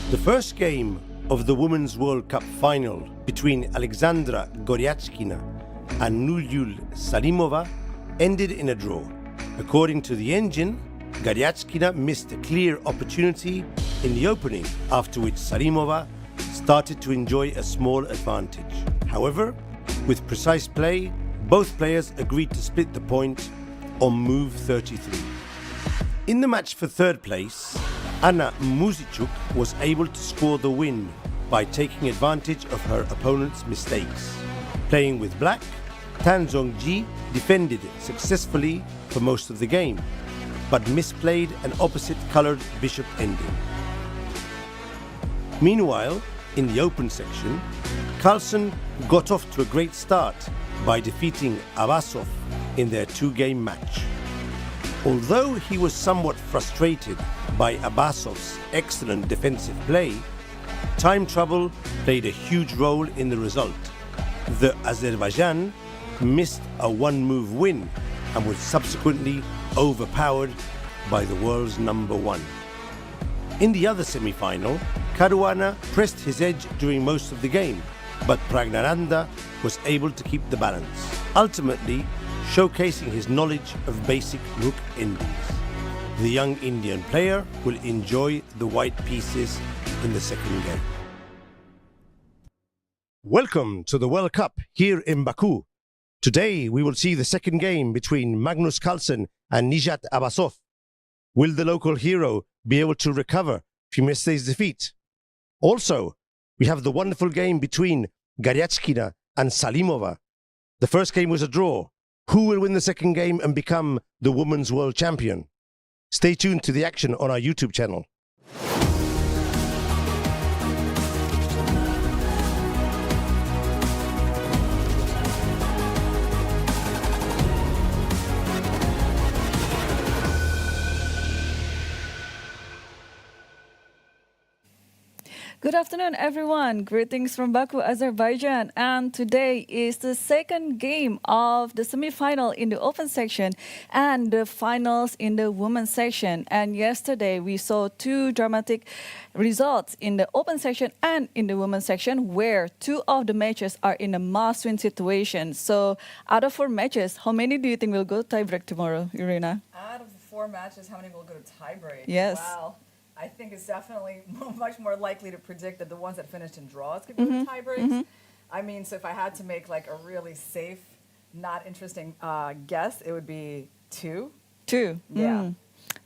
The first game of the Women's World Cup final between Alexandra Goryachkina and Nurgul Salimova ended in a draw. According to the engine, Goryachkina missed a clear opportunity in the opening, after which Salimova started to enjoy a small advantage. However, with precise play, both players agreed to split the point on move 33. In the match for third place, Anna Muzichuk was able to score the win by taking advantage of her opponent's mistakes. Playing with black, Tan Zhongji defended successfully for most of the game, but misplayed an opposite-colored bishop ending. Meanwhile, in the open section, Carlsen got off to a great start by defeating Abasov in their two-game match. Although he was somewhat frustrated by Abasov's excellent defensive play, time trouble played a huge role in the result. The Azerbaijan missed a one-move win and was subsequently overpowered by the world's number one. In the other semi-final, Caruana pressed his edge during most of the game, but Praggnanandhaa was able to keep the balance, ultimately showcasing his knowledge of basic rook endings. The young Indian player will enjoy the white pieces in the second game. Welcome to the World Cup here in Baku. Today we will see the second game between Magnus Carlsen and Nijat Abasov. Will the local hero be able to recover from yesterday's defeat? Also, we have the wonderful game between Goryachkina and Salimova. The first game was a draw. Who will win the second game and become the women's world champion? Stay tuned to the action on our YouTube channel. Good afternoon, everyone. Greetings from Baku, Azerbaijan. And today is the second game of the semi-final in the open section and the finals in the women's section. And yesterday we saw two dramatic results in the open section and in the women's section, where two of the matches are in a must-win situation. So out of 4 matches, how many do you think will go tiebreak tomorrow, Irina? Out of the 4 matches, how many will go to tiebreak? Yes. Wow. I think it's definitely much more likely to predict that the ones that finished in draws could go to tiebreaks. I mean, so if I had to make like a really safe, not interesting guess, it would be 2. 2. Yeah.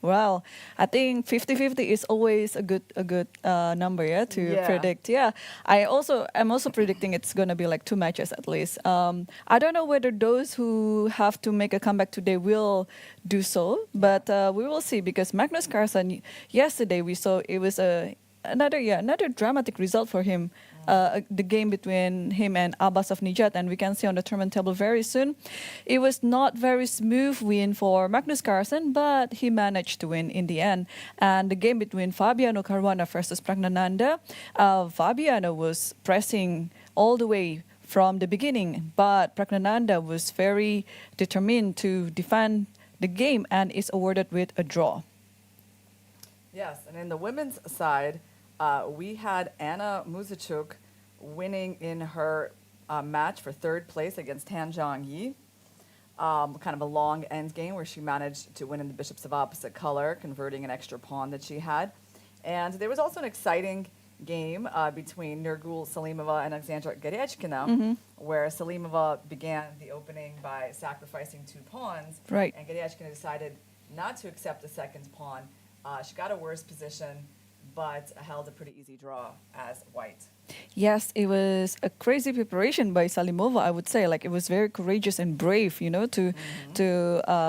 Well, I think 50-50 is always a good number, to predict. Yeah, I'm also predicting it's gonna be like 2 matches at least. I don't know whether those who have to make a comeback today will do so, but we will see, because Magnus Carlsen yesterday we saw it was another dramatic result for him. The game between him and Abasov Nijat, and we can see on the tournament table very soon. It was not very smooth win for Magnus Carlsen, but he managed to win in the end. And the game between Fabiano Caruana versus Praggnanandhaa, Fabiano was pressing all the way from the beginning, but Praggnanandhaa was very determined to defend the game and is awarded with a draw. Yes, and in the women's side, we had Anna Muzichuk winning in her match for 3rd place against Tan Zhongyi. Kind of a long end game where she managed to win in the bishops of opposite color, converting an extra pawn that she had. And there was also an exciting game between Nurgul Salimova and Alexandra Goryachkina, where Salimova began the opening by sacrificing 2 pawns. Right. And Goryachkina decided not to accept the second pawn. She got a worse position, but held a pretty easy draw as white. Yes, it was a crazy preparation by Salimova, I would say. Like, it was very courageous and brave, to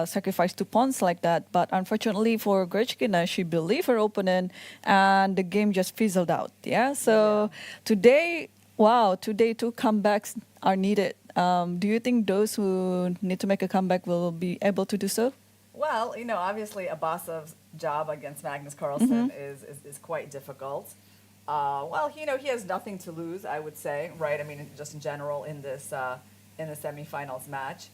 sacrifice 2 pawns like that. But unfortunately for Goryachkina, she believed her opponent, and the game just fizzled out. Yeah. So today 2 comebacks are needed. Do you think those who need to make a comeback will be able to do so? Well, obviously Abasov's job against Magnus Carlsen is quite difficult. Well, he has nothing to lose, I would say, right? I mean, just in general in this in the semifinals match,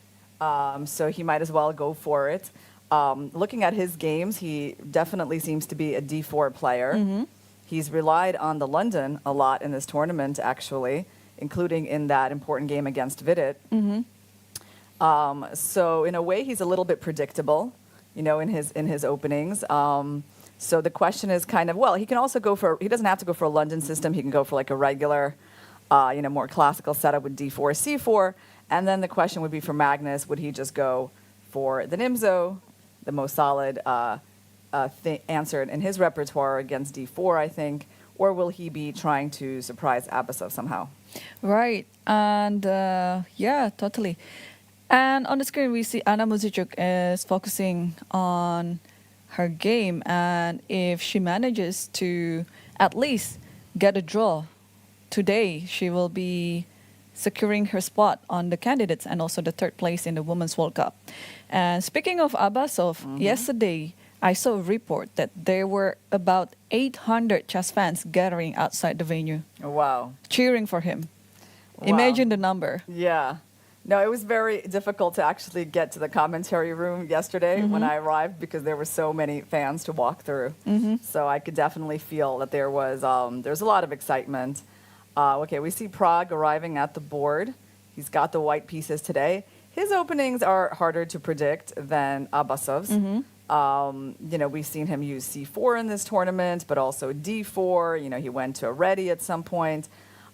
so he might as well go for it. Looking at his games, he definitely seems to be a D4 player. He's relied on the London a lot in this tournament, actually, including in that important game against Vidit. So in a way, he's a little bit predictable, in his openings. So the question is kind of, well, he can also he doesn't have to go for a London system. He can go for like a regular, more classical setup with D4, C4. And then the question would be for Magnus, would he just go for the Nimzo, the most solid answer in his repertoire against D4, I think, or will he be trying to surprise Abasov somehow? Right. And yeah, totally. And on the screen, we see Anna Muzichuk is focusing on her game. And if she manages to at least get a draw today, she will be securing her spot on the candidates and also the third place in the Women's World Cup. And speaking of Abasov, yesterday I saw a report that there were about 800 chess fans gathering outside the venue. Oh, wow. Cheering for him. Wow. Imagine the number. Yeah. No, it was very difficult to actually get to the commentary room yesterday when I arrived because there were so many fans to walk through. So I could definitely feel that there's a lot of excitement. Okay, we see Prague arriving at the board. He's got the white pieces today. His openings are harder to predict than Abasov's. We've seen him use C4 in this tournament, but also D4. He went to a ready at some point.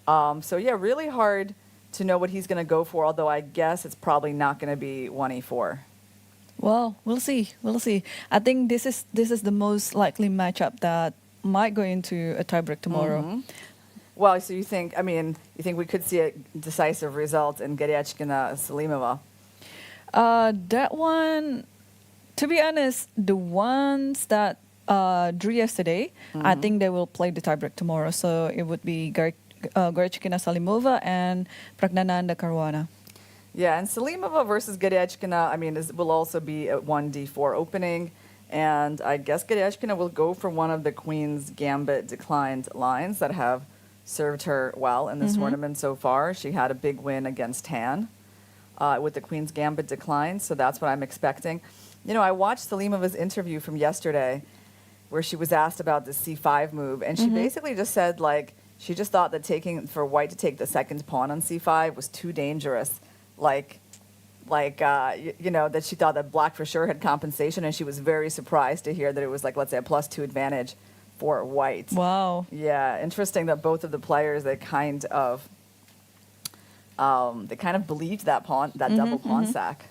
So yeah, really hard to know what he's going to go for, although I guess it's probably not going to be 1E4. Well, we'll see. We'll see. I think this is the most likely matchup that might go into a tiebreak tomorrow. Well, so you think we could see a decisive result in Geryachkina Salimova? That one, to be honest, the ones that drew yesterday, I think they will play the tiebreak tomorrow. So it would be Geryachkina Salimova and Pragnananda Caruana. Yeah, and Salimova versus Geryachkina, will also be a 1D4 opening. And I guess Geryachkina will go for one of the Queen's Gambit declined lines that have served her well in this tournament so far. She had a big win against Han with the Queen's Gambit decline, so that's what I'm expecting. I watched Salimova's interview from yesterday where she was asked about the C5 move, and she basically just said, she just thought that for white to take the second pawn on C5 was too dangerous. That she thought that black for sure had compensation, and she was very surprised to hear that it was let's say a +2 advantage for white. Wow. Yeah, interesting that both of the players they kind of believed that double pawn sack.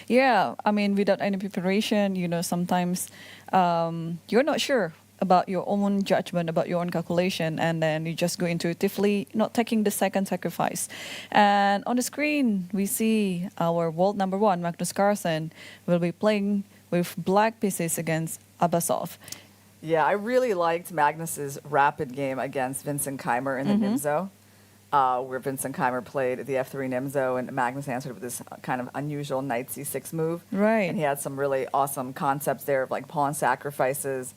Yeah, without any preparation, sometimes you're not sure about your own judgment, about your own calculation, and then you just go intuitively, not taking the second sacrifice. And on the screen, we see our world number one, Magnus Carlsen, will be playing with black pieces against Abasov. Yeah, I really liked Magnus's rapid game against Vincent Keimer in the Nimzo, where Vincent Keimer played the F3 Nimzo, and Magnus answered with this kind of unusual knight C6 move. Right. And he had some really awesome concepts there of pawn sacrifices,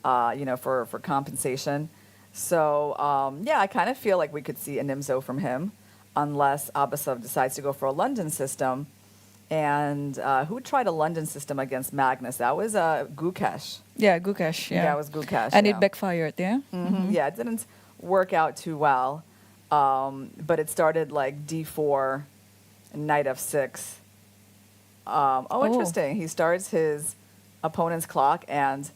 for compensation. So, I kind of feel like we could see a Nimzo from him, unless Abasov decides to go for a London system. And who tried a London system against Magnus? That was Gukesh. Yeah, Gukesh. Yeah, it was Gukesh. And it backfired, yeah? Yeah, it didn't work out too well. But it started D4, knight F6. Interesting. He starts his opponent's clock and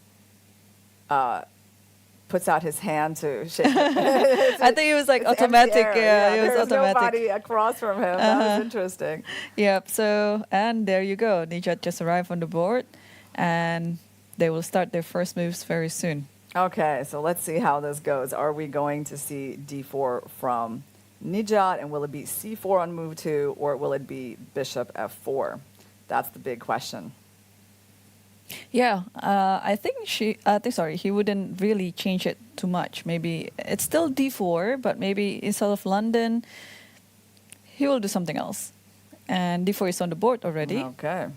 puts out his hand to shake it. I think it was automatic. Yeah, it was there's automatic. Nobody across from him. That was interesting. Yep. So, and there you go. Nijat just arrived on the board, and they will start their first moves very soon. Okay, so let's see how this goes. Are we going to see D4 from Nijat, and will it be C4 on move 2, or will it be bishop F4? That's the big question. Yeah, I think he wouldn't really change it too much. Maybe it's still D4, but maybe instead of London, he will do something else. And D4 is on the board already. Okay.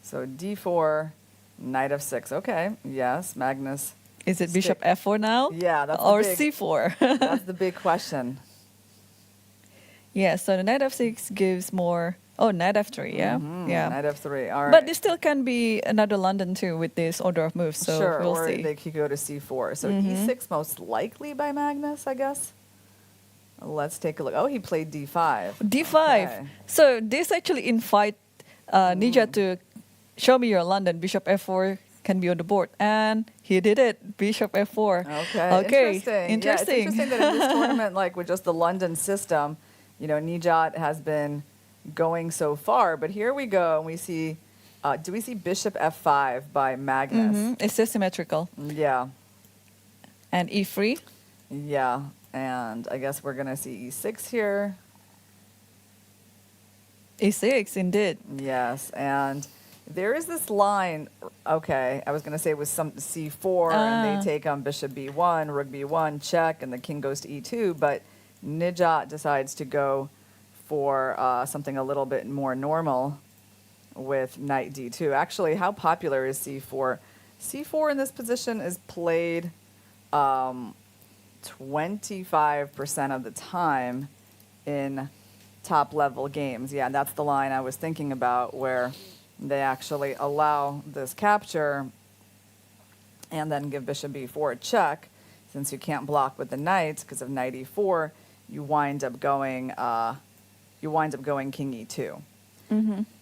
So D4, knight F6. Okay, yes, Magnus. Is it bishop F4 now? Yeah, that's or C4. That's the big question. Yeah, so the knight F6 gives more Oh, knight f3, yeah. Yeah. Knight f3. All right. But this still can be another London too with this order of moves. So sure, we'll or see. they could go to c4. So e6 most likely by Magnus, I guess. Let's take a look. Oh, he played d5. D5. Okay. So this actually invite Ninja to show me your London. Bishop f4 can be on the board, and he did it. Bishop f4. Okay. Interesting. Yeah, it's interesting that in this tournament, like with just the London system, Nijat has been going so far, but here we go, and we see. Do we see Bishop f5 by Magnus? It's asymmetrical. Yeah. And e3. Yeah, and I guess we're gonna see e6 here. E6, indeed. Yes, and there is this line. Okay, I was going to say it was some c4, and they take on bishop b1, rook b1, check, and the king goes to e2. But Nijat decides to go for something a little bit more normal with knight d2. Actually, how popular is c4? C4 in this position is played 25% of the time in top level games. Yeah, that's the line I was thinking about, where they actually allow this capture and then give bishop b4 a check. Since you can't block with the knight because of knight e4, you wind up going king e2.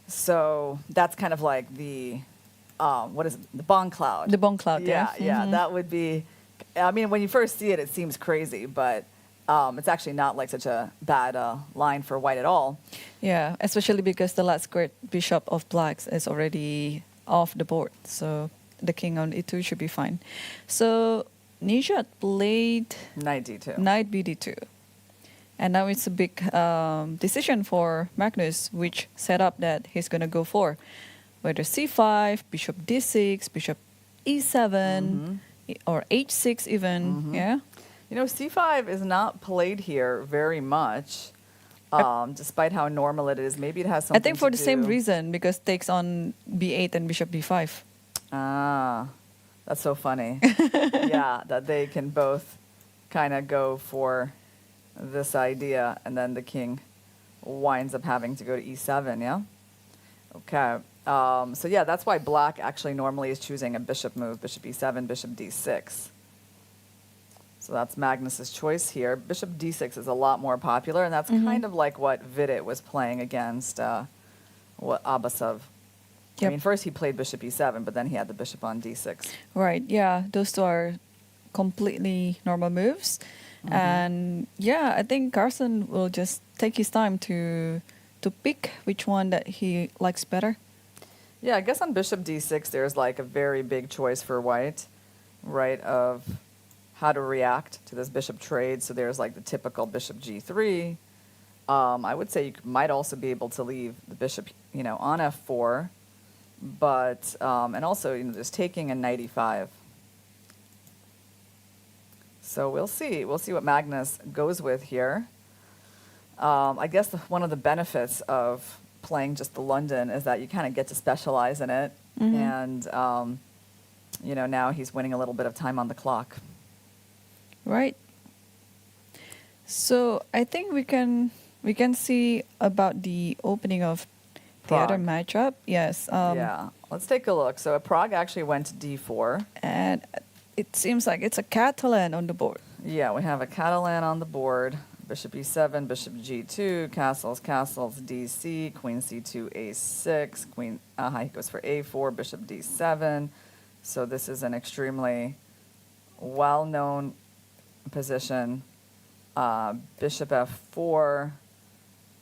So that's kind of like the what is it? The bomb cloud. The bomb cloud. Yeah, that would be. I mean, when you first see it, it seems crazy, but it's actually not like such a bad line for white at all. Yeah, especially because the last great bishop of blacks is already off the board. So the king on e2 should be fine. So Nijat played Knight d2. knight bd2. And now it's a big decision for Magnus, which setup that he's going to go for. Whether c5, bishop d6, bishop e7, or h6 even, yeah? C5 is not played here very much, despite how normal it is. Maybe it has something I think for to the same do- reason, because takes on b8 and bishop d5. Ah, that's so funny. Yeah, that they can both kind of go for this idea, and then the king winds up having to go to e7, yeah? Okay. So yeah, that's why black actually normally is choosing a bishop move, bishop e7, bishop d6. So that's Magnus's choice here. Bishop d6 is a lot more popular, and that's kind of like what Vidit was playing against what Abasov. I mean, first he played bishop e7, but then he had the bishop on d6. Right, yeah, those two are completely normal moves. And yeah, I think Carson will just take his time to pick which one that he likes better. Yeah, I guess on bishop d6, there's like a very big choice for white, right, of how to react to this bishop trade. So there's like the typical bishop g3. I would say you might also be able to leave the bishop, on f4, but and also there's taking a knight e5. So we'll see. We'll see what Magnus goes with here. I guess one of the benefits of playing just the London is that you kind of get to specialize in it, and now he's winning a little bit of time on the clock. Right. So I think we can see about the opening of the other Prague. matchup. Yes. Yeah, let's take a look. So Prague actually went to d4. And it seems like it's a Catalan on the board. Yeah, we have a Catalan on the board. Bishop e7, bishop g2, castles, dc, queen c2, a6, queen. He goes for a4, bishop d7. So this is an extremely well-known position. Bishop f4.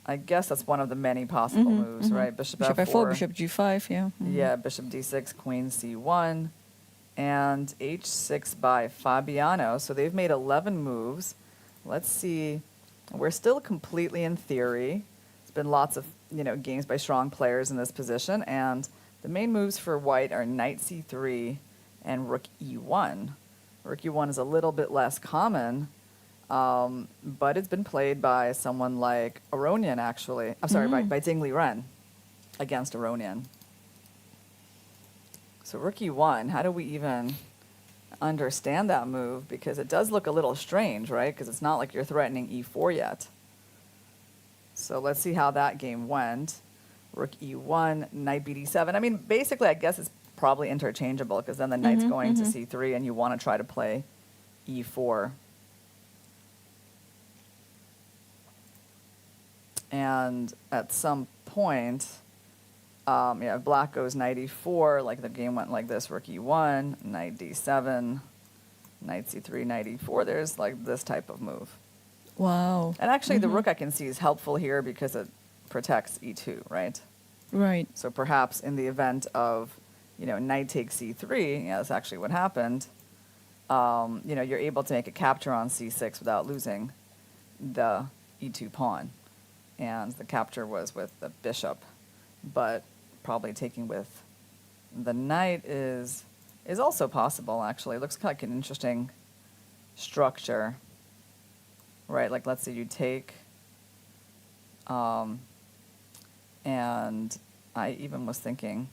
I guess that's one of the many possible moves, right? Bishop f4, bishop g5, yeah. Yeah, bishop d6, queen c1, and h6 by Fabiano. So they've made 11 moves. Let's see. We're still completely in theory. There's been lots of games by strong players in this position, and the main moves for white are knight c3 and rook e1. Rook e1 is a little bit less common, but it's been played by someone like Ironian, actually. I'm sorry, by Ding Liren against Ironian. So rook e1, how do we even understand that move? Because it does look a little strange, right? Because it's not like you're threatening e4 yet. So let's see how that game went. rook e1, knight bd7. I mean, basically, I guess it's probably interchangeable because then the knight's going to c3 and you want to try to play e4. And at some point, if black goes knight e4, like the game went like this, rook e1, knight d7, knight c3, knight e4, there's like this type of move. Wow. And actually the rook I can see is helpful here because it protects e2, right? Right. So perhaps in the event of, knight takes c3, that's actually what happened, you're able to make a capture on c6 without losing the e2 pawn. And the capture was with the bishop, but probably taking with the knight is also possible, actually. It looks like an interesting structure, right? Like, let's say you take, and I even was thinking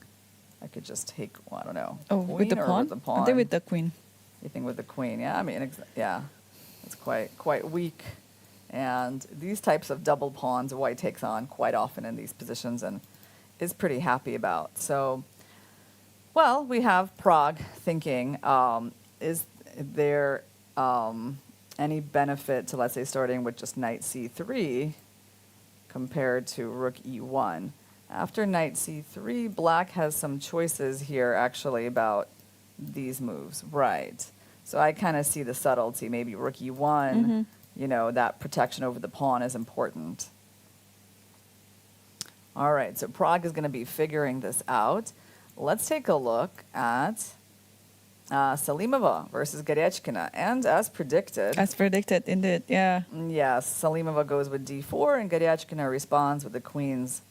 I could just take, well, I don't know, with the queen or pawn? with the pawn? I think with the queen. You think with the queen? Yeah, I mean, it's quite weak. And these types of double pawns white takes on quite often in these positions and is pretty happy about. So, well, we have Prague thinking, is there any benefit to, let's say, starting with just knight c3 compared to rook e1? After knight c3, black has some choices here, actually, about these moves. Right. So I kind of see the subtlety. Maybe rook e1, that protection over the pawn is important. All right, so Prague is going to be figuring this out. Let's take a look at Salimova versus Goryachkina. And as predicted... As predicted, indeed, yeah. Yes, Salimova goes with d4, and Goryachkina responds with the queen's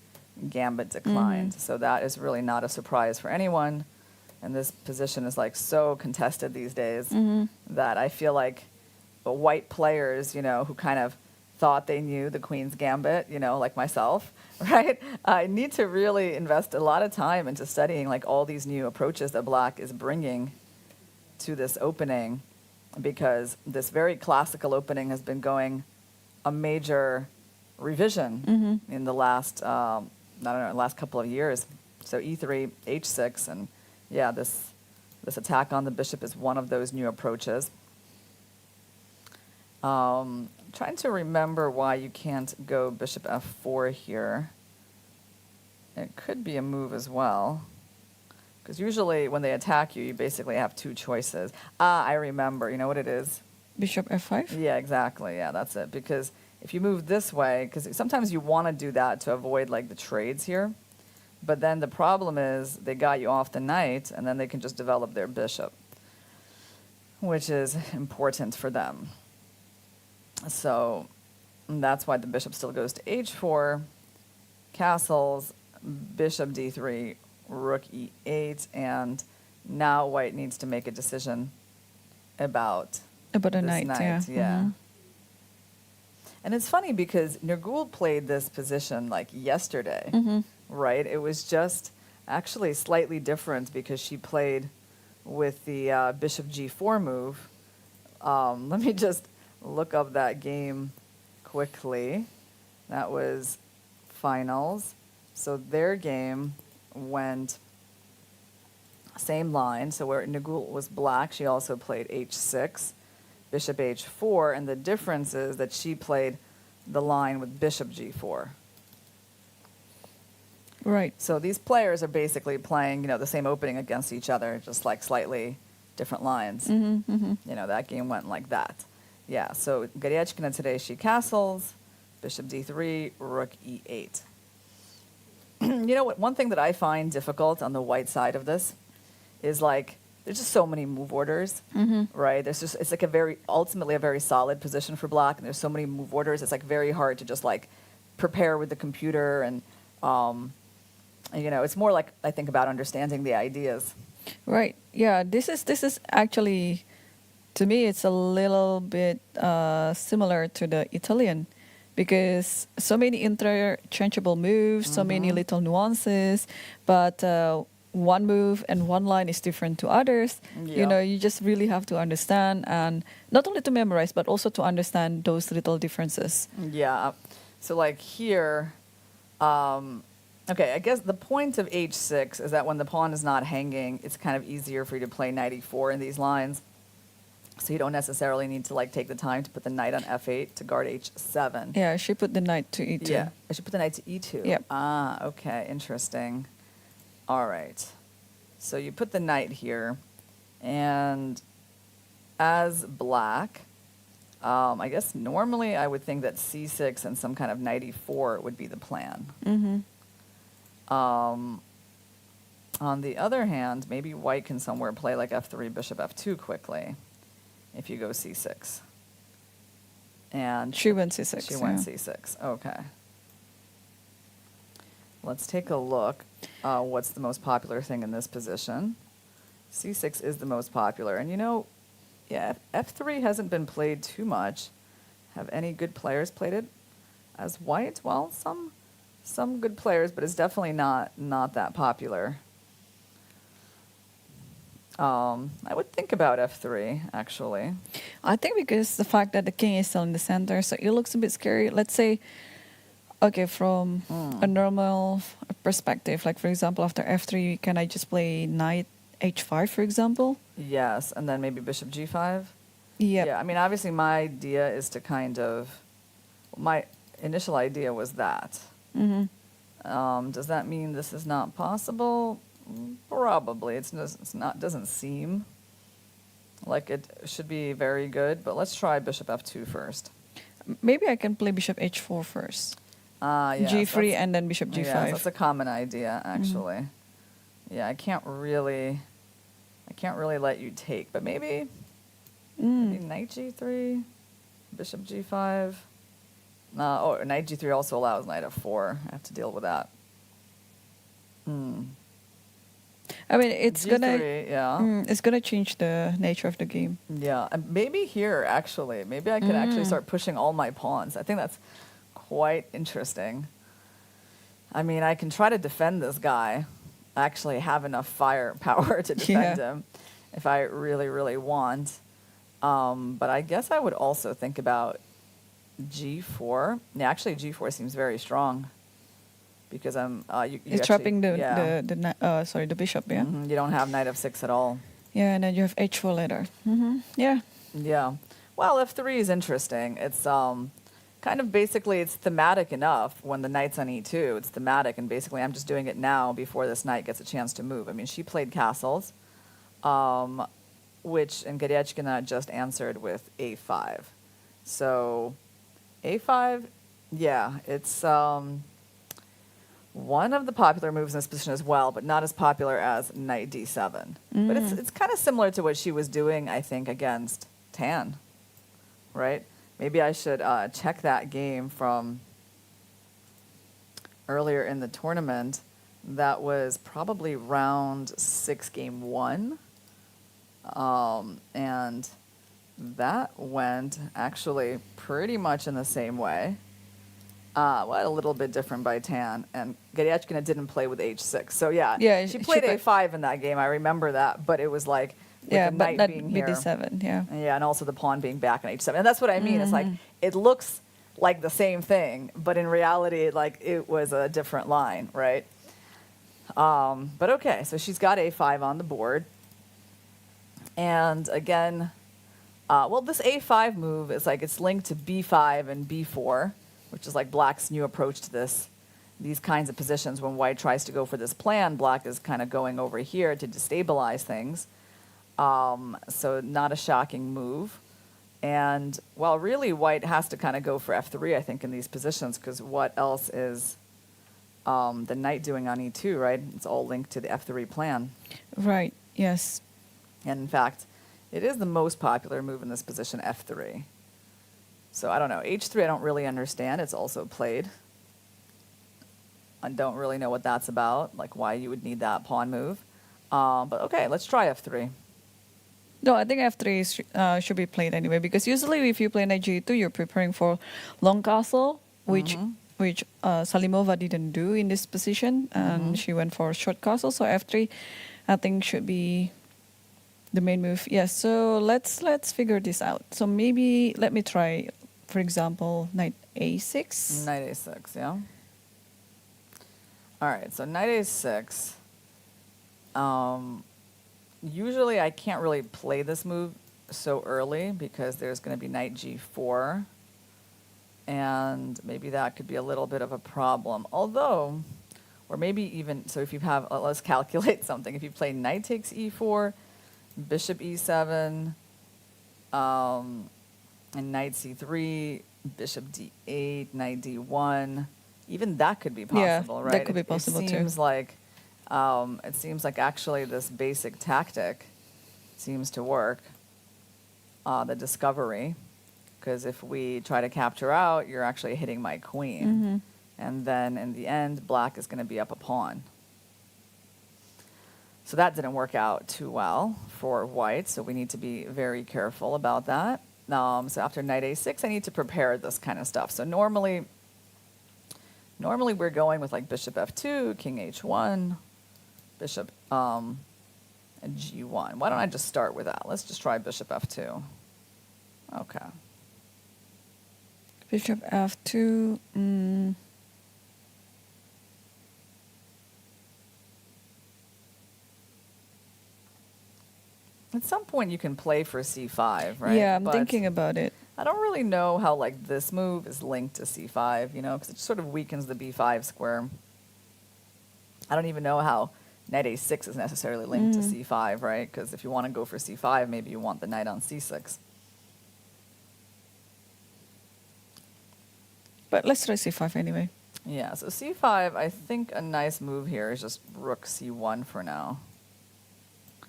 gambit declined. So that is really not a surprise for anyone. And this position is like so contested these days that I feel like the white players, who kind of thought they knew the queen's gambit, like myself, right? I need to really invest a lot of time into studying like all these new approaches that black is bringing to this opening, because this very classical opening has been going a major revision in the last, last couple of years. So e3, h6, and yeah, this attack on the bishop is one of those new approaches. Trying to remember why you can't go bishop f4 here. It could be a move as well, because usually when they attack you, you basically have two choices. I remember. You know what it is? Bishop f5? Yeah, exactly. Yeah, that's it. Because if you move this way, because sometimes you want to do that to avoid like the trades here, but then the problem is they got you off the knight, and then they can just develop their bishop, which is important for them. So that's why the bishop still goes to h4, castles, bishop d3, rook e8, and now white needs to make a decision about a this knight, yeah. And it's funny because Nurgul played this position like yesterday, right? It was just actually slightly different because she played with the bishop g4 move. Let me just look up that game quickly. That was finals. So their game went same line. So where Nurgul was black, she also played h6, bishop h4, and the difference is that she played the line with bishop g4. Right. So these players are basically playing, the same opening against each other, just like slightly different lines. That game went like that. Yeah, so Goryachkina today, she castles, bishop d3, rook e8. One thing that I find difficult on the white side of this is like, there's just so many move orders, right? It's like ultimately a very solid position for black, and there's so many move orders, it's like very hard to just like prepare with the computer, and it's more like, I think, about understanding the ideas. Right, yeah, this is actually, to me, it's a little bit similar to the Italian, because so many interchangeable moves, so many little nuances, but one move and one line is different to others. Yeah. You just really have to understand, and not only to memorize, but also to understand those little differences. Yeah. So like here, and Okay, I guess the point of h6 is that when the pawn is not hanging, it's kind of easier for you to play knight e4 in these lines. So you don't necessarily need to like take the time to put the knight on f8 to guard h7. Yeah, she put the knight to e2. Yeah, I should put the knight to e2. Yep. Ah, okay, interesting. All right. So you put the knight here, and as black, I guess normally I would think that c6 and some kind of knight e4 would be the plan. On the other hand, maybe white can somewhere play like f3, bishop f2 quickly if you go c6. And She went c6. she went c6. Okay. Let's take a look. What's the most popular thing in this position? c6 is the most popular. And you know, yeah, f3 hasn't been played too much. Have any good players played it as white? Well, some good players, but it's definitely not that popular. I would think about f3, actually. I think because the fact that the king is still in the center, so it looks a bit scary. Let's say, okay, from a normal perspective, like for example, after f3, can I just play knight h5, for example? Yes, and then maybe bishop g5? Yep. Yeah, I mean, obviously my idea is to kind of, my initial idea was that. Does that mean this is not possible? Probably. It's not. Doesn't seem like it should be very good. But let's try bishop f2 first. Maybe I can play bishop h4 first. Yes, g3 and then bishop g5. Yes, that's a common idea, actually. Yeah, I can't really let you take, but maybe knight g3, bishop g5. Knight g3 also allows knight f4. I have to deal with that. I mean, it's G3, it's gonna change the nature of the game. Yeah, and maybe here, actually. Maybe I could actually start pushing all my pawns. I think that's quite interesting. I mean, I can try to defend this guy. I actually have enough firepower to defend him if I really, really want. But I guess I would also think about g4. Yeah, actually, g4 seems very strong. Because It's trapping the bishop, yeah? You don't have knight f6 at all. Yeah, and then you have h4 later. Yeah. Yeah. Well, f3 is interesting. It's kind of basically, it's thematic enough when the knight's on e2. It's thematic, and basically I'm just doing it now before this knight gets a chance to move. I mean, she played castles, which, and Garyachkina just answered with a5. So, a5, yeah, it's one of the popular moves in this position as well, but not as popular as knight d7. But it's kind of similar to what she was doing, I think, against Tan, right? Maybe I should check that game from earlier in the tournament. That was probably round 6, game 1. And that went actually pretty much in the same way. Well, a little bit different by Tan, and Garyachkina didn't play with h6. So yeah, she played a5 in that game. I remember that, but it was like with the knight but being not here. d7, yeah. Yeah, and also the pawn being back on h7. And that's what I mean. It's like it looks like the same thing, but in reality, like it was a different line, right? But okay, so she's got a5 on the board, and again, well, this a5 move is like it's linked to b5 and b4. Which is like black's new approach to these kinds of positions. When white tries to go for this plan, black is kind of going over here to destabilize things. So not a shocking move. And, well, really white has to kind of go for f3, I think, in these positions, because what else is the knight doing on e2, right? It's all linked to the f3 plan. Right, yes. And, in fact, it is the most popular move in this position, f3. So I don't know. h3 I don't really understand. It's also played. I don't really know what that's about, like why you would need that pawn move. But okay, let's try f3. No, I think f3 should be played anyway, because usually if you play knight g2, you're preparing for long castle, which Salimova didn't do in this position, and she went for short castle. So f3, I think, should be the main move. Yes. So let's figure this out. So maybe let me try, for example, knight a6. Knight a6, yeah. All right, so knight a6. Usually I can't really play this move so early because there's going to be knight g4. And maybe that could be a little bit of a problem. Although, or maybe even, so if you have, let's calculate something. If you play knight takes e4, bishop e7, and knight c3, bishop d8, knight d1, even that could be possible, Yeah, right? that could be possible it too. It seems like actually this basic tactic seems to work, the discovery, because if we try to capture out, you're actually hitting my queen. Mm-hmm. And then in the end, black is going to be up a pawn. So that didn't work out too well for white, so we need to be very careful about that. So after knight a6, I need to prepare this kind of stuff. So normally we're going with like bishop f2, king h1, bishop and g1. Why don't I just start with that? Let's just try bishop f2. Okay. Bishop f2. At some point you can play for c5, right? Yeah, I'm But thinking about it. I don't really know how like this move is linked to c5, you know, because it sort of weakens the b5 square. I don't even know how knight a6 is necessarily linked to c5, right? Because if you want to go for c5, maybe you want the knight on c6. But let's try c5 anyway. Yeah, so c5, I think a nice move here is just rook c1 for now.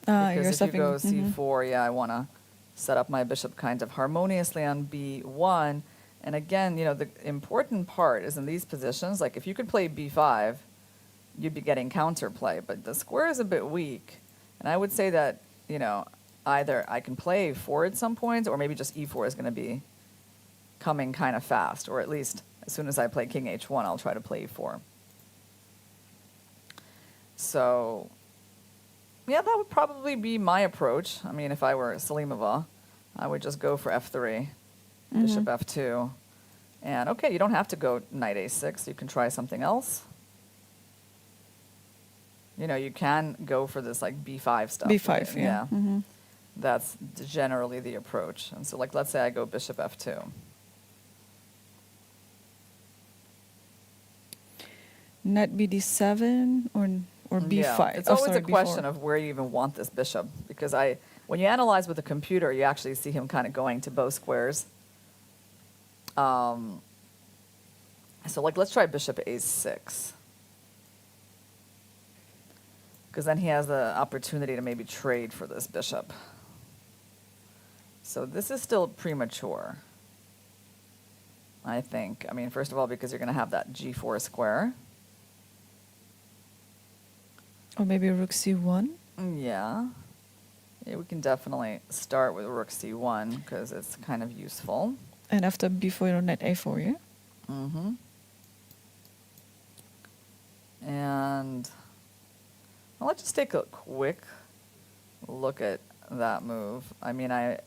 You're Because if you go stepping. c4, yeah, I want to set up my bishop kind of harmoniously on b1. And again, you know, the important part is in these positions, like if you could play b5, you'd be getting counterplay. But the square is a bit weak. And I would say that, you know, either I can play e4 at some point, or maybe just e4 is going to be coming kind of fast. Or at least as soon as I play king h1, I'll try to play e4. So yeah, that would probably be my approach. I mean, if I were Salimova, I would just go for f3, bishop f2. And okay, you don't have to go knight a6. You can try something else. You know, you can go for this like b5 stuff. B5, right? yeah. Mm-hmm. That's generally the approach. And so like, let's say I go bishop f2. Knight bd7 or b5. Yeah, it's always sorry, a question b4. of where you even want this bishop, because when you analyze with the computer, you actually see him kind of going to both squares. So like, let's try bishop a6, because then he has the opportunity to maybe trade for this bishop. So this is still premature, I think. I mean, first of all, because you're going to have that g4 square. Or maybe rook c1. Yeah. Yeah, we can definitely start with rook c1 because it's kind of useful. And after b4, knight a4, yeah? Mm-hmm. And well, let's just take a quick look at that move. I mean, I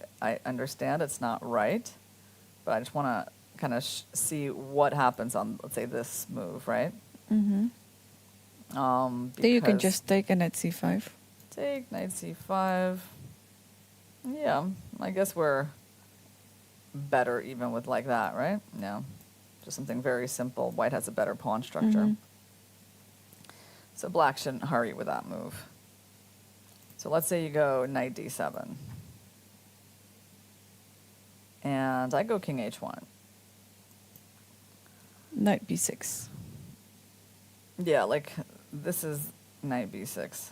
understand it's not right, but I just want to kind of see what happens on, let's say, this move, right? Mm-hmm. Then you can just take a knight c5. Take knight c5. Yeah, I guess we're better even with like that, right? Yeah, just something very simple. White has a better pawn structure. So black shouldn't hurry with that move. So let's say you go knight d7. And I go king h1. Knight b6. Yeah, like this is knight b6.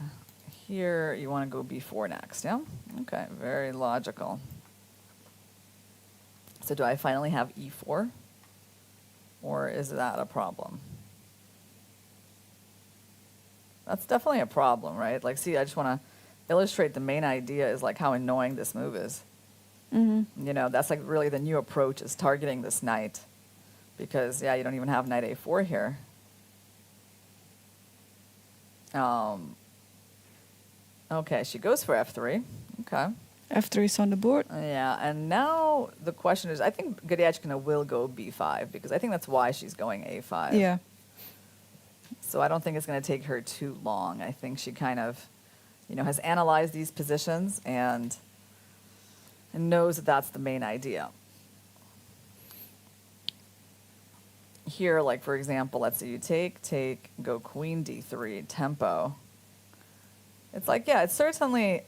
Here you want to go b4 next, yeah? Okay, very logical. So do I finally have e4? Or is that a problem? That's definitely a problem, right? Like, see, I just want to illustrate the main idea is like how annoying this move is. Mm-hmm. You know, that's like really the new approach is targeting this knight. Because, yeah, you don't even have knight a4 here. Okay, she goes for f3. Okay. f3 is on the board. Yeah, and now the question is, I think Goryachkina will go b5 because I think that's why she's going a5. Yeah. So I don't think it's going to take her too long. I think she kind of, has analyzed these positions and knows that that's the main idea. Here, like, for example, let's say you take, go queen d3, tempo. It's like, yeah, it's certainly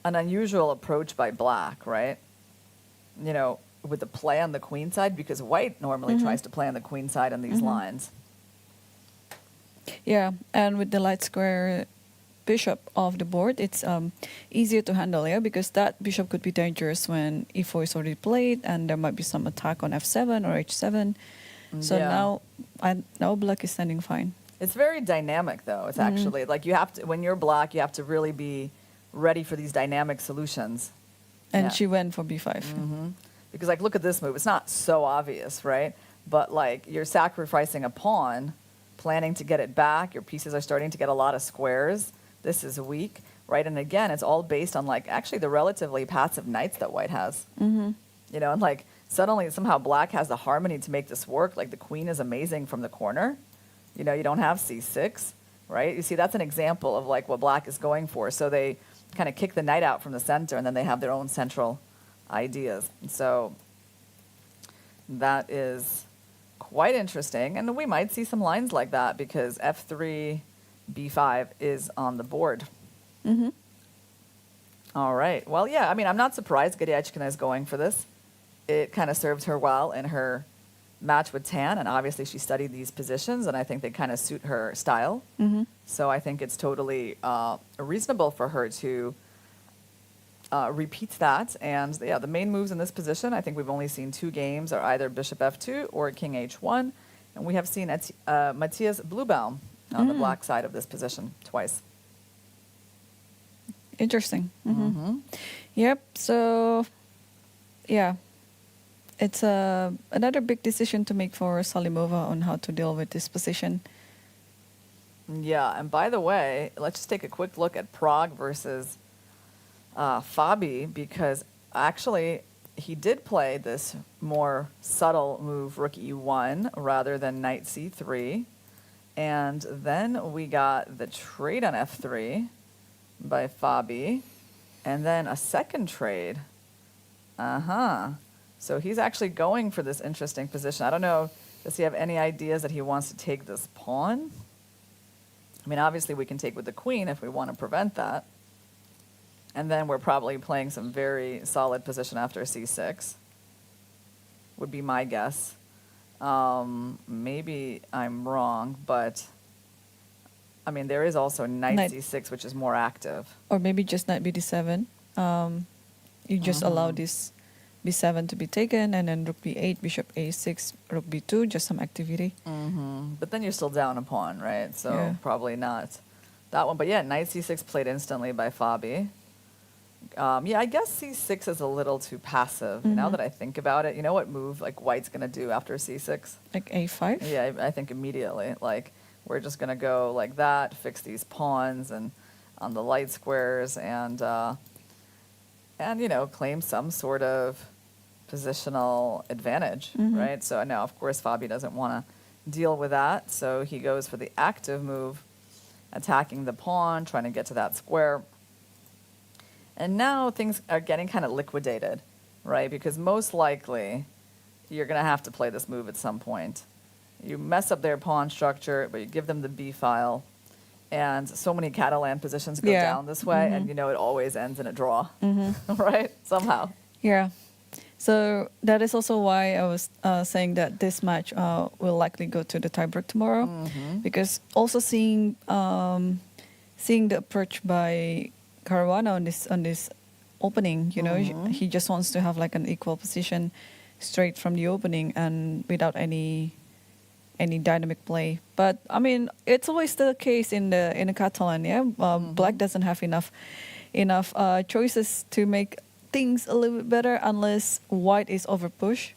an unusual approach by black, right? With the play on the queen side, because white normally tries to play on the queen side on these lines. Yeah, and with the light square bishop off the board, it's easier to handle, yeah, because that bishop could be dangerous when e4 is already played, and there might be some attack on f7 or h7. So now black is standing fine. It's very dynamic, though. It's actually like you have to, when you're black, you have to really be ready for these dynamic solutions. And she went for b5. Because, like, look at this move. It's not so obvious, right? But, like, you're sacrificing a pawn, planning to get it back. Your pieces are starting to get a lot of squares. This is weak, right? And again, it's all based on, like, actually the relatively passive knights that white has. And, like, suddenly somehow black has the harmony to make this work. Like, the queen is amazing from the corner. You don't have c6, right? You see, that's an example of, like, what black is going for. So they kind of kick the knight out from the center, and then they have their own central ideas. So that is quite interesting. And we might see some lines like that because f3, b5 is on the board. All right. Well, yeah, I mean, I'm not surprised Goryachkina is going for this. It kind of served her well in her match with Tan, and obviously she studied these positions, and I think they kind of suit her style. So I think it's totally reasonable for her to repeat that. And yeah, the main moves in this position, I think we've only seen 2 games, are either bishop f2 or king h1, and we have seen Matthias Bluebaum on the black side of this position twice. Interesting. Yep. So, yeah. It's another big decision to make for Salimova on how to deal with this position. Yeah, and by the way, let's just take a quick look at Prague versus Fabi, because actually he did play this more subtle move, rook e1, rather than knight c3. And then we got the trade on f3 by Fabi, and then a second trade. So he's actually going for this interesting position. I don't know, does he have any ideas that he wants to take this pawn? I mean, obviously we can take with the queen if we want to prevent that. And then we're probably playing some very solid position after c6, would be my guess. Maybe I'm wrong, but I mean, there is also knight c6, which is more active. Or maybe just knight bd7. You just allow this b7 to be taken, and then rook b8, bishop a6, rook b2, just some activity. But then you're still down a pawn, right? So probably not that one. But yeah, knight c6 played instantly by Fabi. Yeah, I guess c6 is a little too passive. Now that I think about it, you know what move like white's going to do after c6? Like a5? Yeah, I think immediately. Like, we're just going to go like that, fix these pawns and on the light squares, and claim some sort of positional advantage, right? So now, of course, Fabi doesn't want to deal with that, so he goes for the active move, attacking the pawn, trying to get to that square. And now things are getting kind of liquidated, right? Because most likely, you're going to have to play this move at some point. You mess up their pawn structure, but you give them the b file, and so many Catalan positions go down this way, and it always ends in a draw, right? Somehow. Yeah. So that is also why I was saying that this match will likely go to the tiebreak tomorrow, because also seeing the approach by Caruana on this opening, he just wants to have like an equal position straight from the opening and without any dynamic play. But I mean, it's always the case in the Catalan. Yeah, black doesn't have enough choices to make things a little bit better unless white is over push.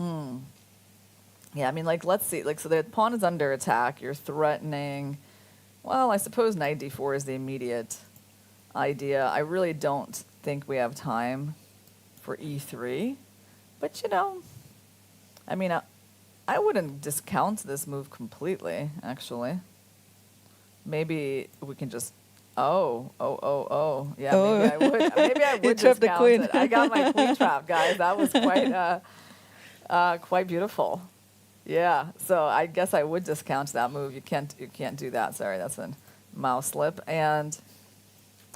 Yeah, I mean, like, let's see. Like, so the pawn is under attack. You're threatening. Well, I suppose knight d4 is the immediate idea. I really don't think we have time for e3. But, I mean, I wouldn't discount this move completely, actually. maybe we can just. Oh. Yeah, Oh. maybe I would. Maybe I You would trapped the discount queen. it. I got my queen trap, guys. That was quite beautiful. Yeah. So I guess I would discount that move. You can't do that. Sorry, that's a mouse slip. And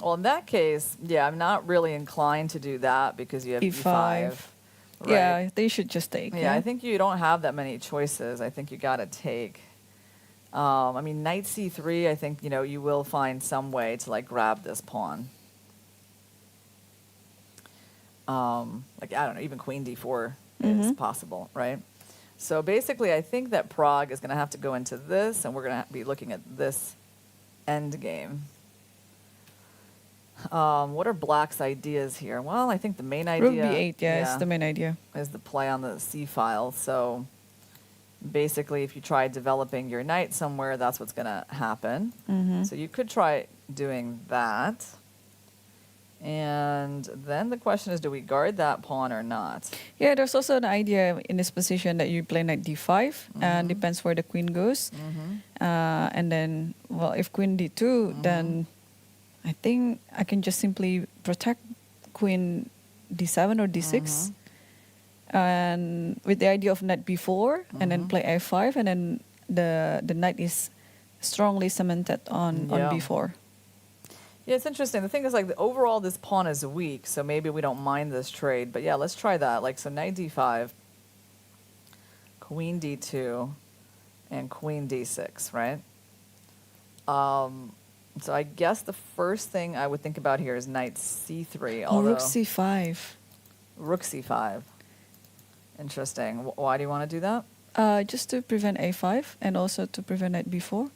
well, in that case, yeah, I'm not really inclined to do that because you have E5. E5. Right? Yeah, they should just take. Yeah, I think you don't have that many choices. I think you got to take. I mean, knight c3, I think, you will find some way to, like, grab this pawn. Like, I don't know, even queen d4 is possible, right? So basically, I think that Prague is going to have to go into this, and we're going to be looking at this end game. What are Black's ideas here? Well, I think the main idea... Rook b8, is the main idea. Is the play on the c file, so... Basically, if you try developing your knight somewhere, that's what's going to happen. So you could try doing that. And then the question is, do we guard that pawn or not? Yeah, there's also an idea in this position that you play knight d5, and depends where the queen goes. And then, well, if queen d2, then I think I can just simply protect queen d7 or d6. And with the idea of knight b4 and then play a5, and then the knight is strongly cemented on b4. Yeah, it's interesting. The thing is, like, overall this pawn is weak, so maybe we don't mind this trade. But yeah, let's try that. Like, so knight d5, queen d2, and queen d6, right? So I guess the first thing I would think about here is knight c3. Or rook c5. Rook c5. Interesting. Why do you want to do that? Just to prevent a5 and also to prevent knight b4.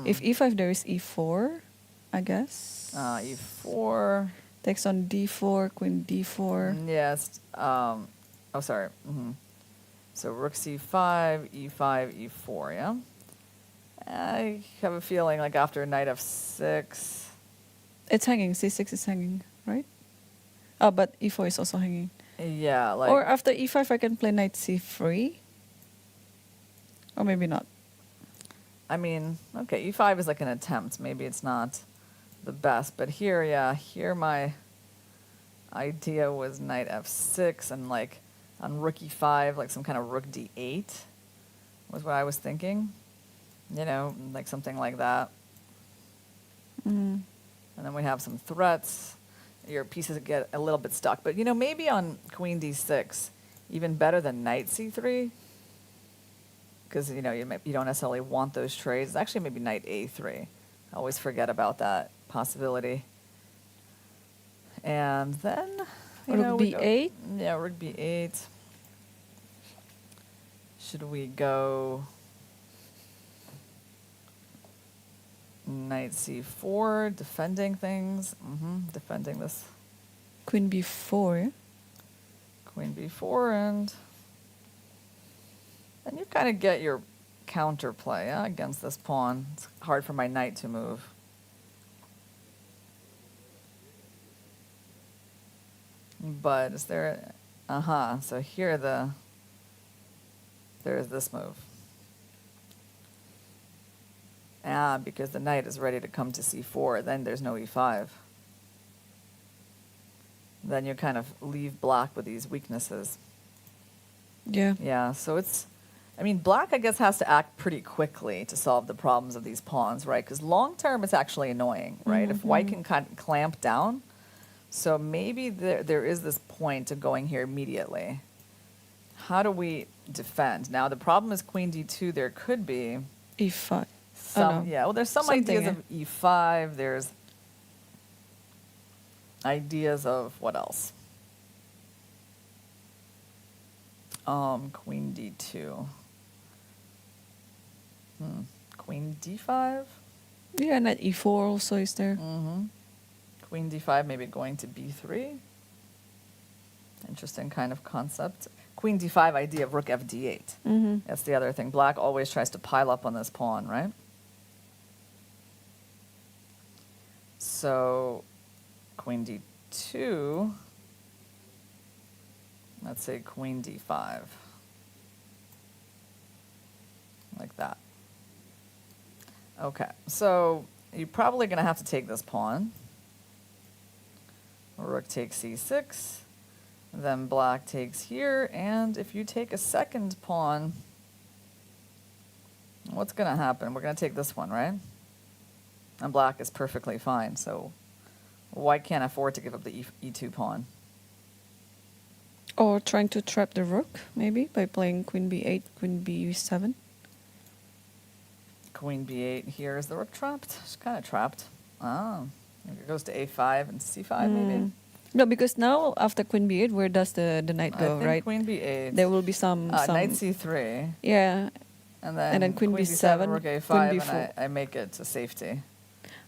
If e5, there is e4, I guess. E4. Takes on d4, queen d4. Yes. Sorry. So rook c5, e5, e4, yeah? I have a feeling like after knight f6... It's hanging. c6 is hanging, right? Oh, but e4 is also hanging. Yeah, like... Or after e5, I can play knight c3. Or maybe not. I mean, okay, e5 is like an attempt. Maybe it's not the best. But here, yeah, here my idea was knight f6 and like on rook e5, like some kind of rook d8 was what I was thinking. You know, like something like that. And then we have some threats. Your pieces get a little bit stuck. But, you know, maybe on queen d6, even better than knight c3. Because, you know, you don't necessarily want those trades. Actually, maybe knight a3. I always forget about that possibility. And then, rook b8? Yeah, rook b8. Should we go knight c4, defending things? Defending this. Queen b4. Queen b4, and you kind of get your counterplay against this pawn. It's hard for my knight to move. But is there... So here there's this move. Because the knight is ready to come to c4, then there's no e5. Then you kind of leave black with these weaknesses. Yeah. Yeah, so it's... I mean, black, I guess, has to act pretty quickly to solve the problems of these pawns, right? Because long term, it's actually annoying, right? If white can kind of clamp down, so maybe there is this point of going here immediately. How do we defend? Now, the problem is queen d2, there could be... e5. Yeah, well, there's some ideas of e5. There's ideas of what else? Queen d2. Queen d5? Yeah, knight e4 also is there. Queen d5 maybe going to b3. Interesting kind of concept. Queen d5 idea of rook fd8. That's the other thing. Black always tries to pile up on this pawn, right? So, queen d2, let's say queen d5, like that. Okay, so you're probably going to have to take this pawn. Rook takes c6. Then black takes here. And if you take a second pawn, what's going to happen? We're going to take this one, right? And black is perfectly fine. So white can't afford to give up the e2 pawn. Or trying to trap the rook, maybe, by playing queen b8, queen b7. Queen b8, here is the rook trapped. It's kind of trapped. Oh, it goes to a5 and c5 maybe? No, because now after queen b8, where does the knight go, I think right? queen b8. There will be some knight c3. Yeah. And then queen b7, rook a5, queen b4. and I make it to safety.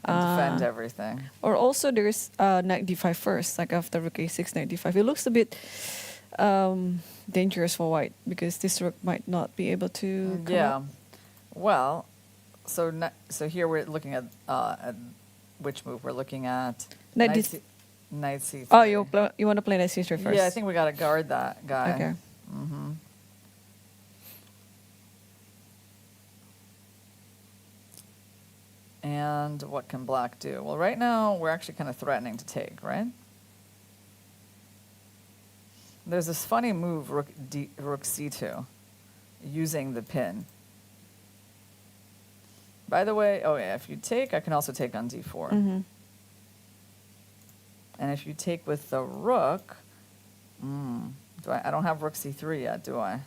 And defend everything. Or also there's knight d5 first, like after rook a6, knight d5. It looks a bit dangerous for white, because this rook might not be able to come up. Well, so here we're looking at which move? We're looking at Knight c3. Oh, you want to play knight c3 first? Yeah, I think we got to guard that guy. Okay. Mm-hmm. And what can black do? Well, right now we're actually kind of threatening to take, right? There's this funny move, rook c2, using the pin. By the way, oh yeah, if you take, I can also take on d4. Mm-hmm. And if you take with the rook, I don't have rook c3 yet, do I?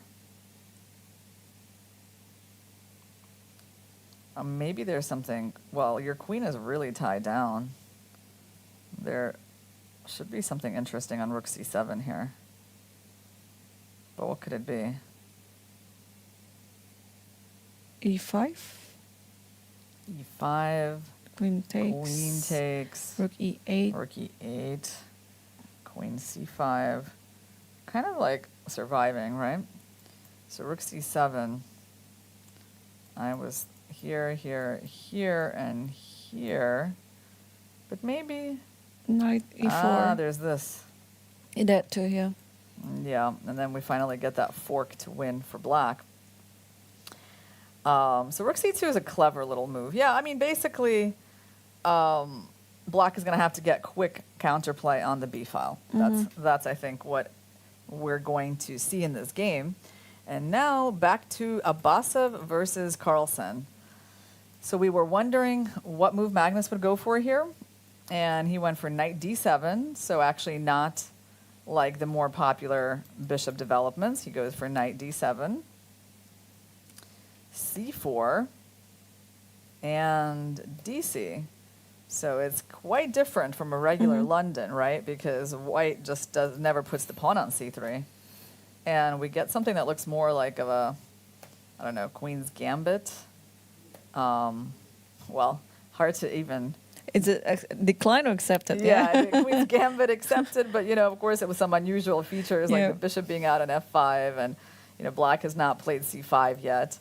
Maybe there's something, well, your queen is really tied down. There should be something interesting on rook c7 here. But what could it be? e5. e5. Queen takes. Queen takes. Rook e8. Rook e8. Queen c5. Kind of like surviving, right? So rook c7. I was here, here, here, and here. But maybe... Knight e4. Ah, there's this. That too, yeah. Yeah, and then we finally get that fork to win for black. So rook c2 is a clever little move. Yeah, I mean, basically, black is going to have to get quick counterplay on the b file. That's I think, what we're going to see in this game. And now back to Abasov versus Carlsen. So we were wondering what move Magnus would go for here. And he went for knight d7, so actually not like the more popular bishop developments. He goes for knight d7, c4, and dc. So it's quite different from a regular London, right? Because white just never puts the pawn on c3. And we get something that looks more like of a, I don't know, Queen's Gambit. Well, hard to even... Is it decline or accepted? Yeah, I think Queen's Gambit accepted, but, of course, it was some unusual features, like the bishop being out on f5, and, black has not played c5 yet.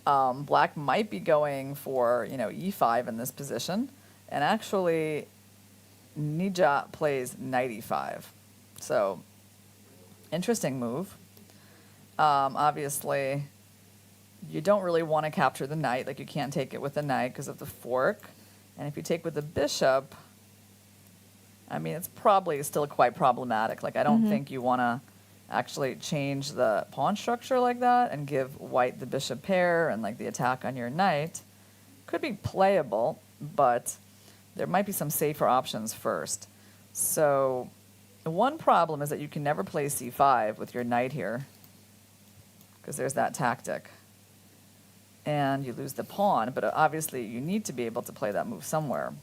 Black might be going for, e5 in this position, and actually, Nija plays knight e5. So, interesting move. Obviously, you don't really want to capture the knight, like you can't take it with the knight because of the fork. And if you take with the bishop, I mean, it's probably still quite problematic. Like, I don't think you want to actually change the pawn structure like that and give white the bishop pair and, like, the attack on your knight. Could be playable, but there might be some safer options first. So one problem is that you can never play c5 with your knight here, because there's that tactic. And you lose the pawn, but obviously you need to be able to play that move somewhere.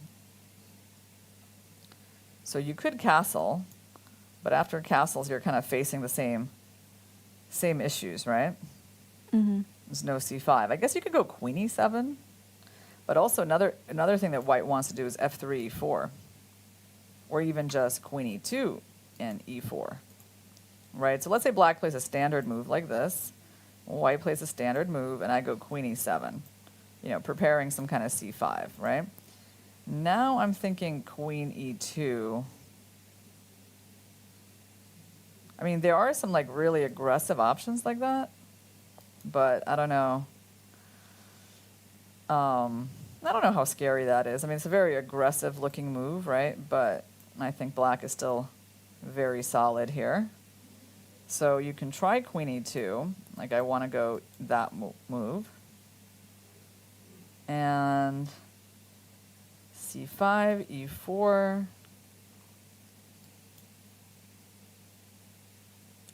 So you could castle, but after castles you're kind of facing the same issues, right? There's no c5. I guess you could go queen e7, but also another thing that white wants to do is f3, e4, or even just queen e2 and e4, right? So let's say black plays a standard move like this. White plays a standard move, and I go queen e7, preparing some kind of c5, right? Now I'm thinking queen e2. I mean, there are some, like, really aggressive options like that, but I don't know. I don't know how scary that is. I mean, it's a very aggressive looking move, right? But I think black is still very solid here. So you can try queen e2. Like, I want to go that move. And c5, e4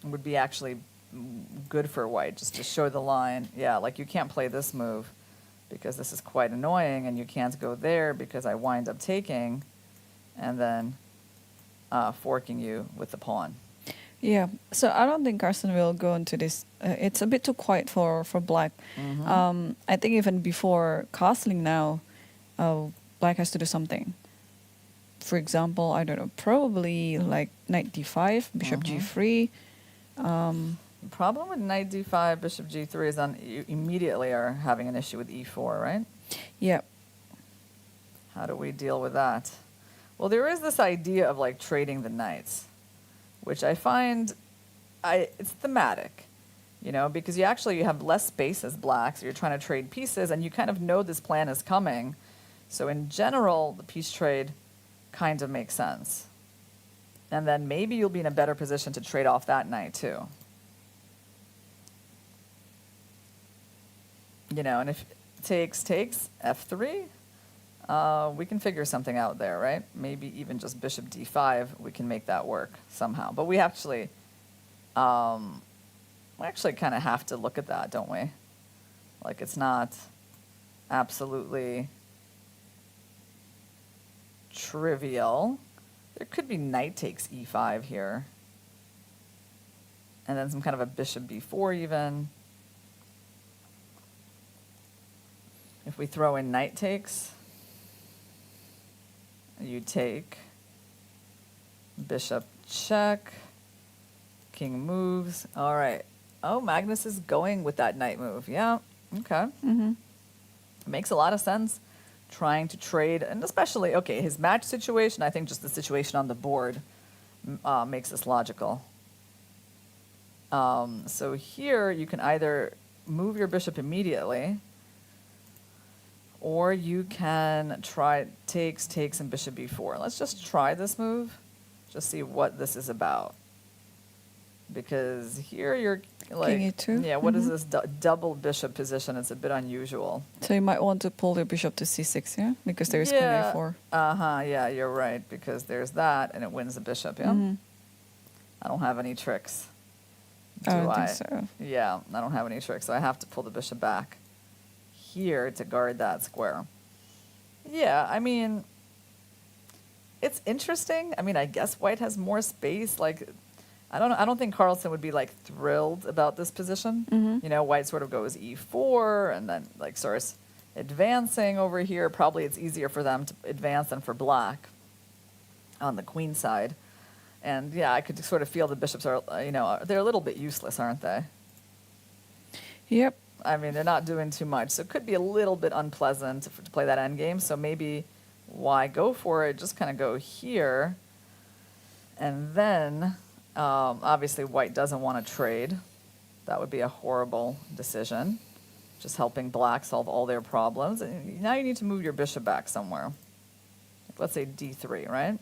would be actually good for white, just to show the line. Yeah, like you can't play this move because this is quite annoying, and you can't go there because I wind up taking and then forking you with the pawn. Yeah, so I don't think Carson will go into this. It's a bit too quiet for black. I think even before castling now, black has to do something. For example, I don't know, probably like knight d5, bishop g3. The problem with knight d5, bishop g3 is you immediately are having an issue with e4, right? Yeah. How do we deal with that? Well, there is this idea of like trading the knights, which I find it's thematic, you know, because you have less space as black, so you're trying to trade pieces, and you kind of know this plan is coming. So in general, the piece trade kind of makes sense. And then maybe you'll be in a better position to trade off that knight too. You know, and if takes, f3, we can figure something out there, right? Maybe even just bishop d5, we can make that work somehow. But we actually kind of have to look at that, don't we? Like, it's not absolutely trivial. There could be knight takes e5 here. And then some kind of a bishop b4 even. If we throw in knight takes, you take, bishop check, king moves. All right. Oh, Magnus is going with that knight move. Yeah, okay. It makes a lot of sense trying to trade, and especially, okay, his match situation, I think just the situation on the board makes this logical. So here you can either move your bishop immediately, or you can try takes, and bishop b4. Let's just try this move, just see what this is about. Because here you're like, king e2. Yeah, what is this double bishop position? It's a bit unusual. So you might want to pull your bishop to c6, yeah? Because there is king a4. Yeah, you're right, because there's that, and it wins the bishop, yeah? I don't have any tricks. I don't think so. Yeah, I don't have any tricks, so I have to pull the bishop back here to guard that square. Yeah, I mean, it's interesting. I mean, I guess white has more space. Like, I don't think Carlsen would be like thrilled about this position. You know, white sort of goes e4 and then like starts advancing over here. Probably it's easier for them to advance than for black on the queen side. And yeah, I could sort of feel the bishops are, they're a little bit useless, aren't they? Yep. I mean, they're not doing too much. So it could be a little bit unpleasant to play that endgame. So maybe why go for it? Just kind of go here. And then, obviously, white doesn't want to trade. That would be a horrible decision. Just helping black solve all their problems. And now you need to move your bishop back somewhere. Let's say d3, right?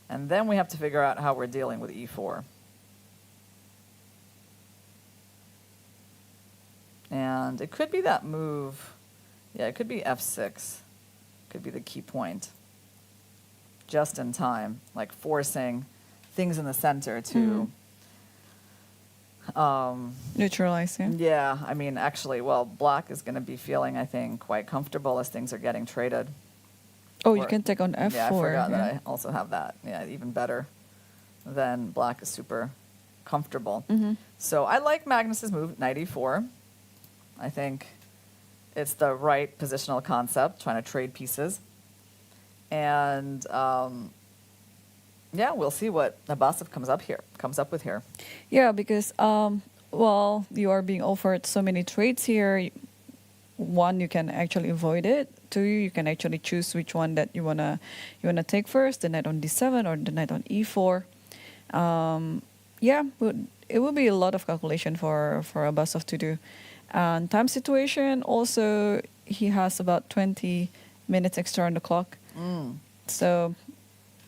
And then we have to figure out how we're dealing with e4. And it could be that move. Yeah, it could be f6. Could be the key point. Just in time, like forcing things in the center to neutralize, yeah? Yeah, I mean, actually, well, black is going to be feeling, I think, quite comfortable as things are getting traded. Oh, you can take on f4. Yeah, I forgot that I also have that. Yeah, even better. Then black is super comfortable. So I like Magnus's move, knight e4. I think it's the right positional concept, trying to trade pieces. And yeah, we'll see what Abbasov comes up with here. Yeah, because well, you are being offered so many trades here. One, you can actually avoid it. Two, you can actually choose which one that you wanna take first, the knight on d7 or the knight on e4. Yeah, it will be a lot of calculation for Abbasov to do. And time situation also, he has about 20 minutes extra on the clock. So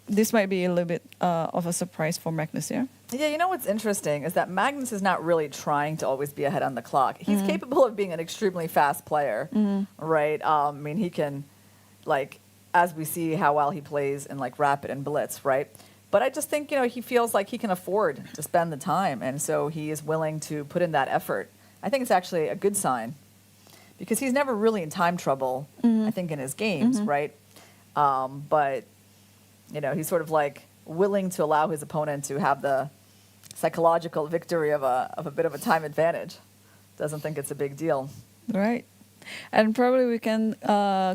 this might be a little bit of a surprise for Magnus, yeah? Yeah, you know what's interesting is that Magnus is not really trying to always be ahead on the clock. He's capable of being an extremely fast player, right? I mean, he can, like, as we see how well he plays in, like, Rapid and Blitz, right? But I just think, he feels like he can afford to spend the time, and so he is willing to put in that effort. I think it's actually a good sign because he's never really in time trouble, I think, in his games, right? But, he's sort of, like, willing to allow his opponent to have the psychological victory of a bit of a time advantage. Doesn't think it's a big deal. Right. And probably we can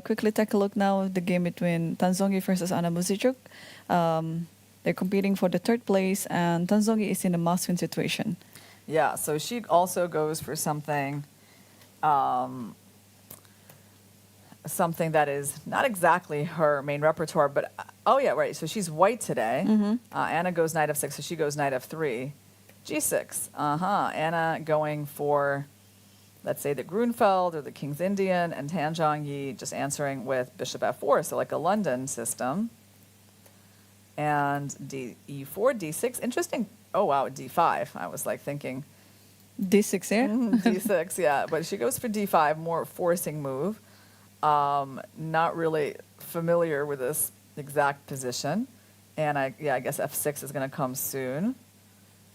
quickly take a look now at the game between Tanzongi versus Anna Muzichuk. They're competing for the third place, and Tanzongi is in a must-win situation. Yeah, so she also goes for something something that is not exactly her main repertoire, but oh yeah, right. So she's white today. Anna goes knight f6, so she goes knight f3, g6. Anna going for, let's say, the Grunfeld or the King's Indian, and Tan Zhongyi just answering with bishop f4, so like a London system. And e4, d6, interesting. Oh wow, d5. I was like thinking D6 here? d6, yeah. But she goes for d5, more forcing move. Not really familiar with this exact position. And I guess f6 is going to come soon.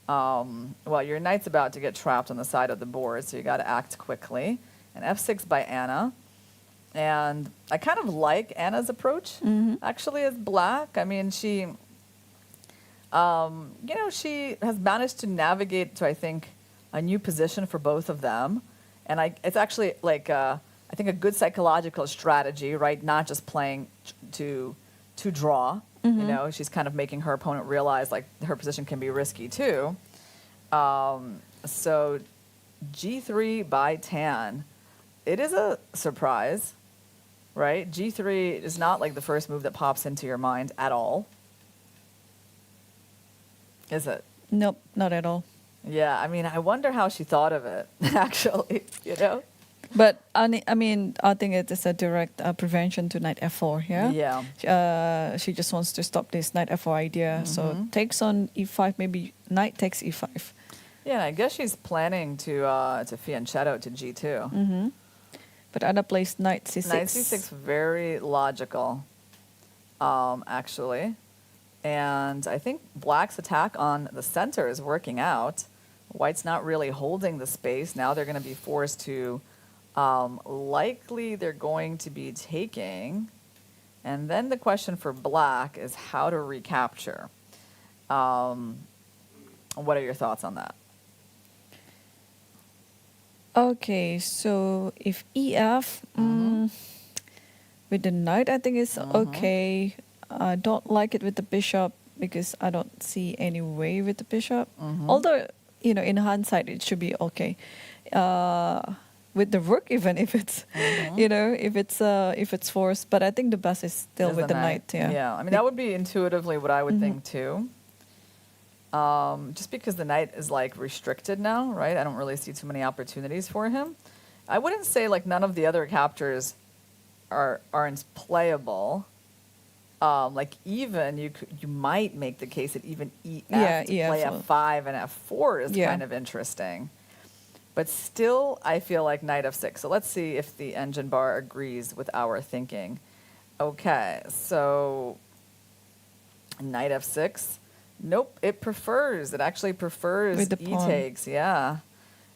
Well, your knight's about to get trapped on the side of the board, so you got to act quickly. And f6 by Anna. And I kind of like Anna's approach, actually, as black. I mean, she, she has managed to navigate to, I think, a new position for both of them. And it's actually like, I think, a good psychological strategy, right? Not just playing to draw. She's kind of making her opponent realize, like, her position can be risky, too. So g3 by Tan. It is a surprise, right? g3 is not like the first move that pops into your mind at all. Is it? Nope, not at all. Yeah, I mean, I wonder how she thought of it, actually, But I mean, I think it is a direct prevention to knight f4, yeah? Yeah. She just wants to stop this knight f4 idea. So takes on e5, maybe knight takes e5. Yeah, I guess she's planning to fianchetto to g2. But Anna plays knight c6. Knight c6, very logical, actually. And I think black's attack on the center is working out. White's not really holding the space. Now they're going to be forced to, likely they're going to be taking. And then the question for black is how to recapture. What are your thoughts on that? Okay, so if ef, with the knight, I think it's okay. I don't like it with the bishop because I don't see any way with the bishop. Although, in hindsight, it should be okay. With the rook, even if it's, if it's forced. But I think the best is still with the knight. Yeah, I mean, that would be intuitively what I would think too. Just because the knight is like restricted now, right? I don't really see too many opportunities for him. I wouldn't say like none of the other captures aren't playable. Like even you might make the case that even EF to play F5 and F4 is kind of interesting. But still, I feel like knight F6. So let's see if the engine bar agrees with our thinking. Okay, so knight F6. Nope, it actually prefers E takes, yeah.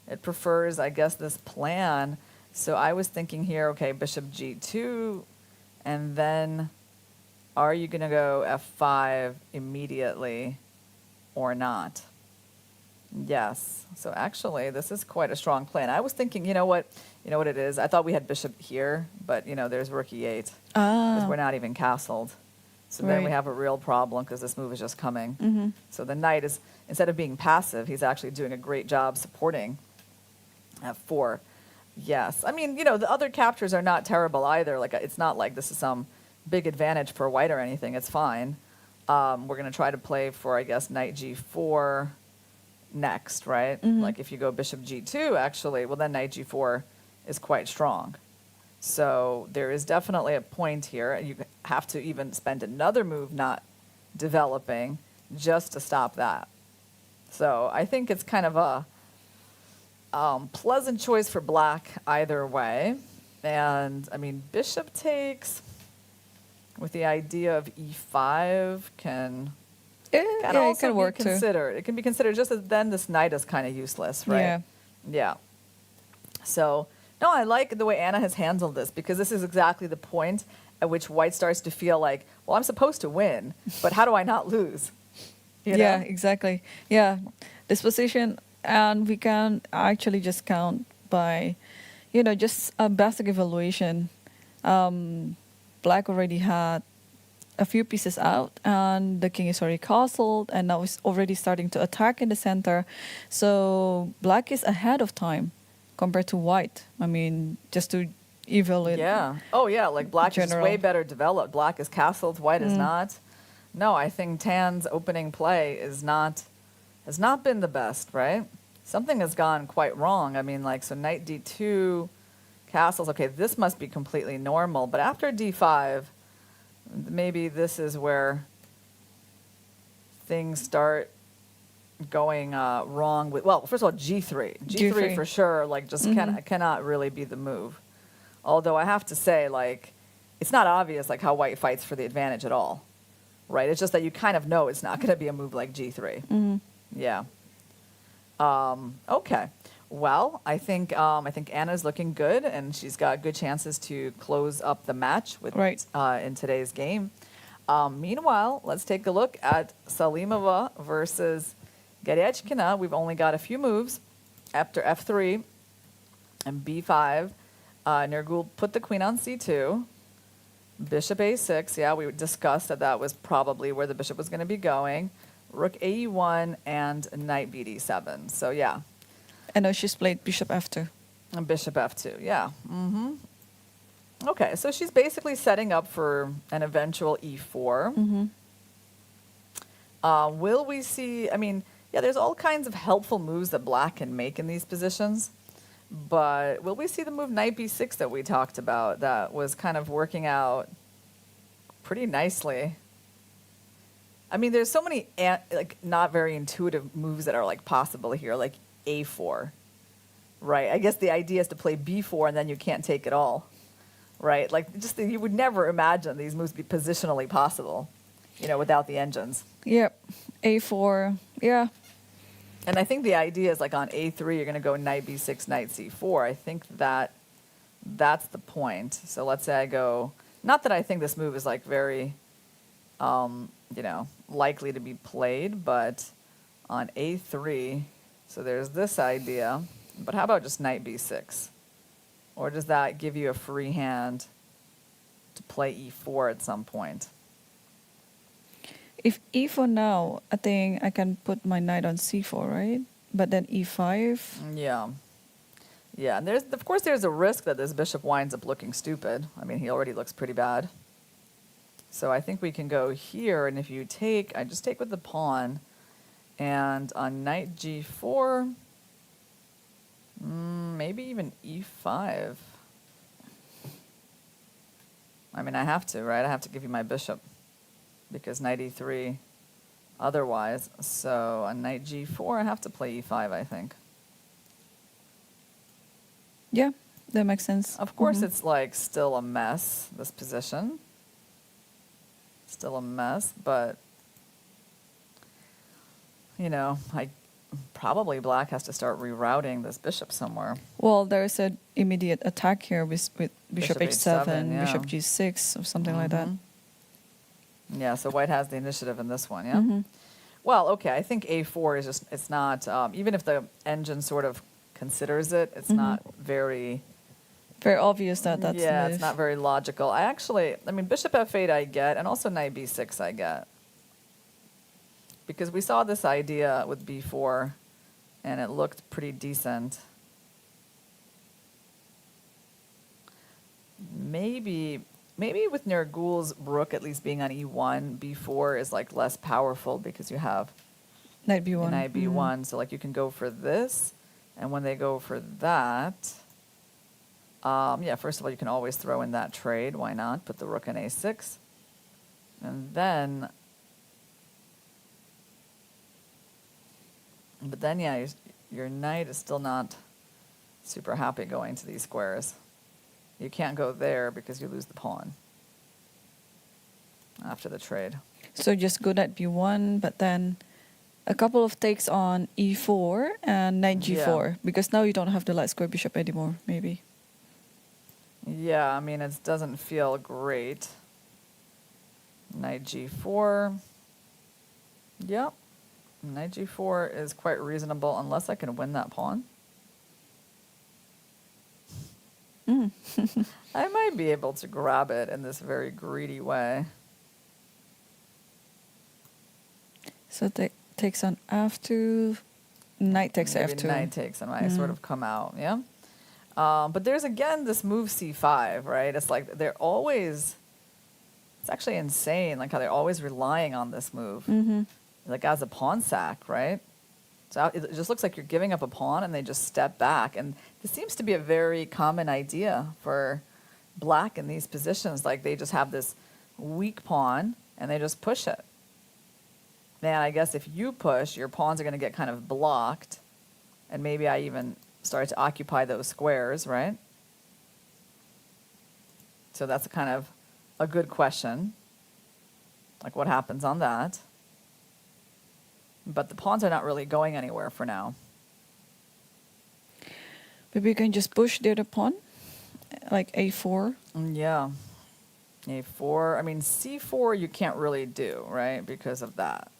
It prefers, I guess, this plan. So I was thinking here, okay, bishop G2, and then are you going to go F5 immediately or not? Yes. So actually, this is quite a strong plan. I was thinking, you know what it is? I thought we had bishop here, but, there's rook E8. Because we're not even castled. So then we have a real problem because this move is just coming. So the knight is, instead of being passive, he's actually doing a great job supporting F4. Yes. I mean, the other captures are not terrible either. Like, it's not like this is some big advantage for white or anything. It's fine. We're going to try to play for, I guess, knight G4 next, right? Like if you go bishop G2, actually, well, then knight G4 is quite strong. So there is definitely a point here. You have to even spend another move not developing just to stop that. So I think it's kind of a pleasant choice for black either way. And I mean, bishop takes with the idea of e5 can Yeah, it can work too. considered. It can be considered just as then this knight is kind of useless, right? Yeah. Yeah. So, no, I like the way Anna has handled this because this is exactly the point at which white starts to feel like, well, I'm supposed to win, but how do I not lose? You Yeah, know? exactly. Yeah, this position, and we can actually just count by, just a basic evaluation. Black already had a few pieces out, and the king is already castled, and now it's already starting to attack in the center. So black is ahead of time compared to white. I mean, just to evaluate. Yeah. Oh, yeah. Like black is General. way better developed. Black is castled. White is not. No, I think Tan's opening play has not been the best, right? Something has gone quite wrong. I mean, like, so knight d2, castles. Okay, this must be completely normal. But after d5, maybe this is where things start going wrong with, well, first of all, g3. G3 for sure, like, just cannot really be the move. Although I have to say, like, it's not obvious, like, how white fights for the advantage at all, right? It's just that you kind of know it's not going to be a move like g3. Yeah. Okay. Well, I think Anna's looking good, and she's got good chances to close up the match with in today's game. Meanwhile, let's take a look at Salimova versus Garyachkina. We've only got a few moves after f3 and b5. Nurgul put the queen on c2. Bishop a6. Yeah, we discussed that was probably where the bishop was going to be going. Rook ae1 and knight bd7. So yeah. And now she's played bishop f2. And bishop f2, yeah. Okay, so she's basically setting up for an eventual e4. Will we see, I mean, yeah, there's all kinds of helpful moves that black can make in these positions. But will we see the move knight b6 that we talked about that was kind of working out pretty nicely? I mean, there's so many like not very intuitive moves that are like possible here, like a4, right? I guess the idea is to play b4 and then you can't take it all, right? Like just you would never imagine these moves be positionally possible, without the engines. Yep, a4, yeah. And I think the idea is like on a3, you're going to go knight b6, knight c4. I think that's the point. So let's say I go, not that I think this move is like very, likely to be played, but on a3, so there's this idea. But how about just knight b6? Or does that give you a free hand to play e4 at some point? If e4 now, I think I can put my knight on c4, right? But then e5. Yeah. Yeah, and of course there's a risk that this bishop winds up looking stupid. I mean, he already looks pretty bad. So I think we can go here, and if you take, I just take with the pawn, and on knight g4, maybe even e5. I mean, I have to, right? I have to give you my bishop, because knight e3 otherwise. So on knight g4, I have to play e5, I think. Yeah, that makes sense. Of course, it's like still a mess, this position. Still a mess, but, probably black has to start rerouting this bishop somewhere. Well, there's an immediate attack here with bishop h7, yeah. bishop g6, or something like that. Yeah, so white has the initiative in this one, yeah? Well, okay, I think a4 is just, it's not, even if the engine sort of considers it, it's not very obvious that's the move. it's not very logical. Bishop f8 I get, and also knight b6 I get. Because we saw this idea with b4, and it looked pretty decent. Maybe with Nurgul's rook at least being on e1, b4 is like less powerful because you have knight b1. Knight b1, so like you can go for this, and when they go for that, Yeah, first of all, you can always throw in that trade. Why not? Put the rook in a6. And then, but then, yeah, your knight is still not super happy going to these squares. You can't go there because you lose the pawn after the trade. So just go knight b1, but then a couple of takes on e4 and knight g4, because now you don't have the light square bishop anymore, maybe. Yeah, I mean, it doesn't feel great. Knight g4. Yep. Knight g4 is quite reasonable unless I can win that pawn. I might be able to grab it in this very greedy way. So takes on f2, knight takes Maybe f2. Knight takes and I sort of come out, yeah? But there's again this move c5, right? It's like they're always, it's actually insane, like how they're always relying on this move. Like as a pawn sack, right? So it just looks like you're giving up a pawn and they just step back. And this seems to be a very common idea for black in these positions. Like they just have this weak pawn and they just push it. And I guess if you push, your pawns are going to get kind of blocked. And maybe I even start to occupy those squares, right? So that's kind of a good question. Like what happens on that? But the pawns are not really going anywhere for now. Maybe you can just push the other pawn, like a4. Yeah. a4. I mean, c4 you can't really do, right? Because of that.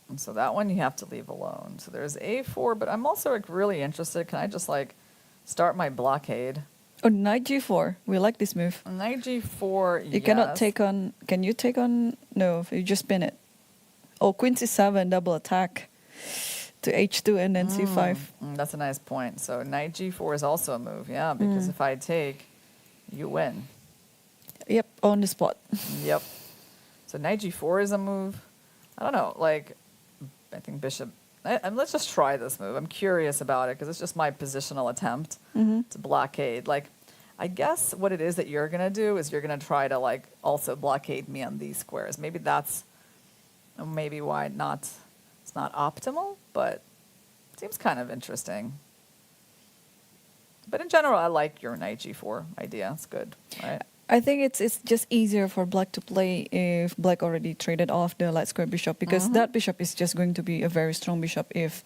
And so that one you have to leave alone. So there's a4, but I'm also like really interested. Can I just like start my blockade? Oh, knight g4. We like this move. Knight g4, You cannot take on... Can you take on... No, you just spin it. Oh, queen c7, double attack to h2 and then c5. That's a nice point. So knight g4 is also a move, yeah, because if I take, you win. Yep, on the spot. Yep. So knight g4 is a move. I don't know, like, I think bishop... let's just try this move. I'm curious about it because it's just my positional attempt to blockade. Like, I guess what it is that you're going to do is you're going to try to, like, also blockade me on these squares. Maybe that's... Maybe why not? It's not optimal, but it seems kind of interesting. But in general, I like your knight g4 idea. It's good, right? I think it's just easier for black to play if black already traded off the light square bishop, because that bishop is just going to be a very strong bishop if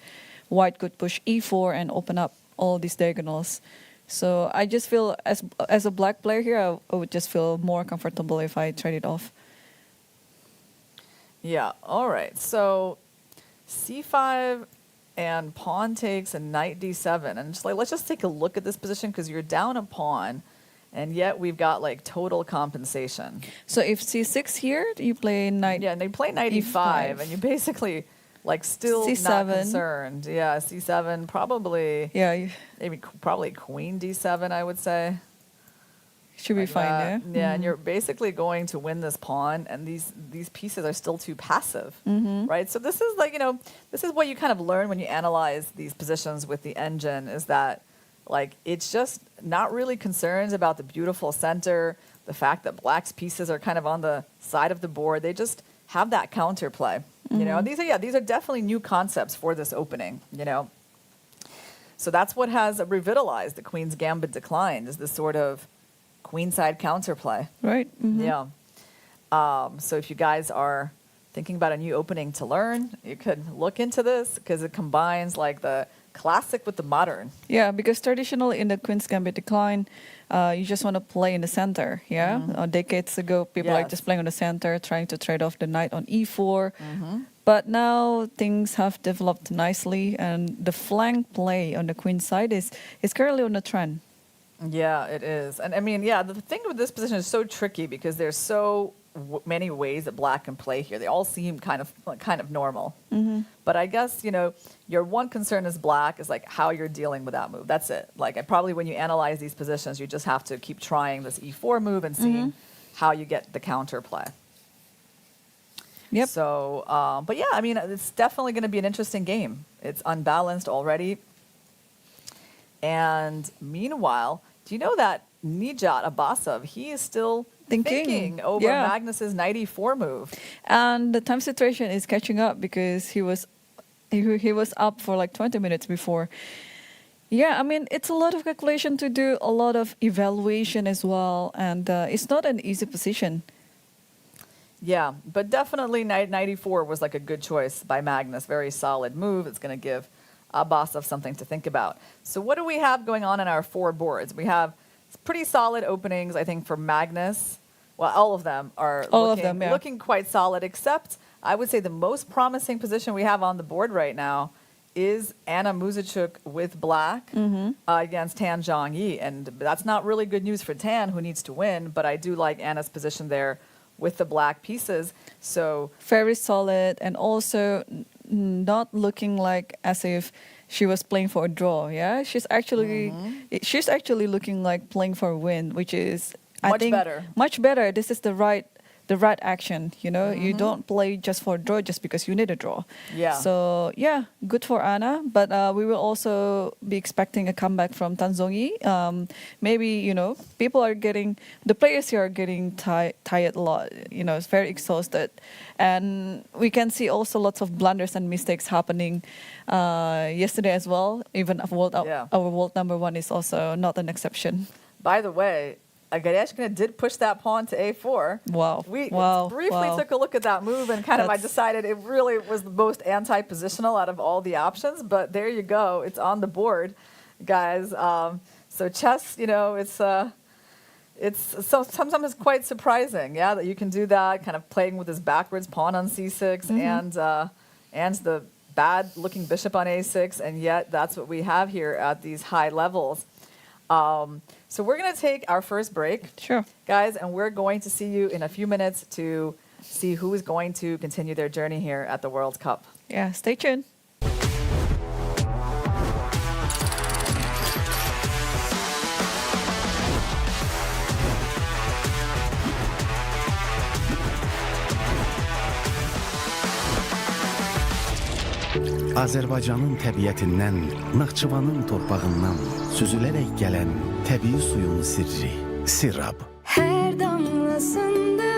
white could push e4 and open up all these diagonals. So I just feel as a black player here, I would just feel more comfortable if I trade it off. Yeah, all right. So c5 and pawn takes and knight d7. And just like, let's just take a look at this position because you're down a pawn, and yet we've got like total compensation. So if c6 here, you play knight... Yeah, and they play knight e5, and you basically like still C7. not concerned. Yeah, c7, probably, Yeah, maybe probably queen d7, I would say. should be Like fine that. there. Yeah, and you're basically going to win this pawn, and these pieces are still too passive, right? So this is like, this is what you kind of learn when you analyze these positions with the engine, is that like it's just not really concerned about the beautiful center, the fact that black's pieces are kind of on the side of the board. They just have that counterplay. These are definitely new concepts for this opening, So that's what has revitalized the Queen's Gambit decline, is this sort of queenside counterplay. Right. Yeah. So if you guys are thinking about a new opening to learn, you could look into this because it combines like the classic with the modern. Yeah, because traditionally in the Queen's Gambit decline, you just want to play in the center. Yeah, decades ago, people are just playing on the center, trying to trade off the knight on e4. But now things have developed nicely, and the flank play on the queen side is currently on the trend. Yeah, it is. And I mean, yeah, the thing with this position is so tricky because there's so many ways that black can play here. They all seem kind of normal. But I guess, your one concern as black is like how you're dealing with that move. That's it. Like probably when you analyze these positions, you just have to keep trying this e4 move and seeing how you get the counterplay. Yep. So, but yeah, I mean, it's definitely going to be an interesting game. It's unbalanced already. And meanwhile, do you know that Nijat Abasov, he is still thinking over Magnus's knight e4 move. And the time situation is catching up because he was up for like 20 minutes before. Yeah, I mean, it's a lot of calculation to do, a lot of evaluation as well, and it's not an easy position. Yeah, but definitely knight e4 was like a good choice by Magnus. Very solid move. It's going to give Abasov something to think about. So what do we have going on in our four boards? We have pretty solid openings, I think, for Magnus. Well, all of them are looking quite solid, except I would say the most promising position we have on the board right now is Anna Muzichuk with black against Tan Zhongyi. And that's not really good news for Tan, who needs to win, but I do like Anna's position there with the black pieces. So very solid, and also not looking like as if she was playing for a draw. Yeah, she's actually looking like playing for a win, which is much better. This is the right action. You know, you don't play just for a draw just because you need a draw. Yeah. So yeah, good for Anna, but we will also be expecting a comeback from Tan Zhongyi. Maybe the players here are getting tired a lot. You know, it's very exhausted, and we can see also lots of blunders and mistakes happening yesterday as well. Even our world number one is also not an exception. By the way, Agashkina did push that pawn to a4. Wow. We briefly took a look at that move, and I decided it really was the most anti-positional out of all the options. But there you go. It's on the board, guys. So chess, sometimes it's quite surprising, that you can do that, kind of playing with this backwards pawn on c6 and the bad-looking bishop on a6, and yet that's what we have here at these high levels. So we're going to take our first break, guys, and we're going to see you in a few minutes to see who is going to continue their journey here at the World Cup. Yeah, stay tuned. Azərbaycanın təbiətindən, Naxçıvanın torpağından süzülərək gələn təbii suyun sirri, Sirab. Hər damlasında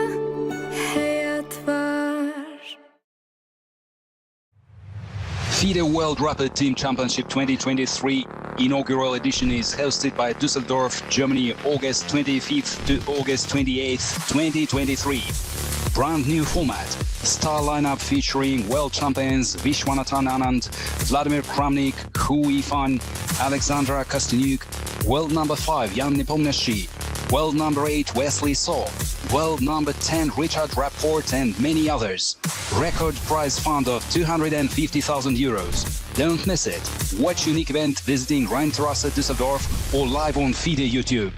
həyat var. FIDE World Rapid Team Championship 2023 inaugural edition is hosted by Düsseldorf, Germany, August 25th to August 28th, 2023. Brand new format. Star lineup featuring world champions Vishwanathan Anand, Vladimir Kramnik, Hu Yifan, Alexandra Kostyuk, world number 5 Jan Nepomniachtchi, world number 8 Wesley So, world number 10 Richard Rapport, and many others. Record prize fund of 250,000 euros. Don't miss it. Watch unique event visiting Rheinterrasse Düsseldorf or live on FIDE YouTube.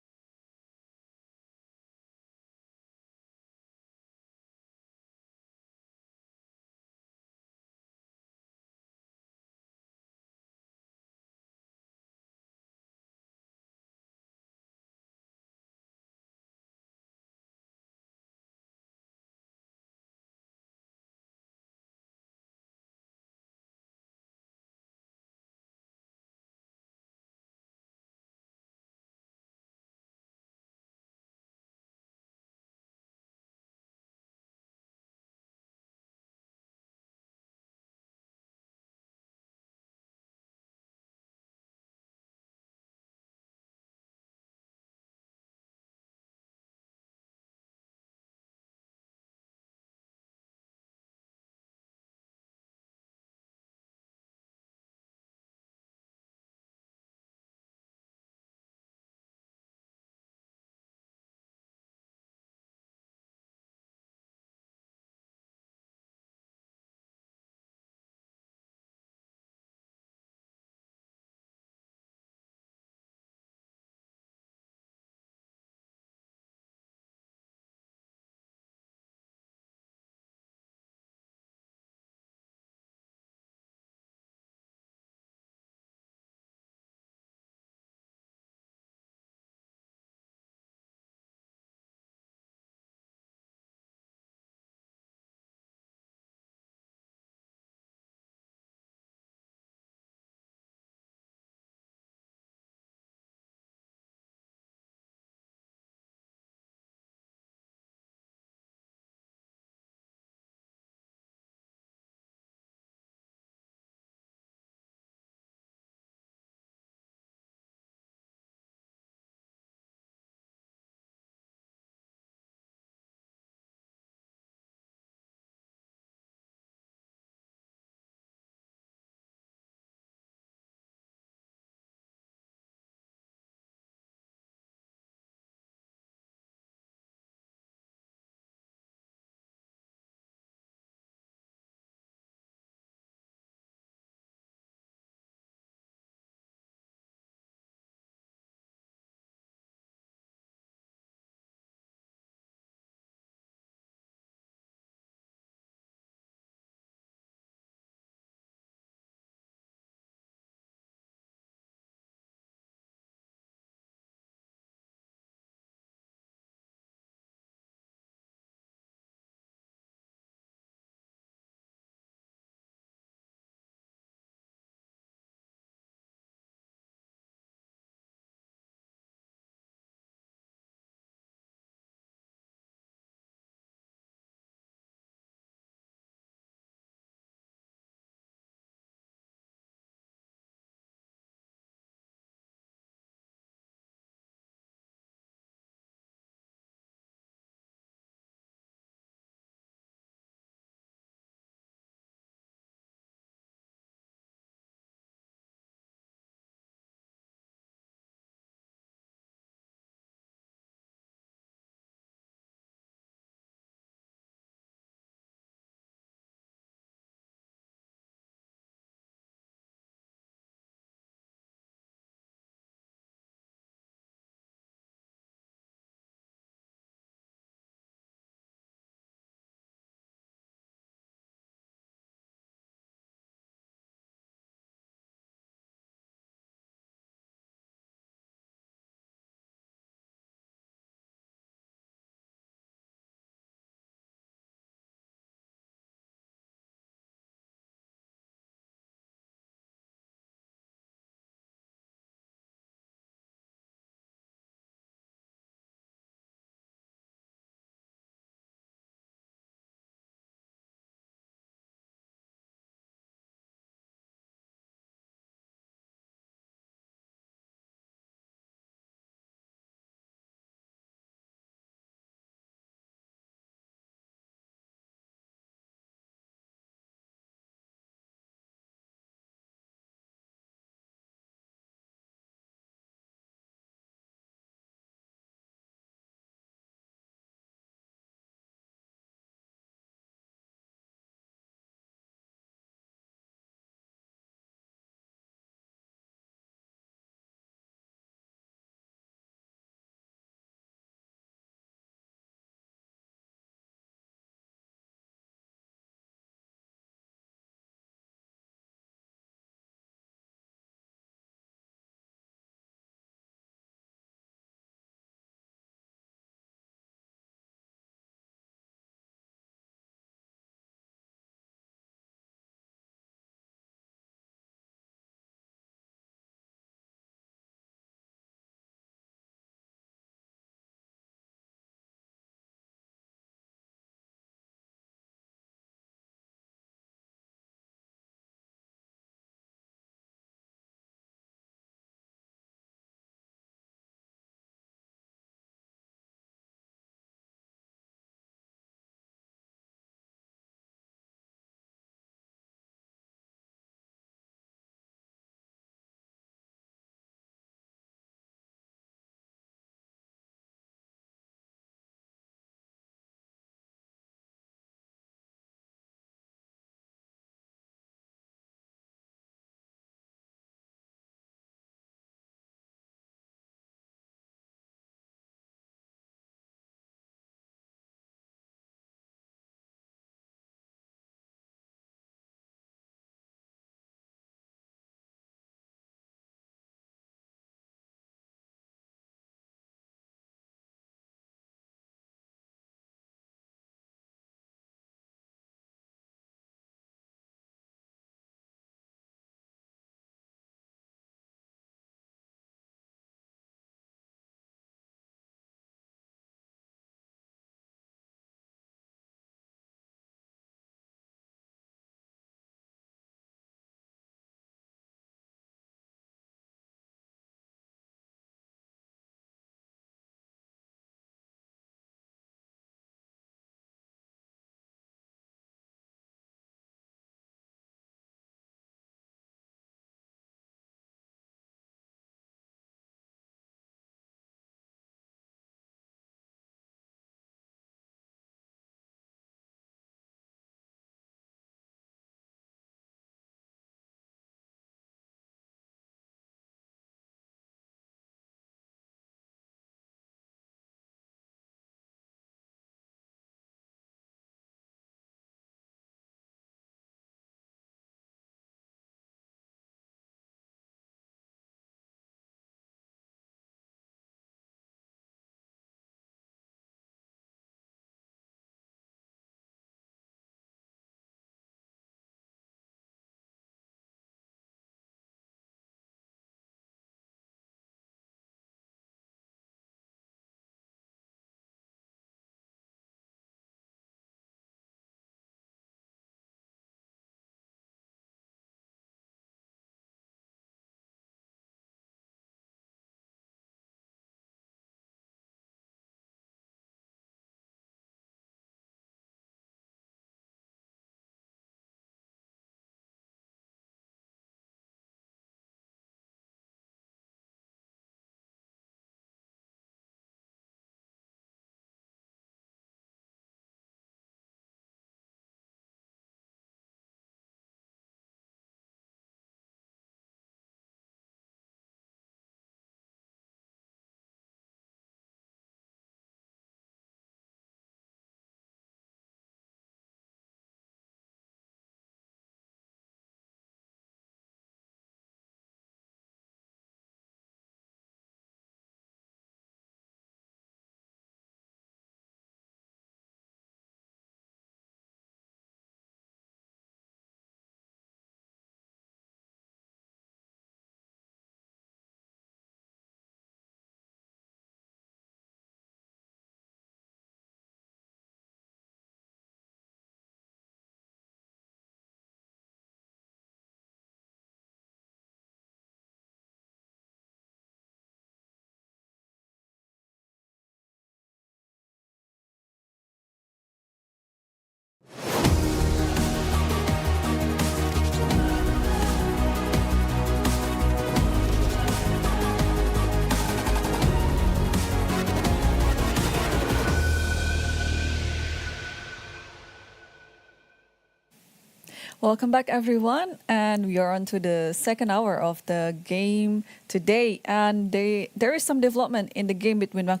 Welcome back, everyone, and we are on to the second hour of the game today. And there is some development in the game between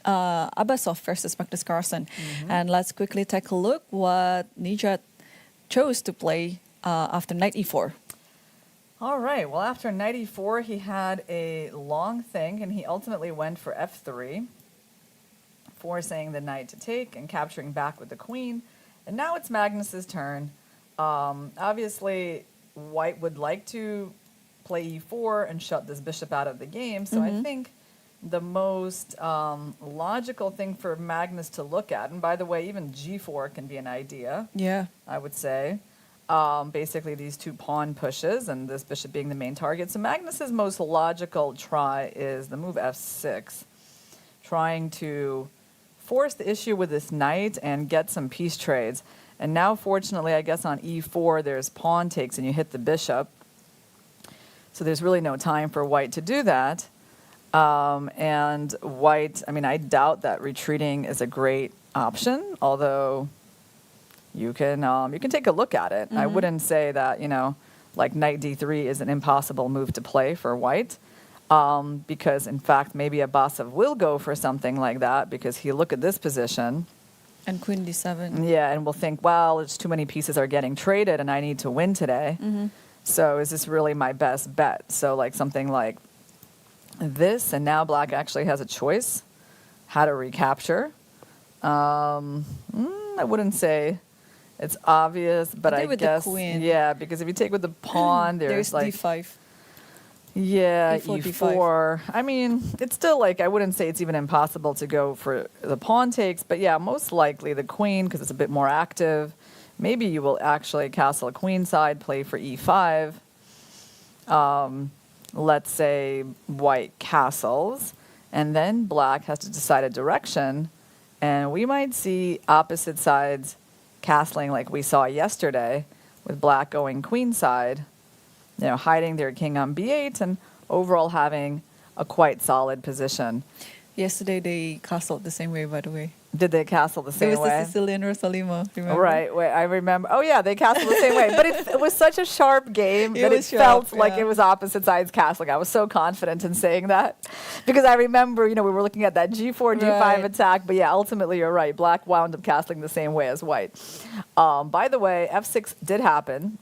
Abasov versus Magnus Carlsen. And let's quickly take a look what Nijat chose to play after knight e4. All right. Well, after knight e4, he had a long think, and he ultimately went for f3, forcing the knight to take and capturing back with the queen. And now it's Magnus's turn. Obviously, white would like to play e4 and shut this bishop out of the game. So I think the most logical thing for Magnus to look at, and by the way, even g4 can be an idea, I would say. Basically, these two pawn pushes and this bishop being the main target. So Magnus's most logical try is the move f6, trying to force the issue with this knight and get some piece trades. And now, fortunately, I guess on e4, there's pawn takes and you hit the bishop. So there's really no time for white to do that. And white, I mean, I doubt that retreating is a great option, although you can take a look at it. I wouldn't say that, like knight d3 is an impossible move to play for white. Because, in fact, maybe Abasov will go for something like that because he'll look at this position. And queen d7. Yeah, and we'll think, well, it's too many pieces are getting traded and I need to win today. So is this really my best bet? So like something like this, and now black actually has a choice how to recapture. I wouldn't say it's obvious, but I guess, the queen. Yeah, because if you take with the pawn, there's like d5. Yeah, E4, e4. I mean, it's still like, I wouldn't say it's even impossible to go for the pawn takes, but yeah, most likely the queen, because it's a bit more active. Maybe you will actually castle queen side, play for e5. Let's say white castles, and then black has to decide a direction, and we might see opposite sides castling like we saw yesterday, with black going queen side, hiding their king on b8 and overall having a quite solid position. Yesterday they castled the same way, by the way. Did they castle the same It was way? the Sicilian Rosalimo, remember? Right, wait, I remember. Oh yeah, they castled the same way. But it was such a sharp game that it felt like it was opposite sides castling. I was so confident in saying that. Because I remember, we were looking at that g4, g5 attack. But yeah, ultimately you're right. Black wound up castling the same way as white. By the way, f6 did happen.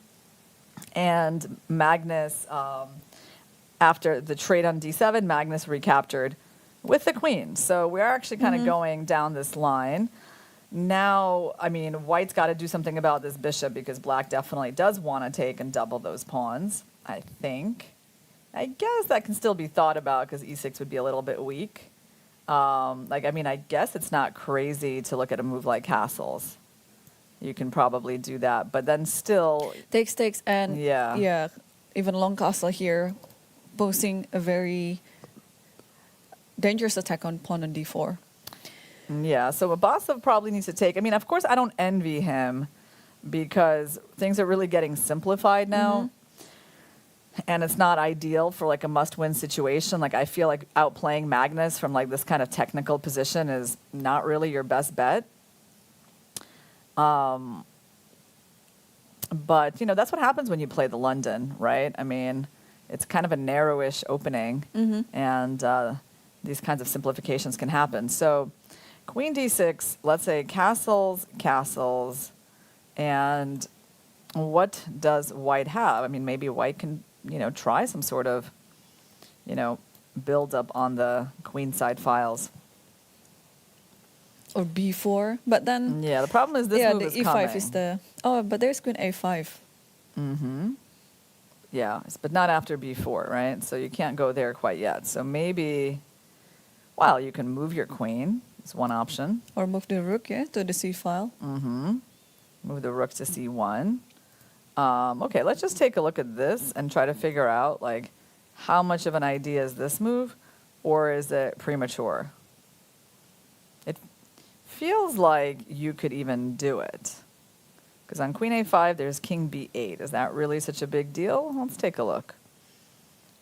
And Magnus, after the trade on d7, Magnus recaptured with the queen. So we're actually kind of going down this line. Now, I mean, white's got to do something about this bishop because black definitely does want to take and double those pawns, I think. I guess that can still be thought about because e6 would be a little bit weak. I guess it's not crazy to look at a move like castles. You can probably do that, but then still... Takes, and even long castle here, posing a very dangerous attack on pawn on d4. Yeah, so Abasov probably needs to take... I mean, of course, I don't envy him because things are really getting simplified now, and it's not ideal for like a must-win situation. Like I feel like outplaying Magnus from like this kind of technical position is not really your best bet. But, that's what happens when you play the London, right? I mean, it's kind of a narrowish opening, and these kinds of simplifications can happen. So queen d6, let's say castles, and what does white have? I mean, maybe white can, try some sort of, build up on the queen side files. Or b4, but then... Yeah, the problem is this move is coming. Yeah, the e5 is the... Oh, but there's queen a5. Yeah, but not after b4, right? So you can't go there quite yet. So maybe, well, you can move your queen. It's one option. Or move the rook, to the c file. Move the rook to c1. Okay, let's just take a look at this and try to figure out, like, how much of an idea is this move, or is it premature? It feels like you could even do it. Because on queen a5, there's king b8. Is that really such a big deal? Let's take a look.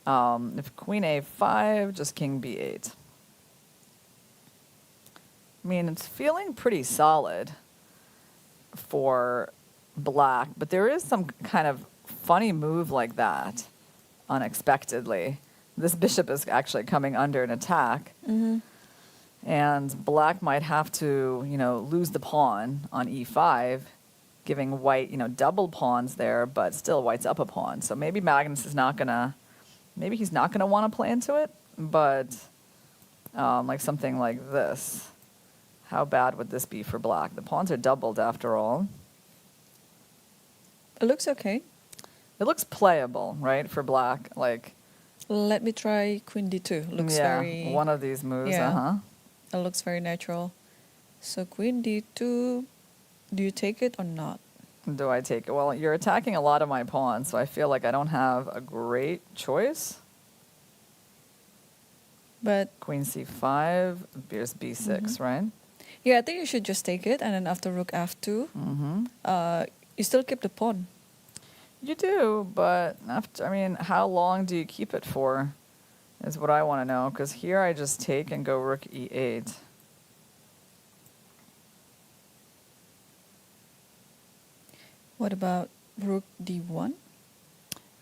If queen a5, just king b8. I mean, it's feeling pretty solid for black, but there is some kind of funny move like that, unexpectedly. This bishop is actually coming under an attack. And black might have to, lose the pawn on e5, giving white, double pawns there, but still white's up a pawn. So maybe Magnus is not gonna, maybe he's not gonna want to play into it, but like something like this. How bad would this be for black? The pawns are doubled after all. It looks okay. It looks playable, right, for black. Like, let me try queen d2. Looks very... one of these moves, yeah. It looks very natural. So queen d2, do you take it or not? Do I take it? Well, you're attacking a lot of my pawns, so I feel like I don't have a great choice. But queen c5, here's b6, right? Yeah, I think you should just take it, and then after rook f2, you still keep the pawn. You do, but after, how long do you keep it for? Is what I want to know, because here I just take and go rook e8. What about rook d1?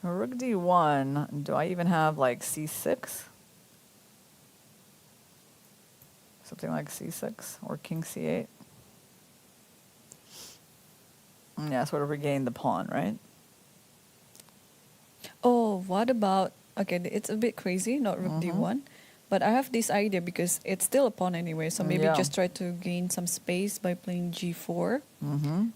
Rook d1, do I even have like c6? Something like c6 or king c8? Yeah, sort of regain the pawn, right? Oh, what about... Okay, it's a bit crazy, not rook d1. But I have this idea because it's still a pawn anyway. So maybe just try to gain some space by playing g4.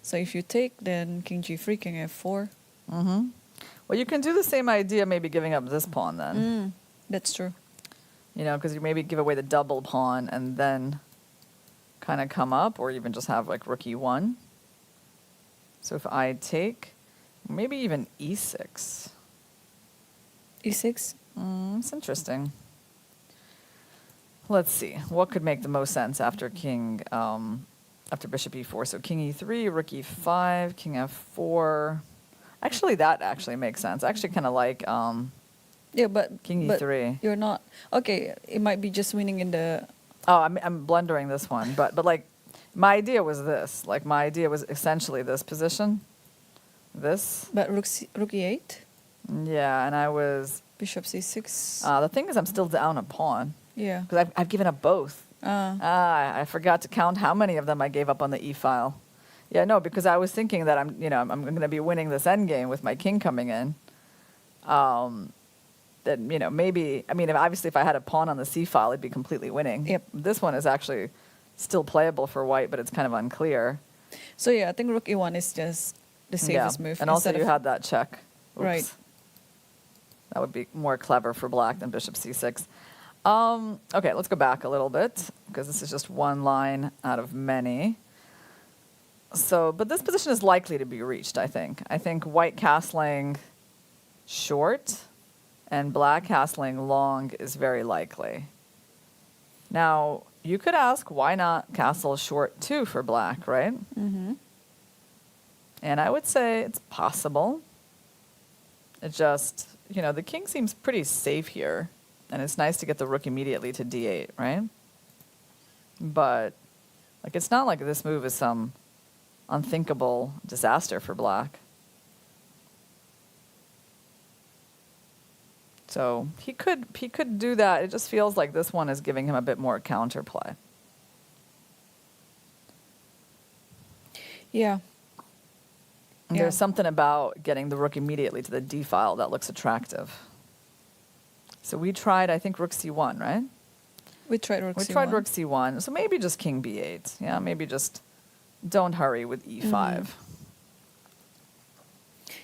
So if you take, then king g3, king f4. Well, you can do the same idea, maybe giving up this pawn then. That's true. Because you maybe give away the double pawn and then kind of come up, or even just have like rook e1. So if I take, maybe even e6. e6? It's interesting. Let's see. What could make the most sense after after bishop e4? So king e3, rook e5, king f4. Actually, that actually makes sense. I actually kind of like yeah, but king e3. You're not... Okay, it might be just winning in the... Oh, I'm blundering this one. But like, my idea was this. Like, my idea was essentially this position. This. But rook e8? Yeah, and I was... Bishop c6. The thing is, I'm still down a pawn. Yeah. Because I've given up both. I forgot to count how many of them I gave up on the e file. Yeah, no, because I was thinking that I'm going to be winning this endgame with my king coming in. That maybe obviously if I had a pawn on the c file, it'd be completely winning. Yep. This one is actually still playable for white, but it's kind of unclear. So yeah, I think rook e1 is just the safest move. And also you had that check. Oops. Right. That would be more clever for black than bishop c6. Okay, let's go back a little bit, because this is just one line out of many. So, but this position is likely to be reached, I think. I think white castling short and black castling long is very likely. Now, you could ask, why not castle short too for black, right? And I would say it's possible. It just... the king seems pretty safe here, and it's nice to get the rook immediately to d8, right? But, like, it's not like this move is some unthinkable disaster for black. So he could do that. It just feels like this one is giving him a bit more counterplay. Yeah. There's something about getting the rook immediately to the d file that looks attractive. So we tried, I think, rook c1, right? We tried rook c1. We tried rook c1. So maybe just king b8. Yeah, maybe just don't hurry with e5.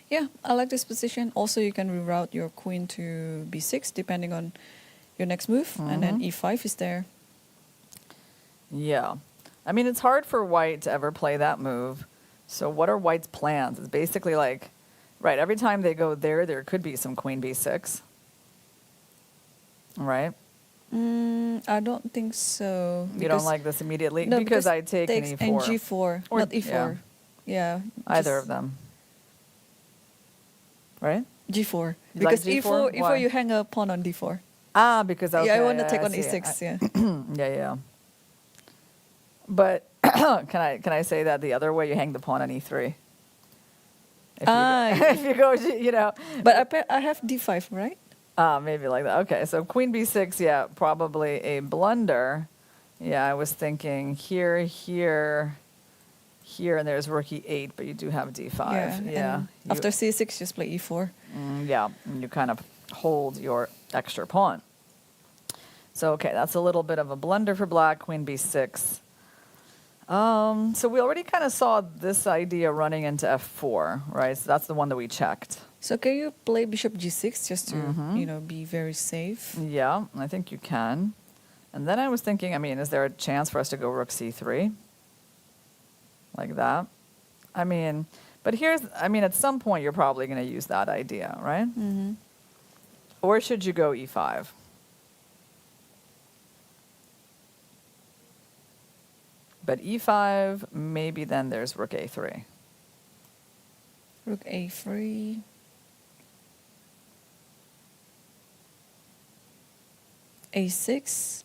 Yeah, I like this position. Also, you can reroute your queen to b6 depending on your next move. And then e5 is there. Yeah. It's hard for white to ever play that move. So what are white's plans? It's basically like, right, every time they go there could be some queen b6. Right? I don't think so. You don't like this immediately? No, because I take an takes e4. and g4, Or, not e4. Yeah. Either of them. Right? g4. You Because like G4? e4, you hang a pawn on d4. Because okay, Yeah, I want to take on see. e6, yeah. Yeah. But can I say that the other way, you hang the pawn on e3? If you go, you know. But I have d5, right? Maybe like that. Okay, so queen b6, yeah, probably a blunder. Yeah, I was thinking here, here, here, and there's rook e8, but you do have d5. Yeah. And after c6, just play e4. Yeah, and you kind of hold your extra pawn. So, okay, that's a little bit of a blunder for black, queen b6. So we already kind of saw this idea running into f4, right? So that's the one that we checked. So can you play bishop g6 just to, you know, be very safe? Yeah, I think you can. And then I was thinking, I mean, is there a chance for us to go rook c3? Like that? I mean, but at some point you're probably going to use that idea, right? Mm-hmm. Or should you go e5? But e5, maybe then there's rook a3. Rook a3. a6.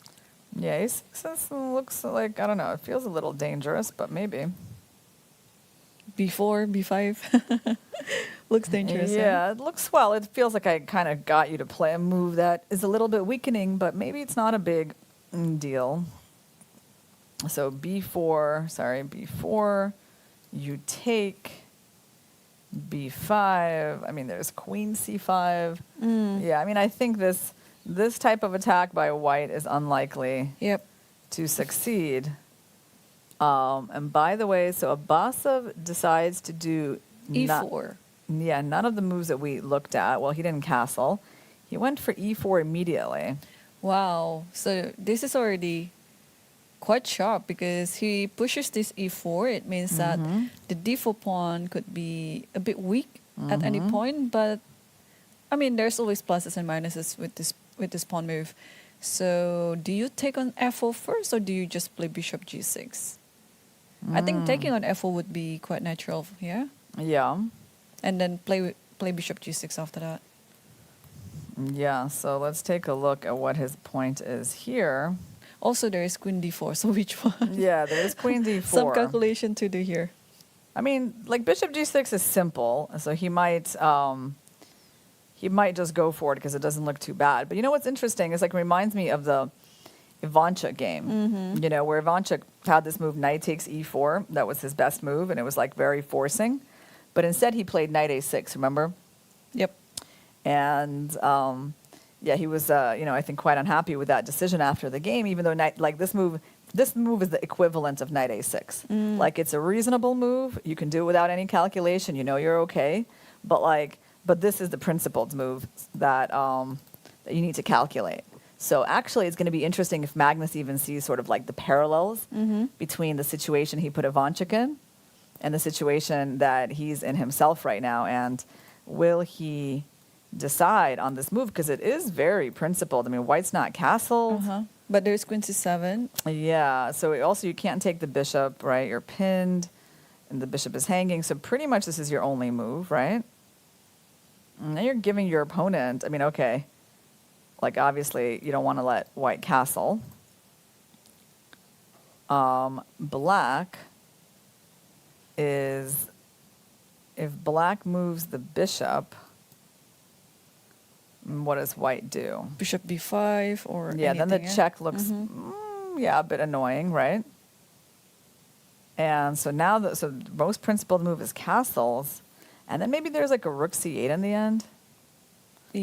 Yeah, a6 looks like, I don't know, it feels a little dangerous, but maybe. b4, b5. Looks dangerous. Yeah, it looks, well, it feels like I kind of got you to play a move that is a little bit weakening, but maybe it's not a big deal. So b4, you take b5. I mean, there's queen c5. Yeah, I mean, I think this type of attack by white is unlikely to succeed. And by the way, so Abbasov decides to do e4. None of the moves that we looked at. Well, he didn't castle. He went for e4 immediately. Wow. So this is already quite sharp because he pushes this e4. It means that the d4 pawn could be a bit weak at any point. But I mean, there's always pluses and minuses with this pawn move. So do you take on f4 first, or do you just play bishop g6? I think taking on f4 would be quite natural here. Yeah. And then play bishop g6 after that. Yeah, so let's take a look at what his point is here. Also, there is queen d4, so which one? Yeah, there's queen d4. Some calculation to do here. I mean, like bishop g6 is simple, so he might just go for it because it doesn't look too bad. But you know what's interesting is, like, it reminds me of the Ivanchuk game, you know, where Ivanchuk had this move knight takes e4. That was his best move, and it was like very forcing. But instead he played knight a6, remember? Yep. And yeah, he was, I think quite unhappy with that decision after the game, even though this move is the equivalent of knight a6. Like, it's a reasonable move. You can do it without any calculation. You know you're okay. But this is the principled move that you need to calculate. So actually, it's going to be interesting if Magnus even sees sort of like the parallels between the situation he put Ivanchuk in and the situation that he's in himself right now. And will he decide on this move? Because it is very principled. I mean, white's not castled. But there's queen c7. Yeah. So also, you can't take the bishop, right? You're pinned, and the bishop is hanging. So pretty much this is your only move, right? Now you're giving your opponent, I mean, okay, like obviously you don't want to let white castle. Black is, if black moves the bishop, what does white do? Bishop b5 or yeah, then the anything, check looks, a bit annoying, right? And so now, the most principled move is castles. And then maybe there's like a rook c8 in the end.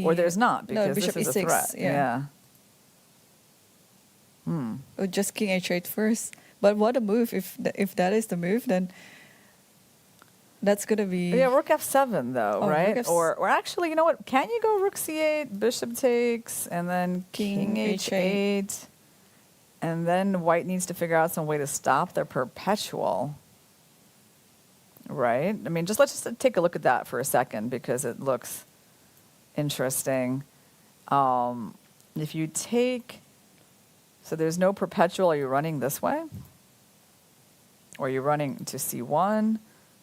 Or there's not, because bishop this is a e6, threat. yeah. Or just king h8 first. But what a move. If that is the move, then that's going to be... Yeah, rook f7 though, right? Rook Or actually, you know what? Can't you go rook c8, bishop takes, and then king h8? And then white needs to figure out some way to stop the perpetual. Right? I mean, let's just take a look at that for a second because it looks interesting. If you take, so there's no perpetual, are you running this way? Or are you running to c1?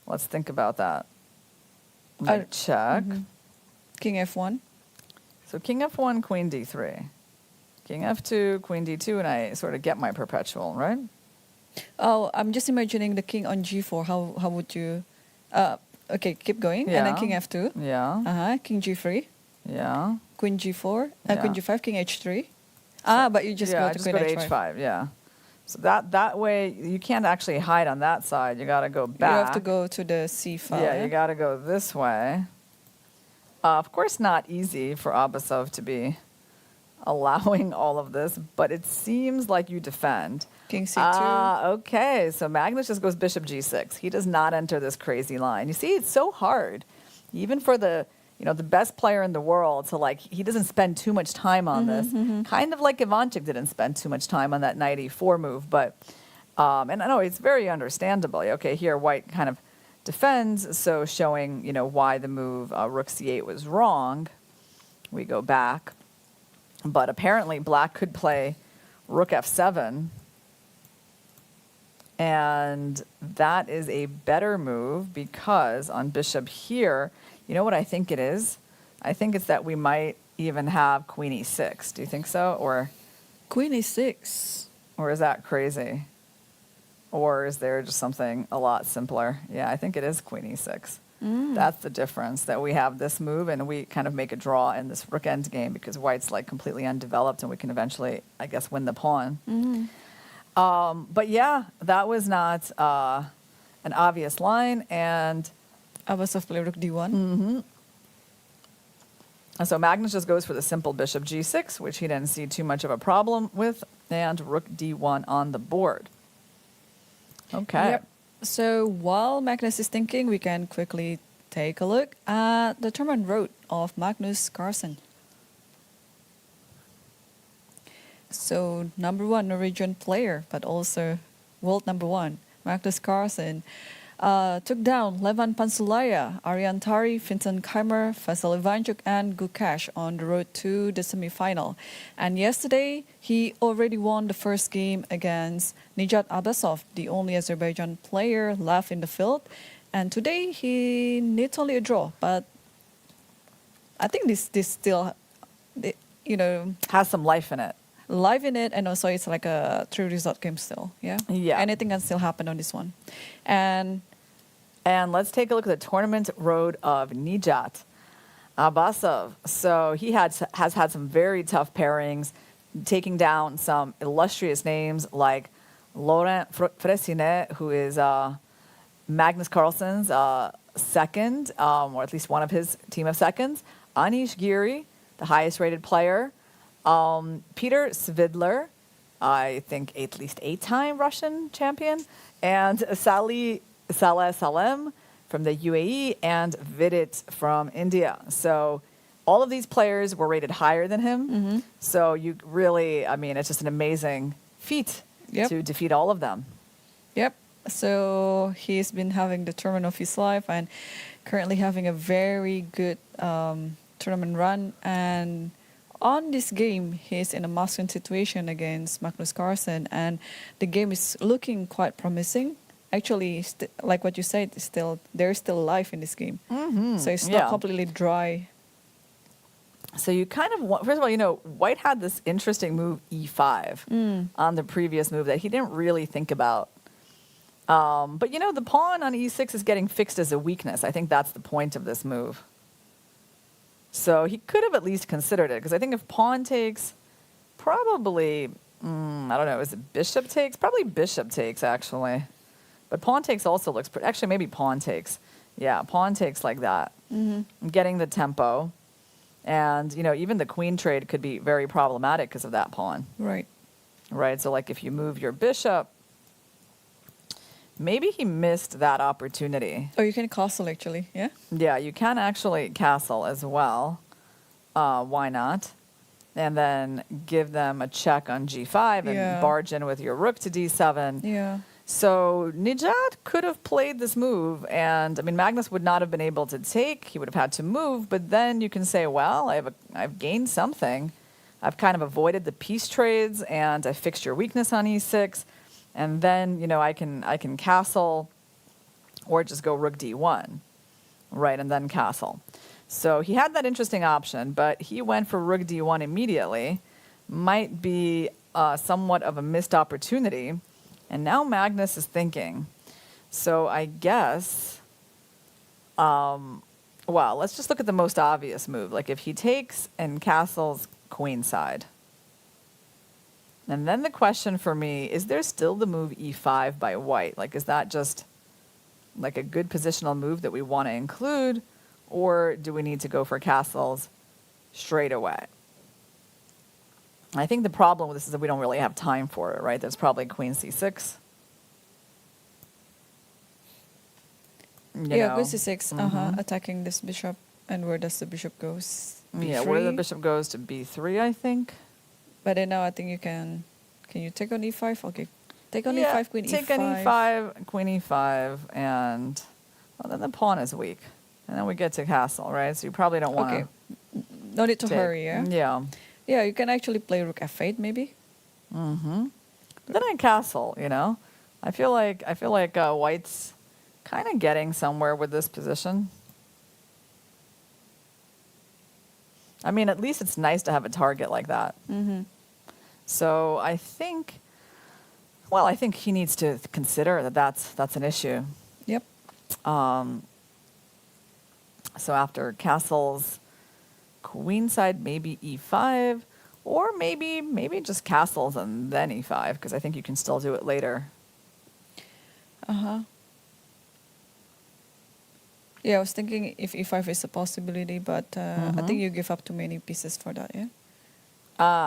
Let's think about that. Check. King f1. So king f1, queen d3. King f2, queen d2, and I sort of get my perpetual, right? Oh, I'm just imagining the king on g4. How would you... Okay, keep going. And then Yeah. king f2. Yeah. King g3. Yeah. Queen g4. Yeah. Queen g5. King h3. But you just yeah, go I to just queen go to h5. h5. Yeah. So that way you can't actually hide on that side. You got to go back. You have to go to the c file. Yeah, you got to go this way. Of course, not easy for Abasov to be allowing all of this, but it seems like you defend. King c2. Okay. So Magnus just goes bishop g6. He does not enter this crazy line. You see, it's so hard, even for the the best player in the world to he doesn't spend too much time on this. Kind of like Ivanchik didn't spend too much time on that knight e4 move, but and I know it's very understandable. Okay, here white kind of defends, so showing why the move rook c8 was wrong. We go back, but apparently black could play rook f7, and that is a better move because on bishop here, you know what I think it is? I think it's that we might even have queen e6. Do you think so, or Queen e6. or is that crazy? Or is there just something a lot simpler? Yeah, I think it is queen e6. That's the difference, that we have this move and we kind of make a draw in this rook end game because white's completely undeveloped and we can eventually, I guess, win the pawn. But yeah, that was not an obvious line. And Abasov play rook d1. And so Magnus just goes for the simple bishop g6, which he didn't see too much of a problem with, and rook d1 on the board. Okay. Yep. So while Magnus is thinking, we can quickly take a look at the tournament road of Magnus Carlsen. So #1 Norwegian player, but also world #1, Magnus Carlsen, took down Levan Pansulaya, Aryan Tari, Vincent Keimer, Faisal Ivanchuk, and Gukash on the road to the semifinal. And yesterday, he already won the first game against Nijat Abasov, the only Azerbaijan player left in the field. And today, he needs only a draw. But I think this still, Has some life in it. live in it, and also it's like a 3-result game still. Yeah. Yeah. Anything can still happen on this one. And let's take a look at the tournament road of Nijat Abasov. So he has had some very tough pairings, taking down some illustrious names like Laurent Fresine, who is Magnus Carlsen's second, or at least one of his team of seconds. Anish Giri, the highest rated player. Peter Svidler, I think at least 8-time Russian champion. And Saleh Salem from the UAE and Vidit from India. So all of these players were rated higher than him. So you really, it's just an amazing feat to defeat all of them. Yep. So he's been having the tournament of his life and currently having a very good tournament run. And on this game, he's in a must-win situation against Magnus Carlsen, and the game is looking quite promising. Actually, like what you said, there's still life in this game. So it's not completely dry. So you kind of want, first of all, White had this interesting move e5 on the previous move that he didn't really think about. But the pawn on e6 is getting fixed as a weakness. I think that's the point of this move. So he could have at least considered it, because I think if pawn takes, probably, I don't know, is it bishop takes? Probably bishop takes, actually. But pawn takes also looks pretty, actually maybe pawn takes. Yeah, pawn takes like that. Getting the tempo. And, even the queen trade could be very problematic because of that pawn. Right. Right, so if you move your bishop, maybe he missed that opportunity. Oh, you can castle actually, yeah? Yeah, you can actually castle as well. Why not? And then give them a check on g5 and barge in with your rook to d7. Yeah. So Nijat could have played this move, and Magnus would not have been able to take. He would have had to move, but then you can say, well, I've gained something. I've kind of avoided the piece trades, and I fixed your weakness on e6, and then I can castle, or just go rook d1, right, and then castle. So he had that interesting option, but he went for rook d1 immediately. Might be somewhat of a missed opportunity. And now Magnus is thinking. So I guess Well, let's just look at the most obvious move. Like if he takes and castles queenside. And then the question for me, is there still the move e5 by white? Like, is that just like a good positional move that we want to include? Or do we need to go for castles straight away? I think the problem with this is that we don't really have time for it, right? There's probably queen c6. Yeah, queen c6, attacking this bishop. And where does the bishop goes? B3. Yeah, where the bishop goes to b3, I think. But then now I think you can you take on e5? Okay, take on Yeah, e5, queen take e5. on e5, queen e5, and well, then the pawn is weak. And then we get to castle, right? So you probably don't want to. Okay, no need to hurry, yeah? Yeah. Yeah, you can actually play rook f8 maybe. Then I castle, you know. I feel like white's kind of getting somewhere with this position. I mean, at least it's nice to have a target like that. So I think he needs to consider that that's an issue. Yep. So after castles, queenside, maybe e5, or maybe just castles and then e5, because I think you can still do it later. Yeah, I was thinking if e5 is a possibility, but I think you give up too many pieces for that, yeah?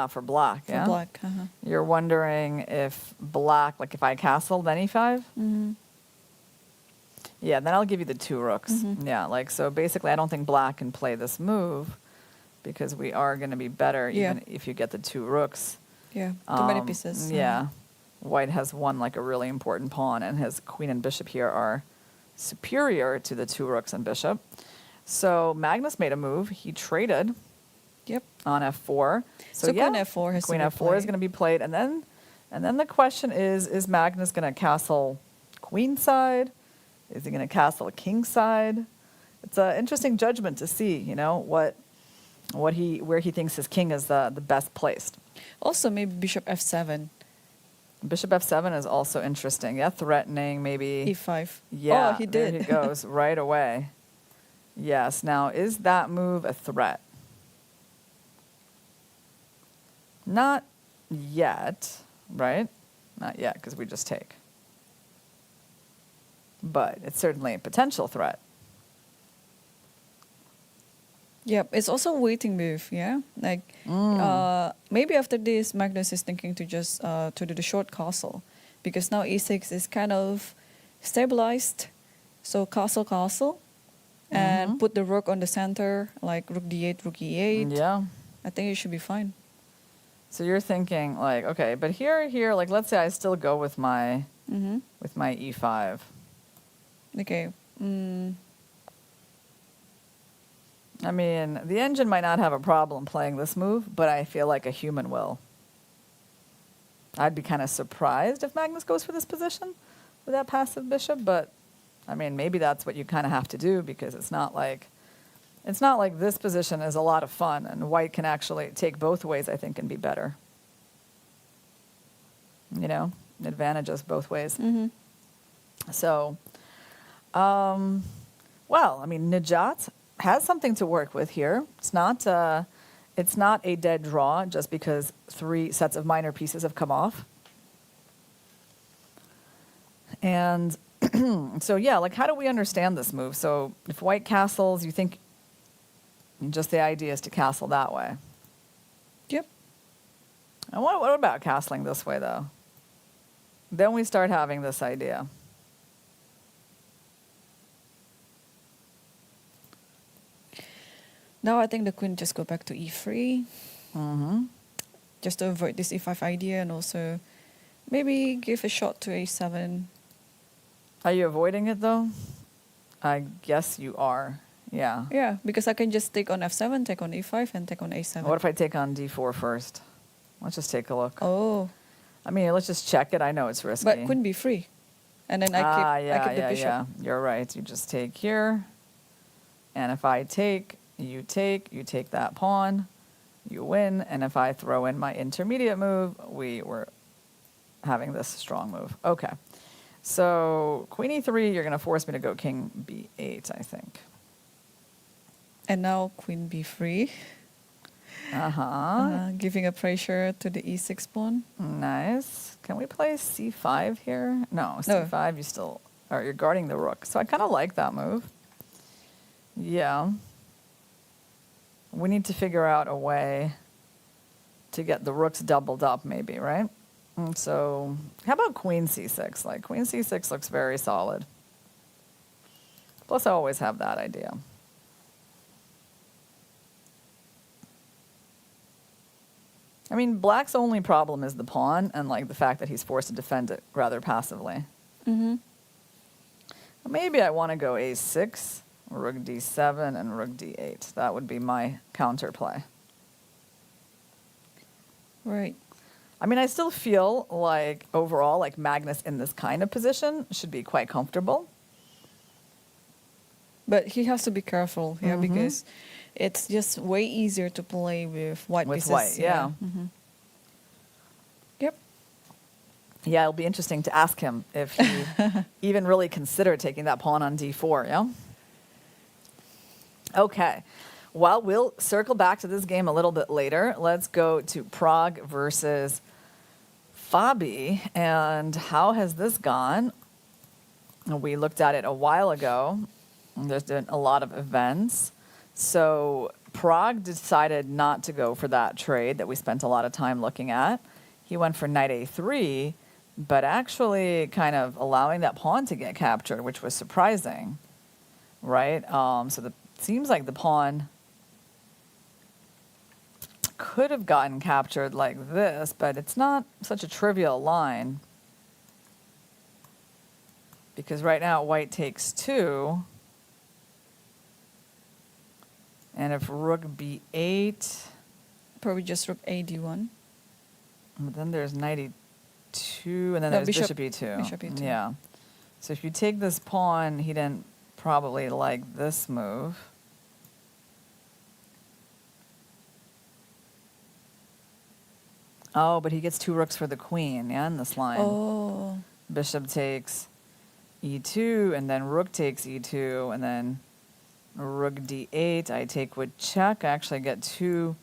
For black, yeah? For black, You're wondering if black, like if I castle, then e5? Yeah, then I'll give you the two rooks. Yeah, like, so basically I don't think black can play this move because we are going to be better even if you get the two rooks. Yeah, too many pieces. Yeah. White has won like a really important pawn, and his queen and bishop here are superior to the two rooks and bishop. So Magnus made a move. He traded on f4. So queen f4 has queen to be f4 played. is going to be played. And then the question is Magnus going to castle queenside? Is he going to castle kingside? It's an interesting judgment to see, you know, where he thinks his king is the best placed. Also, maybe bishop f7. Bishop f7 is also interesting. Yeah, threatening maybe. e5. Yeah, oh, he did. There he goes right away. Yes. Now, is that move a threat? Not yet, right? Not yet, because we just take. But it's certainly a potential threat. Yep, it's also a waiting move, yeah? Like, maybe after this, Magnus is thinking to just to do the short castle. Because now e6 is kind of stabilized. So castle, and put the rook on the center, like rook d8, rook e8. Yeah. I think it should be fine. So you're thinking, like, okay, but here, like, let's say I still go with my e5. Okay. I mean, the engine might not have a problem playing this move, but I feel like a human will. I'd be kind of surprised if Magnus goes for this position with that passive bishop, but I mean, maybe that's what you kind of have to do, because it's not like this position is a lot of fun, and white can actually take both ways, I think, and be better. You know, advantages both ways. So, well, I mean, Najat has something to work with here. It's not a dead draw just because 3 sets of minor pieces have come off. And so, yeah, like, how do we understand this move? So if white castles, you think just the idea is to castle that way? Yep. And what about castling this way, though? Then we start having this idea. Now I think the queen just go back to e3. Just to avoid this e5 idea, and also maybe give a shot to a7. Are you avoiding it, though? I guess you are. Yeah. Yeah, because I can just take on f7, take on e5, and take on a7. What if I take on d4 first? Let's just take a look. Oh. I mean, let's just check it. I know it's risky. But queen b3. And then I keep the bishop. Yeah. You're right. You just take here. And if I take, you take that pawn, you win. And if I throw in my intermediate move, we were having this strong move. Okay. So queen e3, you're going to force me to go king b8, I think. And now queen b3. Giving a pressure to the e6 pawn. Nice. Can we play c5 here? No, c5, you still, or you're guarding the rook. So I kind of like that move. Yeah. We need to figure out a way to get the rooks doubled up maybe, right? And so how about queen c6? Like queen c6 looks very solid. Plus I always have that idea. I mean, black's only problem is the pawn and like the fact that he's forced to defend it rather passively. Maybe I want to go a6, rook d7, and rook d8. That would be my counterplay. Right. I mean, I still feel like overall, like Magnus in this kind of position should be quite comfortable. But he has to be careful here because it's just way easier to play with white pieces. With white, yeah. Yep. Yeah, it'll be interesting to ask him if he even really considered taking that pawn on d4, yeah? Okay. Well, we'll circle back to this game a little bit later. Let's go to Prague versus FIDE. And how has this gone? We looked at it a while ago. There's been a lot of events. So Prague decided not to go for that trade that we spent a lot of time looking at. He went for knight a3, but actually kind of allowing that pawn to get captured, which was surprising, right? So it seems like the pawn could have gotten captured like this, but it's not such a trivial line. Because right now white takes 2. And if rook b8... Probably just rook a d1. But then there's knight e2, and then there's bishop e2. Bishop e2. Yeah. So if you take this pawn, he didn't probably like this move. Oh, but he gets 2 rooks for the queen, yeah, in this line. Oh. Bishop takes e2, and then rook takes e2, and then rook d8. I take with check. I actually get 2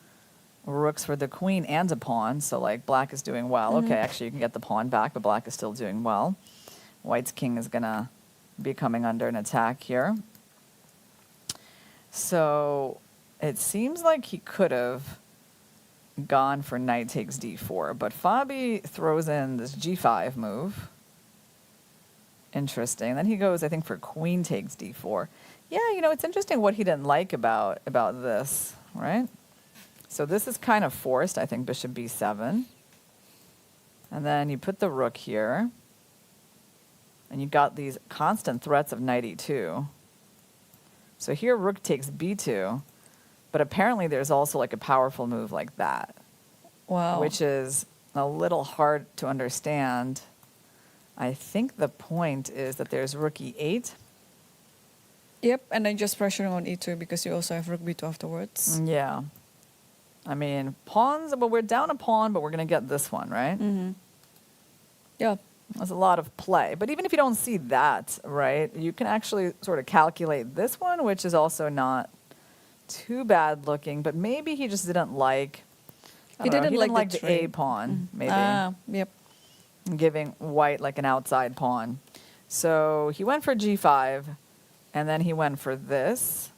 rooks for the queen and a pawn, so like black is doing well. Okay, actually you can get the pawn back, but black is still doing well. White's king is going to be coming under an attack here. So it seems like he could have gone for knight takes d4, but FIDE throws in this g5 move. Interesting. Then he goes, I think, for queen takes d4. Yeah, you know, it's interesting what he didn't like about this, right? So this is kind of forced, I think, bishop b7. And then you put the rook here. And you got these constant threats of knight e2. So here rook takes b2. But apparently there's also like a powerful move like that. Wow. Which is a little hard to understand. I think the point is that there's rook e8. Yep, and then just pressuring on e2 because you also have rook b2 afterwards. Yeah. I mean, pawns, well, we're down a pawn, but we're going to get this one, right? Yeah. There's a lot of play. But even if you don't see that, right, you can actually sort of calculate this one, which is also not too bad looking, but maybe he just didn't like, He didn't like the trade. A pawn, maybe. Yep. Giving white like an outside pawn. So he went for g5, and then he went for this,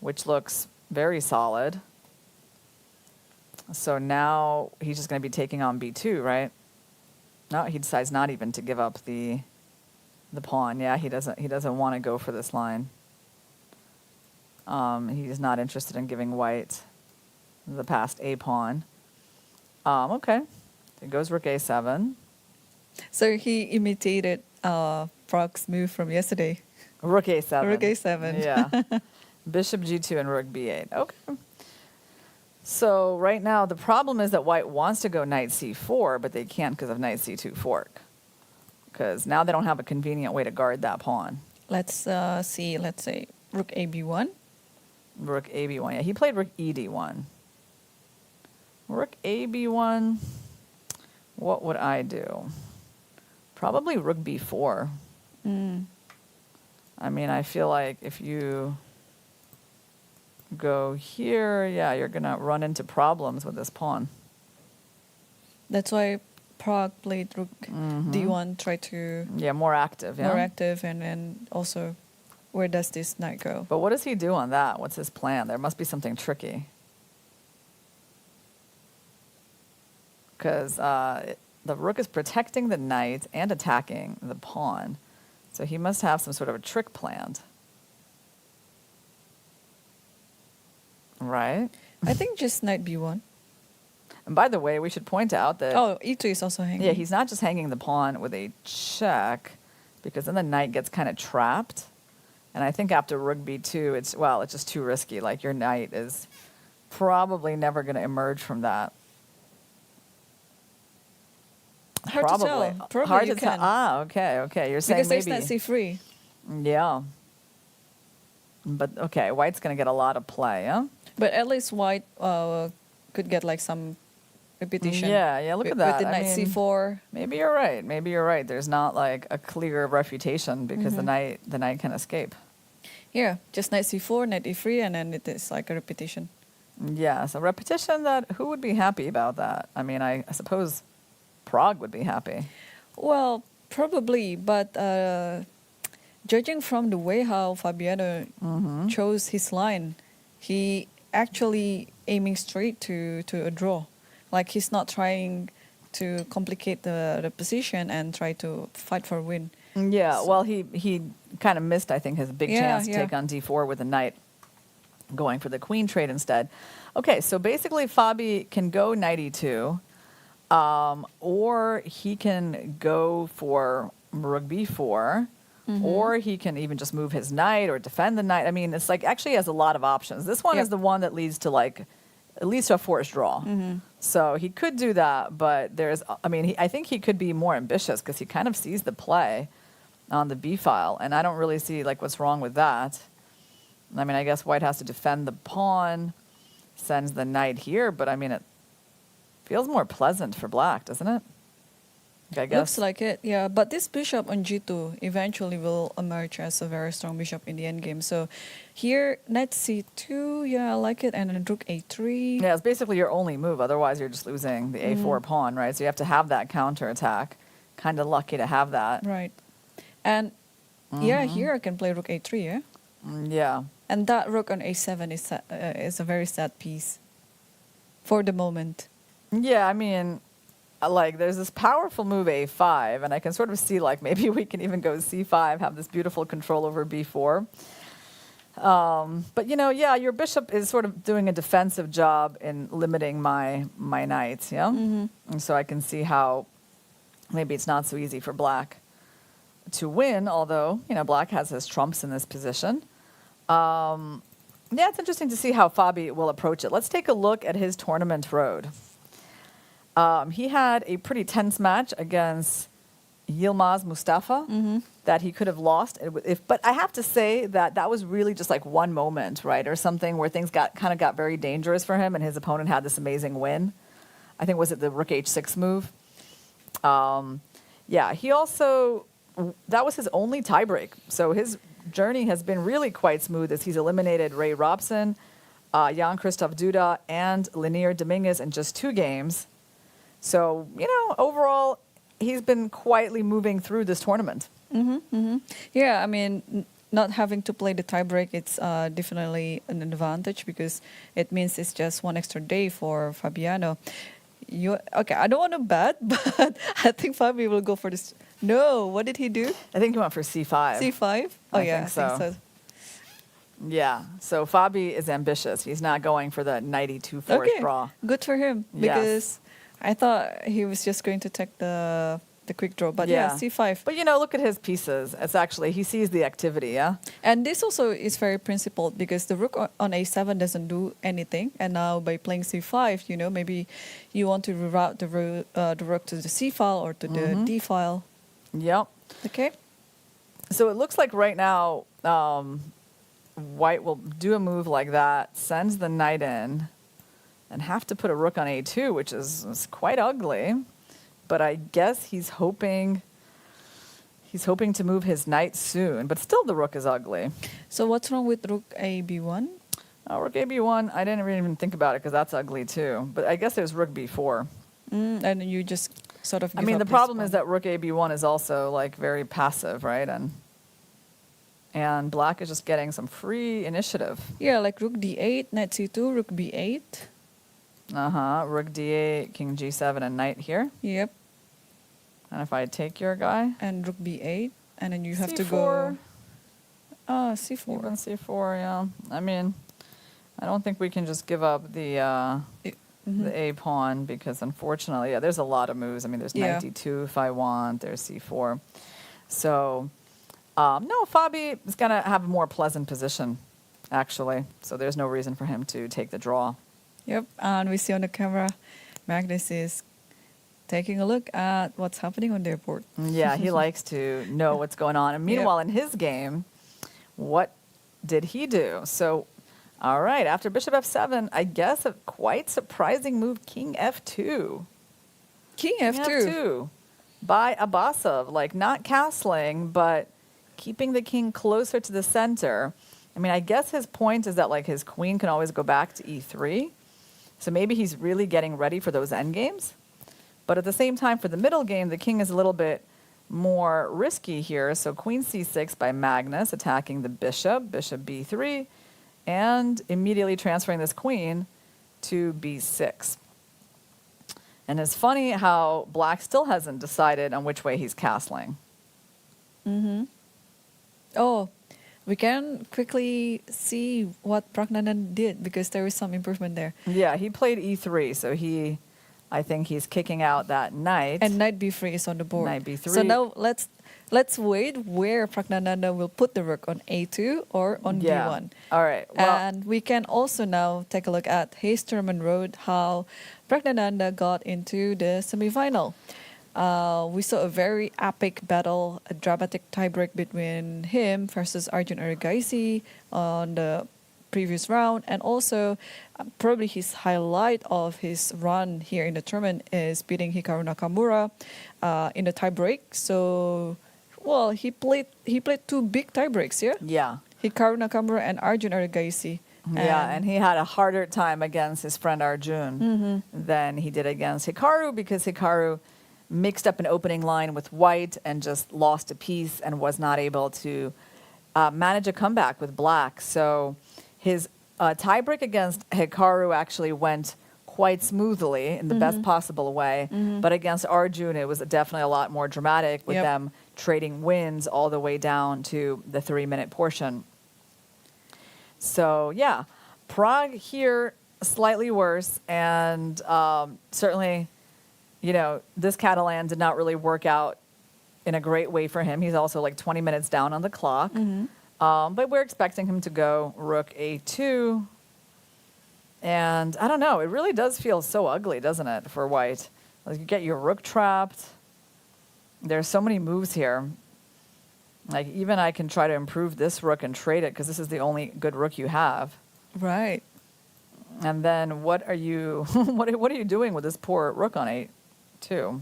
which looks very solid. So now he's just going to be taking on b2, right? No, he decides not even to give up the pawn. Yeah, he doesn't want to go for this line. He's not interested in giving white the passed a pawn. Okay, it goes rook a7. So he imitated Prague's move from yesterday. Rook a7. Rook a7. Yeah. Bishop g2 and rook b8. Okay. So right now the problem is that white wants to go knight c4, but they can't because of knight c2 fork. Because now they don't have a convenient way to guard that pawn. Let's see. Let's say rook a b1. Rook a b1. Yeah, he played rook e d1. Rook a b1. What would I do? Probably rook b4. I mean, I feel like if you go here, yeah, you're going to run into problems with this pawn. That's why Prague played rook d1, try to Yeah, more active, yeah? more active, and then also, where does this knight go? But what does he do on that? What's his plan? There must be something tricky. Because the rook is protecting the knight and attacking the pawn. So he must have some sort of a trick planned. Right? I think just knight b1. And by the way, we should point out that... Oh, e2 is also hanging. Yeah, he's not just hanging the pawn with a check, because then the knight gets kind of trapped. And I think after rook b2, it's just too risky. Like, your knight is probably never going to emerge from that. Hard to tell. Probably Hard you to can. tell. Okay. You're saying Because there's maybe... knight c3. Yeah. But, okay, white's going to get a lot of play, yeah? But at least white could get like some repetition. Yeah, look at that. With the knight c4. Maybe you're right. There's not like a clear refutation because the knight can escape. Yeah, just knight c4, knight e3, and then it is like a repetition. Yeah, so repetition that, who would be happy about that? I mean, I suppose Prague would be happy. Well, probably, but judging from the way how Fabiano chose his line, he actually aiming straight to a draw. Like, he's not trying to complicate the position and try to fight for a win. Yeah, well, he kind of missed, I think, his big chance to take on d4 with the knight, going for the queen trade instead. Okay, so basically Fabi can go knight e2, or he can go for rook b4, or he can even just move his knight or defend the knight. I mean, it's like actually has a lot of options. This one is the one that leads to a forced draw. So he could do that, but I think he could be more ambitious because he kind of sees the play on the b file, and I don't really see like what's wrong with that. I mean, I guess white has to defend the pawn, sends the knight here, but I mean, it feels more pleasant for black, doesn't it? I guess. Looks like it, yeah. But this bishop on g2 eventually will emerge as a very strong bishop in the endgame. So here, knight c2, yeah, I like it, and then rook a3. Yeah, it's basically your only move. Otherwise, you're just losing the a4 pawn, right? So you have to have that counterattack. Kind of lucky to have that. Right. And yeah, here I can play rook a3, yeah? Yeah. And that rook on a7 is a very sad piece for the moment. Yeah, I mean, like, there's this powerful move a5, and I can sort of see, like, maybe we can even go c5, have this beautiful control over b4. But, yeah, your bishop is sort of doing a defensive job in limiting my knights, yeah? And so I can see how maybe it's not so easy for black to win, although, black has his trumps in this position. Yeah, it's interesting to see how Fabi will approach it. Let's take a look at his tournament road. He had a pretty tense match against Yilmaz Mustafa that he could have lost. But I have to say that was really just like one moment, right, or something where things got very dangerous for him, and his opponent had this amazing win. I think, was it the rook h6 move? Yeah, he also, that was his only tiebreak. So his journey has been really quite smooth as he's eliminated Ray Robson, Jan-Christoph Duda, and Linier Dominguez in just 2 games. So, overall, he's been quietly moving through this tournament. Yeah, I mean, not having to play the tiebreak, it's definitely an advantage because it means it's just one extra day for Fabiano. Okay, I don't want to bet, but I think Fabi will go for this. No, what did he do? I think he went for c5. C5? Oh, I think so. Yeah, so Fabi is ambitious. He's not going for the knight e2 forced draw. Good for him because I thought he was just going to take the quick draw, but yeah, c5. But look at his pieces. It's actually, he sees the activity, yeah? And this also is very principled because the rook on a7 doesn't do anything. And now by playing c5, maybe you want to reroute the rook to the c file or to the d file. Yep. Okay. So it looks like right now, white will do a move like that, sends the knight in, and have to put a rook on a2, which is quite ugly. But I guess he's hoping He's hoping to move his knight soon, but still the rook is ugly. So what's wrong with rook a b1? Rook AB1, I didn't really even think about it because that's ugly too. But I guess there's rook B4. And you just sort of. I mean, the problem is that rook AB1 is also like very passive, right? And black is just getting some free initiative. Yeah, like rook d8, knight c2, rook b8. Rook D8, king G7, and knight here. Yep. And if I take your guy, And rook b8, and then you have to C4. go. C4. Even C4, yeah. I mean, I don't think we can just give up the A pawn because unfortunately, yeah, there's a lot of moves. I mean, there's Yeah. knight D2 if I want. There's C4. So, no, Fabi is going to have a more pleasant position, actually. So there's no reason for him to take the draw. Yep, and we see on the camera, Magnus is taking a look at what's happening on their board. Yeah, he likes to know what's going on. And meanwhile, in his game, what did he do? So, all right, after bishop f7, I guess a quite surprising move, king f2. King King f2. f2 by Abbasov, like not castling, but keeping the king closer to the center. I mean, I guess his point is that like his queen can always go back to e3. So maybe he's really getting ready for those endgames. But at the same time, for the middle game, the king is a little bit more risky here. So queen c6 by Magnus, attacking the bishop, bishop b3, and immediately transferring this queen to b6. And it's funny how black still hasn't decided on which way he's castling. Oh, we can quickly see what Pragnanan did because there is some improvement there. Yeah, he played e3, so I think he's kicking out that knight. And knight b3 is on the board. Knight b3. So now let's wait where Pragnananda will put the rook on a2 or on b1. All right. Well, And we can also now take a look at Heisterman Road, how Pragnananda got into the semifinal. We saw a very epic battle, a dramatic tiebreak between him versus Arjun Erigaisi on the previous round, and also probably his highlight of his run here in the tournament is beating Hikaru Nakamura in the tiebreak. So, well, he played two big tiebreaks, yeah. yeah. Hikaru Nakamura and Arjun Erigaisi. Yeah, and he had a harder time against his friend Arjun than he did against Hikaru because Hikaru mixed up an opening line with white and just lost a piece and was not able to manage a comeback with black. So his tiebreak against Hikaru actually went quite smoothly in the best possible way. But against Arjun, it was definitely a lot more dramatic with them trading wins all the way down to the 3-minute portion. So, yeah, Prague here slightly worse. And certainly, you know, this Catalan did not really work out in a great way for him. He's also like 20 minutes down on the clock. But we're expecting him to go rook a2. And I don't know, it really does feel so ugly, doesn't it, for white? Like you get your rook trapped. There's so many moves here. Like even I can try to improve this rook and trade it because this is the only good rook you have. Right. And then what are you what are you doing with this poor rook on a2?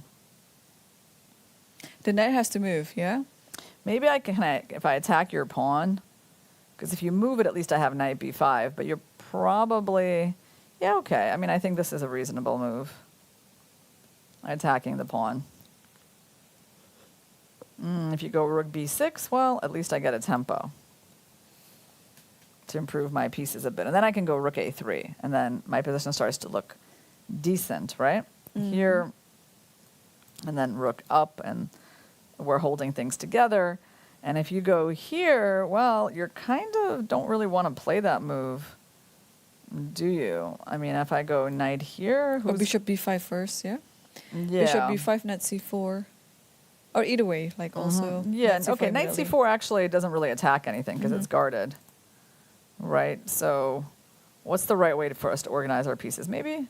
The knight has to move, yeah? Maybe I can, if I attack your pawn, because if you move it, at least I have knight b5, but you're probably, yeah, okay. I mean, I think this is a reasonable move. Attacking the pawn. If you go rook b6, well, at least I get a tempo to improve my pieces a bit. And then I can go rook a3, and then my position starts to look decent, right? Here, and then rook up, and we're holding things together. And if you go here, well, you're kind of don't really want to play that move, do you? I mean, if I go knight here... Or bishop b5 first, yeah? Yeah. Bishop b5, knight c4. Or either way, like also... Yeah, knight okay, c4 knight really. c4 actually doesn't really attack anything because it's guarded, right? So what's the right way for us to organize our pieces? Maybe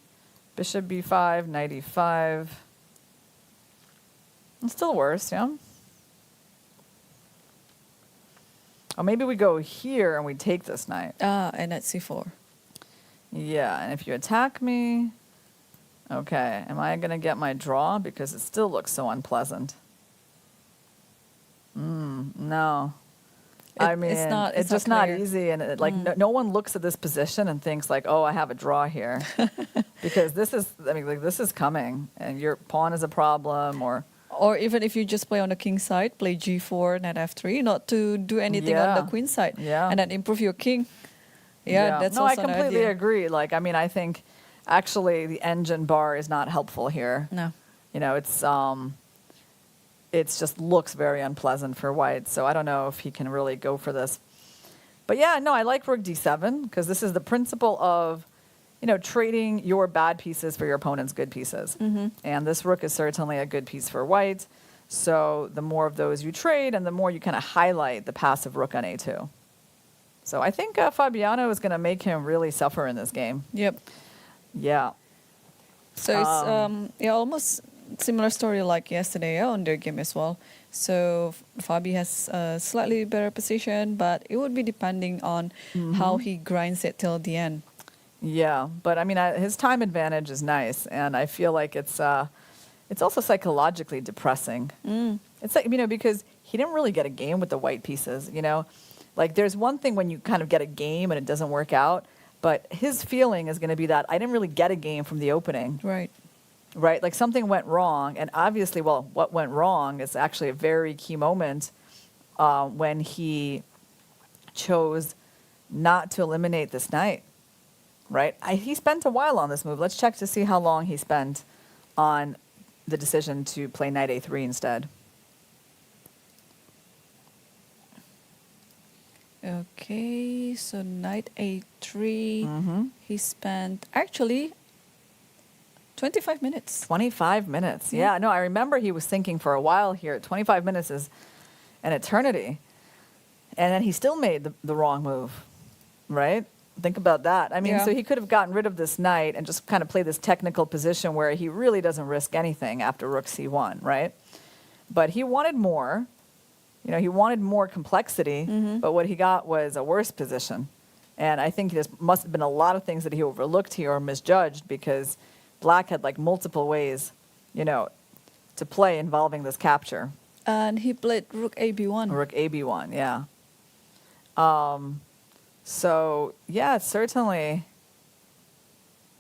bishop b5, knight e5. It's still worse, yeah? Or maybe we go here and we take this knight. And knight c4. Yeah, and if you attack me... Okay, am I going to get my draw? Because it still looks so unpleasant. No. I mean, it's just not easy. And no one looks at this position and thinks like, oh, I have a draw here. Because this is coming and your pawn is a problem or even if you just play on the king side, play g4, knight f3, not to do anything on the queen side. Yeah. And then improve your king. Yeah, that's also I completely agree. Like, I mean, I think actually the engine bar is not helpful here. No. You know, it just looks very unpleasant for white. So I don't know if he can really go for this. But yeah, no, I like rook d7 because this is the principle of, you know, trading your bad pieces for your opponent's good pieces. And this rook is certainly a good piece for white. So the more of those you trade and the more you kind of highlight the passive rook on a2. So I think Fabiano is going to make him really suffer in this game. Yep. Yeah. So it's almost similar story like yesterday on their game as well. So Fabi has a slightly better position, but it would be depending on how he grinds it till the end. Yeah, but I mean, his time advantage is nice, and I feel like it's also psychologically depressing. It's like, you know, because he didn't really get a game with the white pieces, you know. Like, there's one thing when you kind of get a game and it doesn't work out, but his feeling is going to be that I didn't really get a game from the opening. Right. Right? Like, something went wrong, and obviously, well, what went wrong is actually a very key moment when he chose not to eliminate this knight. Right? He spent a while on this move. Let's check to see how long he spent on the decision to play knight a3 instead. Okay, so knight a3, he spent actually 25 minutes. 25 minutes. Yeah, no, I remember he was thinking for a while here. 25 minutes is an eternity. And then he still made the wrong move, right? Think about that. I mean, so he could have gotten rid of this knight and just kind of play this technical position where he really doesn't risk anything after rook c1, right? But he wanted more. You know, he wanted more complexity, but what he got was a worse position. And I think there must have been a lot of things that he overlooked here or misjudged because black had like multiple ways, you know, to play involving this capture. And he played rook ab1. Rook ab1, yeah. So, yeah, it certainly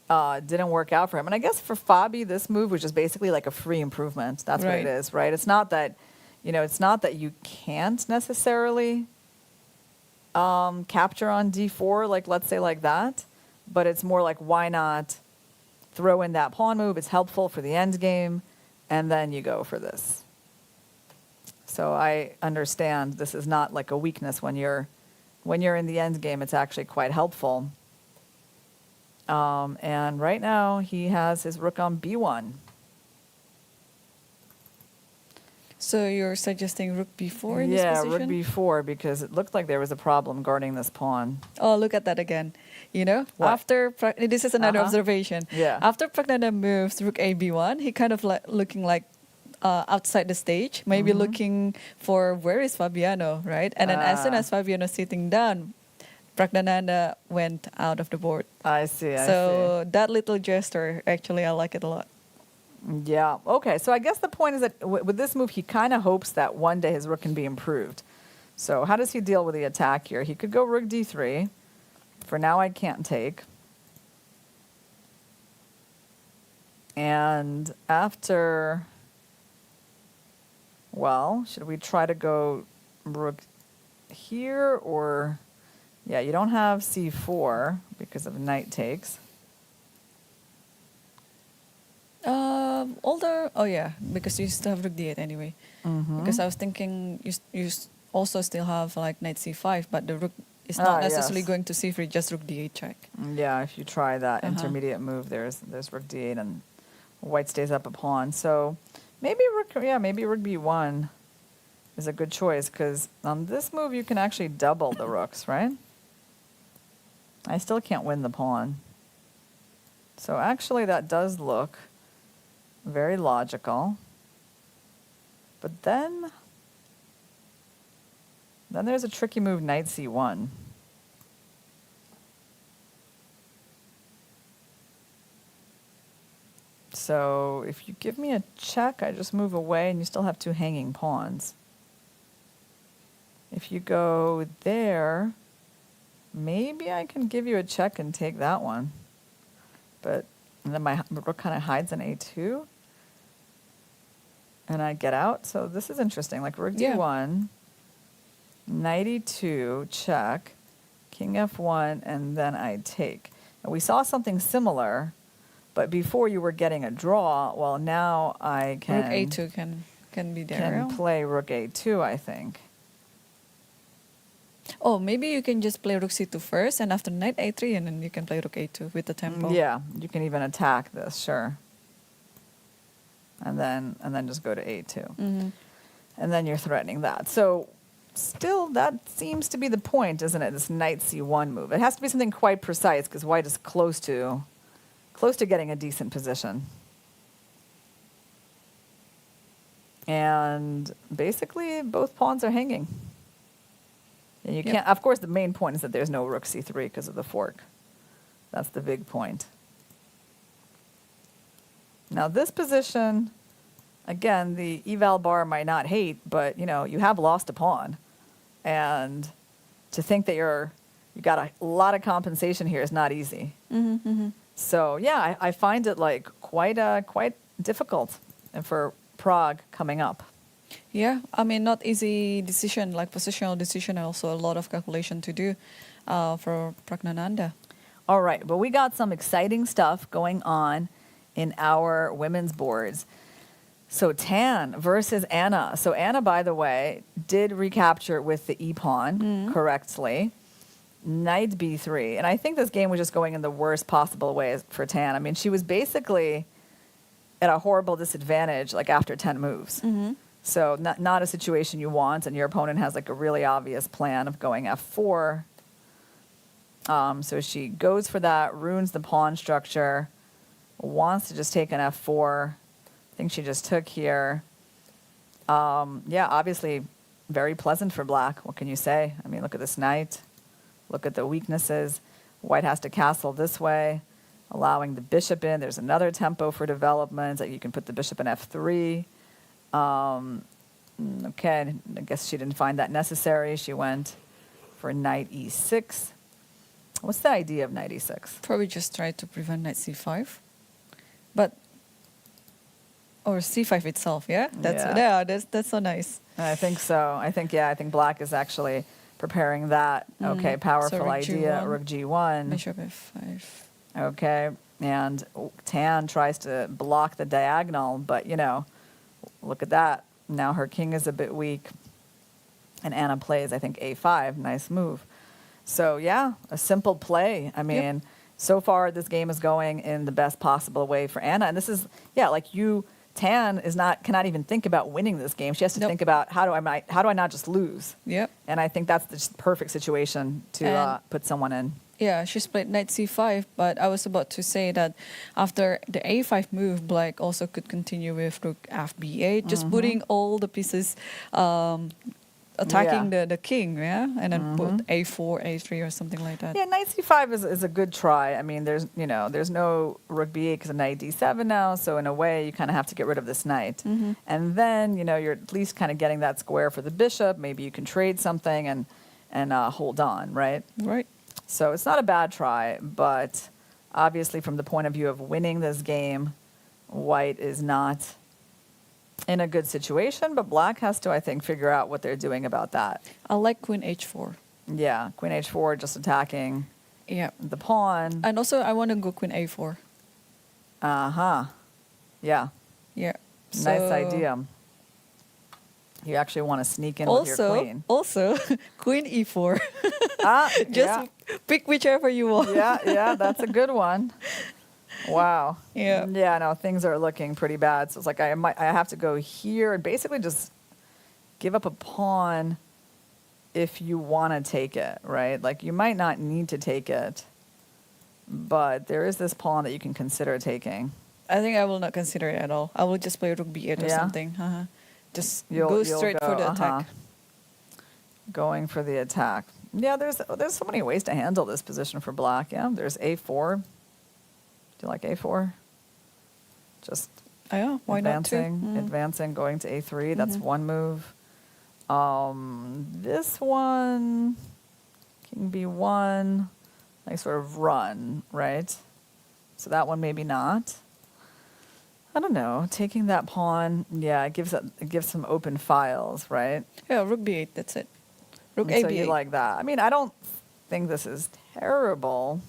didn't work out for him. And I guess for Fabi, this move was just basically like a free improvement. That's what it is, right? It's not that, you know, it's not that you can't necessarily capture on d4, like let's say like that, but it's more like why not throw in that pawn move? It's helpful for the end game, and then you go for this. So I understand this is not like a weakness when you're in the end game. It's actually quite helpful. And right now he has his rook on b1. So you're suggesting rook b4 in this position? Yeah, rook b4 because it looked like there was a problem guarding this pawn. Oh, look at that again. You know, this is another observation. Yeah. After Pragnana moves rook ab1, he kind of like looking like outside the stage, maybe looking for where is Fabiano, right? And then as soon as Fabiano sitting down, Pragnananda went out of the board. I see. So that little gesture, actually, I like it a lot. Yeah. Okay. So I guess the point is that with this move, he kind of hopes that one day his rook can be improved. So how does he deal with the attack here? He could go rook d3. For now, I can't take. And after, well, should we try to go rook here or, yeah, you don't have c4 because of knight takes. Because you still have rook d8 anyway. Because I was thinking you also still have like knight c5, but the rook is not necessarily going to c3, just rook d8 check. Yeah, if you try that intermediate move, there's rook d8 and white stays up a pawn. So maybe rook b1 is a good choice because on this move you can actually double the rooks, right? I still can't win the pawn. So actually that does look very logical. But then there's a tricky move, knight c1. So if you give me a check, I just move away and you still have two hanging pawns. If you go there, maybe I can give you a check and take that one. But and then my rook kind of hides in a2. And I get out. So this is interesting. Like rook d1, knight e2, check, king f1, and then I take. And we saw something similar, but before you were getting a draw. Well, now I can... Rook a2 can be there. Can play rook a2, I think. Oh, maybe you can just play rook c2 first, and after knight a3, and then you can play rook a2 with the tempo. Yeah, you can even attack this, sure. And then just go to a2. Mm-hmm. And then you're threatening that. So still, that seems to be the point, isn't it? This knight c1 move. It has to be something quite precise because white is close to getting a decent position. And basically, both pawns are hanging. And you can't. Of course, the main point is that there's no rook c3 because of the fork. That's the big point. Now this position, again, the eval bar might not hate, but you have lost a pawn, and to think that you got a lot of compensation here is not easy. Mm-hmm, mm-hmm. So yeah, I find it like quite difficult, and for Prague coming up. Yeah, I mean, not easy decision, like positional decision, also a lot of calculation to do for Pragnananda. All right, but we got some exciting stuff going on in our women's boards. So Tan versus Anna. So Anna, by the way, did recapture with the e-pawn correctly. Knight b3. And I think this game was just going in the worst possible way for Tan. I mean, she was basically at a horrible disadvantage like after 10 moves. Mm-hmm. So not a situation you want, and your opponent has like a really obvious plan of going f4. So she goes for that, ruins the pawn structure, wants to just take an f4. I think she just took here. Yeah, obviously very pleasant for black. What can you say? I mean, look at this knight. Look at the weaknesses. White has to castle this way, allowing the bishop in. There's another tempo for development. Like you can put the bishop in f3. Okay, I guess she didn't find that necessary. She went for knight e6. What's the idea of knight e6? Probably just try to prevent knight c5. Or c5 itself, yeah? That's so nice. I think so. I think black is actually preparing that. Okay, powerful So idea. Rook g1. Bishop f5. Okay, and Tan tries to block the diagonal, but look at that. Now her king is a bit weak. And Anna plays, I think, a5. Nice move. So, yeah, a simple play. I mean, so far this game is going in the best possible way for Anna. And this is, Tan cannot even think about winning this game. She has to think about how do I not just lose? Yep. And I think that's the perfect situation to put someone in. Yeah, she's played knight c5, but I was about to say that after the a5 move, black also could continue with rook fb8, just putting all the pieces, attacking the king, yeah, and then put a4, a3, or something like that. Yeah, knight c5 is a good try. I mean, there's no rook b8 because of knight d7 now, so in a way you kind of have to get rid of this knight, and then you're at least kind of getting that square for the bishop. Maybe you can trade something and hold on, right? Right. So it's not a bad try, but obviously from the point of view of winning this game, white is not in a good situation, but black has to, I think, figure out what they're doing about that. I like queen h4. Yeah, queen h4, just attacking the pawn. And also I want to go queen a4. Uh-huh. Yeah. Yeah. Nice idea. You actually want to sneak in with your queen. Also, queen e4. Just pick whichever you want. Yeah, that's a good one. Wow. Yeah. Yeah, no, things are looking pretty bad. So it's like I have to go here and basically just give up a pawn if you want to take it, right? Like you might not need to take it, but there is this pawn that you can consider taking. I think I will not consider it at all. I will just play rook b8 or something. Just go straight for the attack. Going for the attack. Yeah, there's so many ways to handle this position for black. Yeah, there's a4. Do you like a4? Just why not too? advancing, going to a3. That's one move. This one, king b1, like sort of run, right? So that one maybe not. I don't know. Taking that pawn, yeah, it gives some open files, right? Yeah, rook b8, that's it. Rook And a so b8. you like that. I mean, I don't think this is terrible,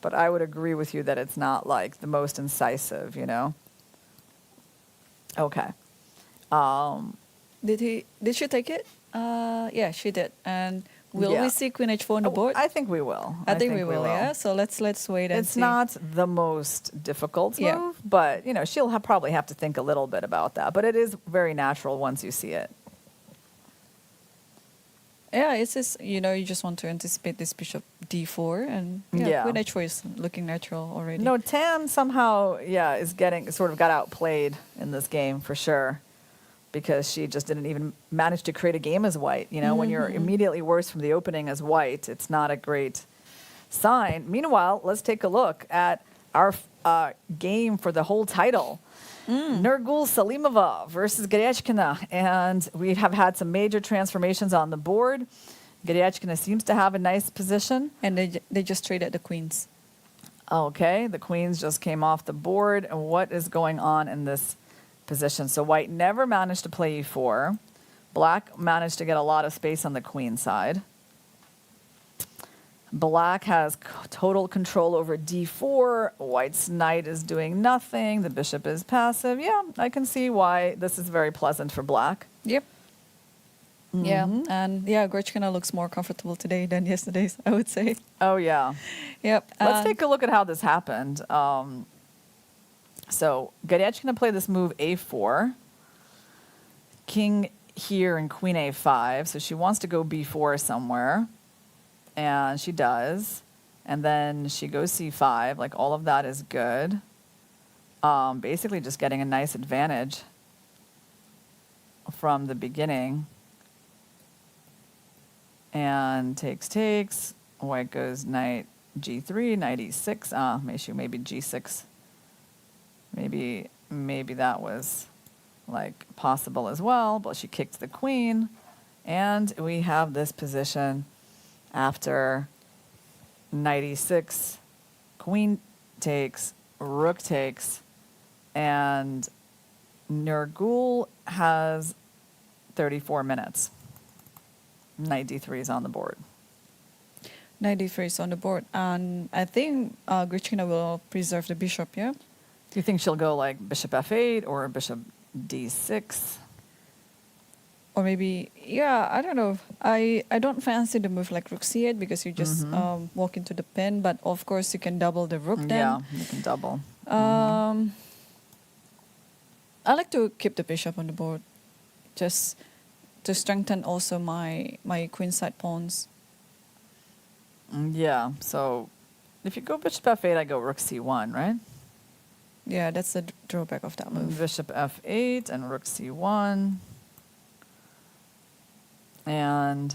but I would agree with you that it's not like the most incisive, you know? Okay. Did she take it? Yeah, she did. And will Yeah. we see queen h4 on the board? I think we will. I think we will, yeah. So let's wait and It's see. not the most difficult Yeah. move, but you know she'll probably have to think a little bit about that. But it is very natural once you see it. Yeah, it's just, you know, you just want to anticipate this bishop d4, and Yeah. queen h4 is looking natural already. No, Tan somehow, is got outplayed in this game for sure, because she just didn't even manage to create a game as white. You know, when you're immediately worse from the opening as white, it's not a great sign. Meanwhile, let's take a look at our game for the whole title. Nurgul Salimova versus Garyachkina, and we have had some major transformations on the board. Garyachkina seems to have a nice position. And they just traded the queens. Okay, the queens just came off the board. And what is going on in this position? So white never managed to play e4. Black managed to get a lot of space on the queen side. Black has total control over d4. White's knight is doing nothing. The bishop is passive. Yeah, I can see why this is very pleasant for black. Yep. Yeah, and yeah, Garyachkina looks more comfortable today than yesterday's, I would say. Oh, yeah. Yep. Let's take a look at how this happened. So Garyachkina played this move a4. King here and queen a5. So she wants to go b4 somewhere. And she does. And then she goes c5. Like, all of that is good. Basically just getting a nice advantage from the beginning. And takes. White goes knight g3, knight e6. Maybe g6. Maybe that was like possible as well. But she kicked the queen. And we have this position after knight e6, queen takes, rook takes, and Nurgul has 34 minutes. Knight d3 is on the board. Knight d3 is on the board. And I think Garyachkina will preserve the bishop, yeah? Do you think she'll go like bishop f8 or bishop d6? Or maybe, yeah, I don't know. I don't fancy the move like rook c8 because you just walk into the pin. But of course, you can double the rook then. Yeah, you can double. I like to keep the bishop on the board, just to strengthen also my queenside pawns. Yeah, so if you go bishop f8, I go rook c1, right? Yeah, that's the drawback of that move. Bishop f8 and rook c1. And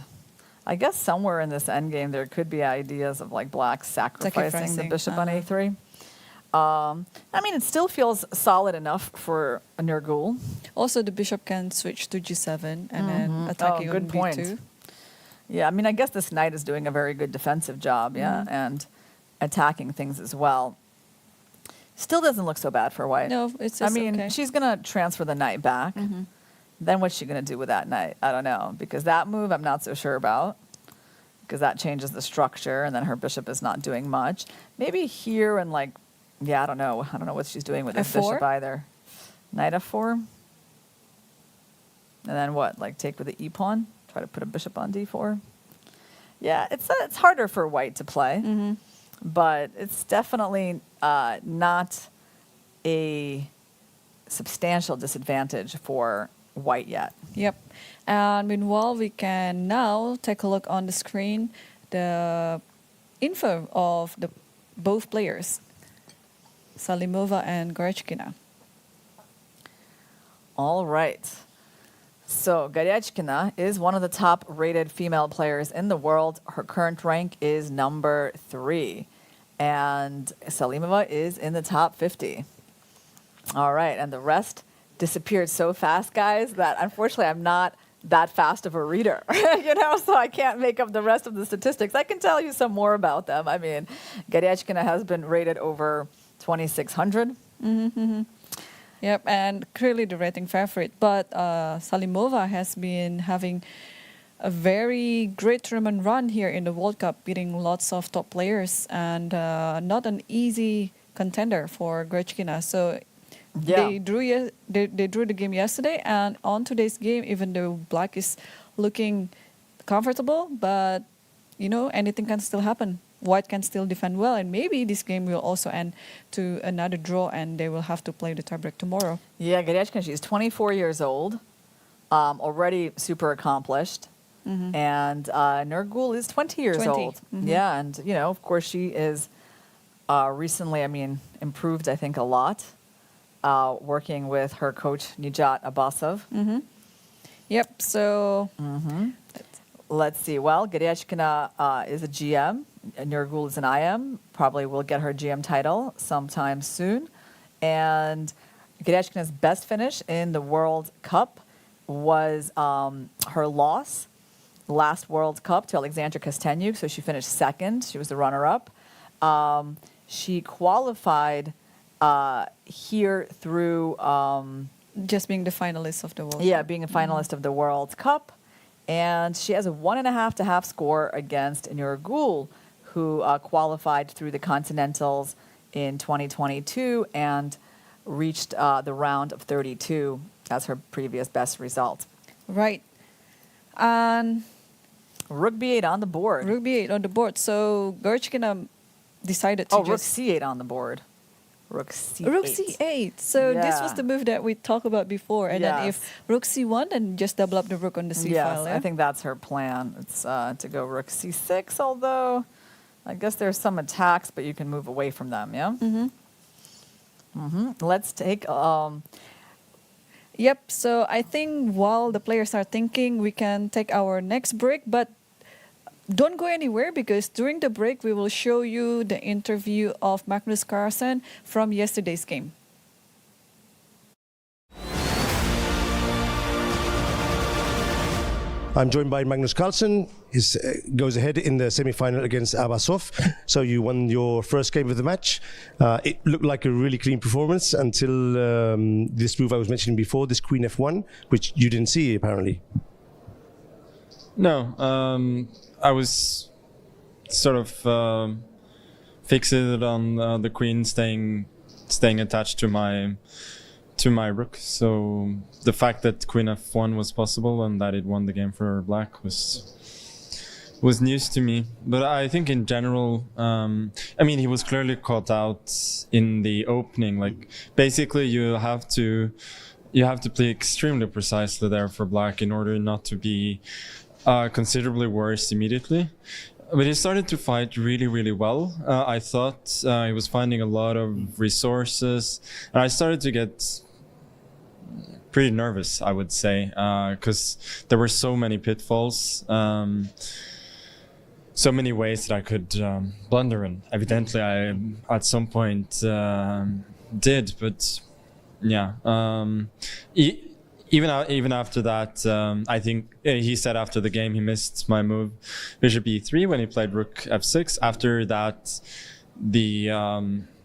I guess somewhere in this endgame there could be ideas of like black sacrificing the bishop on a3. I mean, it still feels solid enough for a Nurgul. Also, the bishop can switch to g7 and then attacking on good point. b2. Yeah, I mean, I guess this knight is doing a very good defensive job, and attacking things as well. Still doesn't look so bad for white. No, it's I just mean, okay. she's going to transfer the knight back. Then what's she going to do with that knight? I don't know. Because that move I'm not so sure about. Because that changes the structure, and then her bishop is not doing much. Maybe here and like, I don't know. I don't know what she's doing with this F4? bishop either. Knight f4. And then what? Like take with the e-pawn? Try to put a bishop on d4? Yeah, it's harder for white to play. But it's definitely not a substantial disadvantage for white yet. Yep. And meanwhile, we can now take a look on the screen the info of the both players, Salimova and Garyachkina. All right. So Garyachkina is one of the top-rated female players in the world. Her current rank is number 3. And Salimova is in the top 50. All right, and the rest disappeared so fast, guys, that unfortunately I'm not that fast of a reader, so I can't make up the rest of the statistics. I can tell you some more about them. I mean, Garyachkina has been rated over 2,600. Yep, and clearly the rating favorite. But Salimova has been having a very great tournament run here in the World Cup, beating lots of top players, and not an easy contender for Garyachkina. So they drew the game yesterday, and on today's game, even though Black is looking comfortable, but anything can still happen. White can still defend well, and maybe this game will also end to another draw, and they will have to play the tiebreak tomorrow. Yeah, Garyachkina, she's 24 years old, already super accomplished, and Nurgul is 20 years old. Yeah, and of course, she is recently, improved, I think, a lot, working with her coach Nijat Abbasov. Yep. So let's see. Well, Garyachkina is a GM. Nurgul is an IM. Probably will get her GM title sometime soon. And Garyachkina's best finish in the World Cup was her loss last World Cup to Alexandra Kostenyuk. So she finished second. She was the runner-up. She qualified here through just being the finalist of the World Cup. Yeah, being a finalist of the World Cup. And she has a 1.5 to half score against Nurgul, who qualified through the Continentals in 2022 and reached the round of 32 as her previous best result. Right. And Rook B8 on the board. Rook B8 on the board. So Garyachkina decided to Rook C8 on the board. Rook C8. Rook C8. So this was the move that we talked about before. And then if Rook C1, then just double up the rook on the C file. I think that's her plan. It's to go Rook C6, although I guess there's some attacks, but you can move away from them, yeah? Let's take... Yep, so I think while the players are thinking, we can take our next break, but don't go anywhere, because during the break, we will show you the interview of Magnus Carlsen from yesterday's game. I'm joined by Magnus Carlsen. He goes ahead in the semi-final against Abbasov. So you won your first game of the match. It looked like a really clean performance until this move I was mentioning before, this Queen F1, which you didn't see apparently. No, I was sort of fixated on the Queen staying attached to my rook. So the fact that Queen F1 was possible and that it won the game for Black was news to me. But I think in general, he was clearly caught out in the opening. Like basically, you have to play extremely precisely there for Black in order not to be considerably worse immediately. But he started to fight really, really well. I thought he was finding a lot of resources, and I started to get pretty nervous, I would say, because there were so many pitfalls, so many ways that I could blunder, and evidently I at some point did. But yeah, even after that, I think he said after the game he missed my move Bishop E3 when he played Rook F6. After that, the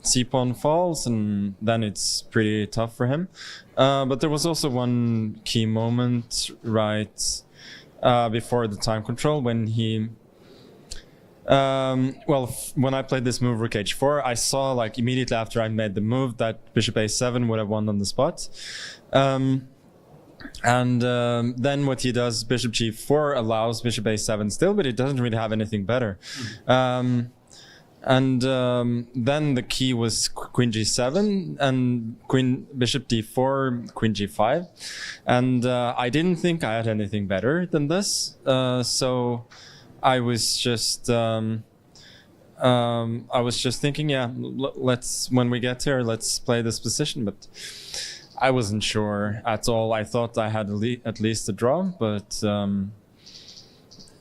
C-pawn falls, and then it's pretty tough for him. But there was also one key moment right before the time control when he... when I played this move Rook H4, I saw like immediately after I made the move that Bishop A7 would have won on the spot. Then what he does, Bishop G4 allows Bishop A7 still, but it doesn't really have anything better. Then the key was Queen G7 and Bishop D4, Queen G5. And I didn't think I had anything better than this. So I was just thinking, let's when we get here, let's play this position. But I wasn't sure at all. I thought I had at least a draw, but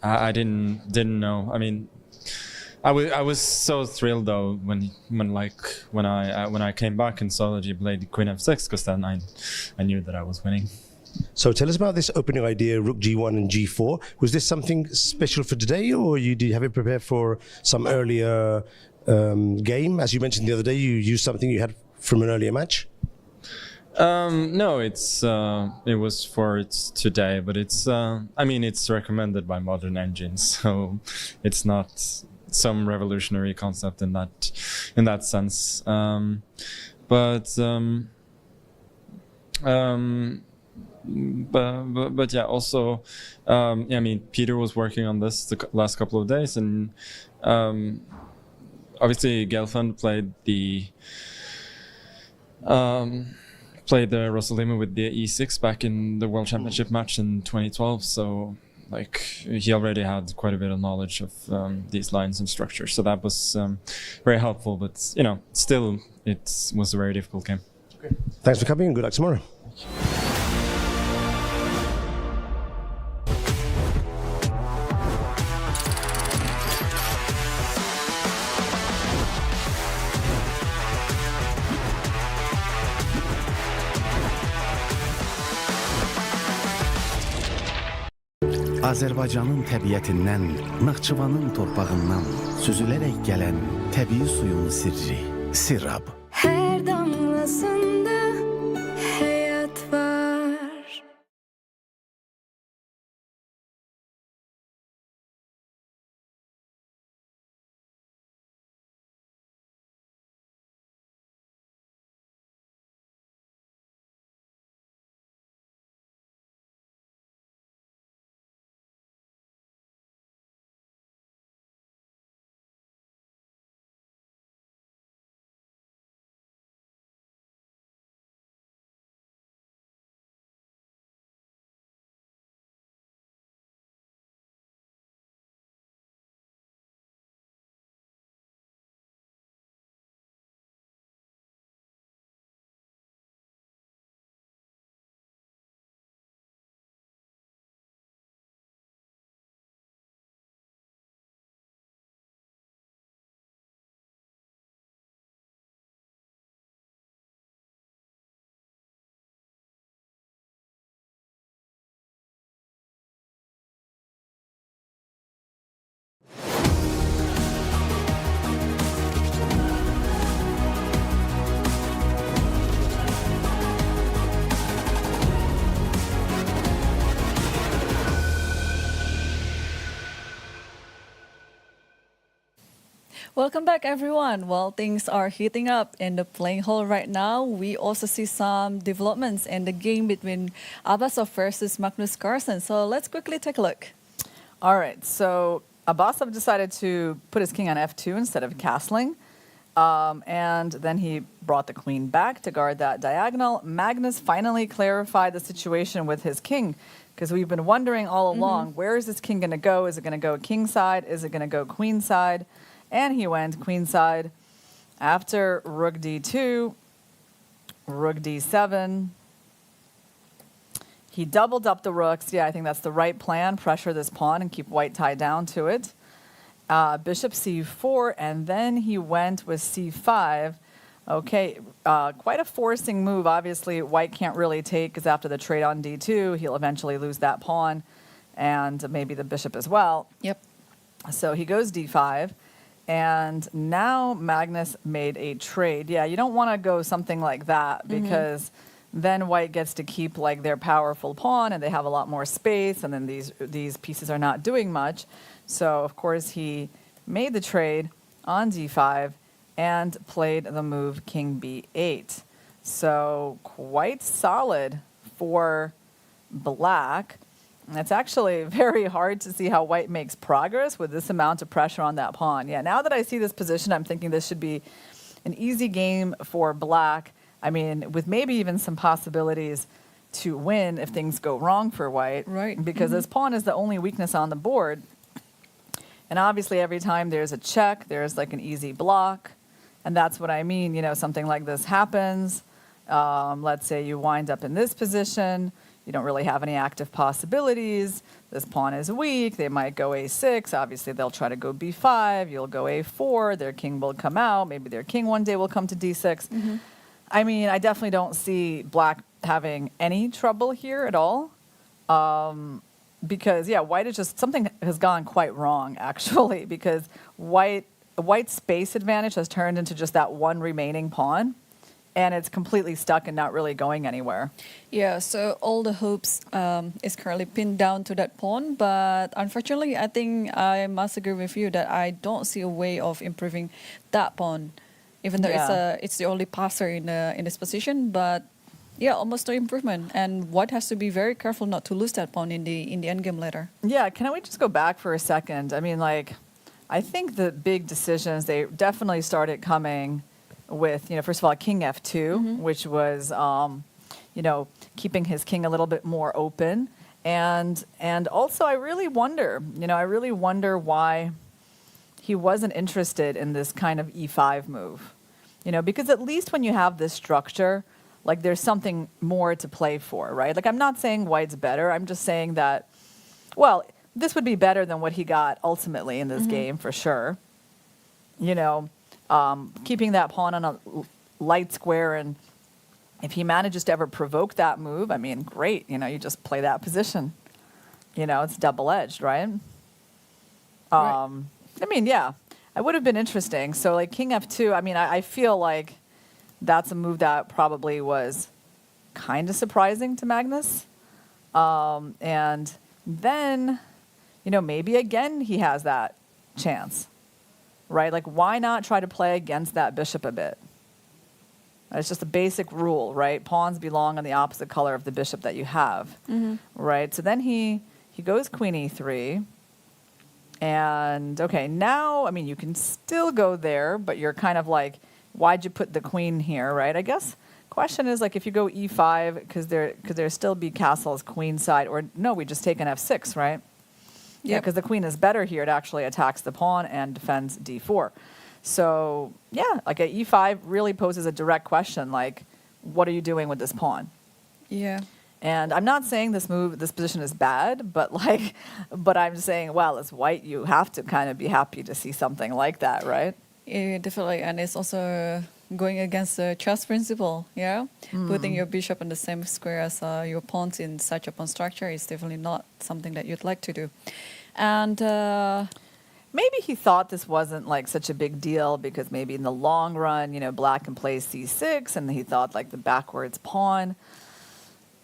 I didn't know. I was so thrilled though when I came back and saw that he played Queen F6, because then I knew that I was winning. So tell us about this opening idea, Rook G1 and G4. Was this something special for today, or did you have it prepared for some earlier game? As you mentioned the other day, you used something you had from an earlier match? No, it was for today, but it's recommended by modern engines, so it's not some revolutionary concept in that sense. But yeah, also, Peter was working on this the last couple of days, and obviously Gelfand played the Rosalima with the E6 back in the World Championship match in 2012. So, he already had quite a bit of knowledge of these lines and structures. So that was very helpful. But still, it was a very difficult game. Okay. Thanks for coming, and good luck tomorrow. Azərbaycanın təbiətindən, Naxçıvanın torpağından süzülərək gələn təbii suyun sirri, Sirab. Her damlasında hayat var. Welcome back, everyone. Well, things are heating up in the playing hall right now. We also see some developments in the game between Abbasov versus Magnus Carlsen. So let's quickly take a look. All right, so Abbasov decided to put his king on f2 instead of castling. And then he brought the queen back to guard that diagonal. Magnus finally clarified the situation with his king, because we've been wondering all along, where is this king going to go? Is it going to go king side? Is it going to go queen side? And he went queen side after rook d2, rook d7. He doubled up the rooks. Yeah, I think that's the right plan. Pressure this pawn and keep white tied down to it. Bishop c4, and then he went with c5. Okay, quite a forcing move. Obviously, white can't really take, because after the trade on d2, he'll eventually lose that pawn and maybe the bishop as well. Yep. So he goes d5. And now Magnus made a trade. Yeah, you don't want to go something like that, because then white gets to keep their powerful pawn, and they have a lot more space, and then these pieces are not doing much. So of course he made the trade on d5 and played the move king b8. So quite solid for black. It's actually very hard to see how white makes progress with this amount of pressure on that pawn. Yeah, now that I see this position, I'm thinking this should be an easy game for black. I mean, with maybe even some possibilities to win if things go wrong for white. Right. Because this pawn is the only weakness on the board. And obviously every time there's a check, there's an easy block. And that's what I mean, something like this happens. Let's say you wind up in this position. You don't really have any active possibilities. This pawn is weak. They might go a6. Obviously, they'll try to go b5. You'll go a4. Their king will come out. Maybe their king one day will come to d6. I mean, I definitely don't see black having any trouble here at all. Because, yeah, white is just, something has gone quite wrong, actually, because white's space advantage has turned into just that one remaining pawn. And it's completely stuck and not really going anywhere. Yeah, so all the hopes is currently pinned down to that pawn, but unfortunately, I think I must agree with you that I don't see a way of improving that pawn, even though it's the only passer in this position. But yeah, almost no improvement, and white has to be very careful not to lose that pawn in the endgame later. Yeah, can we just go back for a second? I mean, like, I think the big decisions, they definitely started coming with, first of all, king f2, which was, keeping his king a little bit more open. And also, I really wonder why he wasn't interested in this kind of e5 move. Because at least when you have this structure, like there's something more to play for, right? Like I'm not saying white's better. I'm just saying that, well, this would be better than what he got ultimately in this game for sure. Keeping that pawn on a light square, and if he manages to ever provoke that move, I mean, great. You just play that position. It's double-edged, right? Right. I mean, yeah, it would have been interesting. So, like, king f2, I mean, I feel like that's a move that probably was kind of surprising to Magnus. And then, maybe again he has that chance. Right? Like, why not try to play against that bishop a bit? It's just a basic rule, right? Pawns belong on the opposite color of the bishop that you have, right? So then he goes queen e3. And, okay, now, I mean, you can still go there, but you're kind of like, why'd you put the queen here, right? I guess question is, like, if you go e5, could there still be castles queen side? Or, no, we just take an f6, right? Yeah, because the queen is better here. It actually attacks the pawn and defends d4. So, yeah, like a e5 really poses a direct question, like, what are you doing with this pawn? Yeah. And I'm not saying this position is bad, but I'm just saying, well, as white, you have to kind of be happy to see something like that, right? Yeah, definitely. And it's also going against the chess principle, Putting your bishop in the same square as your pawns in such a pawn structure is definitely not something that you'd like to do. And maybe he thought this wasn't like such a big deal because maybe in the long run, black can play c6, and he thought like the backwards pawn,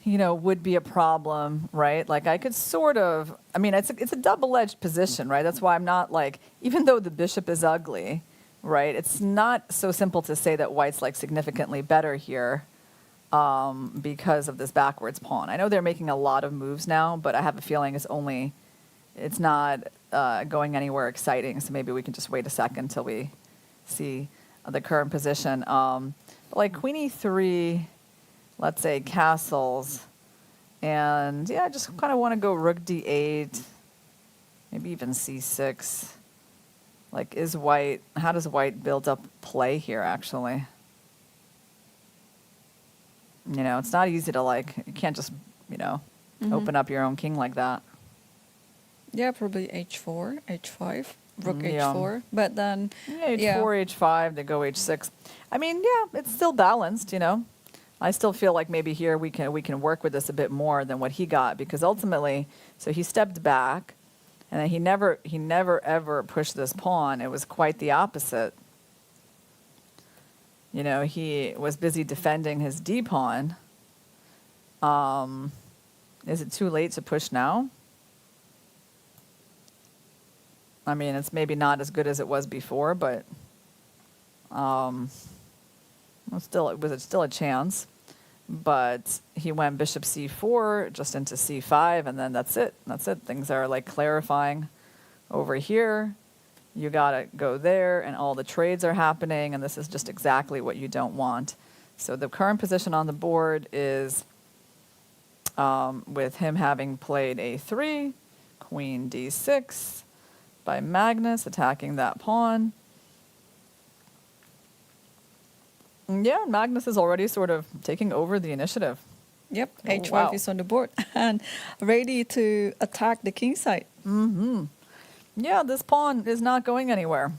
would be a problem, right? Like I could sort of, I mean, it's a double-edged position, right? That's why I'm not like, even though the bishop is ugly, right? It's not so simple to say that white's like significantly better here because of this backwards pawn. I know they're making a lot of moves now, but I have a feeling it's not going anywhere exciting. So maybe we can just wait a second till we see the current position. Like queen e3, let's say castles, and yeah, I just kind of want to go rook d8, maybe even c6. Like, how does white build up play here, actually? It's not easy to, you can't just, open up your own king like that. yeah, probably h4, h5, rook h4. But then, h4, h5, they go h6. I mean, yeah, it's still balanced, I still feel like maybe here we can work with this a bit more than what he got, because ultimately, so he stepped back, and then he never ever pushed this pawn. It was quite the opposite. He was busy defending his d pawn. Is it too late to push now? I mean, it's maybe not as good as it was before, but it was still a chance. But he went bishop c4 just into c5, and then that's it. Things are like clarifying over here. You gotta go there, and all the trades are happening, and this is just exactly what you don't want. So the current position on the board is with him having played a3, queen d6 by Magnus, attacking that pawn. Yeah, Magnus is already sort of taking over the initiative. Yep, Oh, h5 wow. is on the board and ready to attack the king side. Yeah, this pawn is not going anywhere.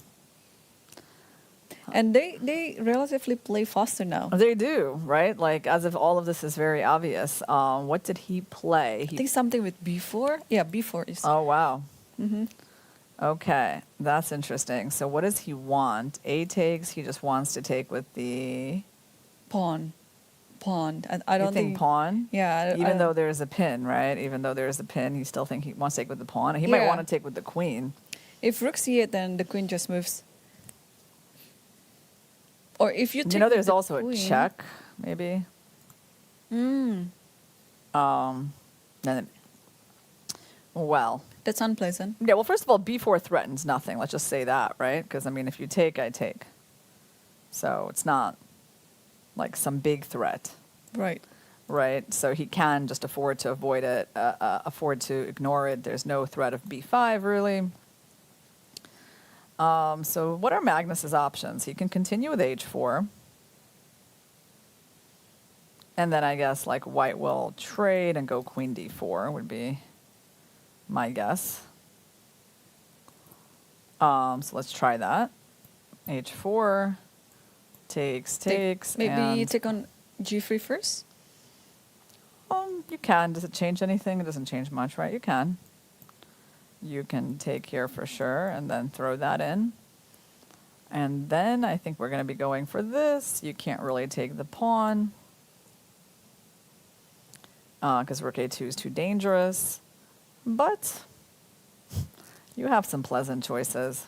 And they relatively play faster now. They do, right? Like, as if all of this is very obvious. What did he play? I think something with b4. Yeah, b4 is. Oh, wow. Okay, that's interesting. So what does he want? A takes, he just wants to take with the... Pawn. And I You don't think pawn? Yeah. Even though there's a pin, right? Even though there's a pin, he still think he wants to take with the pawn. He might Yeah. want to take with the queen. if rook c8, then the queen just moves. Or if you take You know, with there's the also queen, a check, maybe. Then, well, That's unpleasant. yeah. Well, first of all, b4 threatens nothing. Let's just say that, right? Because I mean, if you take, I take. So it's not like some big threat, Right. right? So he can just afford to avoid it, afford to ignore it. There's no threat of b5 really. So what are Magnus's options? He can continue with h4. And then I guess like white will trade and go queen d4 would be my guess. So let's try that. h4 takes. Maybe and, take on g3 first? you can. Does it change anything? It doesn't change much, right? You can. You can take here for sure and then throw that in. And then I think we're going to be going for this. You can't really take the pawn because rook a2 is too dangerous. But you have some pleasant choices.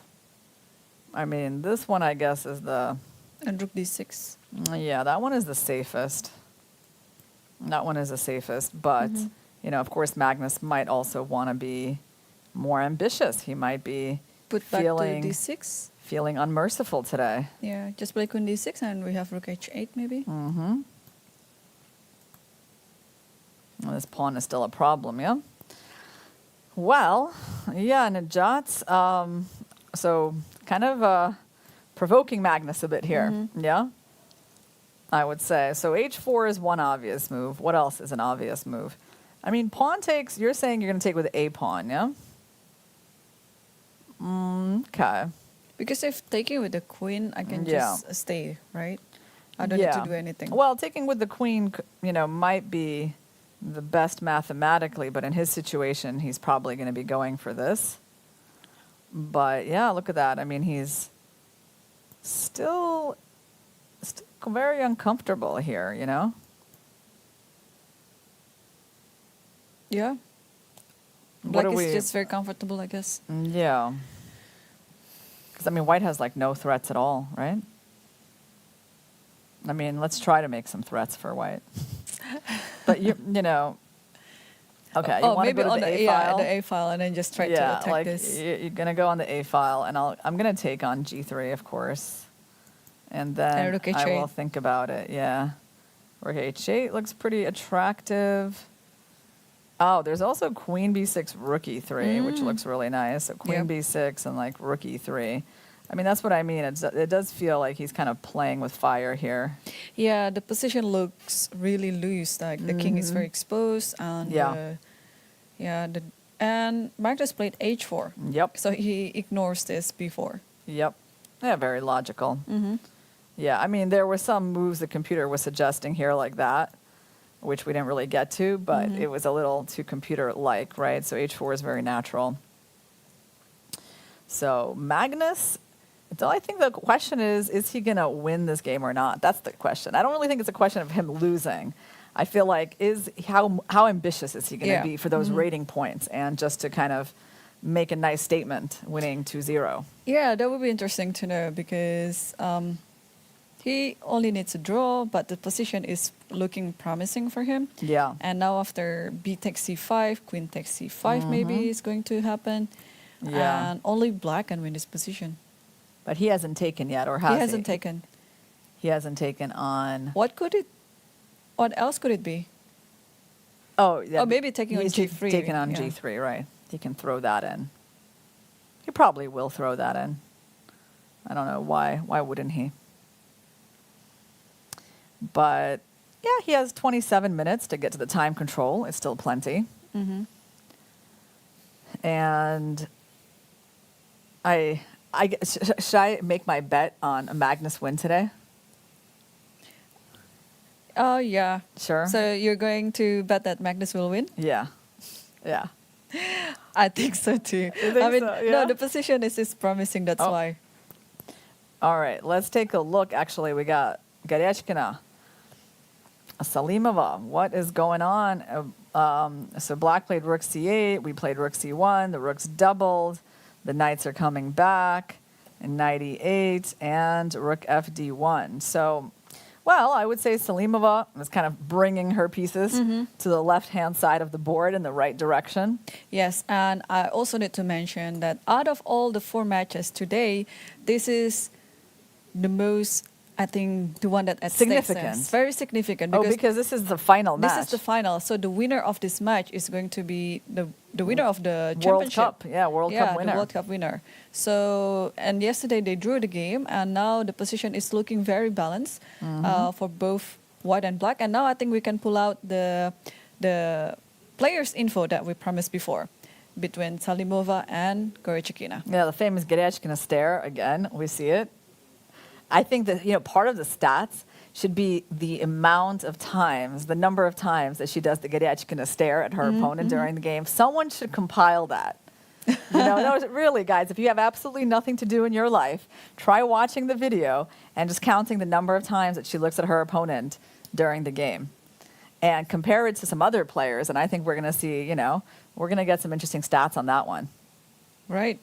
I mean, this one I guess is the... And rook d6. Yeah, that one is the safest. That one is the safest. But, you know, of course, Magnus might also want to be more ambitious. He might be Put back feeling, to d6. feeling unmerciful today. Yeah, just play queen d6 and we have rook h8 maybe. Well, this pawn is still a problem, yeah? Well, yeah, Najat's, so kind of provoking Magnus a bit here, yeah? I would say. So h4 is one obvious move. What else is an obvious move? I mean, pawn takes, you're saying you're going to take with a pawn, yeah? Okay. Because if taking with the queen, I can Yeah. just stay, right? I don't need to do anything. Well, taking with the queen, you know, might be the best mathematically, but in his situation, he's probably going to be going for this. But yeah, look at that. I mean, he's still very uncomfortable here, you know? Yeah. What Black do is we- just very comfortable, I guess. Yeah. Because, I mean, white has, like, no threats at all, right? I mean, let's try to make some threats for white. But, you know... Okay, you want to maybe go to on the the A file? the A file, and then just try to Yeah, attack like, this. you're going to go on the A file, and I'm going to take on G3, of course. And then And rook I H8. will think about it, yeah. Rook H8 looks pretty attractive. Oh, there's also Queen B6, Rook E3, which looks really nice. So Queen Yep. B6 and like Rook E3. I mean, that's what I mean. It does feel like he's kind of playing with fire here. Yeah, the position looks really loose. Like the king is very exposed, and Yeah. and Magnus played h4, Yep, so he ignores this b4. yep. Yeah, very logical. Yeah, I mean, there were some moves the computer was suggesting here like that, which we didn't really get to, but it was a little too computer-like, right? So h4 is very natural. So Magnus, so I think the question is he going to win this game or not? That's the question. I don't really think it's a question of him losing. I feel like how ambitious is he going to be for those rating points and just to kind of make a nice statement winning 2-0. Yeah, that would be interesting to know because he only needs a draw, but the position is looking promising for him. Yeah. And now after b takes c5, queen takes c5 maybe is going to happen. Yeah. And only black can win this position. But he hasn't taken yet, or has he? He hasn't taken. He hasn't taken on... What else could it be? Oh, yeah. Oh, maybe taking on he's G3, taken on yeah. G3, right. He can throw that in. He probably will throw that in. I don't know why. Why wouldn't he? But yeah, he has 27 minutes to get to the time control. It's still plenty. And should I make my bet on a Magnus win today? Oh, yeah. Sure. So you're going to bet that Magnus will win? Yeah. Yeah. I think so too. You think I mean, so? Yeah? no, the position is promising. That's Oh. why. All right, let's take a look. Actually, we got Garyashkina, Salimova. What is going on? So Black played Rook C8. We played Rook C1. The Rooks doubled. The Knights are coming back. And Knight E8 and Rook FD1. So, well, I would say Salimova is kind of bringing her pieces to the left-hand side of the board in the right direction. Yes, and I also need to mention that out of all the 4 matches today, this is the most, I think, the one that at stakes Significant. is very significant. Because this is the final match. this is the final. So the winner of this match is going to be the winner of the World championship. Cup. Yeah, World Cup winner. the World Cup winner. So, and yesterday they drew the game, and now the position is looking very balanced for both white and black. And now I think we can pull out the players' info that we promised before between Salimova and Goryachkina. Yeah, the famous Garyashkina stare, again, we see it. I think that, part of the stats should be the amount of times, the number of times that she does the Garyachkina stare at her opponent during the game. Someone should compile that. No, really, guys, if you have absolutely nothing to do in your life, try watching the video and just counting the number of times that she looks at her opponent during the game. And compare it to some other players, and I think we're going to see, we're going to get some interesting stats on that one. Right.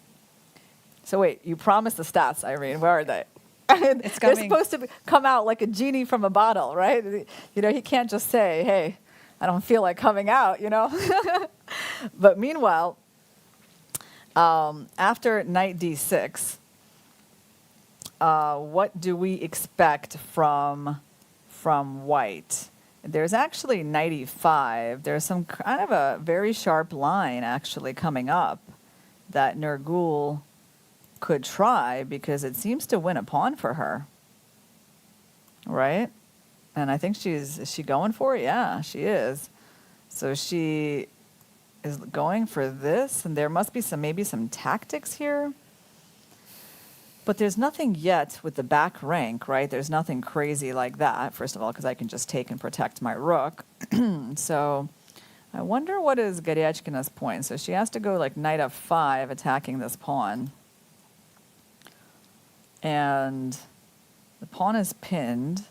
So wait, you promised the stats, Irene. Where are they? It's They're coming. supposed to come out like a genie from a bottle, right? He can't just say, hey, I don't feel like coming out, But meanwhile, after knight d6, what do we expect from white? There's actually knight e5. There's some kind of a very sharp line actually coming up that Nurgul could try, because it seems to win a pawn for her, right? And I think is she going for it? Yeah, she is. So she is going for this, and there must be maybe some tactics here. But there's nothing yet with the back rank, right? There's nothing crazy like that, first of all, because I can just take and protect my rook. So I wonder what is Garyachkina's point. So she has to go like knight f5, attacking this pawn. And the pawn is pinned.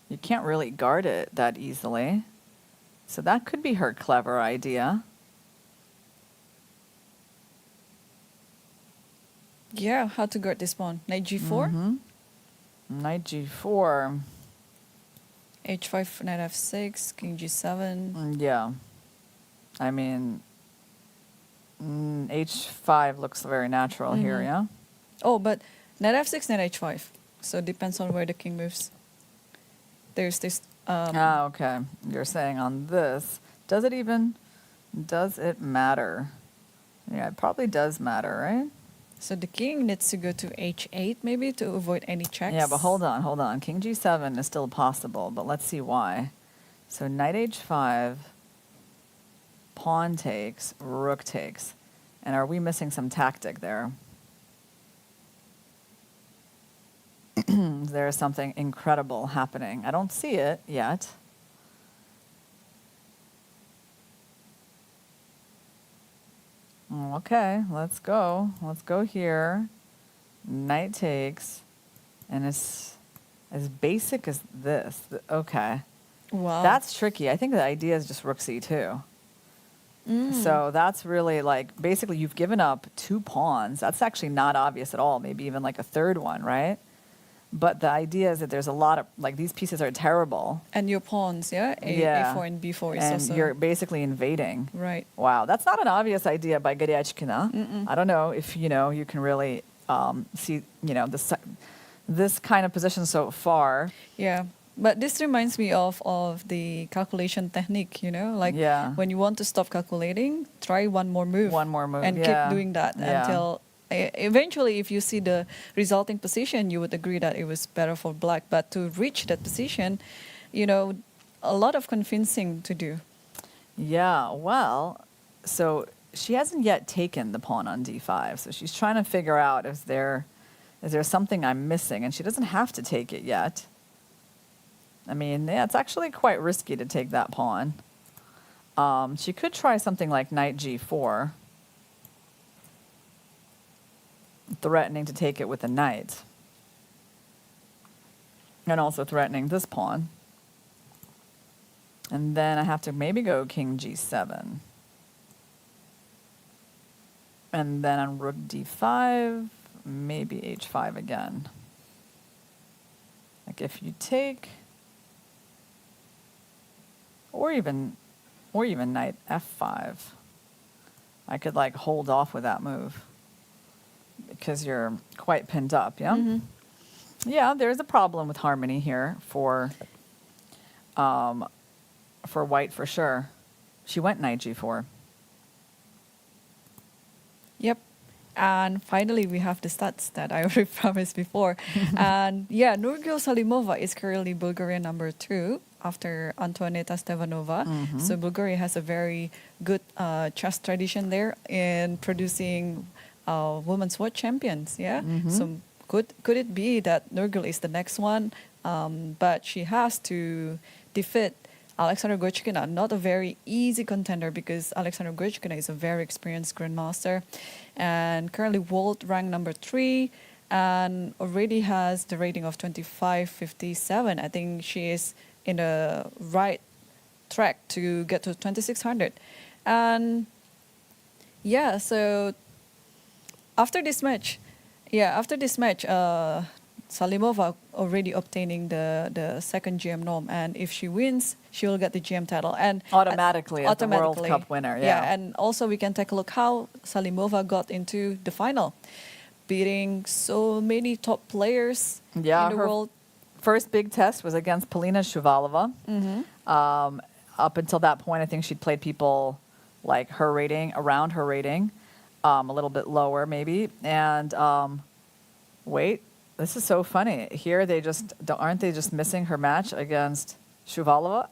You can't really guard it that easily. So that could be her clever idea. Yeah, how to guard this pawn? Knight g4? Knight g4. h5, knight f6, king g7. Yeah. I mean, h5 looks very natural here, yeah? Oh, but knight f6, knight h5. So it depends on where the king moves. There's this... okay. You're saying on this. Does it matter? Yeah, it probably does matter, right? So the king needs to go to h8 maybe to avoid any checks. Yeah, but hold on. King g7 is still possible, but let's see why. So knight h5, pawn takes, rook takes. And are we missing some tactic there? There is something incredible happening. I don't see it yet. Okay, let's go. Let's go here. Knight takes. And it's as basic as this. Okay. Wow. That's tricky. I think the idea is just rook c2. So that's really like, basically you've given up 2 pawns. That's actually not obvious at all. Maybe even like a third one, right? But the idea is that there's a lot of, like, these pieces are terrible. And your pawns, yeah? Yeah. A4 and b4 is And also... you're basically invading. Right. Wow, that's not an obvious idea by Garyachkina. I don't know if, you can really see, this kind of position so far. Yeah. But this reminds me of the calculation technique, like when you want to stop calculating, try one more move. One more move, and yeah. keep doing that until eventually, if you see the resulting position, you would agree that it was better for black. But to reach that position, a lot of convincing to do. Yeah, well, so she hasn't yet taken the pawn on d5, so she's trying to figure out is there something I'm missing, and she doesn't have to take it yet. I mean, yeah, it's actually quite risky to take that pawn. She could try something like knight g4, threatening to take it with a knight, and also threatening this pawn. And then I have to maybe go king g7. And then on rook d5, maybe h5 again. Like if you take, or even knight f5, I could like hold off with that move because you're quite pinned up, yeah? Mm-hmm. Yeah, there's a problem with harmony here for white for sure. She went knight g4. Yep. And finally, we have the stats that I already promised before. And yeah, Nurgul Salimova is currently Bulgarian number 2 after Antoaneta Stevanova. So Bulgaria has a very good chess tradition there in producing women's world champions. Yeah. So could it be that Nurgul is the next one? But she has to defeat Alexandra Gochkina, not a very easy contender because Alexandra Gochkina is a very experienced grandmaster and currently world rank number 3 and already has the rating of 2557. I think she is in the right track to get to 2600. And yeah, so after this match, Salimova already obtaining the second GM norm, and if she wins, she will get the GM title and Automatically as the World Cup winner. Yeah. And also we can take a look how Salimova got into the final, beating so many top players in the world. First big test was against Polina Shuvalova. Up until that point, I think she'd played people like her rating, around her rating, a little bit lower maybe. And wait. This is so funny. Here aren't they just missing her match against Shuvalova?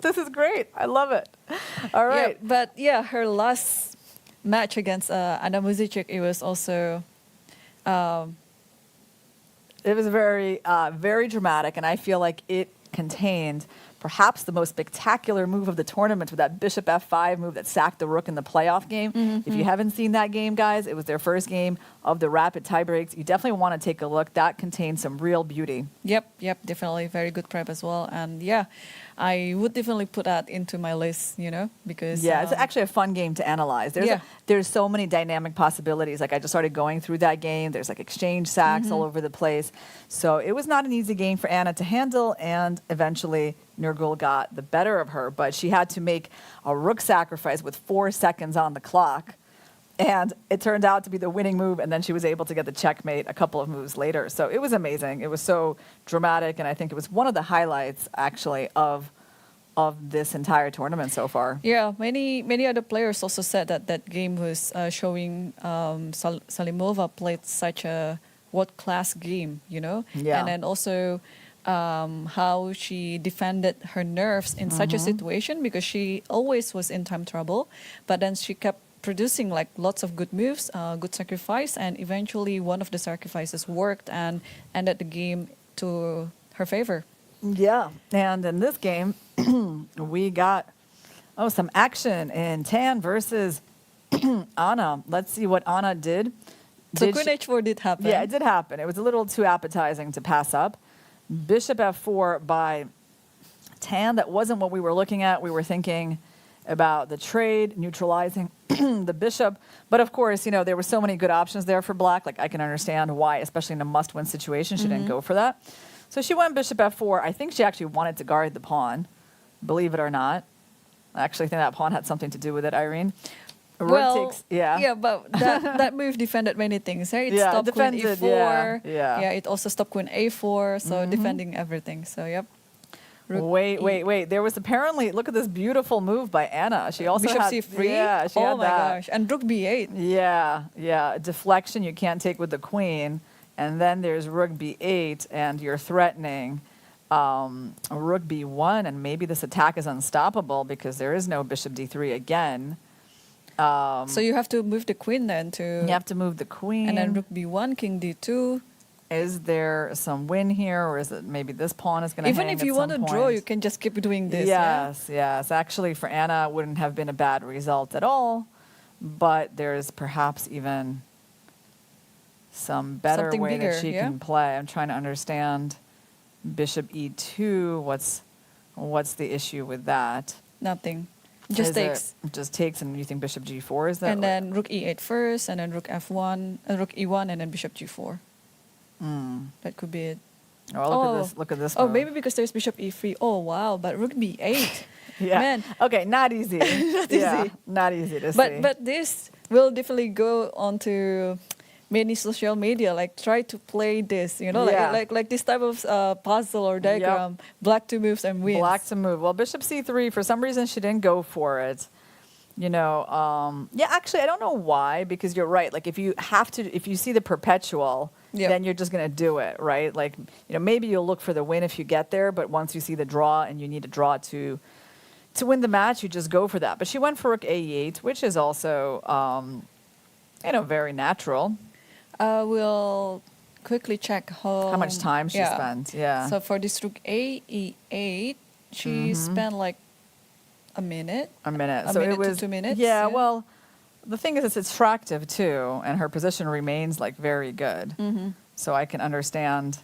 This is great. I love it. All right. Yeah, but yeah, her last match against Anna Muzicic, it was also it was very very dramatic, and I feel like it contained perhaps the most spectacular move of the tournament with that bishop f5 move that sacked the rook in the playoff game. If you haven't seen that game, guys, it was their first game of the rapid tie breaks. You definitely want to take a look. That contains some real beauty. Yep, definitely. Very good prep as well. And yeah, I would definitely put that into my list, because... Yeah, it's actually a fun game to analyze. There's so many dynamic possibilities. Like I just started going through that game. There's like exchange sacks all over the place. So it was not an easy game for Anna to handle, and eventually Nurgul got the better of her, but she had to make a rook sacrifice with 4 seconds on the clock, and it turned out to be the winning move, and then she was able to get the checkmate a couple of moves later. So it was amazing. It was so dramatic, and I think it was one of the highlights, actually, of this entire tournament so far. Yeah, many other players also said that game was showing Salimova played such a world-class game, Yeah. And then also... how she defended her nerves in such a situation, because she always was in time trouble, but then she kept producing like lots of good moves, good sacrifice, and eventually one of the sacrifices worked and ended the game to her favor. Yeah, and in this game, we got some action in Tan versus Anna. Let's see what Anna did. So Queen H4 did happen. Yeah, it did happen. It was a little too appetizing to pass up. Bishop f4 by Tan. That wasn't what we were looking at. We were thinking about the trade, neutralizing the bishop. But of course, there were so many good options there for black. Like I can understand why, especially in a must-win situation, she didn't go for that. So she went bishop f4. I think she actually wanted to guard the pawn, believe it or not. I actually think that pawn had something to do with it, Irene. But that move defended many things. Right? It stopped Queen e4. Yeah, it also stopped Queen a4. So defending everything. So yep. Wait. There was apparently, look at this beautiful move by Anna. She also Bishop had c3. Yeah, she had my gosh. And rook b8. Yeah. Deflection you can't take with the queen. And then there's rook b8, and you're threatening rook b1, and maybe this attack is unstoppable because there is no bishop d3 again. So you have to move the queen then to... You have to move the queen. And then rook b1, king d2. Is there some win here, or is it maybe this pawn is going to hang Even if you want to draw, you can just keep doing this. Yes, yes. Actually, for Anna, it wouldn't have been a bad result at all, but there's perhaps even some better Something way bigger, that she can play. I'm trying to understand bishop e2. What's the issue with that? Nothing. Just Is takes. it just takes, and you think bishop g4 is that? And then rook e8 first, and then rook f1, rook e1, and then bishop g4. That could be it. Oh, look at this! Look at this. Oh, move. maybe because there's bishop e3. Oh, wow! But rook b8. Yeah. Man. Okay, not easy. Not Yeah, easy. not easy to see. But this will definitely go onto many social media. Like try to play this, you know, Yeah. like this type of puzzle or diagram. Black to moves and wins. Black to move. Well, bishop c3. For some reason, she didn't go for it. You know, yeah. Actually, I don't know why. Because you're right. Like if you see the perpetual, then you're just gonna do it, right? Like maybe you'll look for the win if you get there, but once you see the draw and you need to draw to win the match, you just go for that. But she went for rook a8, which is also very natural. We'll quickly check How much time she spent. Yeah. So for this rook a e8, she spent like a minute. A minute. A So minute it was to 2 minutes. Yeah. Well, the thing is, it's attractive too, and her position remains like very good. So I can understand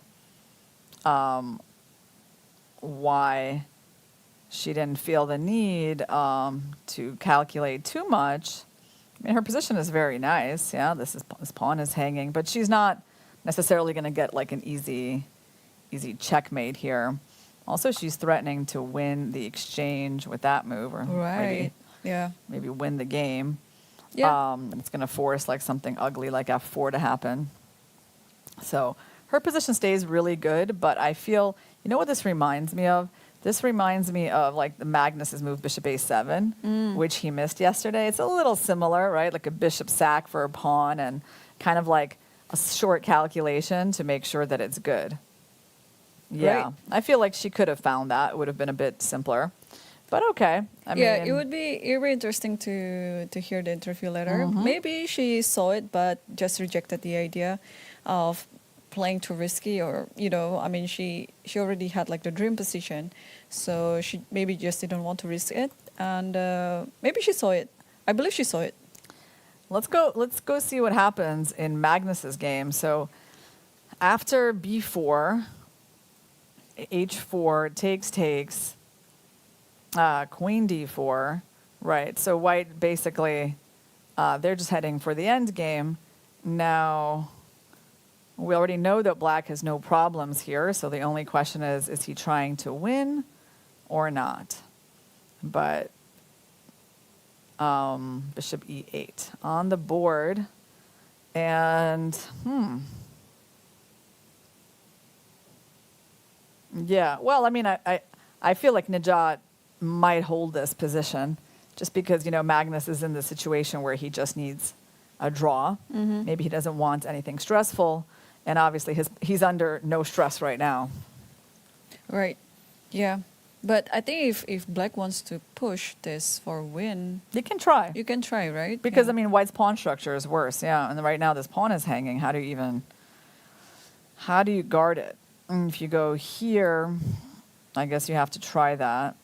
why she didn't feel the need to calculate too much. I mean, her position is very nice. Yeah, this pawn is hanging, but she's not necessarily going to get like an easy checkmate here. Also, she's threatening to win the exchange with that move, or maybe win the game. Yeah. It's going to force like something ugly like f4 to happen. So her position stays really good, but I feel, you know what this reminds me of? This reminds me of like the Magnus's move bishop a7, which he missed yesterday. It's a little similar, right? Like a bishop sack for a pawn and kind of like a short calculation to make sure that it's good. Yeah. Right. I feel like she could have found that. It would have been a bit simpler. But okay. I mean, it would be interesting to hear the interview later. Maybe she saw it but just rejected the idea of playing too risky, or I mean she already had like the dream position, so she maybe just didn't want to risk it, and maybe she saw it. I believe she saw it. Let's go see what happens in Magnus's game. So after b4, h4 takes, queen d4, right? So white basically they're just heading for the end game. Now we already know that black has no problems here, so the only question is he trying to win or not? But bishop e8 on the board, and yeah, well, I mean, I feel like Nijat might hold this position just because, Magnus is in the situation where he just needs a draw. Maybe he doesn't want anything stressful, and obviously he's under no stress right now. Right. Yeah. But I think if black wants to push this for win, You can try. you can try, right? Because, Yeah. I mean, white's pawn structure is worse, yeah. And right now this pawn is hanging. How do you guard it? And if you go here, I guess you have to try that.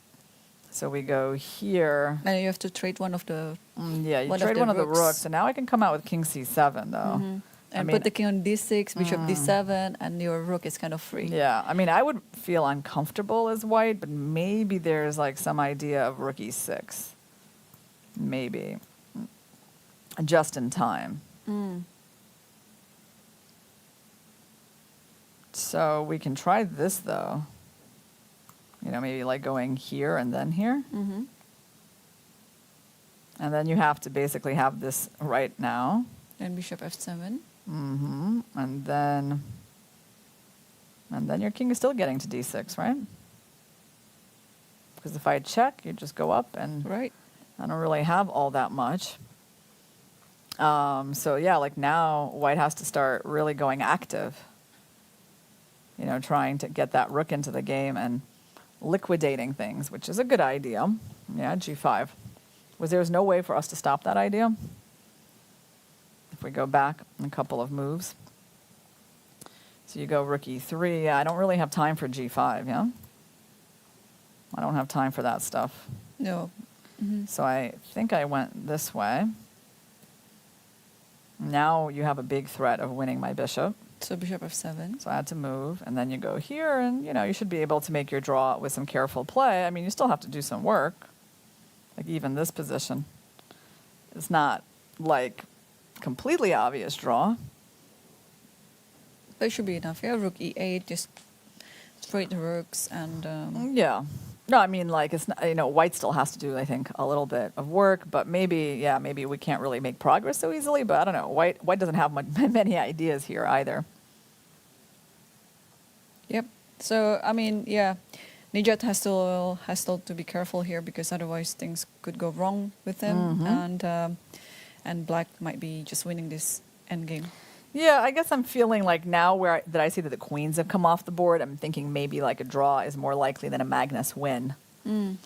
So we go here. And you have to trade one of the Yeah, you one of trade the one of the rooks. rooks. And now I can come out with king c7, though. and put the king on d6, bishop d7, and your rook is kind of free. Yeah, I mean, I would feel uncomfortable as white, but maybe there's like some idea of rook e6. Maybe. Just in time. So we can try this, though. Maybe like going here and then here. And then you have to basically have this right now. And bishop f7. And then your king is still getting to d6, right? Because if I check, you just go up, and Right. I don't really have all that much. So yeah, like now white has to start really going active. trying to get that rook into the game and liquidating things, which is a good idea. Yeah, g5. There's no way for us to stop that idea? If we go back a couple of moves. So you go rook e3. Yeah, I don't really have time for g5, yeah? I don't have time for that stuff. No. So I think I went this way. Now you have a big threat of winning my bishop. So bishop f7. So I had to move, and then you go here, and you should be able to make your draw with some careful play. I mean, you still have to do some work. Like even this position, it's not like completely obvious draw. That should be enough. Yeah, rook e8, just straight the rooks and. Yeah. No, I mean, like, it's not, white still has to do, I think, a little bit of work, but maybe we can't really make progress so easily, but I don't know. White doesn't have many ideas here either. Yep. So, I mean, yeah, Nijat has still to be careful here because otherwise things could go wrong with him, and black might be just winning this endgame. Yeah, I guess I'm feeling like now that I see that the queens have come off the board, I'm thinking maybe like a draw is more likely than a Magnus win. It's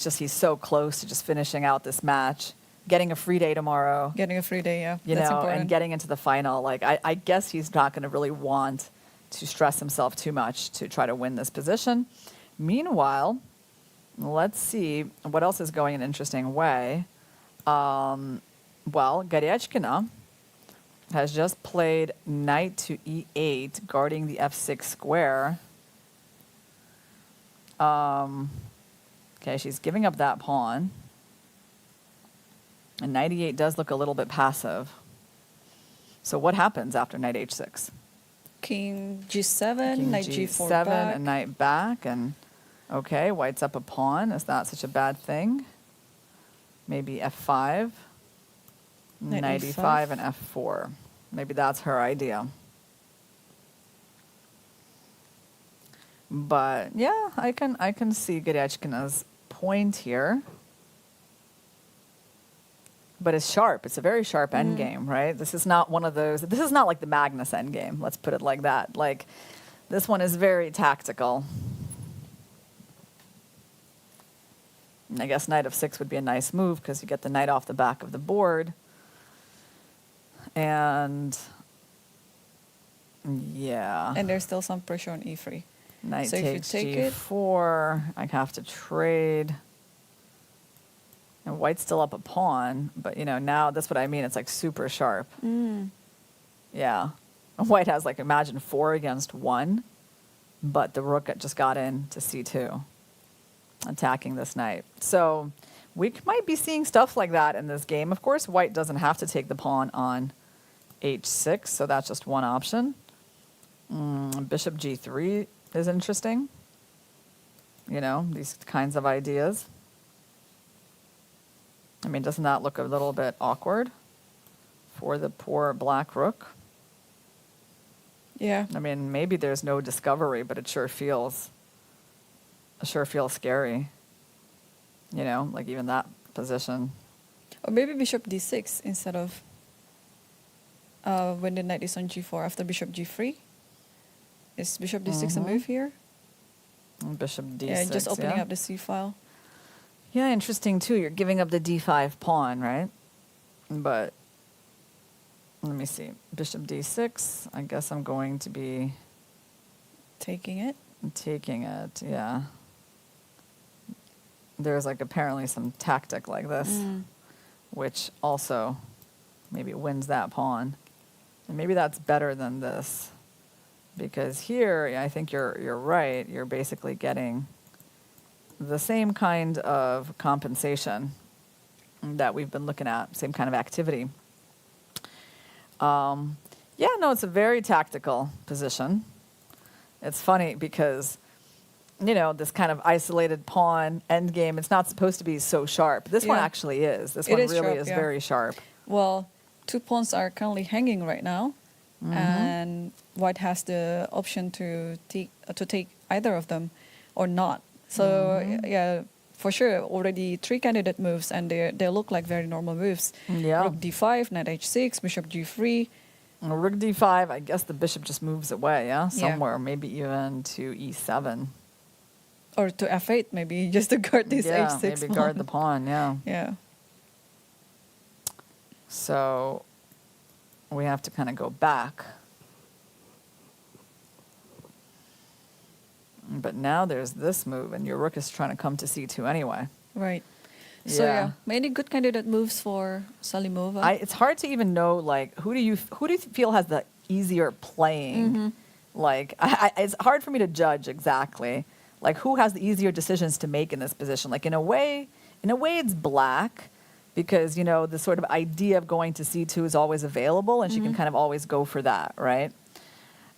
just he's so close to just finishing out this match, getting a free day tomorrow. Getting a free day, yeah. That's important. And getting into the final. Like, I guess he's not going to really want to stress himself too much to try to win this position. Meanwhile, let's see what else is going an interesting way. Well, Garyachkina has just played knight to e8, guarding the f6 square. Okay, she's giving up that pawn. And knight e8 does look a little bit passive. So what happens after knight h6? King g7, King knight g7, g4 back. and knight back. And okay, white's up a pawn. Is that such a bad thing? Maybe f5. Knight e5 and f4. Maybe that's her idea. But yeah, I can see Garyachkina's point here. But it's sharp. It's a very sharp endgame, right? This is not one of those. This is not like the Magnus endgame. Let's put it like that. Like, this one is very tactical. I guess knight f6 would be a nice move because you get the knight off the back of the board. And yeah. And there's still some pressure on e3. Knight so takes if you take g4. I have to trade. And white's still up a pawn, but now that's what I mean. It's like super sharp. Yeah. And white has like, imagine 4 against 1, but the rook just got in to c2, attacking this knight. So we might be seeing stuff like that in this game. Of course, white doesn't have to take the pawn on h6, so that's just one option. Bishop g3 is interesting. These kinds of ideas. I mean, doesn't that look a little bit awkward for the poor black rook? Yeah. I mean, maybe there's no discovery, but it sure feels scary. Like even that position. Or maybe bishop d6 instead of when the knight is on g4 after bishop g3. Is bishop d6 a move here? And bishop d6. Yeah, just opening up the c file. Yeah, interesting too. You're giving up the d5 pawn, right? But let me see. Bishop d6. I guess I'm going to be taking it. Taking it, yeah. There's like apparently some tactic like this, which also maybe wins that pawn. And maybe that's better than this. Because here, I think you're right. You're basically getting the same kind of compensation that we've been looking at, same kind of activity. It's a very tactical position. It's funny because, this kind of isolated pawn endgame, it's not supposed to be so sharp. This one actually is. This one really is very sharp. Well, 2 pawns are currently hanging right now, and white has the option to take either of them or not. So yeah, for sure, already 3 candidate moves, and they look like very normal moves. Yeah. Rook d5, knight h6, bishop g3, Rook d5, I guess the bishop just moves away, yeah? Somewhere, maybe even to e7. Or to f8, maybe, just to guard this h6 maybe pawn. guard the pawn, yeah. Yeah. So we have to kind of go back. But now there's this move, and your rook is trying to come to c2 anyway. Right. So yeah, many good candidate moves for Salimova. It's hard to even know, like, who do you feel has the easier playing? Like, it's hard for me to judge exactly, like, who has the easier decisions to make in this position. Like, in a way, it's black, because, you know, the sort of idea of going to c2 is always available, and she can kind of always go for that, right?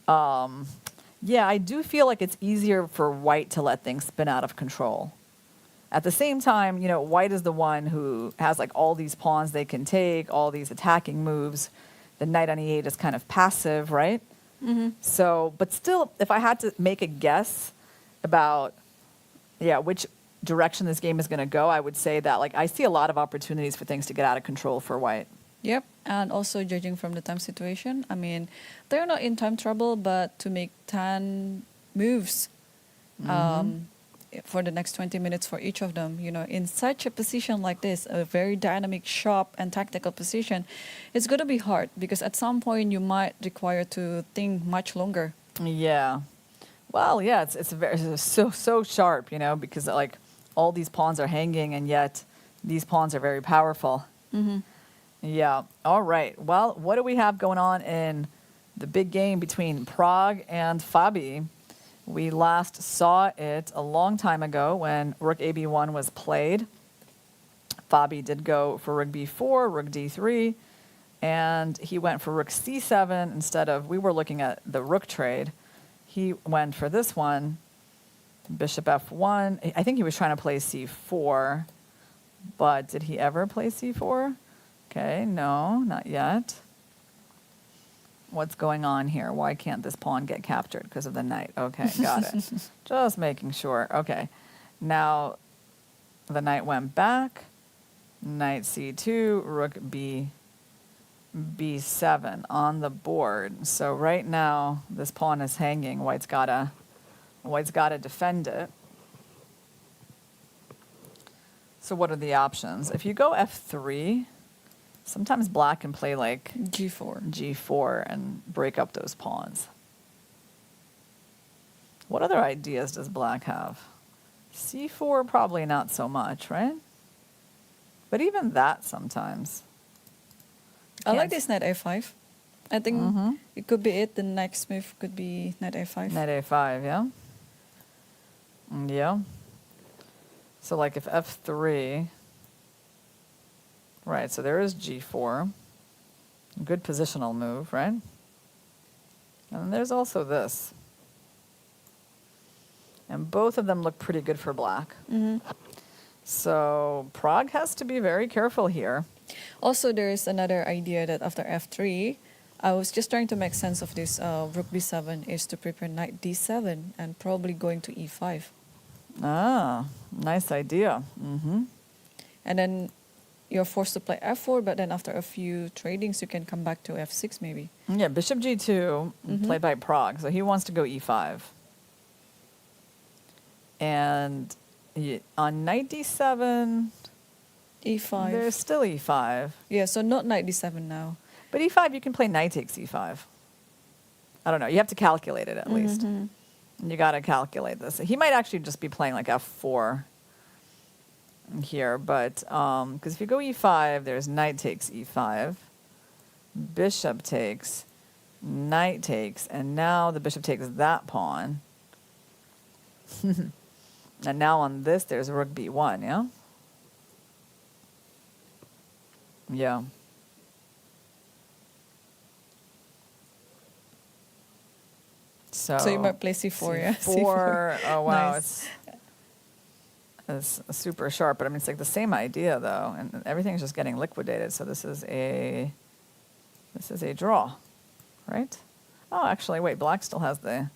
Yeah, I do feel like it's easier for white to let things spin out of control. At the same time, you know, white is the one who has like all these pawns they can take, all these attacking moves. The knight on e8 is kind of passive, right? So, but still, if I had to make a guess about, which direction this game is going to go, I would say that, like, I see a lot of opportunities for things to get out of control for white. Yep, and also judging from the time situation, I mean, they're not in time trouble, but to make 10 moves for the next 20 minutes for each of them, you know, in such a position like this, a very dynamic, sharp, and tactical position, it's going to be hard, because at some point you might require to think much longer. Yeah. Well, yeah, it's so sharp, you know, because, like, all these pawns are hanging, and yet these pawns are very powerful. Yeah. All right. Well, what do we have going on in the big game between Prague and FIDE? We last saw it a long time ago when rook AB1 was played. FIDE did go for rook B4, rook D3, and he went for rook C7 instead of, we were looking at the rook trade. He went for this one, bishop F1. I think he was trying to play C4, but did he ever play C4? Okay, no, not yet. What's going on here? Why can't this pawn get captured? Because of the knight. Okay, got it. Just making sure. Okay, now the knight went back. Knight C2, rook B7 on the board. So right now this pawn is hanging. White's gotta defend it. So what are the options? If you go F3, sometimes black can play like G4 and break up those pawns. What other ideas does black have? C4, probably not so much, right? But even that sometimes. I like this knight A5. I think it could be it. The next move could be knight A5. Knight A5, yeah? Yeah. So like if F3... Right, so there is G4. Good positional move, right? And then there's also this. And both of them look pretty good for black. So Prague has to be very careful here. Also, there is another idea that after F3, I was just trying to make sense of this rook B7 is to prepare knight D7 and probably going to E5. Ah, nice idea. And then you're forced to play F4, but then after a few tradings, you can come back to F6 maybe. Yeah, bishop G2, played by Prague. So he wants to go E5. And on knight D7... E5. There's still E5. Yeah, so not knight D7 now. But E5, you can play knight takes E5. I don't know. You have to calculate it at least. And you got to calculate this. He might actually just be playing like F4 here. But because if you go E5, there's knight takes E5. Bishop takes, knight takes. And now the bishop takes that pawn. And now on this, there's rook B1, yeah? Yeah. So you might play C4, yeah? C4, oh wow, Nice. it's super sharp, but I mean, it's like the same idea though, and everything's just getting liquidated. So this is a draw, right? Oh, actually, wait, black still has the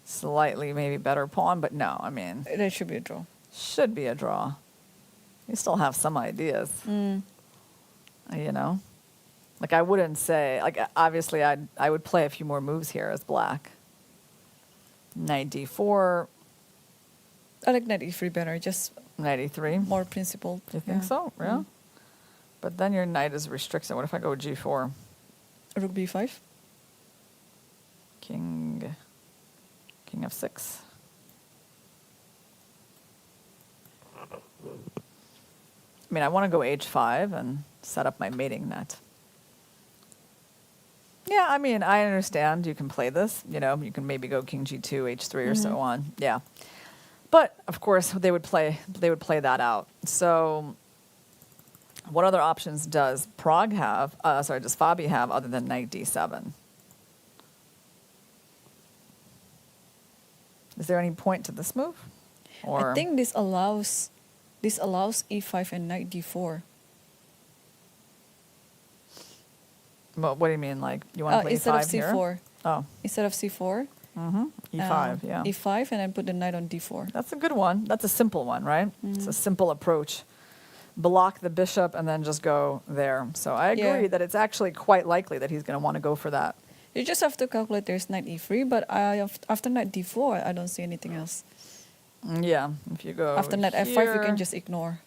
slightly maybe better pawn, but no, I mean, That should be a draw. should be a draw. You still have some ideas. You know? Like I wouldn't say, like obviously I would play a few more moves here as black. Knight d4, I like knight e3 better, just knight e3. more principled. You think so? Yeah. But then your knight is restricted. What if I go g4? Rook b5. King f6. I mean, I want to go h5 and set up my mating net. Yeah, I mean, I understand you can play this. You know, you can maybe go king g2, h3, or so on. Yeah, but of course they would play that out. So, what other options does Prague have? Does Fabi have other than knight d7? Is there any point to this move? Or I think this allows e5 and knight d4. what do you mean? Like you want to play instead of e5 here? c4. Oh, Instead of c4. e5. Yeah, e5 and then put the knight on d4. that's a good one. That's a simple one, right? It's a simple approach. Block the bishop and then just go there. So I agree Yeah. that it's actually quite likely that he's going to want to go for that. You just have to calculate there's knight e3, but after knight d4, I don't see anything else. Yeah, if you go After knight f5, you here, can just ignore.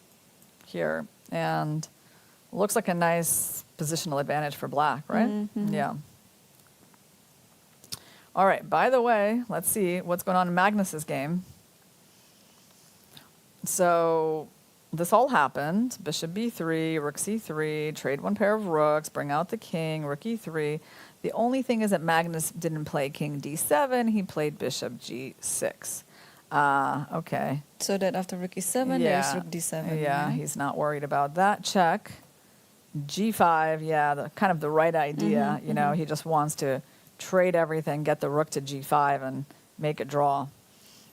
here, and looks like a nice positional advantage for black, right? Yeah. All right, by the way, let's see what's going on in Magnus's game. So this all happened. Bishop b3, rook c3, trade one pair of rooks, bring out the king, rook e3. The only thing is that Magnus didn't play king d7. He played bishop g6. Okay. So that after rook e7, there's rook d7. Yeah, he's not worried about that. Check. G5, yeah, kind of the right idea. You know, he just wants to trade everything, get the rook to g5, and make a draw.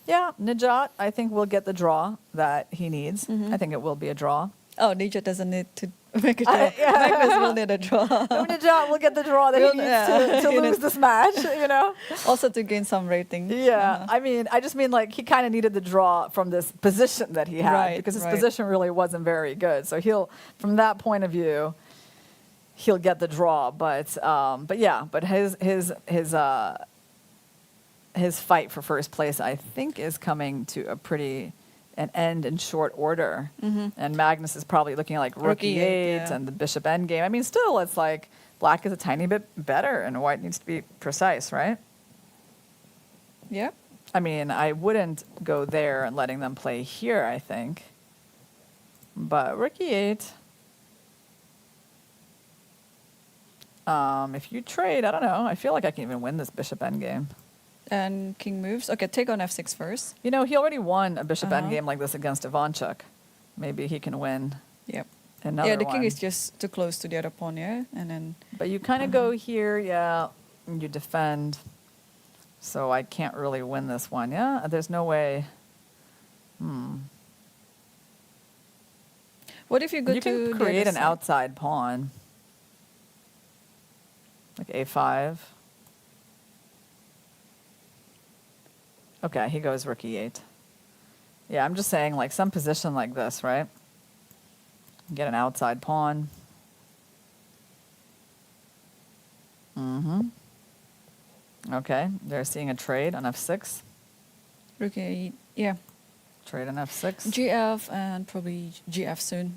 Yeah, Nijat, I think will get the draw that he needs. I think it will be a draw. Oh, Nijat doesn't need to make a draw. Magnus will need a draw. No, Nijat will get the draw that he needs to lose this match, you know? Also to gain some rating. Yeah, I mean, I just mean like he kind of needed the draw from this position that he had Right, because his right. position really wasn't very good. So from that point of view, he'll get the draw. But his fight for first place, I think, is coming to an end in short order. And Magnus is probably looking like rook Rook E8, e8 yeah. and the bishop endgame. I mean, still, it's like black is a tiny bit better and white needs to be precise, right? Yeah. I mean, I wouldn't go there and letting them play here, I think. But rook e8. If you trade, I don't know. I feel like I can even win this bishop endgame. And king moves. Okay, take on f6 first. You know, he already won a bishop endgame like this against Ivanchuk. Maybe he can win Yep. another Yeah, the one. king is just too close to the other pawn, yeah? And then... But you kind of go here, yeah, and you defend. So I can't really win this one, yeah? There's no way. What if you go You to can the create other an side? outside pawn. Like a5. Okay, he goes rook e8. Yeah, I'm just saying like some position like this, right? Get an outside pawn. Okay, they're seeing a trade on f6. Rook e8, yeah. Trade on f6. GF and probably GF soon.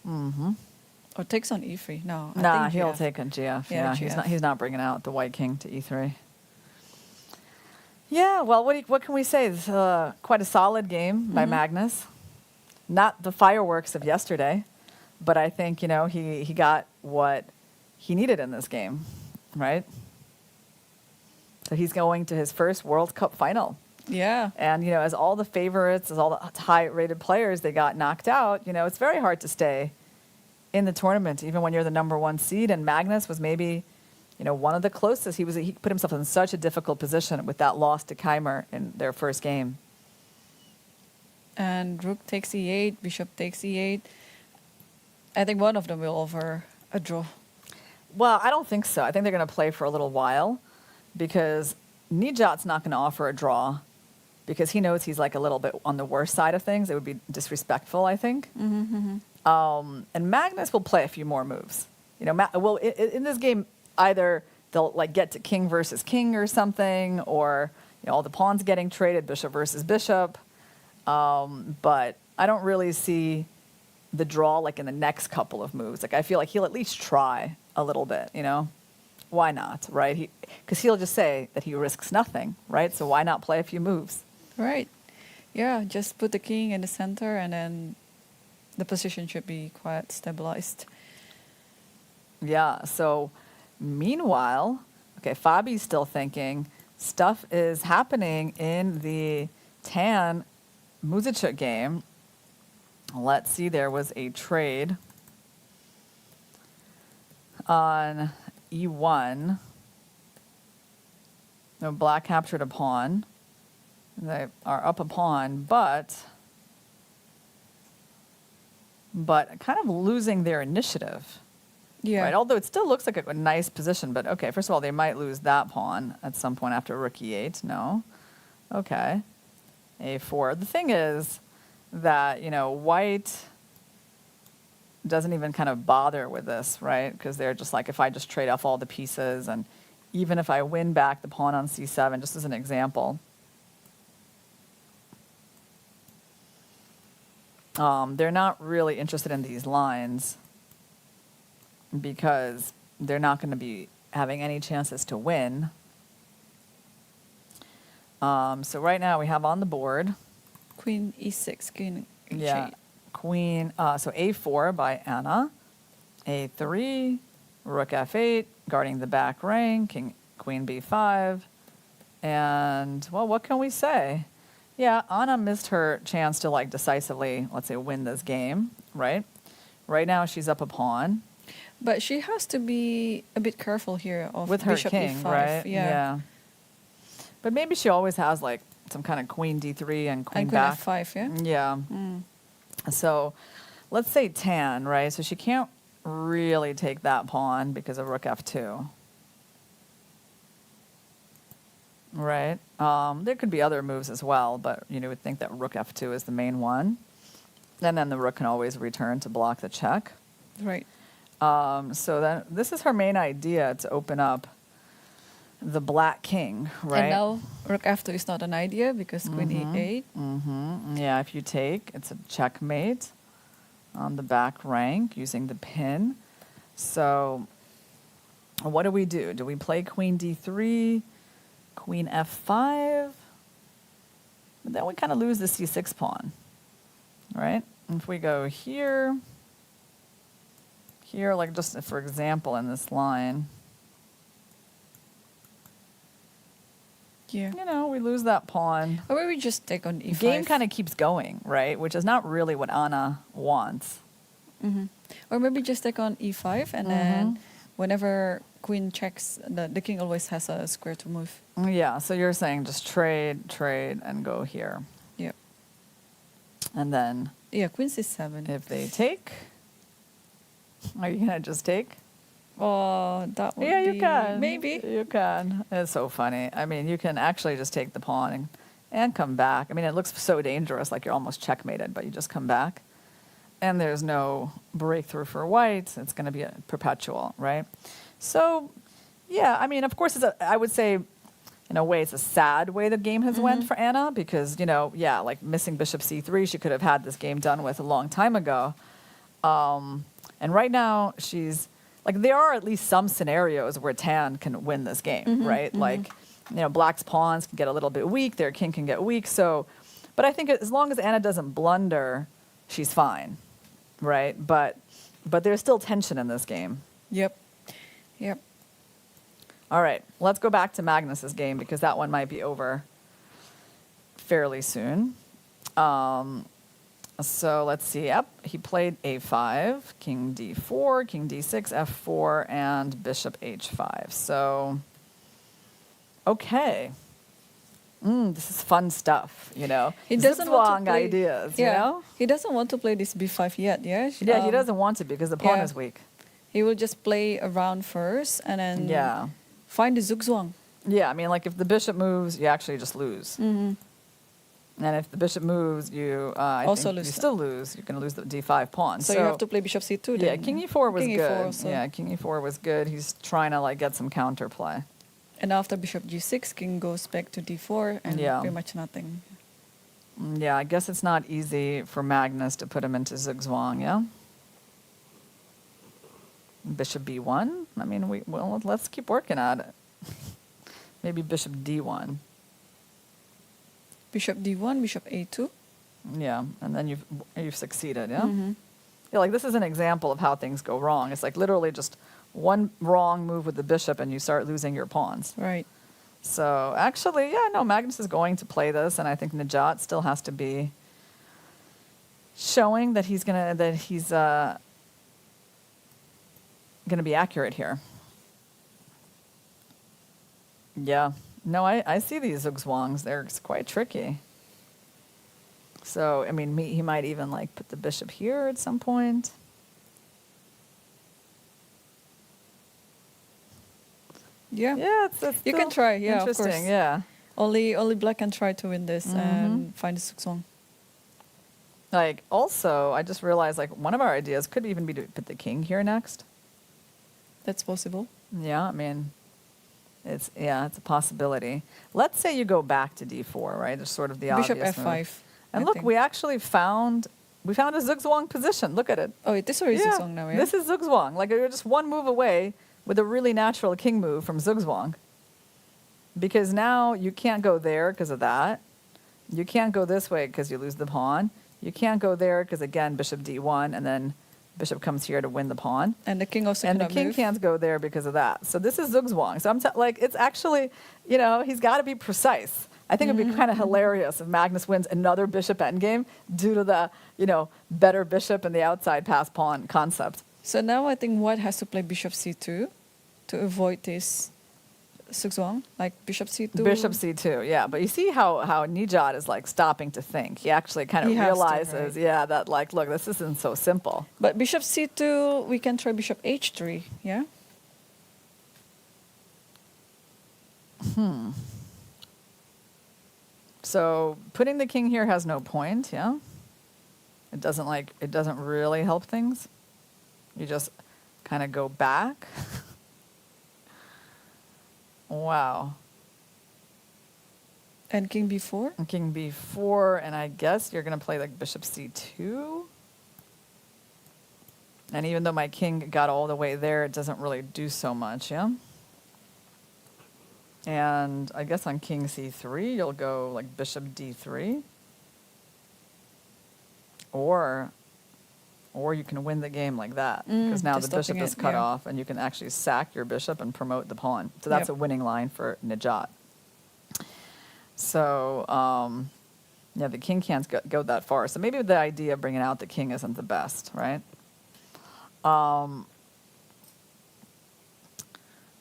Or takes on e3. No, I Nah, think he'll GF. take a GF. Yeah, Yeah, GF. he's not bringing out the white king to e3. Yeah, well, what can we say? It's quite a solid game by Magnus. Not the fireworks of yesterday, but I think, you know, he got what he needed in this game, right? So he's going to his first World Cup final. Yeah. And, you know, as all the favorites, as all the high-rated players, they got knocked out, you know, it's very hard to stay in the tournament, even when you're the number one seed. And Magnus was maybe, you know, one of the closest. He put himself in such a difficult position with that loss to Keimer in their first game. And rook takes e8, bishop takes e8. I think one of them will offer a draw. Well, I don't think so. I think they're going to play for a little while because Nijat's not going to offer a draw because he knows he's like a little bit on the worst side of things. It would be disrespectful, I think. And Magnus will play a few more moves. well, in this game, either they'll like get to king versus king or something, or all the pawns getting traded, bishop versus bishop. But I don't really see the draw like in the next couple of moves. Like I feel like he'll at least try a little bit, Why not, right? Because he'll just say that he risks nothing, right? So why not play a few moves? Right. Yeah, just put the king in the center and then the position should be quite stabilized. Yeah, so meanwhile, okay, Fabi's still thinking stuff is happening in the Tan Muzichuk game. Let's see, there was a trade on E1. No, black captured a pawn. They are up a pawn, but kind of losing their initiative. Yeah. Right, although it still looks like a nice position, but okay, first of all, they might lose that pawn at some point after rook e8. No. Okay. A4. The thing is that, white doesn't even kind of bother with this, right? Because they're just like, if I just trade off all the pieces, and even if I win back the pawn on c7, just as an example, they're not really interested in these lines because they're not going to be having any chances to win. So right now we have on the board Queen e6, queen h8. Yeah, queen. So a4 by Anna, a3, rook f8, guarding the back rank, queen b5, and well, what can we say? Yeah, Anna missed her chance to like decisively, let's say, win this game, right? Right now she's up a pawn. But she has to be a bit careful here of With her bishop king, e5. right? Yeah. But maybe she always has like some kind of queen d3 and queen And queen back. f5, yeah? Yeah. So let's say tan, right? So she can't really take that pawn because of rook f2. Right? There could be other moves as well, but you would think that rook f2 is the main one. And then the rook can always return to block the check. Right. So then this is her main idea, to open up the black king, right? And now rook f2 is not an idea because queen e8. Yeah, if you take, it's a checkmate on the back rank using the pin. So what do we do? Do we play queen d3, queen f5? But then we kind of lose the c6 pawn, right? If we go here, like just for example in this line, Yeah. We lose that pawn. Or maybe just take on e5. Game kind of keeps going, right? Which is not really what Anna wants. Or maybe just take on e5 and then whenever queen checks, the king always has a square to move. Yeah, so you're saying just trade, and go here. Yep. And then Yeah, queen c7. if they take, are you going to just take? Oh, that would Yeah, you be... can. Maybe. You can. It's so funny. I mean, you can actually just take the pawn and come back. I mean, it looks so dangerous, like you're almost checkmated, but you just come back. And there's no breakthrough for white. It's going to be a perpetual, right? So, yeah, I mean, of course, I would say, in a way, it's a sad way the game has went for Anna because, like missing bishop c3, she could have had this game done with a long time ago. And right now, she's... Like, there are at least some scenarios where Tan can win this game, right? Like, Black's pawns can get a little bit weak, their king can get weak. So, but I think as long as Anna doesn't blunder, she's fine, right? But there's still tension in this game. Yep. All right, let's go back to Magnus's game because that one might be over fairly soon. So let's see. Yep, he played a5, king d4, king d6, f4, and bishop h5. So, okay. This is fun stuff, He doesn't want to play ideas, He doesn't want to play this b5 yet, yeah? Yeah, he doesn't want to because the pawn is weak. He will just play around first and then find the zugzwang. Yeah, I mean, like if the bishop moves, you actually just lose. And if the bishop moves, you I Also think lose you that. still lose. You can lose the d5 pawn. So you have to play bishop c2 then. Yeah, king e4 was King good. E4 also. Yeah, king e4 was good. He's trying to like get some counterplay. And after bishop g6, king goes back to d4 and Yeah. pretty much nothing. Yeah, I guess it's not easy for Magnus to put him into zugzwang, yeah? Bishop b1? I mean, well, let's keep working at it. Maybe bishop d1. Bishop d1, bishop a2. Yeah, and then you've succeeded, yeah? Mm-hmm. Yeah, like this is an example of how things go wrong. It's like literally just one wrong move with the bishop and you start losing your pawns. Right. So actually, yeah, no, Magnus is going to play this, and I think Najat still has to be showing that he's gonna be accurate here. Yeah, no, I see these zugzwangs. They're quite tricky. So I mean, he might even like put the bishop here at some point. Yeah. Yeah, it's You can still try, yeah, of interesting. course. Yeah. Only black can try to win this Mm-hmm. and find the zugzwang. Like, also, I just realized, like, one of our ideas could even be to put the king here next. That's possible. Yeah, I mean, it's a possibility. Let's say you go back to d4, right? It's sort of the Bishop obvious f5. move. And I look, think. we actually found a zugzwang position. Look at it. Oh, it is already zugzwang now, yeah? This is zugzwang. Like, you're just one move away with a really natural king move from zugzwang. Because now you can't go there because of that. You can't go this way because you lose the pawn. You can't go there because, again, bishop d1, and then bishop comes here to win the pawn. And the king also And the cannot king move. can't go there because of that. So this is zugzwang. So like, it's actually, he's got to be precise. I think it'd be kind of hilarious if Magnus wins another bishop endgame due to the, better bishop and the outside pass pawn concept. So now I think white has to play bishop c2 to avoid this zugzwang, like bishop c2. Bishop c2, yeah. But you see how Nijat is like stopping to think. He actually kind of He has to, realizes, right? that like, look, this isn't so simple. But bishop c2, we can try bishop h3, yeah? So putting the king here has no point, yeah? It doesn't really help things. You just kind of go back. Wow. And king b4? And king b4, and I guess you're going to play like bishop c2. And even though my king got all the way there, it doesn't really do so much, yeah? And I guess on king c3, you'll go like bishop d3. Or you can win the game like that, because now the just bishop stopping is it, cut yeah. off, and you can actually sack your bishop and promote the pawn. So that's Yep. a winning line for Nijat. So, the king can't go that far. So maybe the idea of bringing out the king isn't the best, right?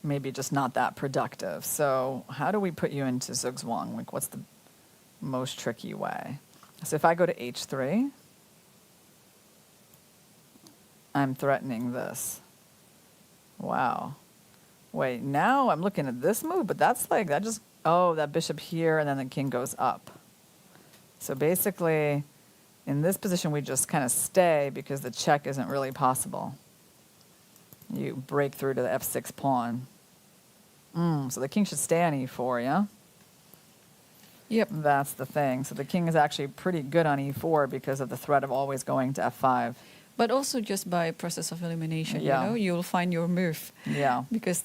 Maybe just not that productive. So how do we put you into zugzwang? Like, what's the most tricky way? So if I go to h3, I'm threatening this. Wow. Wait, now I'm looking at this move, but that's like, that bishop here, and then the king goes up. So basically, in this position, we just kind of stay because the check isn't really possible. You break through to the f6 pawn. So the king should stay on e4, yeah? Yep. That's the thing. So the king is actually pretty good on e4 because of the threat of always going to f5. But also just by process of elimination, Yeah. you'll find your move. Yeah. Because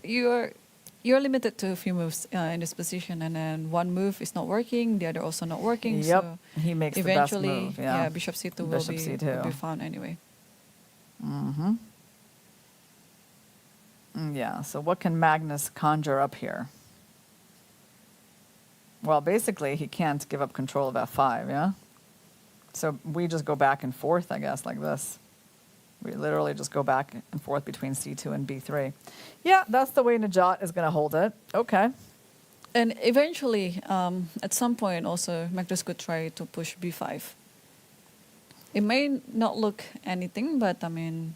you're limited to a few moves in this position, and then one move is not working, the other also not working. Yep. So He makes the best eventually, move. Yeah. bishop c2 Bishop will C2. be found anyway. Yeah. So what can Magnus conjure up here? Well, basically, he can't give up control of f5, yeah? So we just go back and forth, I guess, like this. We literally just go back and forth between c2 and b3. Yeah, that's the way Nijat is going to hold it. Okay. And eventually, at some point also, Magnus could try to push b5. It may not look anything, but I mean,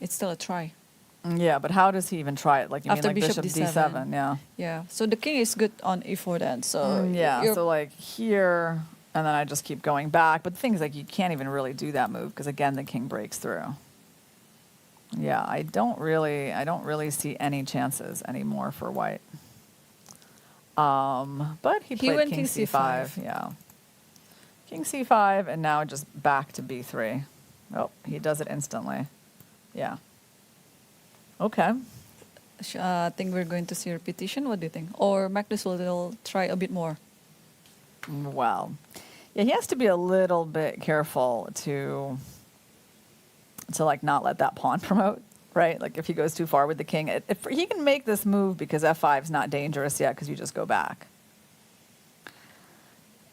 it's still a try. Yeah, but how does he even try it? Like, you After mean like bishop D7? Yeah. Yeah. So the king is good on e4 then. So Yeah, you're- so like here, and then I just keep going back. But the thing is, like, you can't even really do that move because again, the king breaks through. Yeah, I don't really see any chances anymore for white. But he played went king king c5. c5. Yeah, king c5, and now just back to b3. Oh, he does it instantly. Yeah. Okay. I think we're going to see repetition. What do you think? Or Magnus will try a bit more. Well, yeah, he has to be a little bit careful to like not let that pawn promote, right? Like if he goes too far with the king, if he can make this move because f5 is not dangerous yet because you just go back.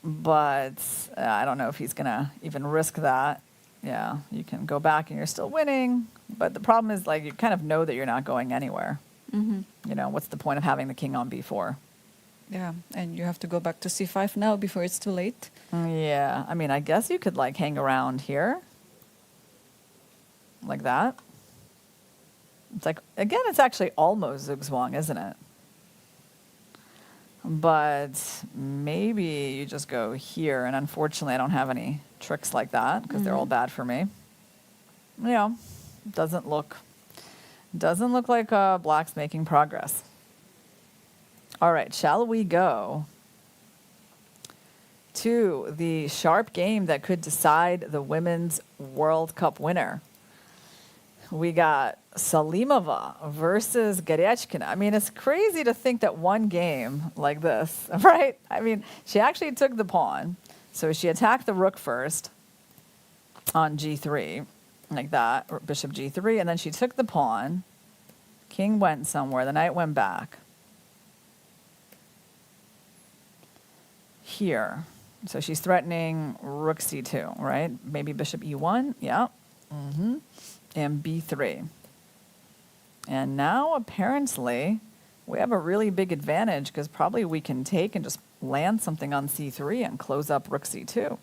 But I don't know if he's gonna even risk that. Yeah, you can go back and you're still winning, but the problem is like you kind of know that you're not going anywhere. You know, what's the point of having the king on b4? Yeah, and you have to go back to c5 now before it's too late. Yeah, I mean, I guess you could like hang around here. Like that. It's like, again, it's actually almost zugzwang, isn't it? But maybe you just go here, and unfortunately I don't have any tricks like that because they're all bad for me. Yeah, doesn't look like black's making progress. All right, shall we go to the sharp game that could decide the Women's World Cup winner? We got Salimova versus Garyachkina. I mean, it's crazy to think that one game like this, right? I mean, she actually took the pawn. So she attacked the rook first on g3, like that, or bishop g3, and then she took the pawn. King went somewhere, the knight went back. Here. So she's threatening rook c2, right? Maybe bishop e1, yeah. And b3. And now apparently we have a really big advantage because probably we can take and just land something on c3 and close up rook c2.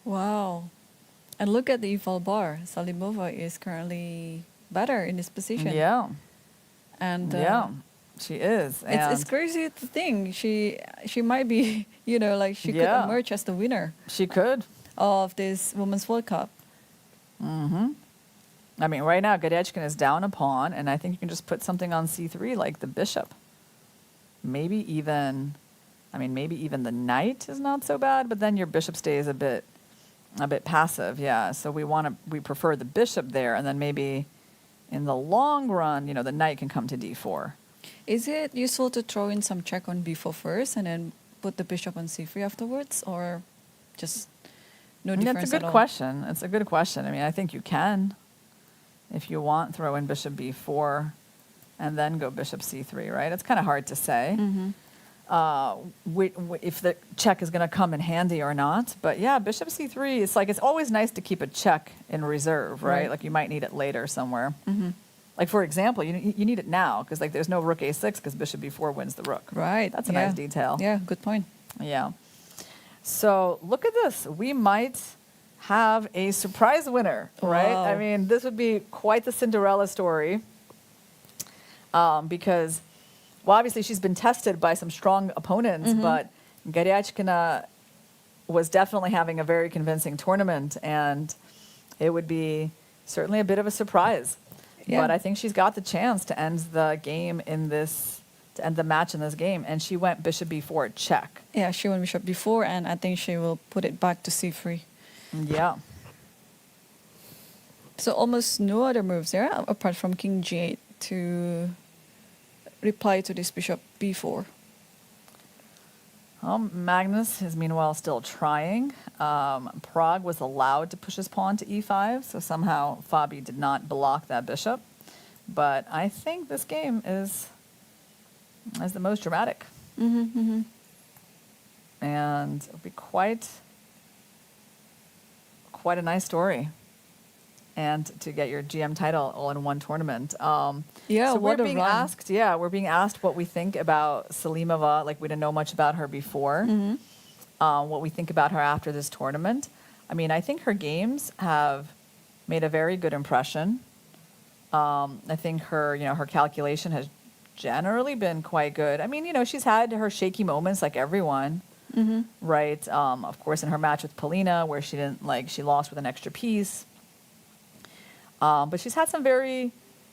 Wow. And look at the eval bar. Salimova is currently better in this position. Yeah. And Yeah, she is. it's crazy to think she might be, you know, like she could Yeah. emerge as the winner She could. of this Women's World Cup. I mean, right now, Garyachkina is down a pawn, and I think you can just put something on c3, like the bishop. Maybe even the knight is not so bad, but then your bishop stays a bit passive. Yeah, so we prefer the bishop there, and then maybe in the long run, you know, the knight can come to d4. Is it useful to throw in some check on b4 first and then put the bishop on c3 afterwards, or just no difference That's a good at all? question. It's a good question. I mean, I think you can, if you want, throw in bishop b4 and then go bishop c3, right? It's kind of hard to say if the check is going to come in handy or not. But yeah, bishop c3, it's always nice to keep a check in reserve, right? Like you might need it later somewhere. Like, for example, you need it now because like there's no rook a6 because bishop b4 wins the rook. Right. That's a nice detail. Yeah, good point. Yeah. So look at this. We might have a surprise winner, right? Wow. I mean, this would be quite the Cinderella story because, well, obviously she's been tested by some strong opponents, but Garyachkina was definitely having a very convincing tournament, and it would be certainly a bit of a surprise. Yeah. But I think she's got the chance to end the game in this, to end the match in this game, and she went bishop b4 check. Yeah, she went bishop b4, and I think she will put it back to c3. Yeah. So almost no other moves there apart from king g8 to reply to this bishop b4. Magnus is meanwhile still trying. Prague was allowed to push his pawn to e5, so somehow Fabi did not block that bishop. But I think this game is the most dramatic. And it'll be quite a nice story. And to get your GM title all in one tournament. Yeah, so what we're a being run. asked. Yeah, we're being asked what we think about Salimova. Like we didn't know much about her before. What we think about her after this tournament. I mean, I think her games have made a very good impression. I think her calculation has generally been quite good. I mean, she's had her shaky moments like everyone, right? Of course, in her match with Polina, where she lost with an extra piece. But she's had some very,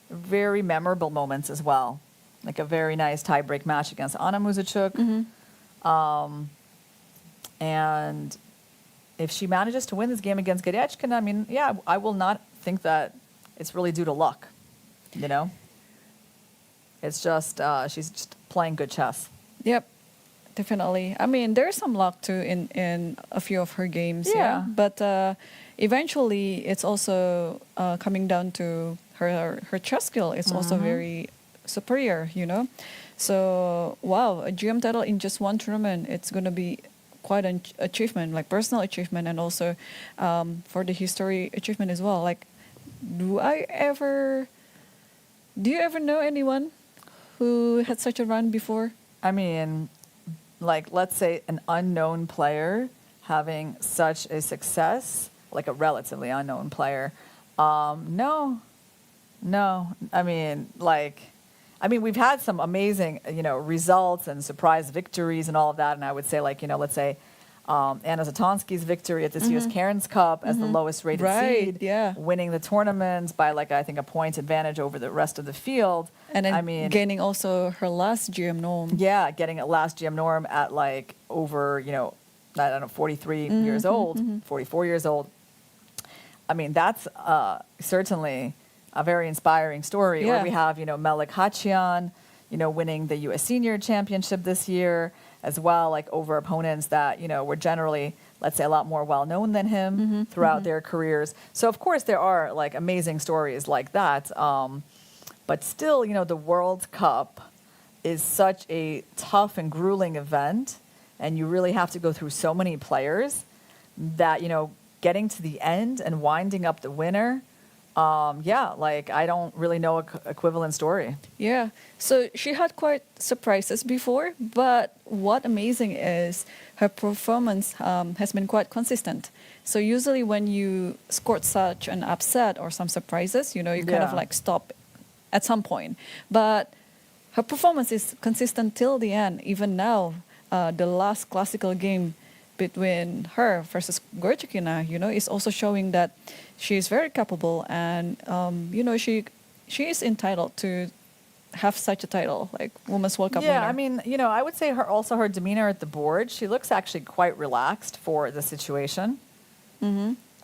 very memorable moments as well, like a very nice tie-break match against Anna Muzychuk. And if she manages to win this game against Goryachkina, I mean, yeah, I will not think that it's really due to luck, It's just, she's just playing good chess. Yep, definitely. I mean, there's some luck too in a few of her games, yeah. But eventually, it's also coming down to her chess skill. It's also very superior, So, wow, a GM title in just one tournament, it's going to be quite an achievement, like personal achievement, and also for the history achievement as well. Like, do you ever know anyone who had such a run before? I mean, like, let's say an unknown player having such a success, like a relatively unknown player. No. I mean, we've had some amazing, results and surprise victories and all of that. And I would say, let's say Anna Zatonsky's victory at this year's Cairns Cup as the lowest rated seed, winning the tournament by, I think, a point advantage over the rest of the field. And then gaining also her last GM norm. Yeah, getting a last GM norm at, over, 43 years old, 44 years old. I mean, that's certainly a very inspiring story. Yeah. Or we have, Melik Hachian, winning the U.S. Senior Championship this year as well, over opponents that, were generally, let's say, a lot more well-known than him throughout their careers. So, of course, there are, amazing stories like that. But still, the World Cup is such a tough and grueling event, and you really have to go through so many players that, getting to the end and winding up the winner, I don't really know an equivalent story. Yeah. So she had quite surprises before, but what amazing is her performance has been quite consistent. So usually when you scored such an upset or some surprises, you kind of stop at some point. But her performance is consistent till the end. Even now, the last classical game between her versus Goryachkina, is also showing that she is very capable, and she is entitled to have such a title, like Women's World Cup winner. Yeah, I mean, I would say her demeanor at the board, she looks actually quite relaxed for the situation.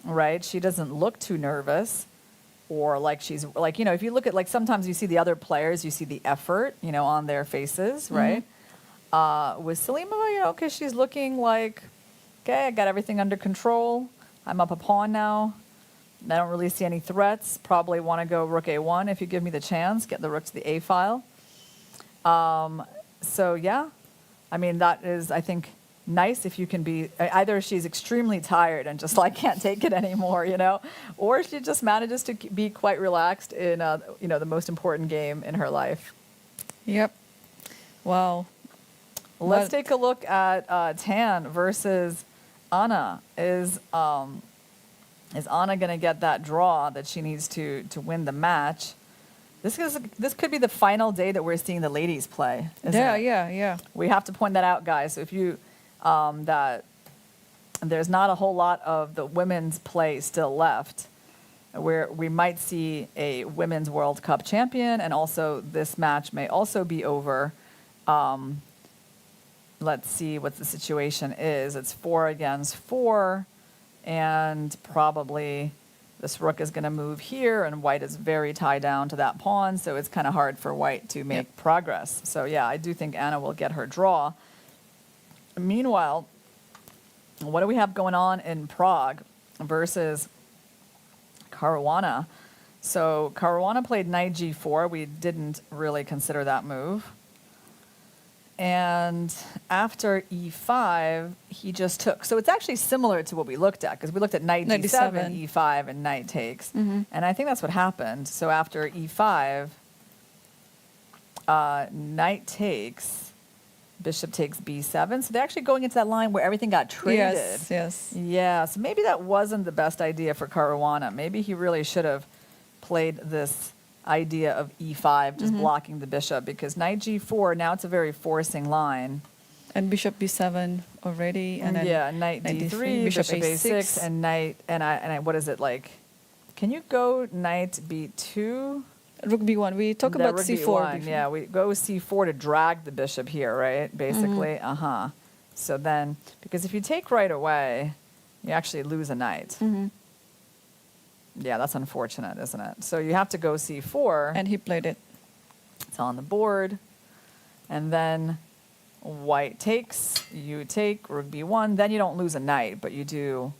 Right? She doesn't look too nervous, or she's if you look at sometimes you see the other players, you see the effort, on their faces, right? With Salimova, okay, she's looking like, okay, I got everything under control. I'm up a pawn now. I don't really see any threats. Probably want to go rook a1 if you give me the chance. Get the rook to the a file. So, yeah. I mean, that is, I think, nice if you can be... Either she's extremely tired and just, can't take it anymore, or she just manages to be quite relaxed in, the most important game in her life. Yep. Wow. Let's take a look at Tan versus Anna. Is Anna going to get that draw that she needs to win the match? This could be the final day that we're seeing the ladies play. Yeah. We have to point that out, guys. So if you that there's not a whole lot of the women's play still left, where we might see a Women's World Cup champion, and also this match may also be over. Let's see what the situation is. It's 4 against 4. And probably this rook is going to move here, and white is very tied down to that pawn, so it's kind of hard for white to make progress. So, yeah, I do think Anna will get her draw. Meanwhile, what do we have going on in Prague versus Caruana? So Caruana played knight g4. We didn't really consider that move. And after e5, he just took. So it's actually similar to what we looked at, because we looked at knight d7, e5, and knight takes. And I think that's what happened. So after e5, knight takes, bishop takes b7. So they're actually going into that line where everything got traded. Yes. Yeah, so maybe that wasn't the best idea for Caruana. Maybe he really should have played this idea of e5 just blocking the bishop, because knight g4, now it's a very forcing line. And bishop b7 already, and then knight d3, bishop a6, and knight, and I what is it like? Can you go knight b2? Rook b1. We talk about Rook c4 b1, before. yeah, we go c4 to drag the bishop here, right? Basically, So then, because if you take right away, you actually lose a knight. Yeah, that's unfortunate, isn't it? So you have to go c4. And he played it. It's on the board. And then white takes, you take, rook b1. Then you don't lose a knight, but you do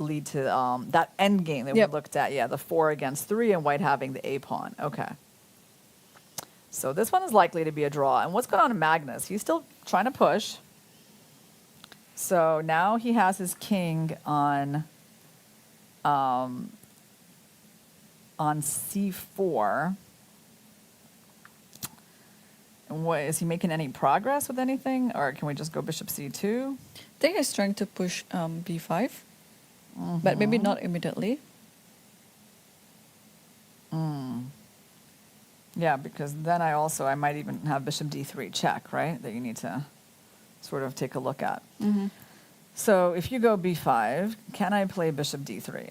lead to that end game that we looked at. Yeah, the 4 against 3 and white having the a pawn. Okay. So this one is likely to be a draw. And what's going on to Magnus? He's still trying to push. So now he has his king on c4. And what, is he making any progress with anything, or can we just go bishop c2? I think he's trying to push b5, but maybe not immediately. Yeah, because then I might even have bishop d3 check, right? That you need to sort of take a look at. So if you go b5, can I play bishop d3?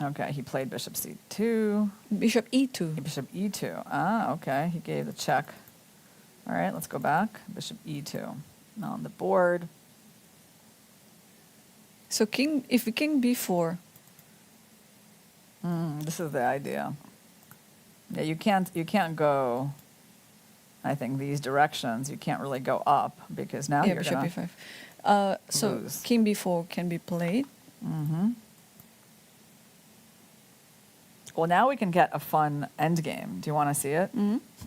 Okay, he played bishop c2. Bishop e2. Bishop e2. Ah, okay. He gave the check. All right, let's go back. Bishop e2 on the board. So if king b4. This is the idea. Yeah, you can't go, I think, these directions. You can't really go up, because now you're bishop gonna b5. So lose. king b4 can be played. Well, now we can get a fun end game. Do you want to see it?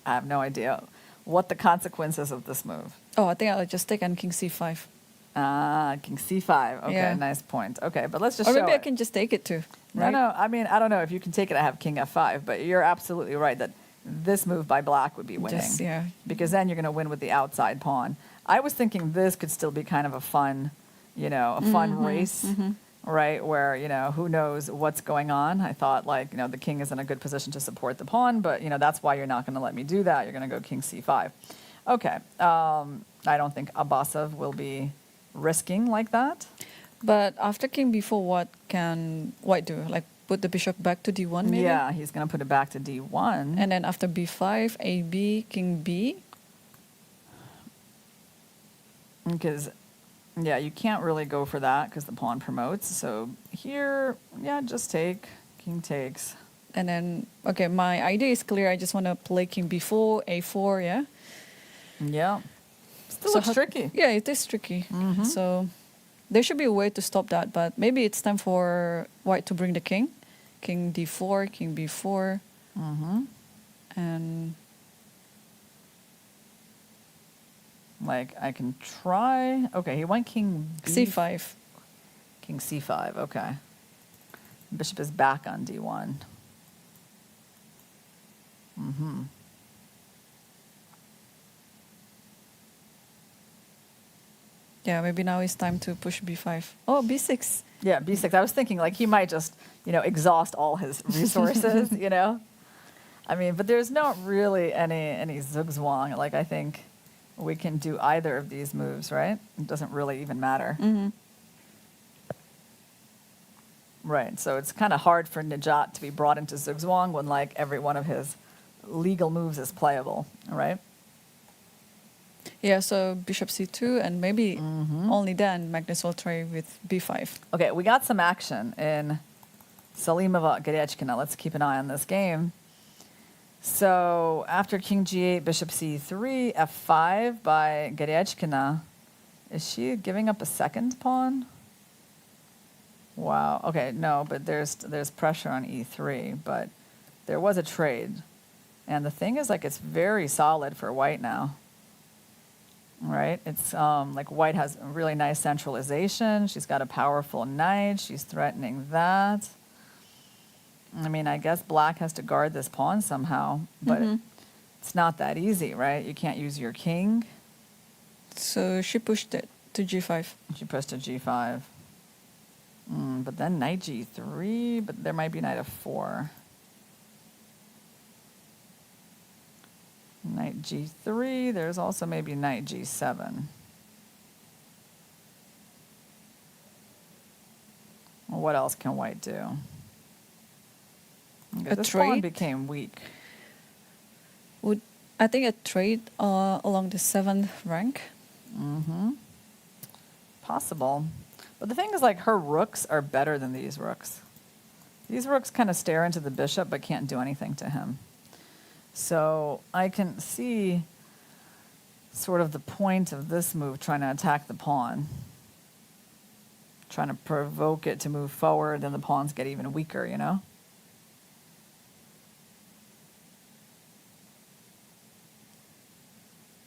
I have no idea what the consequences of this move. Oh, I think I'll just take on king c5. Ah, king c5. Okay, Yeah. nice point. Okay, but let's just Or show maybe I it. can just take it too. Right? No, I mean, I don't know if you can take it. I have king f5, but you're absolutely right that this move by black would be winning. Just, yeah. Because then you're going to win with the outside pawn. I was thinking this could still be kind of a fun, a fun race, right? Where, who knows what's going on. I thought, like, the king is in a good position to support the pawn, but, that's why you're not going to let me do that. You're going to go king c5. Okay. I don't think Abbasov will be risking like that. But after king b4, what can white do? Like put the bishop back to d1 maybe? Yeah, he's going to put it back to d1. And then after b5, ab, king b. Because, yeah, you can't really go for that because the pawn promotes. So here, yeah, just take. King takes. And then, okay, my idea is clear. I just want to play king b4, a4, yeah? Yeah. Still looks tricky. Yeah, it is tricky. So there should be a way to stop that, but maybe it's time for white to bring the king. King d4, king b4. And like, I can try. Okay, he went king c5. King c5, okay. Bishop is back on d1. Yeah, maybe now it's time to push b5. Oh, b6. Yeah, b6. I was thinking, like, he might just, exhaust all his resources, I mean, but there's not really any zugzwang. Like, I think we can do either of these moves, right? It doesn't really even matter. Right, so it's kind of hard for Nijat to be brought into zugzwang when, like, every one of his legal moves is playable, right? Yeah, so bishop c2, and maybe only then Magnus will try with b5. Okay, we got some action in Salimova Goryachkina. Let's keep an eye on this game. So after king g8, bishop c3, f5 by Goryachkina. Is she giving up a second pawn? Wow. Okay, no, but there's pressure on e3, but there was a trade. And the thing is, like, it's very solid for white now. Right? It's like white has a really nice centralization. She's got a powerful knight. She's threatening that. I mean, I guess black has to guard this pawn somehow, but it's not that easy, right? You can't use your king. So she pushed it to g5. She pushed to g5. But then knight g3, but there might be knight f4. Knight g3. There's also maybe knight g7. Well, what else can white do? Okay, A this pawn trade? became weak. I think a trade along the 7th rank. Possible. But the thing is, like, her rooks are better than these rooks. These rooks kind of stare into the bishop but can't do anything to him. So I can see sort of the point of this move, trying to attack the pawn. Trying to provoke it to move forward, then the pawns get even weaker, you know?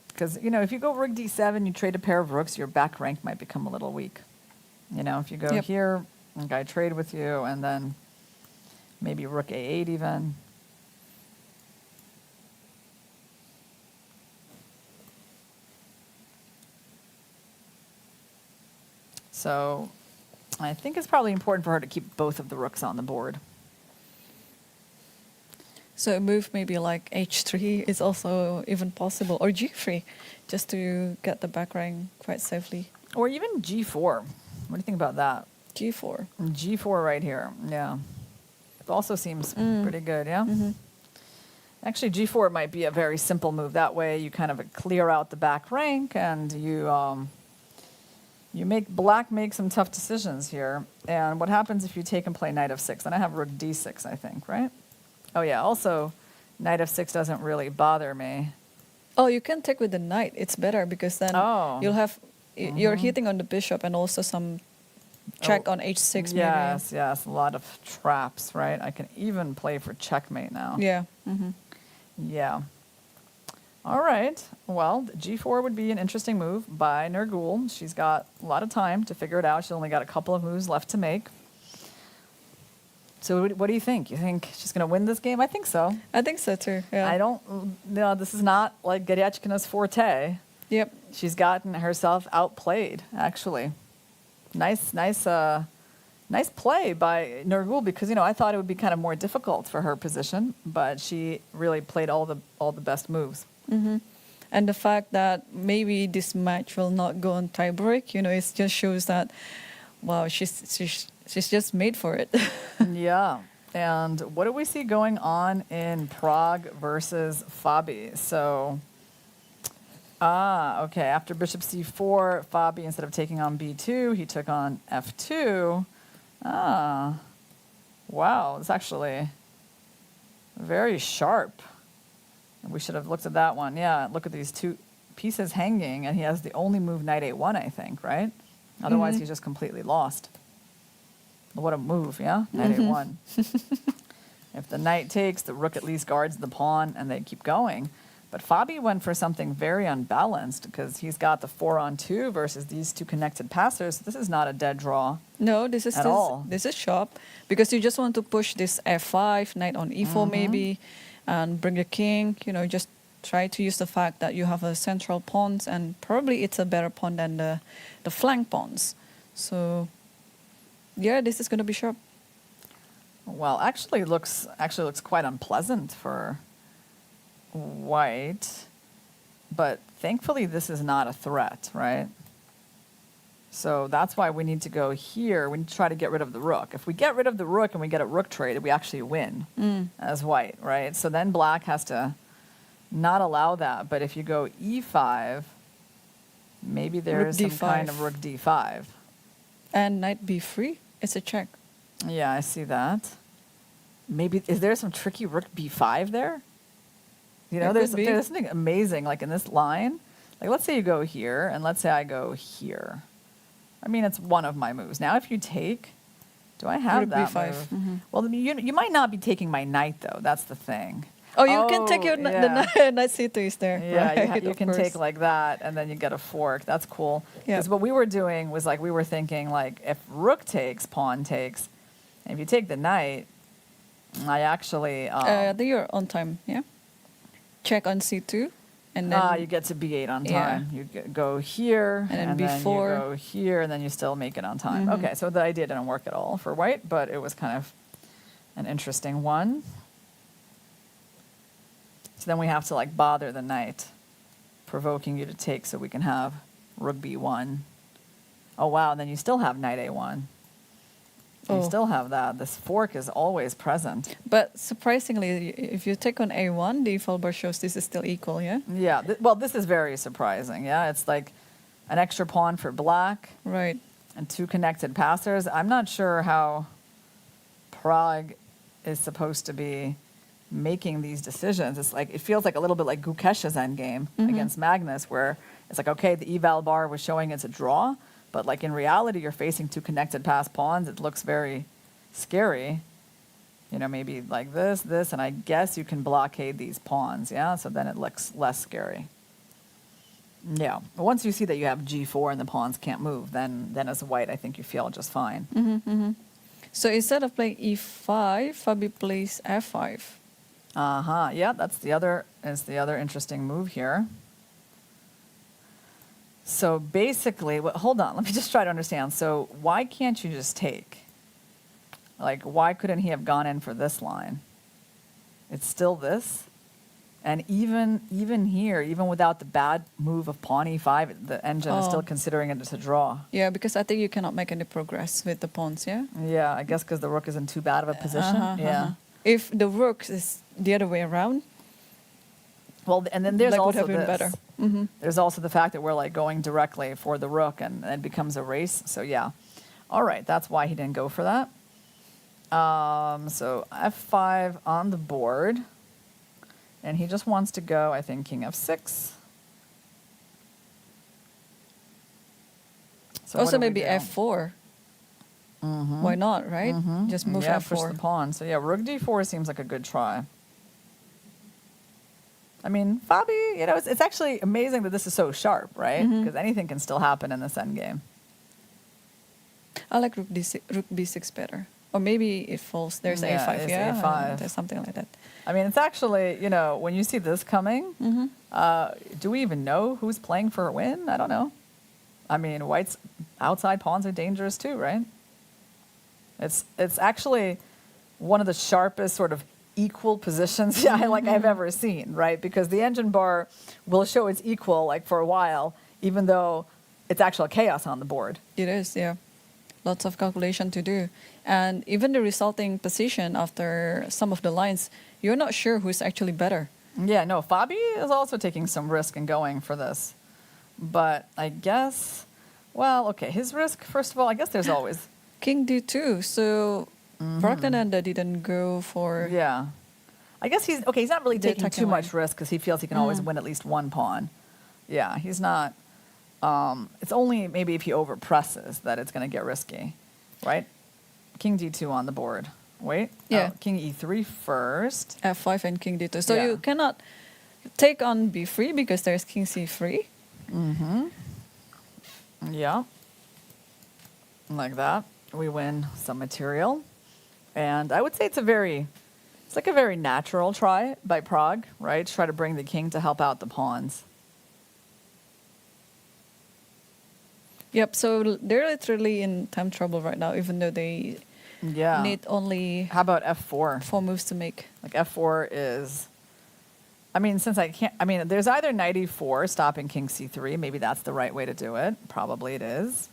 Because, you know, if you go rook d7, you trade a pair of rooks, your back rank might become a little weak. You know, if you go here, and I trade with you, and then maybe rook a8 even. So I think it's probably important for her to keep both of the rooks on the board. So a move maybe like h3 is also even possible, or g3, just to get the back rank quite safely. Or even g4. What do you think about that? g4. G4 right here, yeah. It also seems pretty good, yeah? Actually, g4 might be a very simple move. That way you kind of clear out the back rank and you make black make some tough decisions here. And what happens if you take and play knight f6? Then I have rook d6, I think, right? Oh yeah, also knight f6 doesn't really bother me. Oh, you can take with the knight. It's better because then you'll have you're hitting on the bishop and also some check on h6 maybe. Yes, yes, a lot of traps, right? I can even play for checkmate now. Yeah. Yeah. All right. Well, g4 would be an interesting move by Nurgul. She's got a lot of time to figure it out. She's only got a couple of moves left to make. So what do you think? You think she's going to win this game? I think so. I think so too. Yeah. I don't, no, this is not like Goryachkina's forte. Yep. She's gotten herself outplayed, actually. Nice play by Nurgul because, you know, I thought it would be kind of more difficult for her position, but she really played all the best moves. And the fact that maybe this match will not go on tiebreak, you know, it just shows that, wow, she's just made for it. Yeah. And what do we see going on in Prague versus Fabi? So, okay, after bishop c4, Fabi, instead of taking on b2, he took on f2. Wow, it's actually very sharp. We should have looked at that one. Yeah, look at these two pieces hanging, and he has the only move knight a1, I think, right? Otherwise, he's just completely lost. What a move, yeah? Knight a1. If the knight takes, the rook at least guards the pawn, and they keep going. But Fabi went for something very unbalanced because he's got the 4-on-2 versus these two connected passers. This is not a dead draw. No, this is sharp because you just want to push this f5, knight on e4 maybe, and bring the king. You know, just try to use the fact that you have a central pawns, and probably it's a better pawn than the flank pawns. So, yeah, this is going to be sharp. Well, actually looks quite unpleasant for white, but thankfully this is not a threat, right? So that's why we need to go here. We need to try to get rid of the rook. If we get rid of the rook and we get a rook trade, we actually win as white, right? So then black has to not allow that. But if you go e5, maybe there is some kind of rook d5. And knight b3, it's a check. Yeah, I see that. Maybe, is there some tricky rook b5 there? You know, there's something amazing, like in this line. Like, let's say you go here, and let's say I go here. I mean, it's one of my moves. Now, if you take, do I have that b5. move? Well, you might not be taking my knight, though. That's the thing. Oh, you can take the knight c2 is there. Yeah, right, you can take like that, and then you get a fork. That's cool. Because what we were doing was, like, we were thinking, like, if rook takes, pawn takes, and if you take the knight, I actually... I think you're on time, yeah? Check on c2, and then you get to b8 on time. You go here, and then then you b4. go here, and then you still make it on time. Okay, so the idea didn't work at all for white, but it was kind of an interesting one. So then we have to like bother the knight, provoking you to take so we can have rook b1. Oh wow, and then you still have knight a1. You still have that. This fork is always present. But surprisingly, if you take on a1, the default bar shows this is still equal, yeah? Yeah, well, this is very surprising, yeah? It's like an extra pawn for black. Right. And 2 connected passers. I'm not sure how Prague is supposed to be making these decisions. It's like, it feels like a little bit like Gukesh's endgame against Magnus, where it's like, okay, the eval bar was showing it's a draw, but like in reality, you're facing 2 connected pass pawns. It looks very scary. You know, maybe like this, and I guess you can blockade these pawns, yeah? So then it looks less scary. Yeah. Once you see that you have g4 and the pawns can't move, then as a white, I think you feel just fine. So instead of playing e5, Fabi plays f5. Yeah, that's the other interesting move here. So basically, hold on, let me just try to understand. So why can't you just take? Like, why couldn't he have gone in for this line? It's still this. And even here, even without the bad move of pawn e5, the engine is still considering it as a draw. Yeah, because I think you cannot make any progress with the pawns, yeah? Yeah, I guess because the rook is in too bad of a position. If the rook is the other way around, well, and then there's that would also have been this. better. There's also the fact that we're like going directly for the rook, and it becomes a race. So yeah, all right, that's why he didn't go for that. So f5 on the board, and he just wants to go, I think, king f6. So also what do we maybe do? f4. Why not, right? Just move Yeah, f4. push the pawn. So yeah, rook d4 seems like a good try. I mean, Fabi, you know, it's actually amazing that this is so sharp, right? Because anything can still happen in this endgame. I like rook b6 better. Or maybe it falls. There's Yeah, a5, it's yeah? a5. There's something like that. I mean, it's actually, you know, when you see this coming, do we even know who's playing for a win? I don't know. I mean, white's outside pawns are dangerous too, right? It's actually one of the sharpest sort of equal positions I've ever seen, right? Because the engine bar will show it's equal like for a while, even though it's actual chaos on the board. It is, yeah. Lots of calculation to do. And even the resulting position after some of the lines, you're not sure who's actually better. Yeah, no, Fabi is also taking some risk in going for this. But I guess, well, okay, his risk, first of all, I guess there's always... King d2, so Pragnananda didn't go for... Yeah. I guess he's not really taking attacking too much line. risk because he feels he can always win at least one pawn. Yeah, he's not... it's only maybe if he overpresses that it's going to get risky, right? King d2 on the board. Wait. Yeah. Oh, king e3 first. f5 and king d2. So Yeah. you cannot take on b3 because there's king c3. Yeah. Like that. We win some material. And I would say it's like a very natural try by Prague, right? To try to bring the king to help out the pawns. Yep, so they're literally in time trouble right now, even though they Yeah. need only How about f4? 4 moves to make. Like f4 is, I mean, there's either knight e4 stopping king c3. Maybe that's the right way to do it. Probably it is.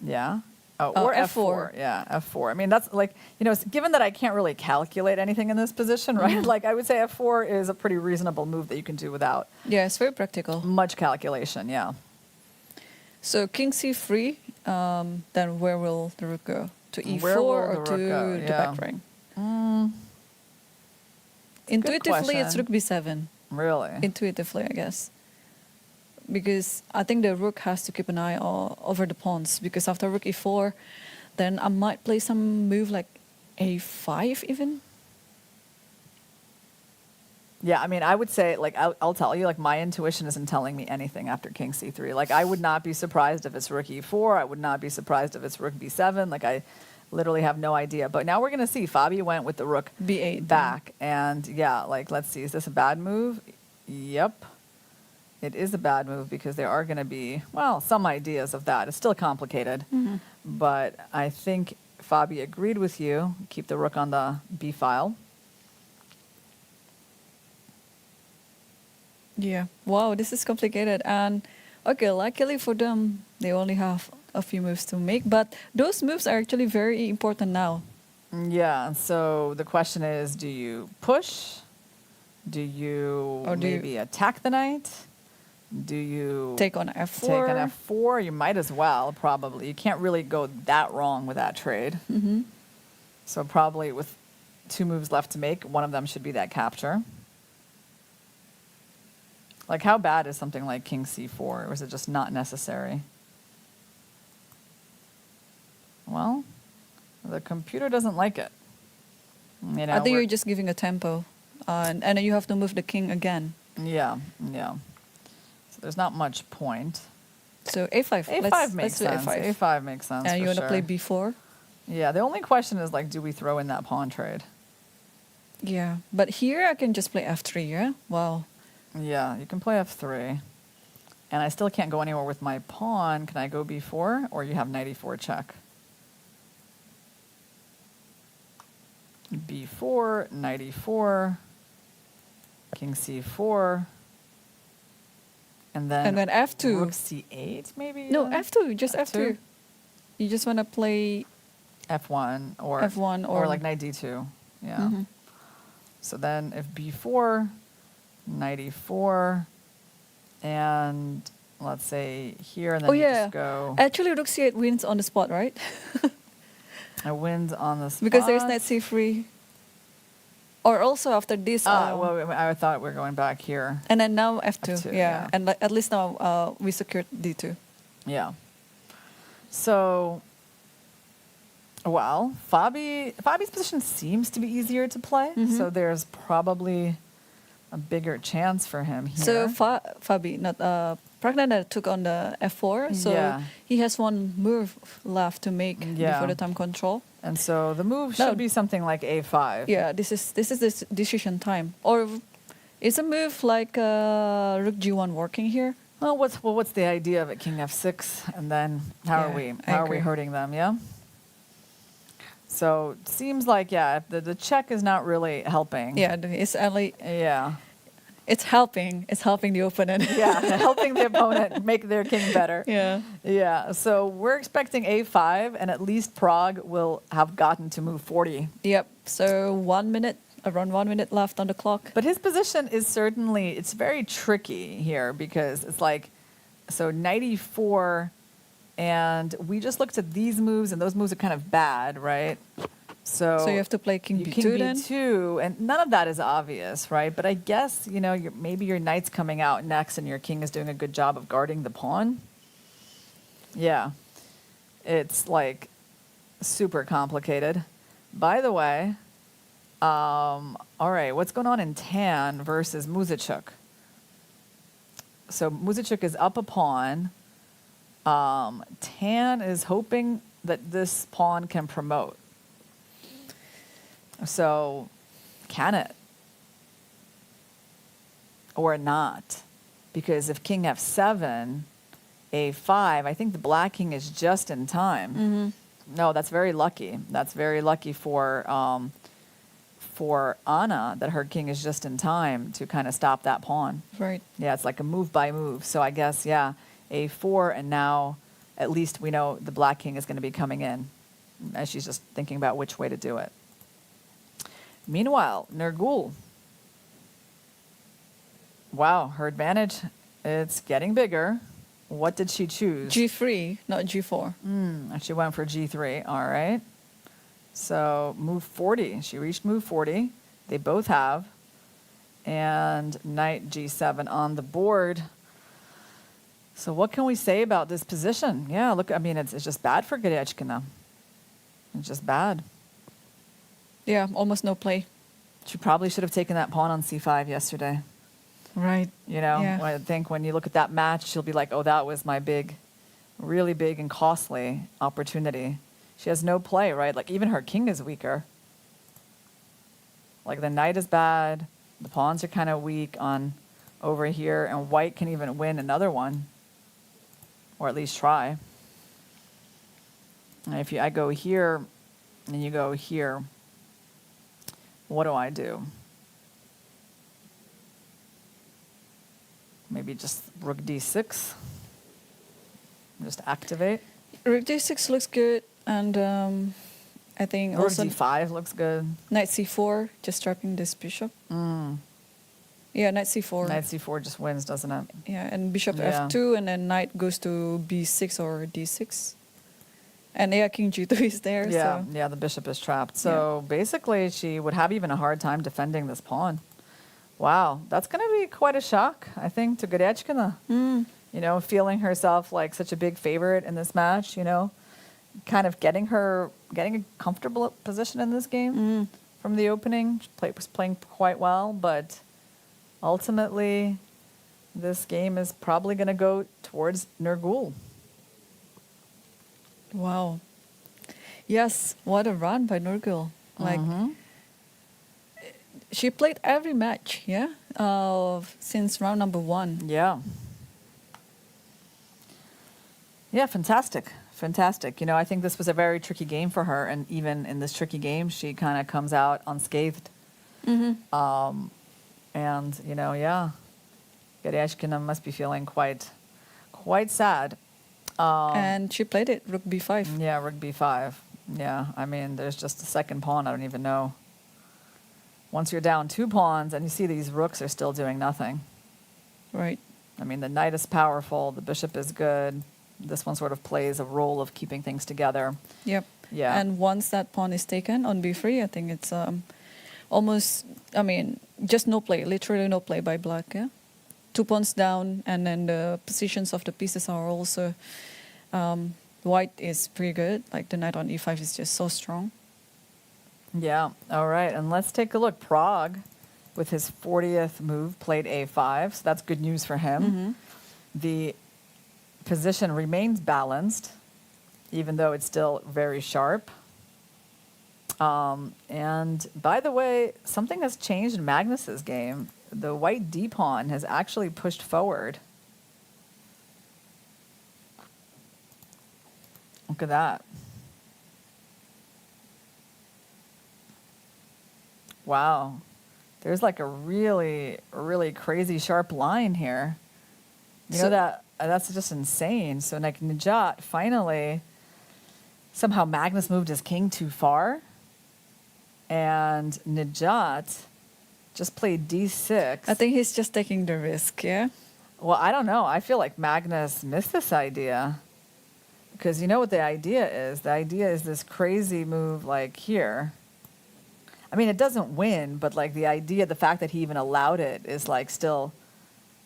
Yeah. Oh, or f4. Yeah, f4. I mean, that's like, you know, given that I can't really calculate anything in this position, right? Like I would say f4 is a pretty reasonable move that you can do without Yeah, it's very practical. much calculation. Yeah. So king c3, then where will the rook go? To e4 Where will or the to rook go? the Yeah. back rank? Intuitively, it's rook b7. Really? Intuitively, I guess. Because I think the rook has to keep an eye over the pawns. Because after rook e4, then I might play some move like a5 even. Yeah, I mean, I would say, like, I'll tell you, like, my intuition isn't telling me anything after king c3. Like, I would not be surprised if it's rook e4. I would not be surprised if it's rook b7. Like, I literally have no idea. But now we're going to see. Fabi went with the rook b8 back. And, yeah, like, let's see. Is this a bad move? Yep. It is a bad move because there are going to be, well, some ideas of that. It's still complicated. But I think Fabi agreed with you. Keep the rook on the b file. Yeah. Wow, this is complicated. And okay, luckily for them, they only have a few moves to make, but those moves are actually very important now. Yeah. So the question is, do you push? Do you Or do you- maybe attack the knight? Do you Take on F4. take an F4? You might as well, probably. You can't really go that wrong with that trade. Mm-hmm. So probably with 2 moves left to make, one of them should be that capture. Like, how bad is something like King C4, or is it just not necessary? Well, the computer doesn't like it. You know, I think you're just giving a tempo, and then you have to move the king again. yeah. So there's not much point. So A5. A5 makes do sense. A5. A5 makes sense. And you want want to play B4? Yeah, the only question is, like, do we throw in that pawn trade? Yeah. But here I can just play F3, yeah? Wow. Yeah, you can play F3. And I still can't go anywhere with my pawn. Can I go B4? Or you have knight E4 check? B4, knight E4, king C4, and then F2. rook C8 maybe? No, even? F2, just F2. F2? You just want to play F1 or F1 or or- like knight D2. Yeah. Mhm. So then if B4, knight E4, and let's say here, and then Oh, you yeah. just go. Actually, rook C8 wins on the spot, right? It wins on the spot. Because there's knight C3. Or also after this. Well, I thought we were going back here. And then now F2. F2, yeah. yeah. And at least now we secured D2. Yeah. So, well, Fabi's position seems to be easier to play. Mm-hmm. So there's probably a bigger chance for him here. So Fabi, not Pragnana took on the F4. So Yeah. he has one move left to make Yeah. before the time control. And so the move No. should be something like A5. Yeah, this is this decision time. Or is a move like rook G1 working here? Well, what's the idea of it? King F6, and then how Yeah, are we I agree. hurting them? Yeah. So seems like the check is not really helping. Yeah, it's only Yeah. it's helping. It's helping the opponent. Yeah, helping the opponent make their king better. Yeah. Yeah, so we're expecting A5, and at least Prague will have gotten to move 40. Yep. So around 1 minute left on the clock. But his position is certainly, it's very tricky here because it's like, so knight E4, and we just looked at these moves, and those moves are kind of bad, right? So You have to play king B2 king then? B2, and none of that is obvious, right? But I guess, maybe your knight's coming out next, and your king is doing a good job of guarding the pawn. Yeah. It's like super complicated. By the way, all right, what's going on in Tan versus Muzachuk? So Muzachuk is up a pawn. Tan is hoping that this pawn can promote. So can it? Or not? Because if king F7, A5, I think the black king is just in time. Mm-hmm. No, that's very lucky. That's very lucky for Anna that her king is just in time to kind of stop that pawn. Right. Yeah, it's like a move by move. So I guess, yeah, A4, and now at least we know the black king is going to be coming in as she's just thinking about which way to do it. Meanwhile, Nurgul. Wow, her advantage, it's getting bigger. What did she choose? G3, not G4. She went for G3, all right. So move 40. She reached move 40. They both have. And knight G7 on the board. So what can we say about this position? Yeah, look, I mean, it's just bad for Gerechkina. It's just bad. Yeah, almost no play. She probably should have taken that pawn on C5 yesterday. Right. Yeah. I think when you look at that match, she'll be like, oh, that was my big, really big and costly opportunity. She has no play, right? Like, even her king is weaker. Like, the knight is bad. The pawns are kind of weak on over here, and white can even win another one, or at least try. And if I go here, and you go here, what do I do? Maybe just rook d6. Just activate. Rook d6 looks good, and I think Rook also d5 looks good. knight c4, just trapping this bishop. Yeah, knight c4. Knight c4 just wins, doesn't it? Yeah, and bishop Yeah. f2, and then knight goes to b6 or d6. And yeah, king g2 is there. Yeah, So. yeah, the bishop is trapped. So basically, she would have even a hard time defending this pawn. Wow, that's going to be quite a shock, I think, to Goryachkina. You know, feeling herself like such a big favorite in this match, you know, kind of getting a comfortable position in this game from the opening. She was playing quite well, but ultimately, this game is probably going to go towards Nurgul. Wow. Yes, what a run by Nurgul. Like, she played every match, yeah, since round number 1. Yeah. Yeah, fantastic. Fantastic. You know, I think this was a very tricky game for her, and even in this tricky game, she kind of comes out unscathed. And, you know, yeah, Goryachkina must be feeling quite sad. And she played it, rook b5. Yeah, rook b5. Yeah, I mean, there's just a second pawn. I don't even know. Once you're down 2 pawns and you see these rooks are still doing nothing. Right. I mean, the knight is powerful. The bishop is good. This one sort of plays a role of keeping things together. Yep. Yeah. And once that pawn is taken on b3, I think it's almost, I mean, just no play, literally no play by black, yeah? 2 pawns down, and then the positions of the pieces are also, white is pretty good. Like the knight on e5 is just so strong. Yeah. All right. And let's take a look. Prague, with his 40th move, played a5. So that's good news for him. The position remains balanced, even though it's still very sharp. And by the way, something has changed in Magnus's game. The white d pawn has actually pushed forward. Look at that. Wow. There's like a really, really crazy sharp line here. You know that that's just insane. So like Nijat finally, somehow Magnus moved his king too far, and Nijat just played d6. I think he's just taking the risk, yeah? Well, I don't know. I feel like Magnus missed this idea, because you know what the idea is? The idea is this crazy move like here. I mean, it doesn't win, but like the idea, the fact that he even allowed it is like still,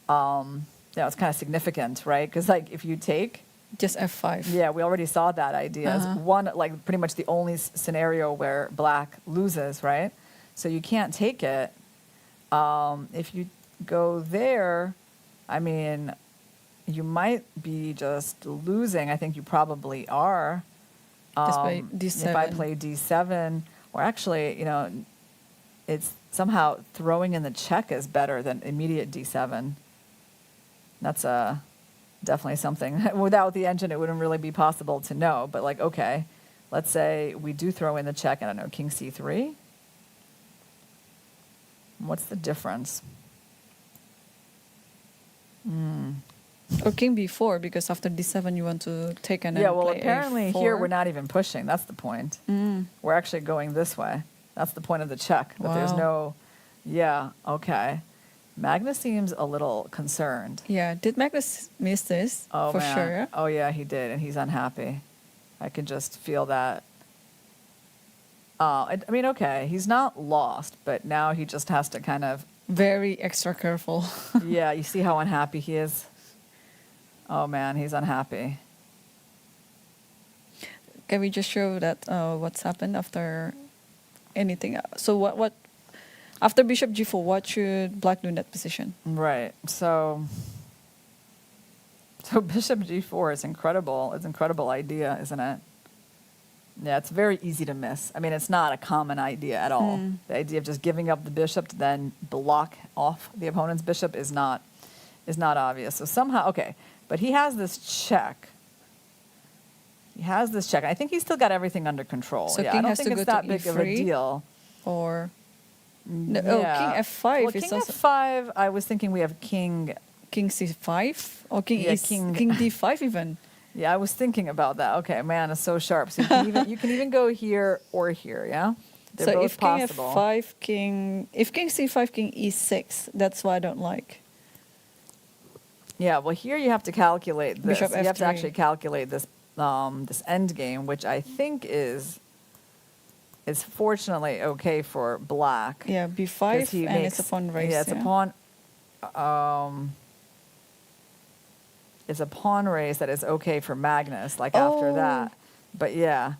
you know, it's kind of significant, right? Because like if you take, Just f5. yeah, we already saw that idea as one, like pretty much the only scenario where black loses, right? So you can't take it. If you go there, I mean, you might be just losing. I think you probably are. Just by d7. If I play d7, or actually, you know, it's somehow throwing in the check is better than immediate d7. That's definitely something. Without the engine, it wouldn't really be possible to know. But like, okay, let's say we do throw in the check, I don't know, king c3. What's the difference? Or king b4, because after d7 you want to take and then Yeah, well, play apparently a4. here we're not even pushing. That's the point. We're actually going this way. That's the point of the check. But there's Wow. no, yeah, okay. Magnus seems a little concerned. Yeah, did Magnus miss this? Oh, For man. sure, yeah? Oh, yeah, he did, and he's unhappy. I can just feel that. I mean, okay, he's not lost, but now he just has to kind of, Very extra careful. yeah, you see how unhappy he is? Oh, man, he's unhappy. Can we just show that what's happened after anything? So what after bishop g4, what should black do in that position? Right. So bishop g4 is incredible. It's an incredible idea, isn't it? Yeah, it's very easy to miss. I mean, it's not a common idea at all. The idea of just giving up the bishop to then block off the opponent's bishop is not obvious. So somehow, okay, but he has this check. I think he's still got everything under control. So yeah, king I don't has think to it's go that to big of a e3? deal. Or no, Yeah. king f5 Well, is king also f5, I was thinking we have king king c5 or king Yeah, king d5 even. Yeah, I was thinking about that. Okay, man is so sharp. So you can even go here or here, yeah? They're So both if king possible. f5, if king c5, king e6, that's what I don't like. Yeah, well here you have to calculate this. Bishop You have to f3. actually calculate this this end game, which I think is fortunately okay for black. Yeah, 'cause b5 he and makes- it's a pawn race. Yeah, it's a pawn. It's a pawn race that is okay for Magnus. Like after Oh. that, but yeah,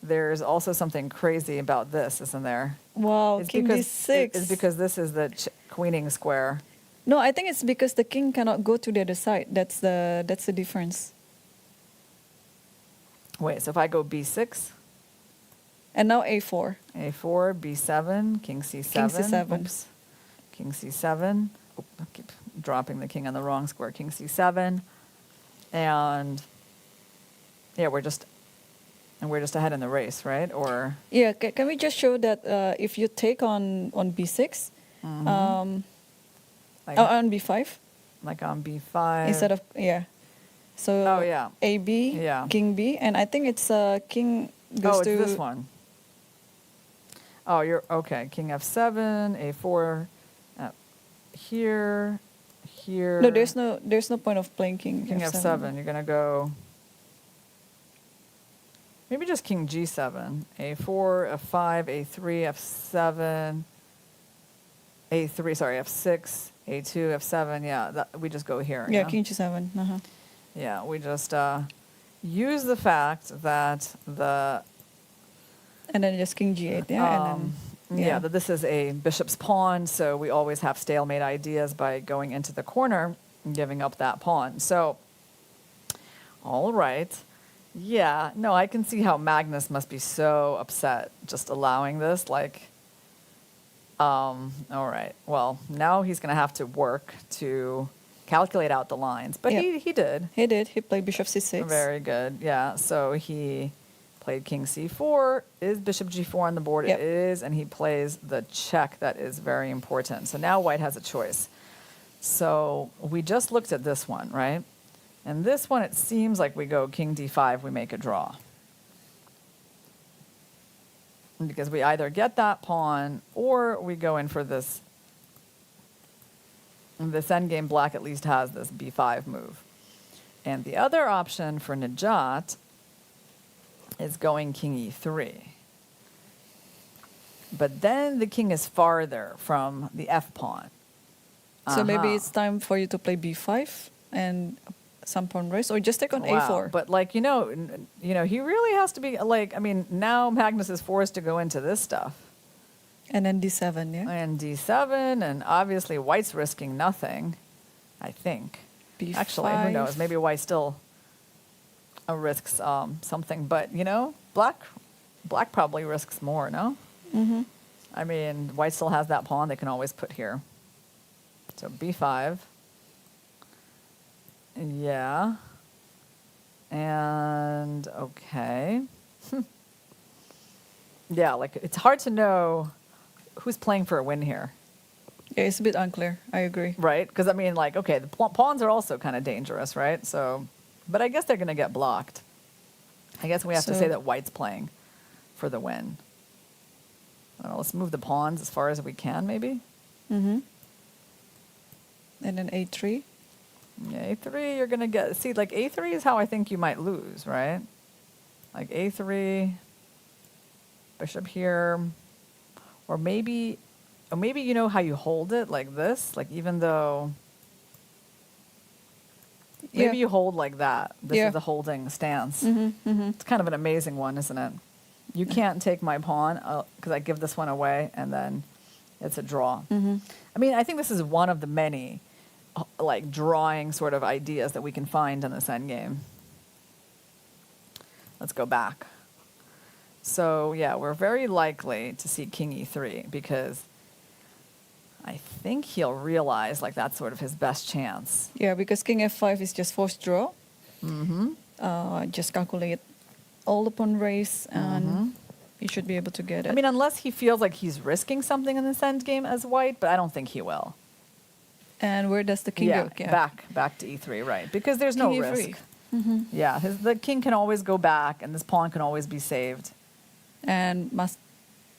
there's also something crazy about this, isn't there? Wow, It's king because d6. It's because this is the queening square. No, I think it's because the king cannot go to the other side. That's the difference. Wait, so if I go b6, And now a4. a4, b7, king c7. King c7. Oops. King c7. Oh, I keep dropping the king on the wrong square. King c7. And yeah, we're just ahead in the race, right? Or Yeah, can we just show that if you take on b6, like, on b5 like on b5. instead of So Oh, yeah. AB, Yeah. king B, and I think it's king goes Oh, it's to this one. Oh, you're okay. King f7, a4, here, here. No, there's no point of playing king F7. You're gonna go. Maybe just king g7, a4, f5, a3, f7, a3. Sorry, f6, a2, f7. Yeah, we just go here. Yeah, king g7. Uh-huh. Yeah, we just use the fact that And then just king g8. Yeah, and then that this is a bishop's pawn, so we always have stalemate ideas by going into the corner and giving up that pawn. So, all right. Yeah, no, I can see how Magnus must be so upset just allowing this. Like, all right. Well, now he's going to have to work to calculate out the lines. But Yeah. he did. He did. He played bishop c6. Very good. Yeah. So he played king c4. Is bishop g4 on the board? Yep. It is. And he plays the check that is very important. So now white has a choice. So we just looked at this one, right? And this one, it seems like we go king d5, we make a draw. Because we either get that pawn or we go in for this. This endgame black at least has this b5 move. And the other option for Najat is going king e3. But then the king is farther from the f pawn. So maybe Uh-huh. it's time for you to play b5 and some pawn race, or just take on Wow. a4. But like, he really has to be like, I mean, now Magnus is forced to go into this stuff. And then d7, yeah? And d7, and obviously white's risking nothing, I think. b5. Actually, who knows? Maybe white still risks something, but black probably risks more. No, Mm-hmm. I mean, white still has that pawn they can always put here. So b5. Yeah. And okay. Yeah, like it's hard to know who's playing for a win here. Yeah, it's a bit unclear. I agree. Right? Because, I mean, like, okay, the pawns are also kind of dangerous, right? So, but I guess they're going to get blocked. I guess we have to say that white's playing for the win. I don't know, let's move the pawns as far as we can, maybe? Mm-hmm. And then a3. Yeah, a3, you're going to get... See, like, a3 is how I think you might lose, right? Like, a3, bishop here, or maybe you know how you hold it, like this? Like, even though... Maybe you hold like that. This is the holding stance. Mm-hmm, mm-hmm. It's kind of an amazing one, isn't it? You can't take my pawn because I give this one away, and then it's a draw. Mm-hmm. I mean, I think this is one of the many like drawing sort of ideas that we can find in this endgame. Let's go back. So yeah, we're very likely to see king e3 because I think he'll realize like that's sort of his best chance. Yeah, because king f5 is just forced draw. Mm-hmm. Just calculate all the pawn race, and you should be able to get it. I mean, unless he feels like he's risking something in this endgame as white, but I don't think he will. And where does the king Yeah, go? Yeah. back to e3, right? Because there's no King risk. E3. Yeah, the king can always go back, and this pawn can always be saved. And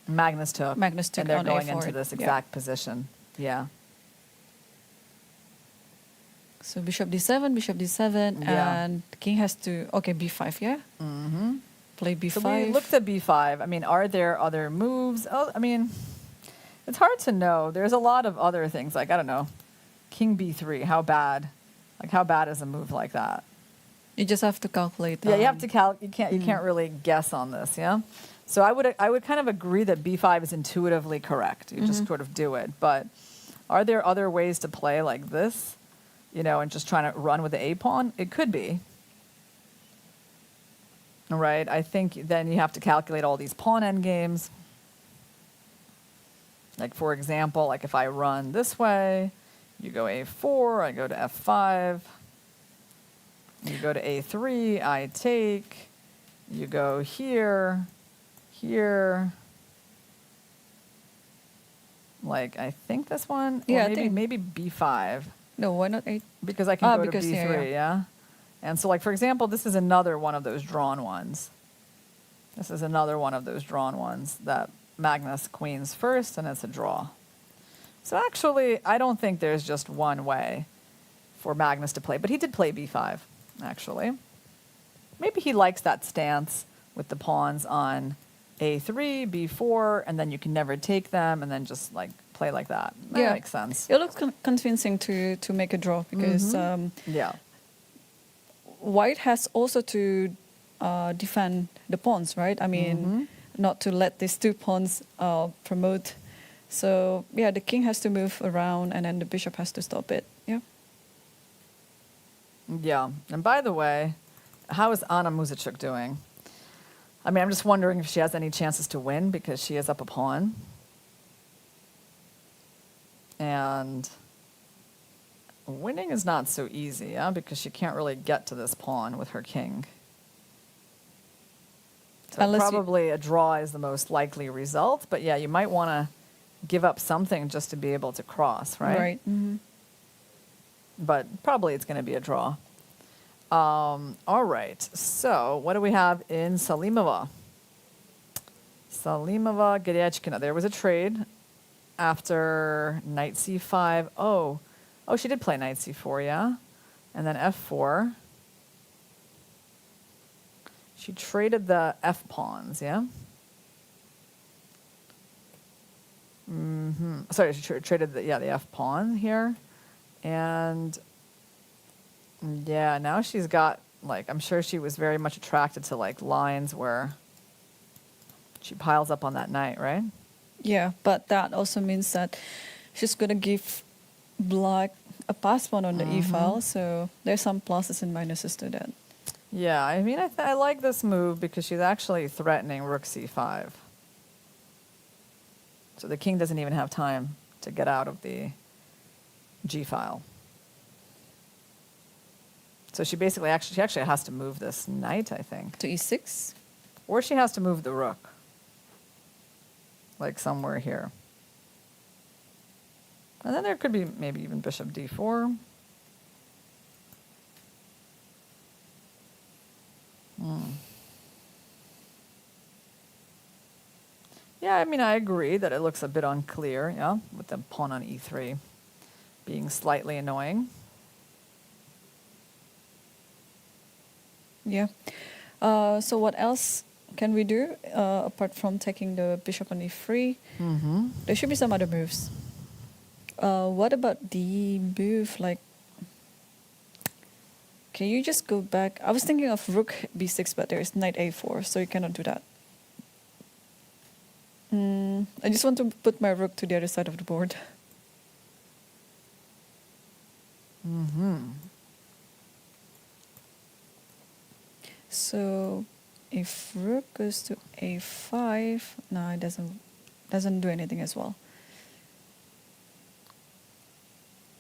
Magnus took. Magnus took and they're on going A4. into this Yeah. exact position. Yeah. so bishop d7, bishop d7, Yeah. and the king has to, okay, b5, yeah? Mm-hmm. Play b5. So we looked at b5. I mean, are there other moves? Oh, I mean, it's hard to know. There's a lot of other things. Like, I don't know, king b3. How bad? Like, how bad is a move like that? You just have to calculate. Yeah, you have to you can't really guess on this. Yeah. So I would kind of agree that b5 is intuitively correct. You just sort of do it. But are there other ways to play like this? You know, and just trying to run with the a pawn? It could be. Right. I think then you have to calculate all these pawn endgames. Like, for example, like if I run this way, you go a4, I go to f5. You go to a3, I take. You go here, here. Like, I think this one, Yeah, or I think- maybe b5, No, why not 8? because I can go to because, b3, yeah. And so, like, for example, this is another one of those drawn ones. This is another one of those drawn ones that Magnus queens first, and it's a draw. So actually, I don't think there's just one way for Magnus to play, but he did play b5, actually. Maybe he likes that stance with the pawns on a3, b4, and then you can never take them, and then just like play like that. That makes sense. It looks convincing to make a draw because Yeah. white has also to defend the pawns, right? I mean, not to let these two pawns promote. So yeah, the king has to move around, and then the bishop has to stop it. Yeah. Yeah. And by the way, how is Anna Muzichuk doing? I mean, I'm just wondering if she has any chances to win because she is up a pawn. And winning is not so easy, yeah, because she can't really get to this pawn with her king. So Unless you- probably a draw is the most likely result, but yeah, you might want to give up something just to be able to cross, right? Right. Mm-hmm. But probably it's going to be a draw. All right, so what do we have in Salimova? Salimova, Geriachkina. There was a trade after knight c5. Oh, she did play knight c4, yeah? And then f4. She traded the f pawns, yeah? Sorry, she traded the f pawn here. And yeah, now she's got, like, I'm sure she was very much attracted to, like, lines where she piles up on that knight, right? Yeah, but that also means that she's going to give black a pass pawn on the e file. So there's some pluses and minuses to that. Yeah, I mean, I like this move because she's actually threatening rook c5. So the king doesn't even have time to get out of the g file. So she basically actually has to move this knight, I think. To e6? Or she has to move the rook. Like somewhere here. And then there could be maybe even bishop d4. Yeah, I mean, I agree that it looks a bit unclear, yeah, with the pawn on e3 being slightly annoying. Yeah. So what else can we do apart from taking the bishop on e3? There should be some other moves. What about the move like? Can you just go back? I was thinking of rook b6, but there is knight a4, so you cannot do that. I just want to put my rook to the other side of the board. So if rook goes to a5, no, it doesn't do anything as well.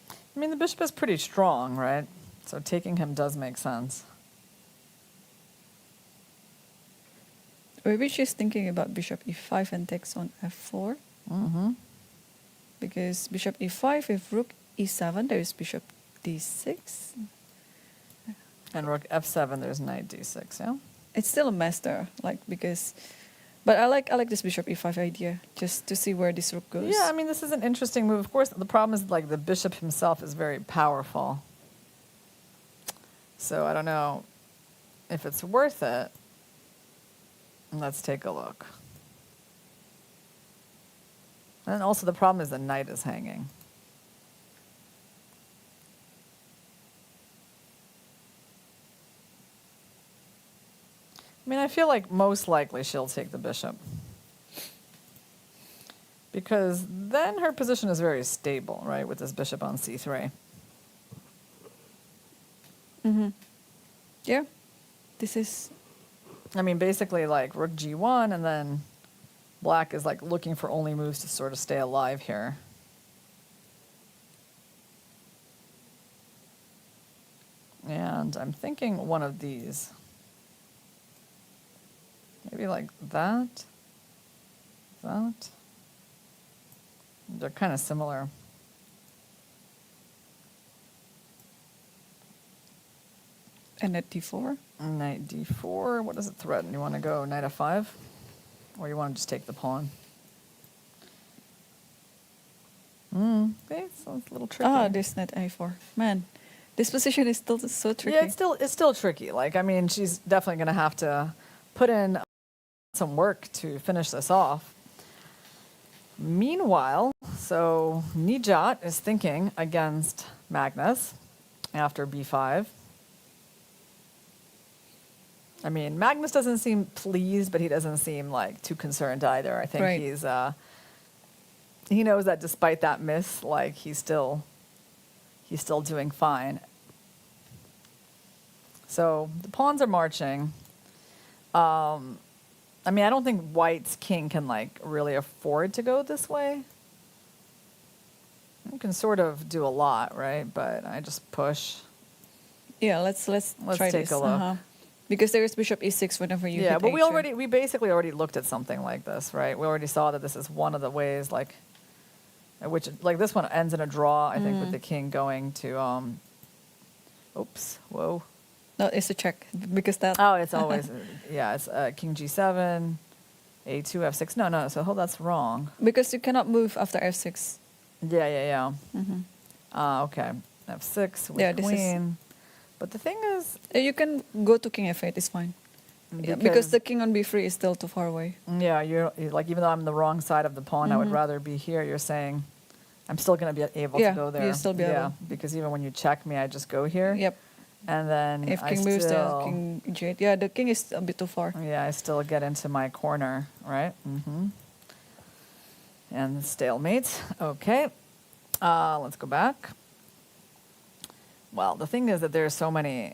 I mean, the bishop is pretty strong, right? So taking him does make sense. Maybe she's thinking about bishop e5 and takes on f4. Because bishop e5, if rook e7, there is bishop d6. And rook f7, there's knight d6, yeah? It's still a mess there, like, because... But I like this bishop e5 idea, just to see where this rook goes. Yeah, I mean, this is an interesting move. Of course, the problem is, like, the bishop himself is very powerful. So I don't know if it's worth it. Let's take a look. And also the problem is the knight is hanging. I mean, I feel like most likely she'll take the bishop. Because then her position is very stable, right, with this bishop on c3. Mm-hmm. Yeah. This is... I mean, basically, like, rook g1, and then black is, like, looking for only moves to sort of stay alive here. And I'm thinking one of these. Maybe like that. That. They're kind of similar. And at d4? Knight d4. What does it threaten? You want to go knight f5? Or you want to just take the pawn? Okay, so it's a little tricky. Ah, this knight a4. Man, this position is still so tricky. Yeah, it's still tricky. Like, I mean, she's definitely going to have to put in some work to finish this off. Meanwhile, so Nijat is thinking against Magnus after b5. I mean, Magnus doesn't seem pleased, but he doesn't seem like too concerned either. I think Right. he knows that despite that miss, like he's still doing fine. So the pawns are marching. I mean, I don't think White's king can like really afford to go this way. You can sort of do a lot, right? But I just push. Yeah, let's try take this. a look. Because there is bishop e6 whenever you Yeah, hit but h2. we basically already looked at something like this, right? We already saw that this is one of the ways, like, which like this one ends in a draw. I think with the king going to, oops, whoa. No, it's a check because that. Oh, it's always yeah. It's king g7, a2, f6. No. So that's wrong. Because you cannot move after f6. Yeah. Okay, f6 with Yeah, this is- queen. But the thing is, You can go to king f8, it's fine. Yeah, because the king on b3 is still too far away. yeah, you're like, even though I'm the wrong side of the pawn, I would rather be here. You're saying I'm still going to be able Yeah, to go there. you'll still be able. Because even when you check me, I just go here. Yep. And then If I king moves, still, then king g8. Yeah, the king is a bit too far. yeah, I still get into my corner, right? And stalemate. Okay. Let's go back. Well, the thing is that there's so many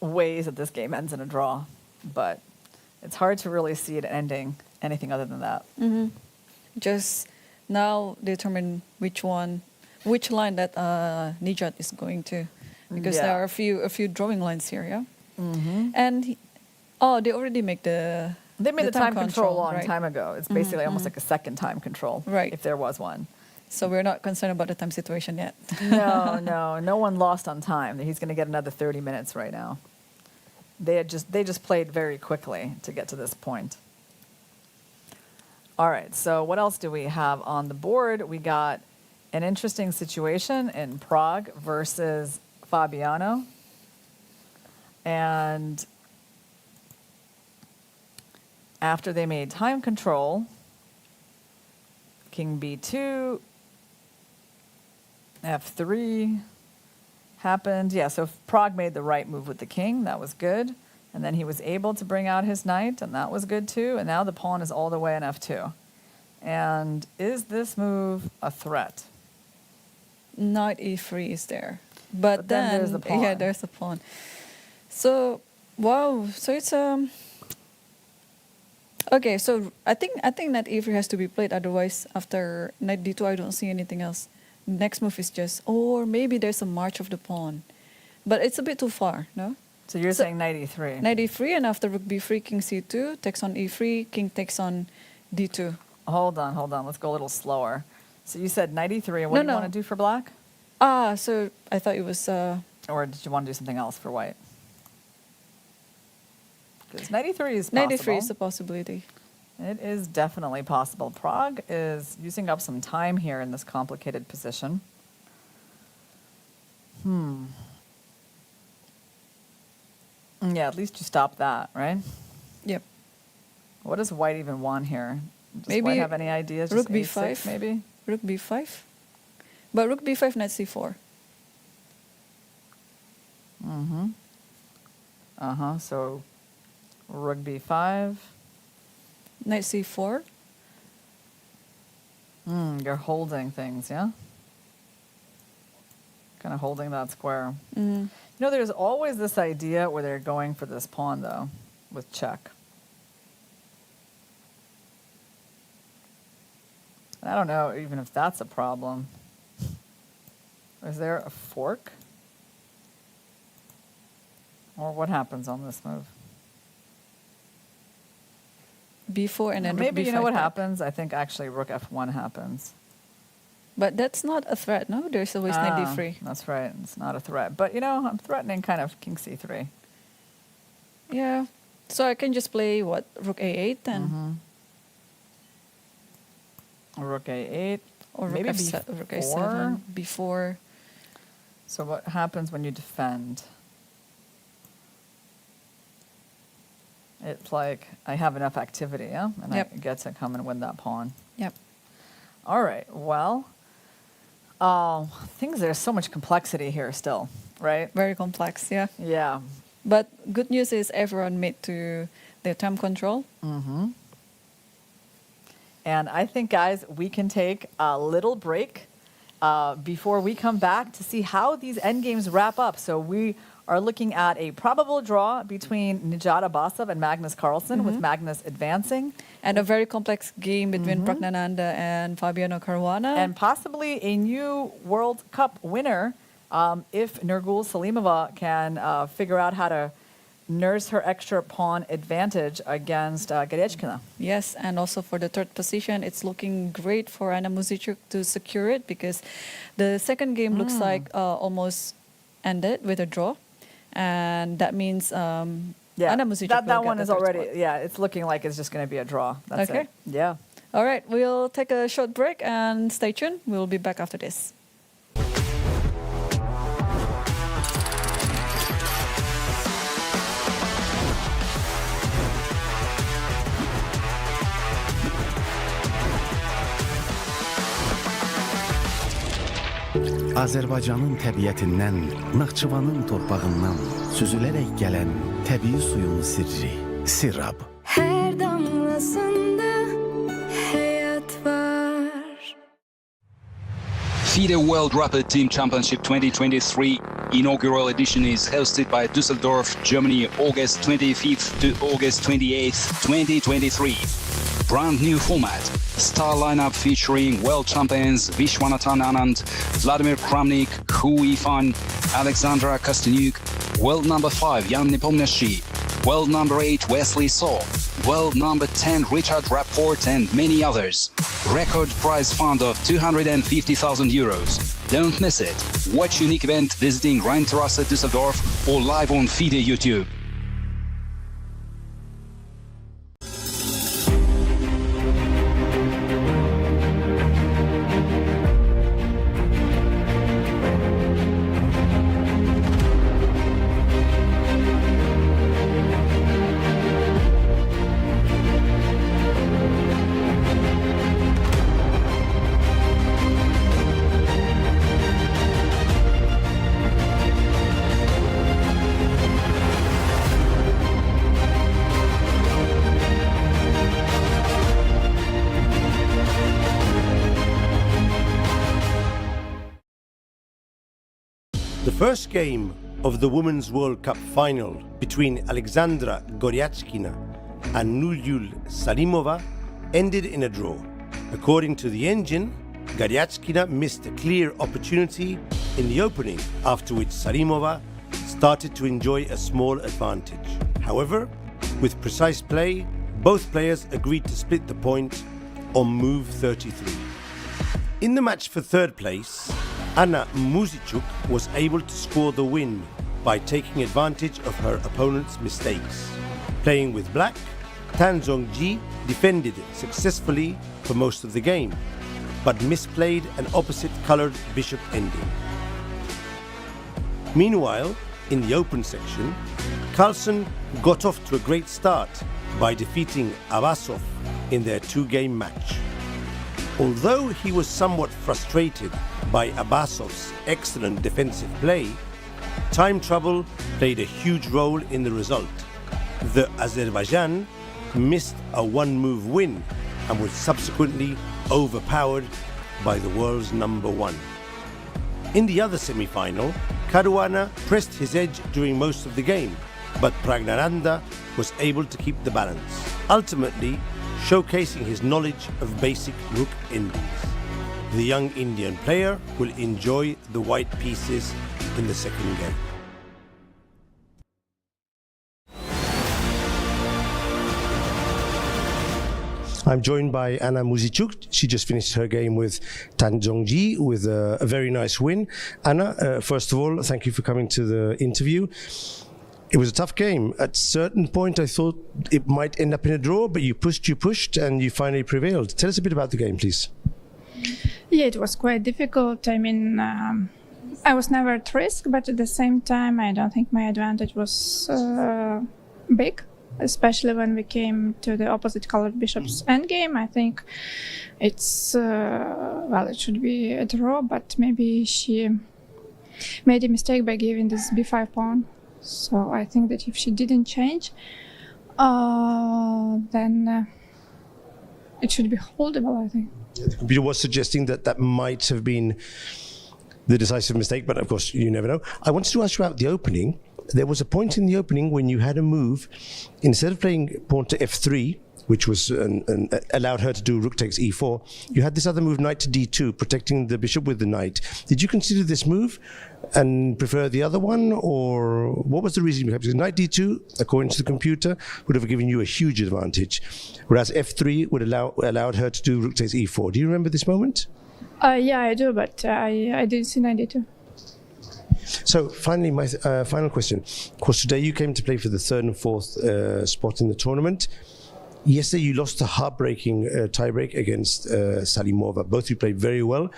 ways that this game ends in a draw, but it's hard to really see it ending anything other than that. Just now determine which line that Nijat is going to, because Yeah. there are a few drawing lines here, yeah. And they already make the They made the time control a long right? time ago. It's basically almost like a second time control, Right. if there was one. So we're not concerned about the time situation yet. No one lost on time. He's going to get another 30 minutes right now. They just played very quickly to get to this point. All right, so what else do we have on the board? We got an interesting situation in Prague versus Fabiano. And after they made time control, king b2, f3 happened. Yeah, so Prague made the right move with the king. That was good. And then he was able to bring out his knight, and that was good too. And now the pawn is all the way in f2. And is this move a threat? Knight e3 is there, but then there's the pawn. Yeah, there's the pawn. So wow, so it's okay. So I think knight e3 has to be played. Otherwise, after knight d2, I don't see anything else. Next move is just, or maybe there's a march of the pawn, but it's a bit too far, no? So you're saying knight e3. Knight e3, and after rook b3, king c2 takes on e3, king takes on d2. Hold on. Let's go a little slower. So you said 93, and what do you want to do for black? So I thought it was... Or did you want to do something else for white? Because 93 is possible. 93 is a possibility. It is definitely possible. Prague is using up some time here in this complicated position. Yeah, at least you stop that, right? Yep. What does white even want here? Does Maybe white have any ideas? rook Just b5, A6 maybe? Rook b5. But rook b5, knight c4. So rook b5. Knight c4. You're holding things, yeah? Kind of holding that square. Mm. You know, there's always this idea where they're going for this pawn, though, with check. I don't know even if that's a problem. Is there a fork? Or what happens on this move? b4 and then rook Maybe b5 you know what back. happens? I think actually rook f1 happens. But that's not a threat, no? There's always knight d3. That's right. It's not a threat. But, you know, I'm threatening kind of king c3. Yeah. So I can just play, what, rook a8 then? Rook a8. Or rook, maybe rook a7, b4. So what happens when you defend? It's like I have enough activity, yeah? And Yep. I get to come and win that pawn. Yep. All right. Well, there's so much complexity here still, right? Very complex, yeah. Yeah. But good news is everyone made to their time control. And I think, guys, we can take a little break before we come back to see how these endgames wrap up. So we are looking at a probable draw between Nijat Abbasov and Magnus Carlsen, with Magnus advancing. And a very complex game between Pragnananda and Fabiano Caruana. And possibly a new World Cup winner if Nurgul Salimova can figure out how to nurse her extra pawn advantage against Goryachkina. Yes, and also for the third position, it's looking great for Anna Muzichuk to secure it, because the second game looks like almost ended with a draw. And that means Anna Muzichuk that will one get is the third already, spot. it's looking like it's just going to be a draw. That's Okay. it. Yeah. All right, we'll take a short break and stay tuned. We'll be back after this. Azərbaycanın təbiətindən, Naxçıvanın torpağından süzülərək gələn təbii suyun sirri, Sirab. Her damlasında hayat var. FIDE World Rapid Team Championship 2023 inaugural edition is hosted by Düsseldorf, Germany, August 25th to August 28th, 2023. Brand new format. Star lineup featuring world champions Vishwanathan Anand, Vladimir Kramnik, Hu Yifan, Alexandra Kostyuk, world number 5 Jan Nepomniachtchi, world number 8 Wesley So, world number 10 Richard Rapport, and many others. Record prize fund of 250,000 euros. Don't miss it. Watch unique event visiting Rheinterrasse Düsseldorf or live on FIDE YouTube. The first game of the Women's World Cup final between Alexandra Goryachkina and Nurgul Salimova ended in a draw. According to the engine, Goryachkina missed a clear opportunity in the opening, after which Salimova started to enjoy a small advantage. However, with precise play, both players agreed to split the point on move 33. In the match for third place, Anna Muzichuk was able to score the win by taking advantage of her opponent's mistakes. Playing with black, Tan Zhongji defended successfully for most of the game, but misplayed an opposite-colored bishop ending. Meanwhile, in the open section, Carlsen got off to a great start by defeating Abasov in their two-game match. Although he was somewhat frustrated by Abasov's excellent defensive play, time trouble played a huge role in the result. The Azerbaijan missed a one-move win and was subsequently overpowered by the world's number one. In the other semi-final, Caruana pressed his edge during most of the game, but Pragnananda was able to keep the balance, ultimately showcasing his knowledge of basic rook endings. The young Indian player will enjoy the white pieces in the second game. I'm joined by Anna Muzichuk. She just finished her game with Tan Zhongji with a very nice win. Anna, first of all, thank you for coming to the interview. It was a tough game. At a certain point, I thought it might end up in a draw, but you pushed, and you finally prevailed. Tell us a bit about the game, please. Yeah, it was quite difficult. I mean, I was never at risk, but at the same time, I don't think my advantage was big, especially when we came to the opposite colored bishop's endgame. I think it's, it should be a draw, but maybe she made a mistake by giving this b5 pawn. So I think that if she didn't change, then it should be holdable, I think. The computer was suggesting that that might have been the decisive mistake, but of course you never know. I wanted to ask you about the opening. There was a point in the opening when you had a move, instead of playing pawn to f3, which was allowed her to do rook takes e4, you had this other move, knight to d2, protecting the bishop with the knight. Did you consider this move and prefer the other one, or what was the reason behind it? Because knight d2, according to the computer, would have given you a huge advantage, whereas f3 would allowed her to do rook takes e4. Do you remember this moment? Yeah, I do, but I didn't see knight d2. So finally, my final question. Of course, today you came to play for the third and fourth spot in the tournament. Yesterday you lost a heartbreaking tiebreak against Salimova. Both of you played very well.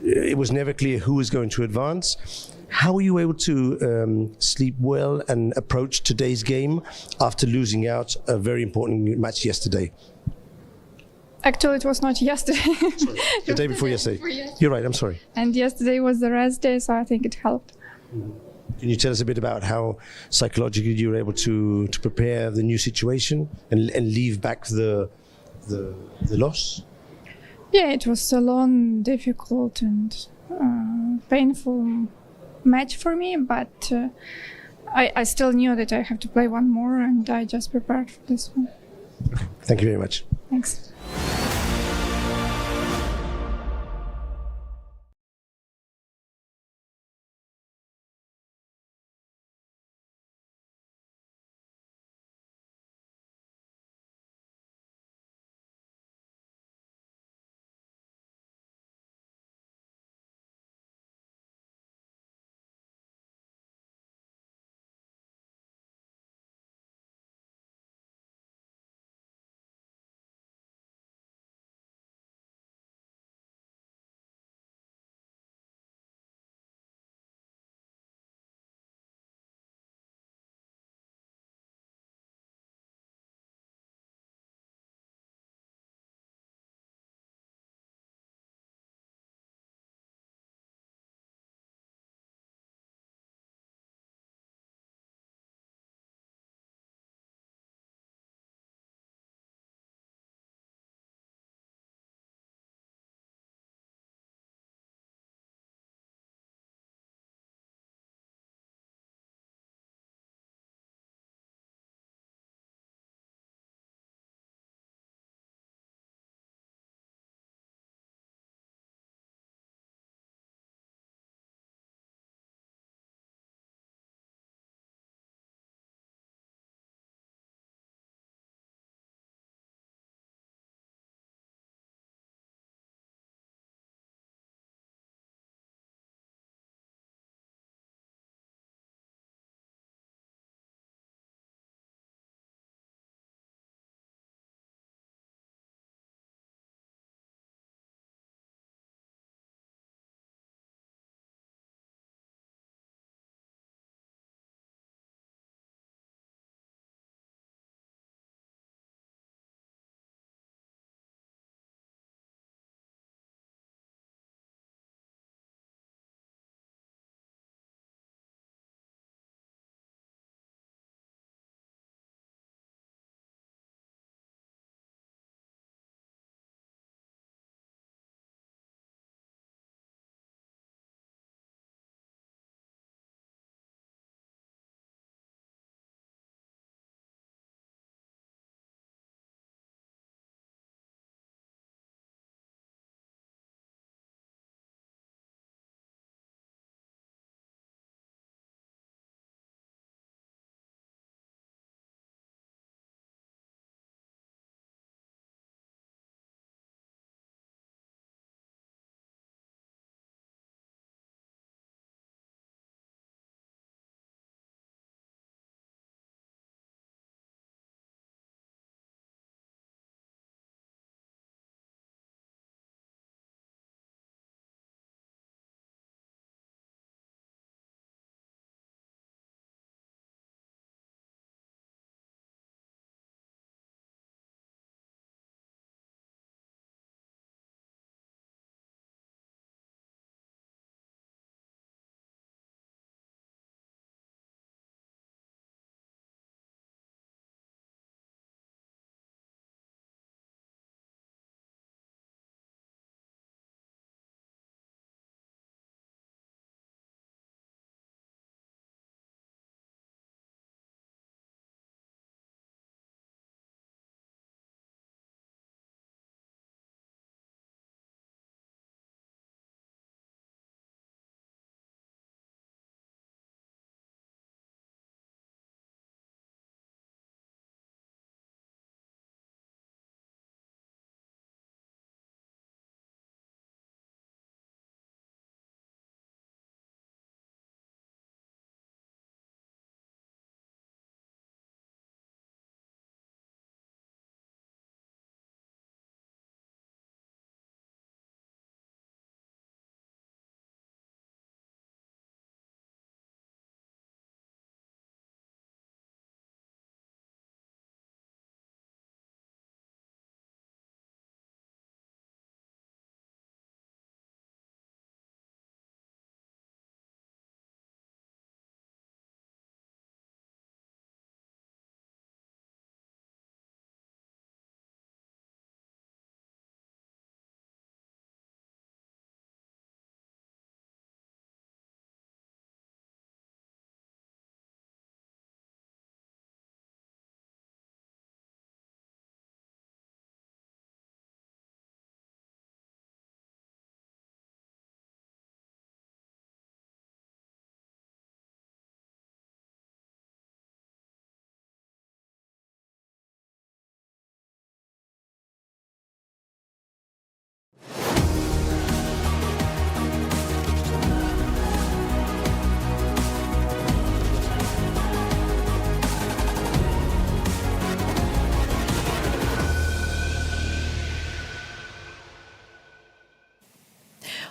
It was never clear who was going to advance. How were you able to sleep well and approach today's game after losing out a very important match yesterday? Actually, it was not yesterday. Sorry, the day before yesterday. You're right, I'm sorry. And yesterday was the rest day, so I think it helped. Can you tell us a bit about how psychologically you were able to prepare the new situation and leave back the loss? Yeah, it was a long, difficult and painful match for me, but I still knew that I have to play one more, and I just prepared for this one. Okay. Thank you very much. Thanks.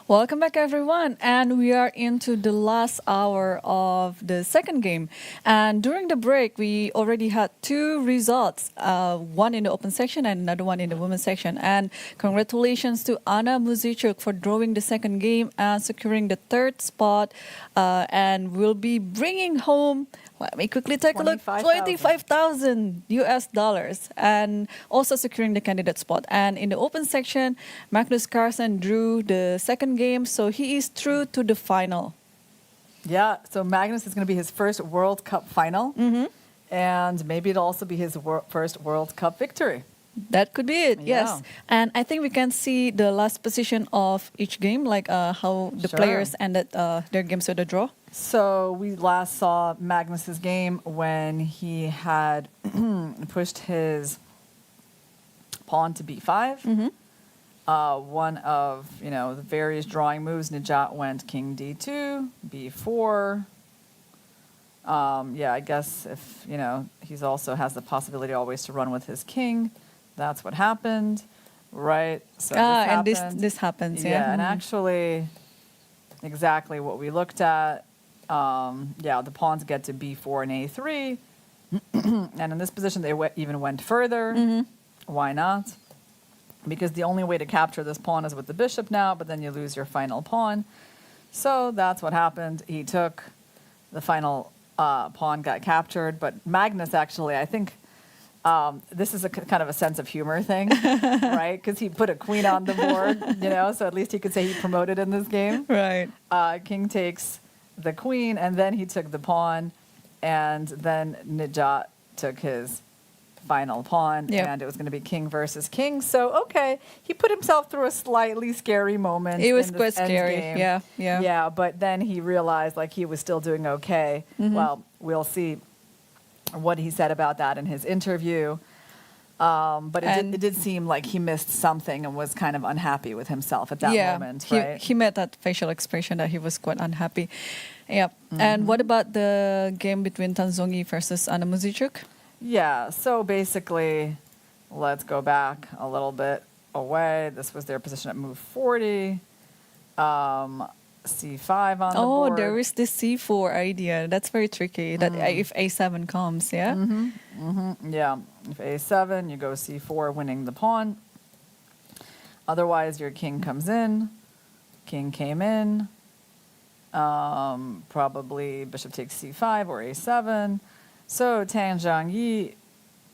Welcome back, everyone. And we are into the last hour of the second game. And during the break, we already had two results, one in the open section and another one in the women's section. And congratulations to Anna Muzichuk for drawing the second game and securing the third spot. And we'll be bringing home, let me quickly take a look, $25,000 US, and also securing the candidate spot. And in the open section, Magnus Carlsen drew the second game, so he is through to the final. Yeah, so Magnus is going to be his first World Cup final, and maybe it'll also be his first World Cup victory. That could be it, Yeah. yes. And I think we can see the last position of each game, like how the players ended their games with a draw. So we last saw Magnus's game when he had pushed his pawn to b5. One of the various drawing moves, Nijat went king d2, b4. I guess if he's also has the possibility always to run with his king. That's what happened, right? So this happens, yeah. Yeah, and actually, exactly what we looked at. The pawns get to b4 and a3, and in this position they even went further. Why not? Because the only way to capture this pawn is with the bishop now, but then you lose your final pawn. So that's what happened. He took the final pawn, got captured, but Magnus actually, I think this is a kind of a sense of humor thing, right? Because he put a queen on the board, so at least he could say he promoted in this game. Right. King takes the queen, and then he took the pawn, and then Nijat took his final pawn, and it was going to be king versus king. So, okay, he put himself through a slightly scary moment. It was quite scary, yeah. Yeah, but then he realized, he was still doing okay. Well, we'll see what he said about that in his interview. But it did seem like he missed something and was kind of unhappy with himself at that moment, right? He made that facial expression that he was quite unhappy. Yep. And what about the game between Tan Zhongyi versus Anna Muzichuk? Yeah, so basically, let's go back a little bit away. This was their position at move 40. C5 on the board. Oh, there is this c4 idea. That's very tricky. That if a7 comes, yeah? Yeah, if a7, you go c4, winning the pawn. Otherwise, your king comes in. King came in. Probably bishop takes c5 or a7. So Tan Zhongyi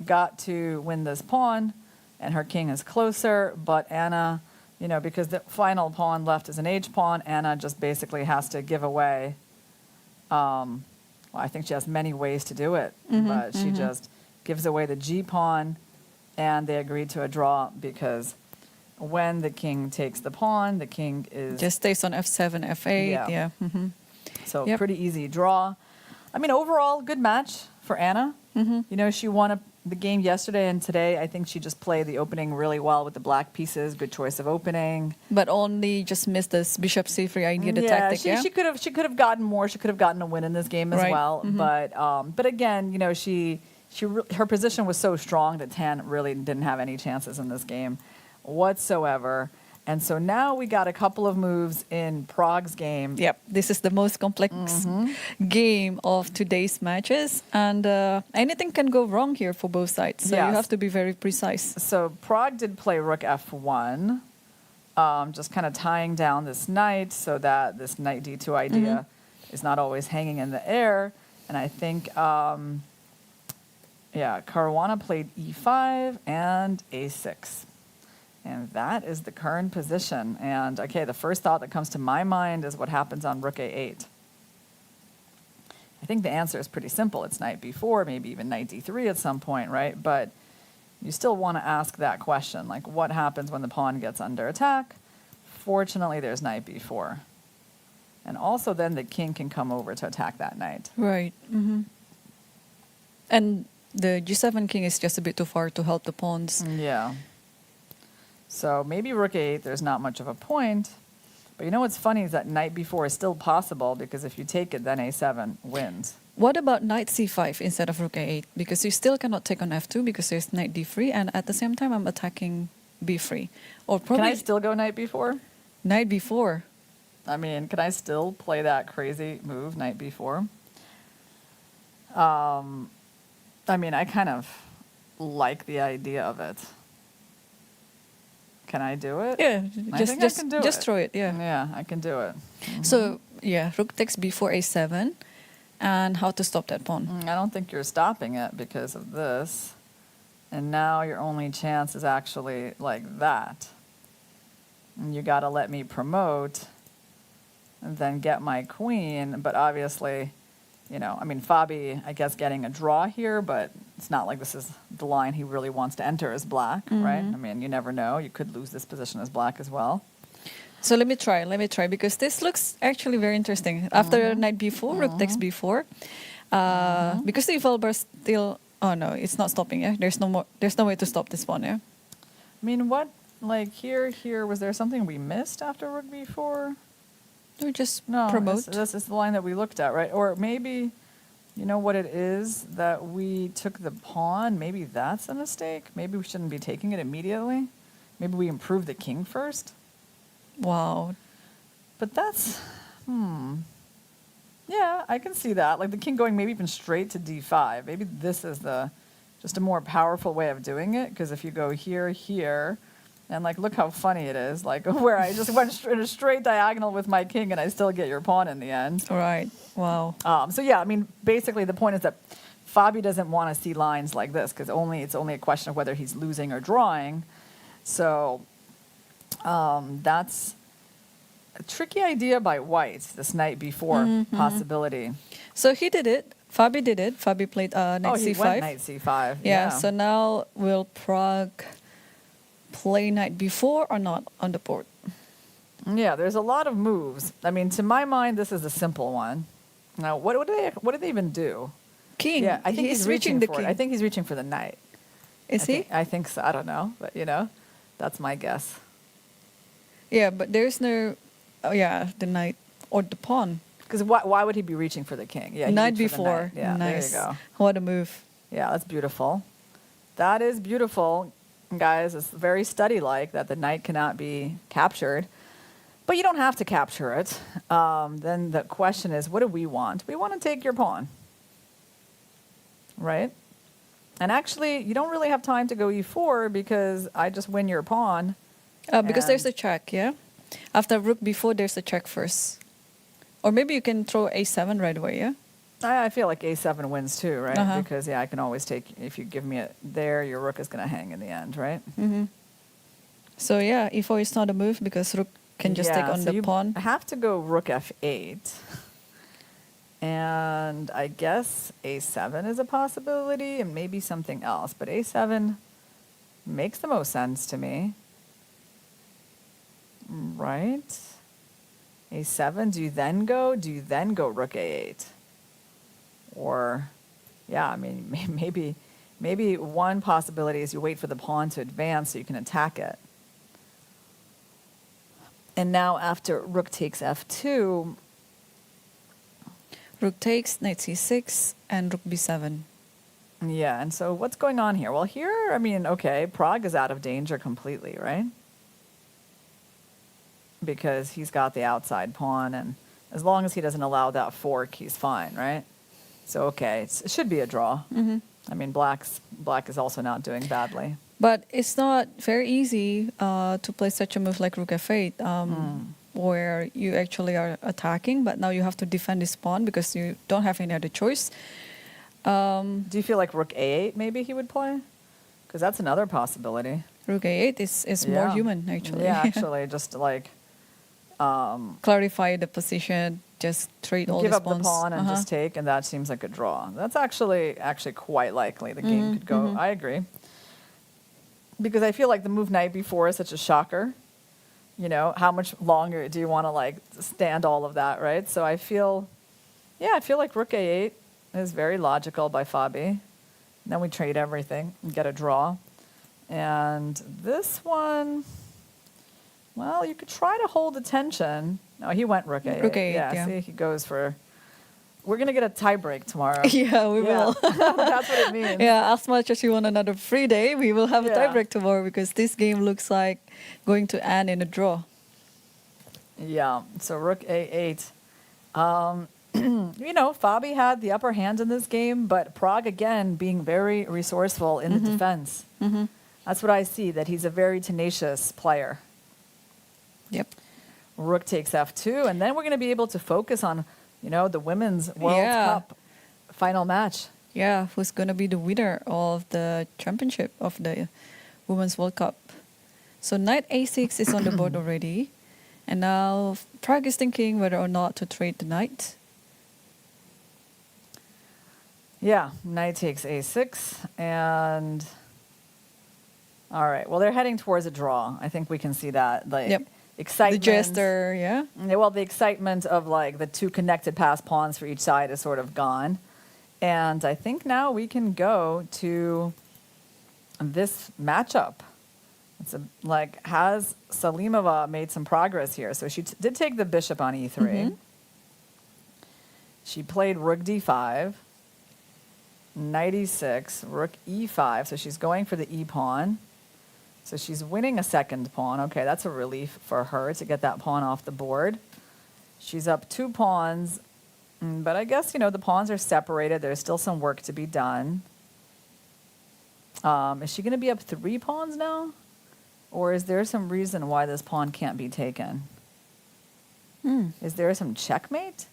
got to win this pawn, and her king is closer, but Anna, because the final pawn left is an h pawn, Anna just basically has to give away. I think she has many ways to do it, but she just gives away the g pawn, and they agreed to a draw because when the king takes the pawn, the king is just stays on f7, f8. Yeah. So pretty easy draw. I mean, overall, good match for Anna. She won the game yesterday and today. I think she just played the opening really well with the black pieces. Good choice of opening. But only just missed this bishop c3 idea, the tactic. She could have gotten more. She could have gotten a win in this game as well. But again, her position was so strong that Tan really didn't have any chances in this game whatsoever. And so now we got a couple of moves in Prague's game. Yep, this is the most complex game of today's matches. And anything can go wrong here for both sides. So you have to be very precise. So Prague did play rook f1, just kind of tying down this knight so that this knight d2 idea is not always hanging in the air. And I think, Caruana played e5 and a6. And that is the current position. And, okay, the first thought that comes to my mind is what happens on rook a8. I think the answer is pretty simple. It's knight b4, maybe even knight d3 at some point, right? But you still want to ask that question, like what happens when the pawn gets under attack? Fortunately, there's knight b4. And also then the king can come over to attack that knight. Right. And the g7 king is just a bit too far to help the pawns. Yeah. So maybe rook a8, there's not much of a point. But what's funny is that knight b4 is still possible because if you take it, then a7 wins. What about knight c5 instead of rook a8? Because you still cannot take on f2 because there's knight d3, and at the same time I'm attacking b3. Or probably can I still go knight b4? Knight b4. I mean, can I still play that crazy move knight b4? I mean, I kind of like the idea of it. Can I do it? Yeah, I think I can do just it. throw it. Yeah. Yeah, I can do it. So yeah, rook takes b4 a7, and how to stop that pawn? I don't think you're stopping it because of this. And now your only chance is actually like that. And you got to let me promote and then get my queen. But obviously, you know, I mean, Fabi, I guess, getting a draw here, but it's not like this is the line he really wants to enter as black, right? I mean, you never know. You could lose this position as black as well. So let me try, because this looks actually very interesting. After knight b4, rook takes b4. Because the eval bar still, oh no, it's not stopping, yeah? There's no way to stop this pawn, yeah? I mean, what, like here, was there something we missed after rook b4? We just No, promote. this is the line that we looked at, right? Or maybe, you know what it is, that we took the pawn. Maybe that's a mistake. Maybe we shouldn't be taking it immediately. Maybe we improve the king first. Wow. But that's, yeah, I can see that. Like the king going maybe even straight to d5. Maybe this is just a more powerful way of doing it. Because if you go here, and like, look how funny it is. Like where I just went in a straight diagonal with my king and I still get your pawn in the end. All right. Wow. So yeah, I mean, basically the point is that Fabi doesn't want to see lines like this because it's only a question of whether he's losing or drawing. So that's a tricky idea by white, this knight b4 possibility. So he did it. Fabi did it. Fabi played knight he c5. went knight c5. Yeah, so now will Prague play knight b4 or not on the board? Yeah, there's a lot of moves. I mean, to my mind, this is a simple one. Now, what do they even do? King. Yeah, I think he's reaching the for king. it. I think he's reaching for the knight. Is he? I think so. I don't know, but you know, that's my guess. Yeah, but there's no, the knight or the pawn. Because why would he be reaching for the king? Yeah, Knight reached for the b4. knight. Yeah, Nice. there you go. What a move. Yeah, that's beautiful. That is beautiful, guys. It's very study-like that the knight cannot be captured. But you don't have to capture it. Then the question is, what do we want? We want to take your pawn. Right? And actually, you don't really have time to go e4 because I just win your pawn. Because there's a check, yeah? After rook b4, there's a check first. Or maybe you can throw a7 right away, yeah? I feel like a7 wins too, right? Uh-huh. Because, yeah, I can always take, if you give me it there, your rook is going to hang in the end, right? So yeah, e4 is not a move because rook can just take on so the pawn. I have to go rook f8. And I guess a7 is a possibility and maybe something else. But a7 makes the most sense to me. Right? a7, do you then go rook a8? Or, yeah, I mean, maybe one possibility is you wait for the pawn to advance so you can attack it. And now after rook takes f2, Rook takes, knight c6, and rook b7. yeah, and so what's going on here? Well, here, I mean, okay, Prague is out of danger completely, right? Because he's got the outside pawn, and as long as he doesn't allow that fork, he's fine, right? So, okay, it should be a draw. I mean, black is also not doing badly. But it's not very easy to play such a move like rook f8, where you actually are attacking, but now you have to defend this pawn because you don't have any other choice. Do you feel like rook a8 maybe he would play? Because that's another possibility. Rook a8 is more human, actually. Yeah, actually, just like clarify the position, just trade all give these up pawns. the pawn and just take, and that seems like a draw. That's actually quite likely the game could go. I agree. Because I feel like the move knight b4 is such a shocker. You know, how much longer do you want to like stand all of that, right? So I feel like rook a8 is very logical by Fabi. And then we trade everything and get a draw. And this one, well, you could try to hold the tension. No, he went rook a8. Rook a8, yeah. See, he goes for... We're going to get a tie break tomorrow. Yeah, we will. That's what it means. Yeah, as much as you want another free day, we will have a Yeah. tiebreak tomorrow because this game looks like going to end in a draw. Yeah, so rook a8. Fabi had the upper hand in this game, but Prague, again, being very resourceful in the defense. That's what I see, that he's a very tenacious player. Yep. Rook takes f2, and then we're going to be able to focus on, the Women's World Cup final match. Yeah, who's going to be the winner of the championship of the Women's World Cup. So knight a6 is on the board already. And now Prague is thinking whether or not to trade the knight. Yeah, knight takes a6, and all right. Well, they're heading towards a draw. I think we can see that. Excitement. The jester, yeah. Well, the excitement of the two connected pass pawns for each side is sort of gone. And I think now we can go to this matchup. It's has Salimova made some progress here? So she did take the bishop on e3. She played rook d5, knight e6, rook e5. So she's going for the e pawn. So she's winning a second pawn. Okay, that's a relief for her to get that pawn off the board. She's up 2 pawns, but I guess, the pawns are separated. There's still some work to be done. Is she going to be up 3 pawns now? Or is there some reason why this pawn can't be taken? Is there some checkmate?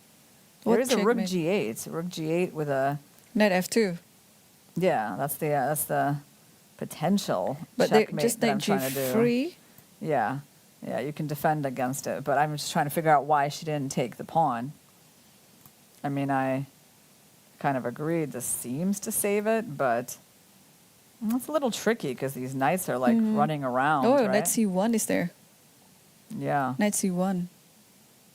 What There is a rook checkmate? g8. Rook g8 with a... Knight f2. Yeah, that's the potential But they checkmate just that knight I'm trying to do. g3. Yeah, you can defend against it, but I'm just trying to figure out why she didn't take the pawn. I mean, I kind of agreed this seems to save it, but it's a little tricky because these knights are running around. Oh, right? knight c1 is there. Yeah, Knight c1.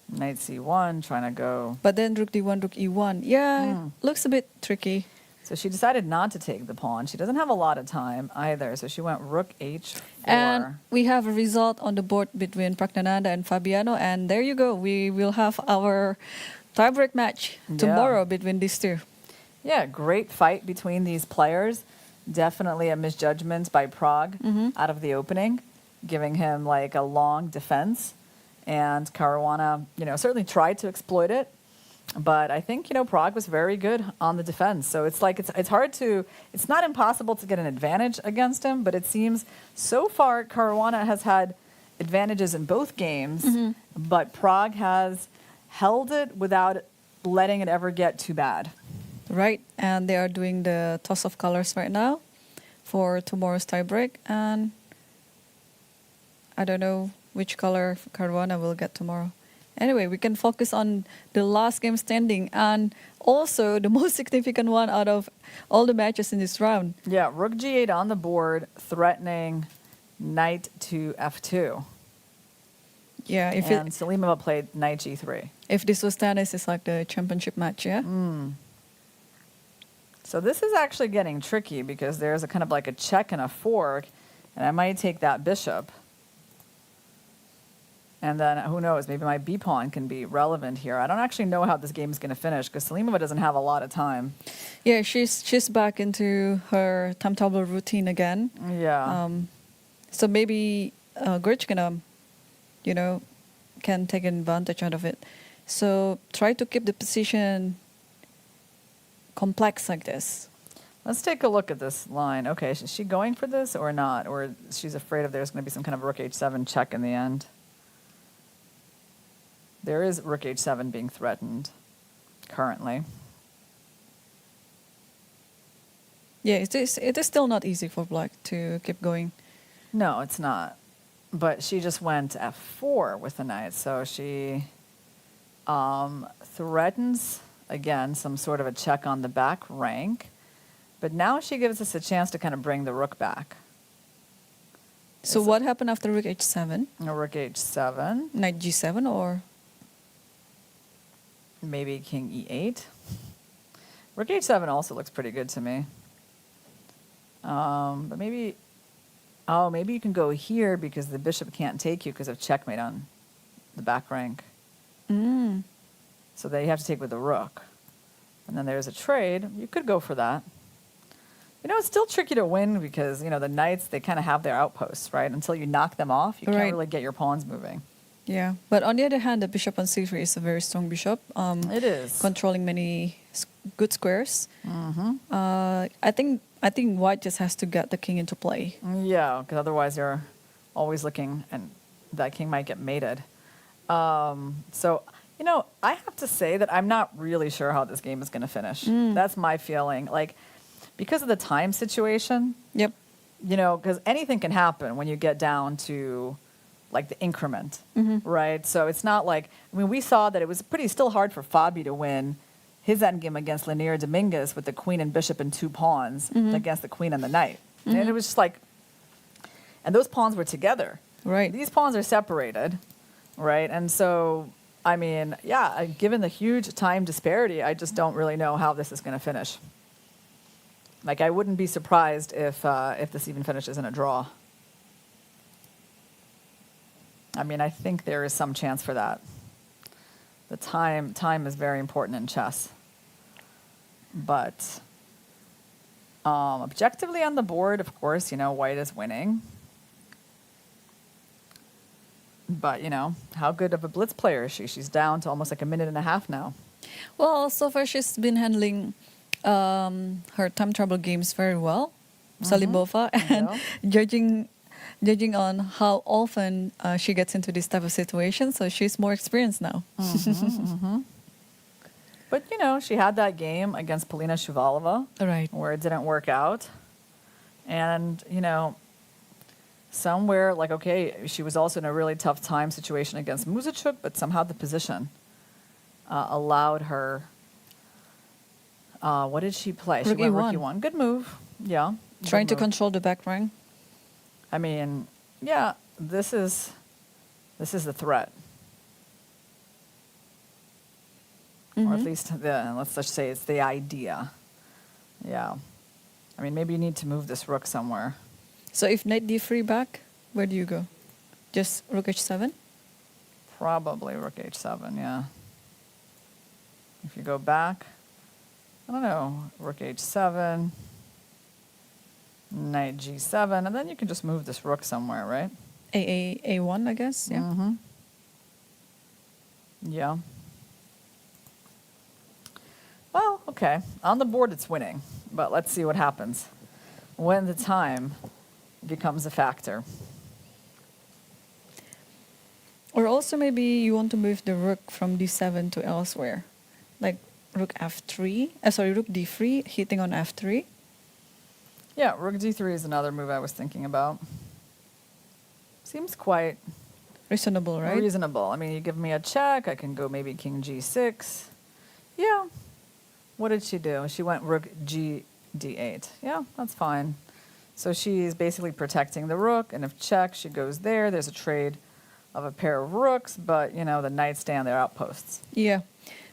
knight c1, trying to go. But then rook d1, rook e1. Yeah, looks a bit tricky. So she decided not to take the pawn. She doesn't have a lot of time either, so she went rook h4. And we have a result on the board between Pragnananda and Fabiano, and there you go. We will have our tiebreak match tomorrow between these two. Yeah, great fight between these players. Definitely a misjudgment by Prague out of the opening, giving him a long defense. And Caruana, certainly tried to exploit it. But I think, Prague was very good on the defense. So it's it's hard to, it's not impossible to get an advantage against him, but it seems so far Caruana has had advantages in both games, but Prague has held it without letting it ever get too bad. Right, and they are doing the toss of colors right now for tomorrow's tiebreak. And I don't know which color Caruana will get tomorrow. Anyway, we can focus on the last game standing and also the most significant one out of all the matches in this round. Yeah, rook g8 on the board, threatening knight to f2. Yeah, And Salimova played knight g3. if this was tennis, it's like the championship match, yeah? So this is actually getting tricky because there's a kind of a check and a fork, and I might take that bishop. And then, who knows, maybe my b-pawn can be relevant here. I don't actually know how this game is going to finish because Salimova doesn't have a lot of time. Yeah, she's back into her timetable routine again. Yeah. So maybe Krush can take advantage out of it. So try to keep the position complex like this. Let's take a look at this line. Okay, is she going for this or not? Or she's afraid of there's going to be some kind of rook h7 check in the end. There is rook h7 being threatened currently. Yeah, it is still not easy for Black to keep going. No, it's not. But she just went f4 with the knight, so she threatens, again, some sort of a check on the back rank. But now she gives us a chance to kind of bring the rook back. So what happened after rook h7? Rook h7. Knight g7 or? Maybe king e8. Rook h7 also looks pretty good to me. But maybe... Oh, maybe you can go here because the bishop can't take you because of checkmate on the back rank. So then you have to take with the rook. And then there's a trade. You could go for that. It's still tricky to win because, the knights, they kind of have their outposts, right? Until you knock them off, you can't really get your pawns moving. Yeah, but on the other hand, the bishop on c3 is a very strong bishop. It is. Controlling many good squares. I think white just has to get the king into play. Yeah, because otherwise you're always looking, and that king might get mated. So, I have to say that I'm not really sure how this game is going to finish. That's my feeling. Like, because of the time situation. Yep. Because anything can happen when you get down to, like, the increment, right? So it's not like, we saw that it was still hard for Fabi to win his endgame against Lanier Dominguez with the queen and bishop and 2 pawns against the queen and the knight. And it was just like, and those pawns were together. Right. These pawns are separated, right? And so, given the huge time disparity, I just don't really know how this is going to finish. Like, I wouldn't be surprised if this even finishes in a draw. I think there is some chance for that. The time is very important in chess. But objectively on the board, of course, white is winning. But, how good of a blitz player is she? She's down to almost like a minute and a half now. Well, so far she's been handling her time trouble games very well, Salibova, and judging on how often she gets into this type of situation, so she's more experienced now. But, she had that game against Polina Shuvalova, Right. where it didn't work out. And, somewhere, like, okay, she was also in a really tough time situation against Muzichuk, but somehow the position allowed her. What did she play? She Rook went Rook E1. E1. Good move. Yeah. Trying to Good move. control the back rank. This is the threat. Or at least, let's just say it's the idea. Yeah. Maybe you need to move this rook somewhere. So if knight d3 back, where do you go? Just rook h7? Probably rook h7, yeah. If you go back, I don't know, rook h7, knight g7, and then you can just move this rook somewhere, right? A1, I guess, yeah. Yeah. Well, okay. On the board, it's winning. But let's see what happens when the time becomes a factor. Or also maybe you want to move the rook from d7 to elsewhere. Like rook f3, rook d3, hitting on f3. Yeah, rook d3 is another move I was thinking about. Seems quite Reasonable, right? reasonable. You give me a check, I can go maybe king g6. Yeah. What did she do? She went rook g d8. Yeah, that's fine. So she's basically protecting the rook, and if check, she goes there. There's a trade of a pair of rooks, but, the knights stay on their outposts. Yeah.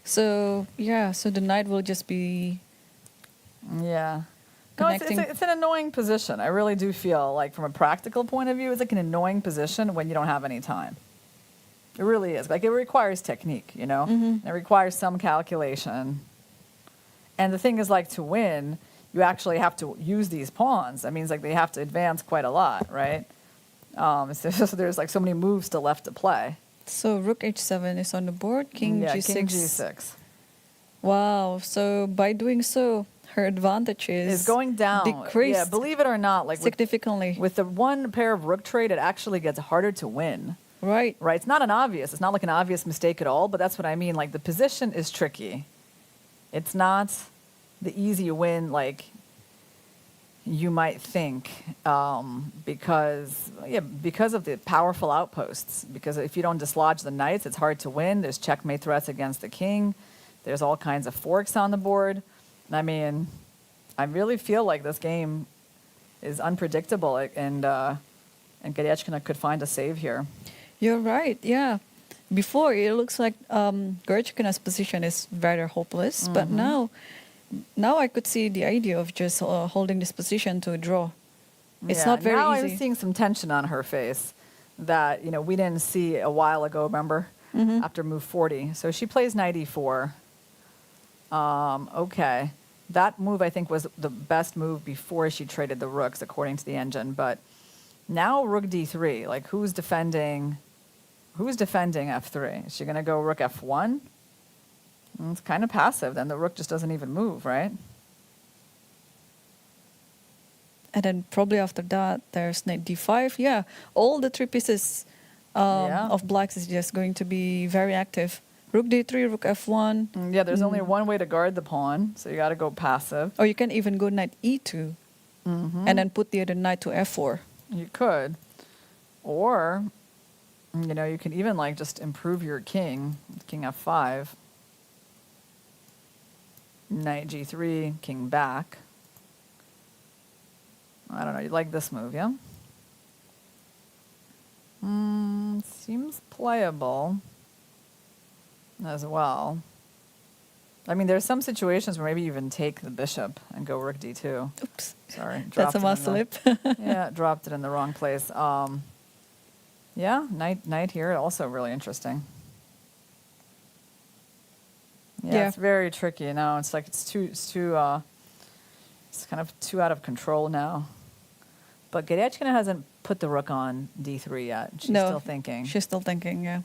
So the knight will just be Yeah. No, connecting. it's an annoying position. I really do feel like from a practical point of view, it's like an annoying position when you don't have any time. It really is. Like, it requires technique, It requires some calculation. And the thing is, like, to win, you actually have to use these pawns. That means, like, they have to advance quite a lot, right? So there's, like, so many moves still left to play. So rook h7 is on the board, king g6. King g6. Wow. So by doing so, her advantage is going down. Decreased. Yeah, believe it or not, like significantly. with the one pair of rook trade, it actually gets harder to win. Right. Right. It's not like an obvious mistake at all, but that's what I mean. Like, the position is tricky. It's not the easy win like you might think, because of the powerful outposts. Because if you don't dislodge the knights, it's hard to win. There's checkmate threats against the king. There's all kinds of forks on the board. I really feel like this game is unpredictable, and Goryachkina could find a save here. You're right. Yeah. Before it looks like Goryachkina's position is rather hopeless, but now I could see the idea of just holding this position to draw. It's not very now easy. I'm seeing some tension on her face that we didn't see a while ago. Remember, after move 40. So she plays knight e4. Okay, that move I think was the best move before she traded the rooks, according to the engine. But now rook d3. Like, who's defending who's defending f3? Is she going to go rook f1? It's kind of passive. Then the rook just doesn't even move, right? And then probably after that, there's knight d5. Yeah, all the three pieces of blacks is just going to be very active. Rook d3, rook f1. Yeah, there's only one way to guard the pawn, so you got to go passive. Or you can even go knight e2 and then put the other knight to f4. You could. Or, you can even like just improve your king. King f5. Knight g3, king back. I don't know, you like this move, yeah? Seems playable as well. I mean, there's some situations where maybe you even take the bishop and go rook d2. Oops. Sorry. That's a must slip. Yeah, dropped it in the wrong place. Yeah, knight here, also really interesting. Yeah, it's very tricky. No, it's like it's kind of too out of control now. But Gerechkina hasn't put the rook on d3 yet. She's still thinking. She's still thinking, yeah.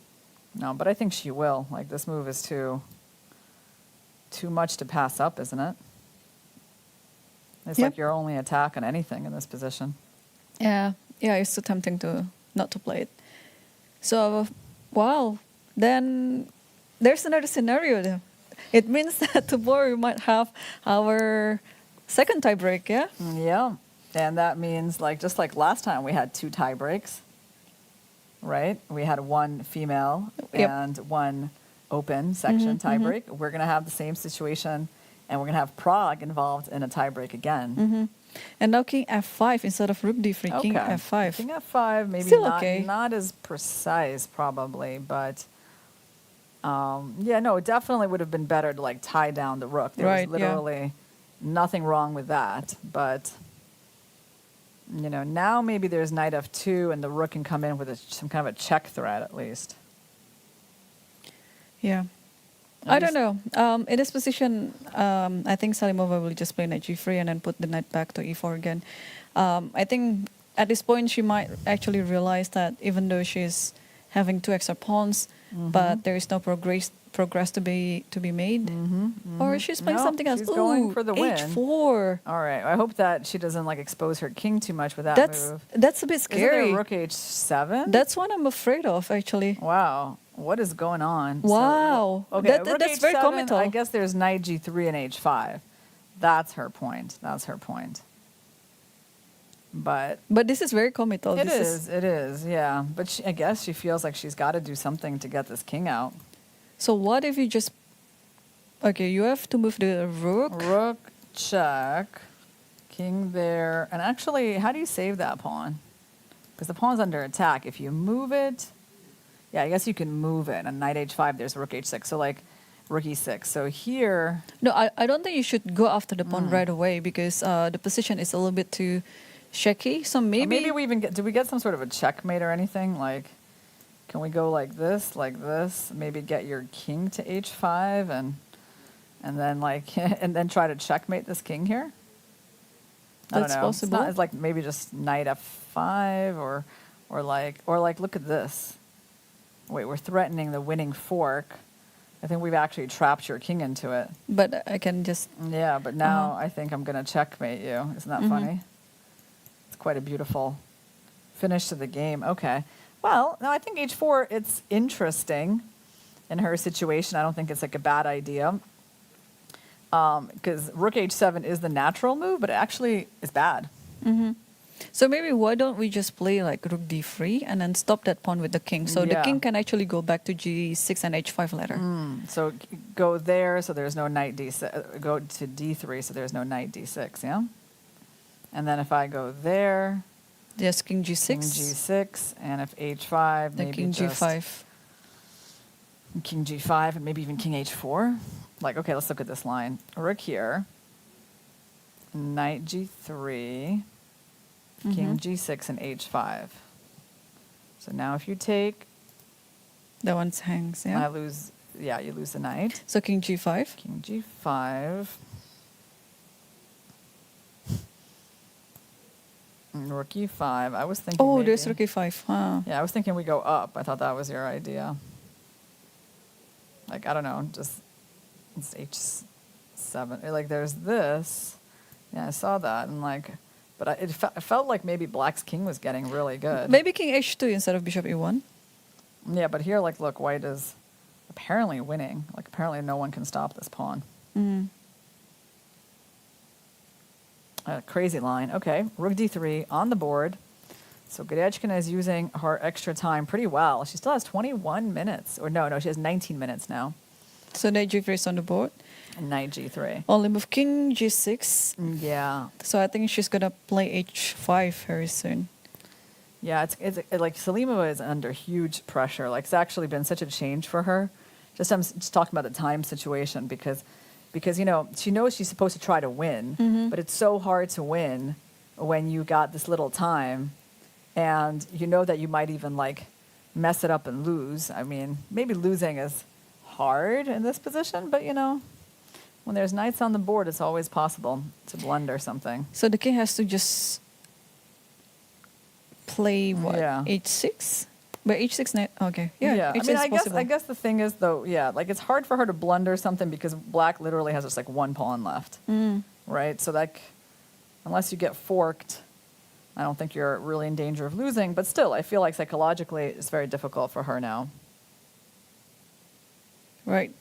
No, but I think she will. Like, this move is too much to pass up, isn't it? It's like your only attack on anything in this position. Yeah, it's so tempting not to play it. So, wow. Then there's another scenario there. It means that tomorrow we might have our second tie break, yeah? Yeah. And that means, like, just like last time, we had 2 tie breaks, right? We had one female and one open section tie break. We're going to have the same situation, and we're going to have Prague involved in a tie break again. And now king f5 instead of rook d3, Okay. king f5. King f5, maybe Still not, okay. not as precise, probably, but it definitely would have been better to like tie down the rook. There was literally nothing wrong with that, but now maybe there's knight f2 and the rook can come in with some kind of a check threat at least. Yeah. I don't know. In this position, I think Salimova will just play knight g3 and then put the knight back to e4 again. I think at this point she might actually realize that even though she's having 2 extra pawns, but there is no progress to be made, or she's playing something else. She's going for the win. h4. All right. I hope that she doesn't like expose her king too much with that move. That's a bit scary. Isn't it rook h7? That's what I'm afraid of, actually. Wow. What is going on? Wow. So, okay, That's very comical. I guess there's knight g3 and h5. That's her point. But this is very comical. It is, yeah. But I guess she feels like she's got to do something to get this king out. So what if you just... Okay, you have to move the rook. Rook, check. King there. And actually, how do you save that pawn? Because the pawn's under attack. If you move it... Yeah, I guess you can move it. And knight h5, there's rook h6. So like rook e6. So here... No, I don't think you should go after the pawn right away because the position is a little bit too shaky. So maybe we even do we get some sort of a checkmate or anything? Like, can we go like this? Maybe get your king to h5 and then like and then try to checkmate this king here? That's possible. It's like maybe just knight f5 or like look at this. Wait, we're threatening the winning fork. I think we've actually trapped your king into it. But I can just... Yeah, but now I think I'm going to checkmate you. Isn't that funny? It's quite a beautiful finish to the game. Okay. Well, no, I think h4, it's interesting in her situation. I don't think it's like a bad idea. Because rook h7 is the natural move, but it actually is bad. So maybe why don't we just play like rook d3 and then stop that pawn with the king? So the king can actually go back to g6 and h5 later. So go there, so there's no knight d6. Go to d3, so there's no knight d6, yeah? And then if I go there... Just king g6. King g6, and if h5, the maybe king just... g5. King g5, and maybe even king h4. Like, okay, let's look at this line. Rook here. Knight g3. King g6 and h5. So now if you take... That one hangs, yeah? I lose... Yeah, you lose the knight. So king g5. King g5. Rook e5. I was thinking. Oh, maybe, there's rook e5. Huh. Yeah, I was thinking we go up. I thought that was your idea. Like, I don't know, just it's h7. Like, there's this. Yeah, I saw that, and like, but it felt like maybe Black's king was getting really good. Maybe king h2 instead of bishop e1. Yeah, but here, like, look, White is apparently winning. Like, apparently no one can stop this pawn. Crazy line. Okay, rook d3 on the board. So Goryachkina is using her extra time pretty well. She still has 21 minutes. Or no, she has 19 minutes now. So knight g3 is on the board. And knight g3. Only move king g6. Yeah. So I think she's gonna play h5 very soon. Yeah, it's like Salimova is under huge pressure. Like, it's actually been such a change for her. I'm just talking about the time situation because you know, she knows she's supposed to try to win, but it's so hard to win when you got this little time, and you know that you might even like mess it up and lose. I mean, maybe losing is hard in this position, but you know, when there's knights on the board, it's always possible to blunder something. So the king has to just play what? Yeah. h6? But h6 knight. Okay. Yeah. I H6 mean, is possible. I guess the thing is though, yeah, like it's hard for her to blunder something because Black literally has just like one pawn left, right? So like, unless you get forked, I don't think you're really in danger of losing. But still, I feel like psychologically, it's very difficult for her now. Right.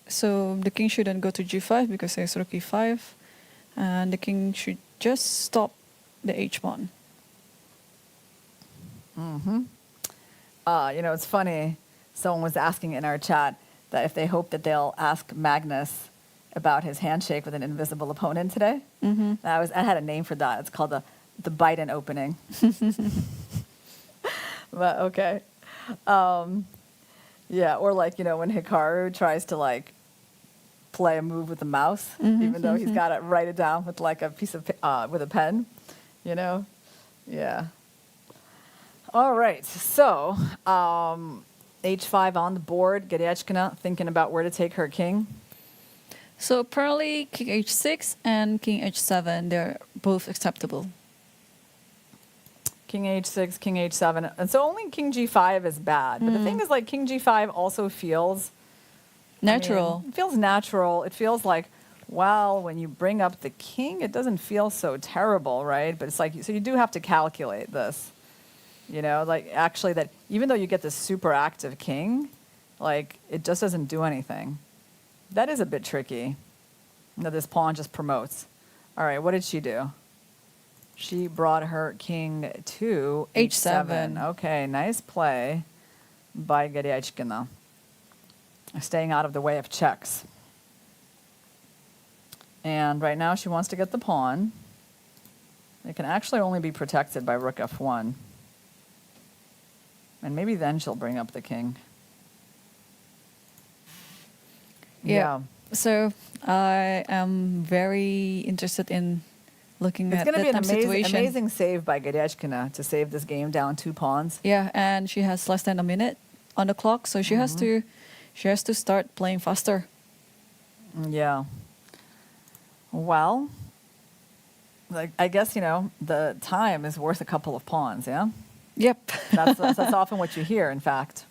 So the king shouldn't go to g5 because there's rook e5, and the king should just stop the h pawn. You know, it's funny. Someone was asking in our chat that if they hope that they'll ask Magnus about his handshake with an invisible opponent today. I had a name for that. It's called the Biden opening. But okay. Yeah, or like, you know, when Hikaru tries to like play a move with the mouse, even though he's got to write it down with like a piece of with a pen, you know? Yeah. All right, so h5 on the board. Goryachkina thinking about where to take her king. So apparently king h6 and king h7, they're both acceptable. King h6, king h7, and so only king g5 is bad. But the thing is, like, king g5 also feels Natural. It feels natural. It feels like, well, when you bring up the king, it doesn't feel so terrible, right? But it's like, so you do have to calculate this. You know, like actually that even though you get this super active king, like it just doesn't do anything. That is a bit tricky. No, this pawn just promotes. All right, what did she do? She brought her king to h7. Okay, nice play by Goryachkina. Staying out of the way of checks. And right now she wants to get the pawn. It can actually only be protected by rook f1. And maybe then she'll bring up the king. Yeah. So I am very interested in looking it's at going to be that an situation. amazing save by Goryachkina to save this game down 2 pawns. Yeah, and she has less than a minute on the clock, so she has to start playing faster. Yeah. Well, like I guess, you know, the time is worth a couple of pawns, yeah? Yep. That's often what you hear, in fact.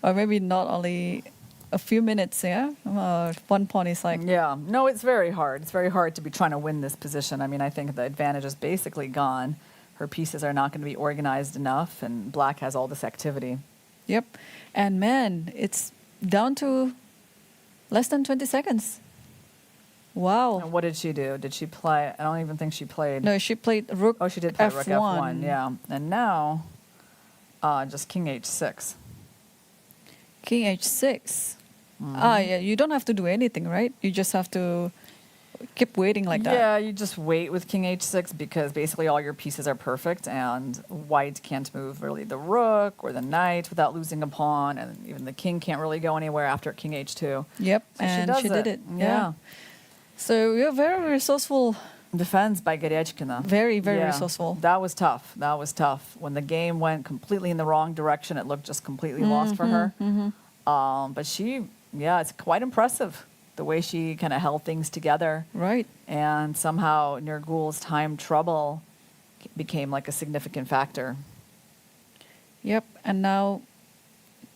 Or maybe not only a few minutes, yeah? One pawn is like... Yeah. No, it's very hard. It's very hard to be trying to win this position. I mean, I think the advantage is basically gone. Her pieces are not going to be organized enough, and Black has all this activity. Yep. And man, it's down to less than 20 seconds. Wow. And what did she do? Did she play? I don't even think she played. No, she played rook Oh, she did play f1. rook f1, yeah. And now, just king h6. King h6. Yeah, you don't have to do anything, right? You just have to keep waiting like that. Yeah, you just wait with king h6 because basically all your pieces are perfect and white can't move really the rook or the knight without losing a pawn, and even the king can't really go anywhere after king h2. Yep, So and she did it. Yeah. So you're very resourceful. Defense by Goryachkina. Very, very Yeah. resourceful. That was tough. That was tough. When the game went completely in the wrong direction, it looked just completely lost for her. But she, yeah, it's quite impressive the way she kind of held things together. Right. And somehow Nurgul's timed trouble became like a significant factor. Yep, and now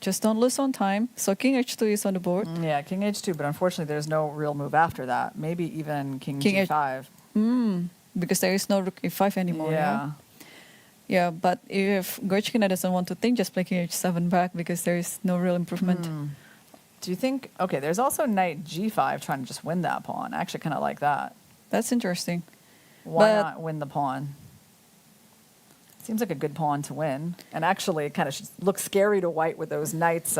just don't lose on time. So king h2 is on the board. Yeah, king h2, but unfortunately there's no real move after that. Maybe even king g5. Because there is no rook e5 anymore. Yeah. Yeah, but if Gorchkina doesn't want to think, just play king h7 back because there is no real improvement. Do you think, okay, there's also knight g5 trying to just win that pawn. I actually kind of like that. That's interesting. Why But- not win the pawn? Seems like a good pawn to win. And actually, it kind of looks scary to white with those knights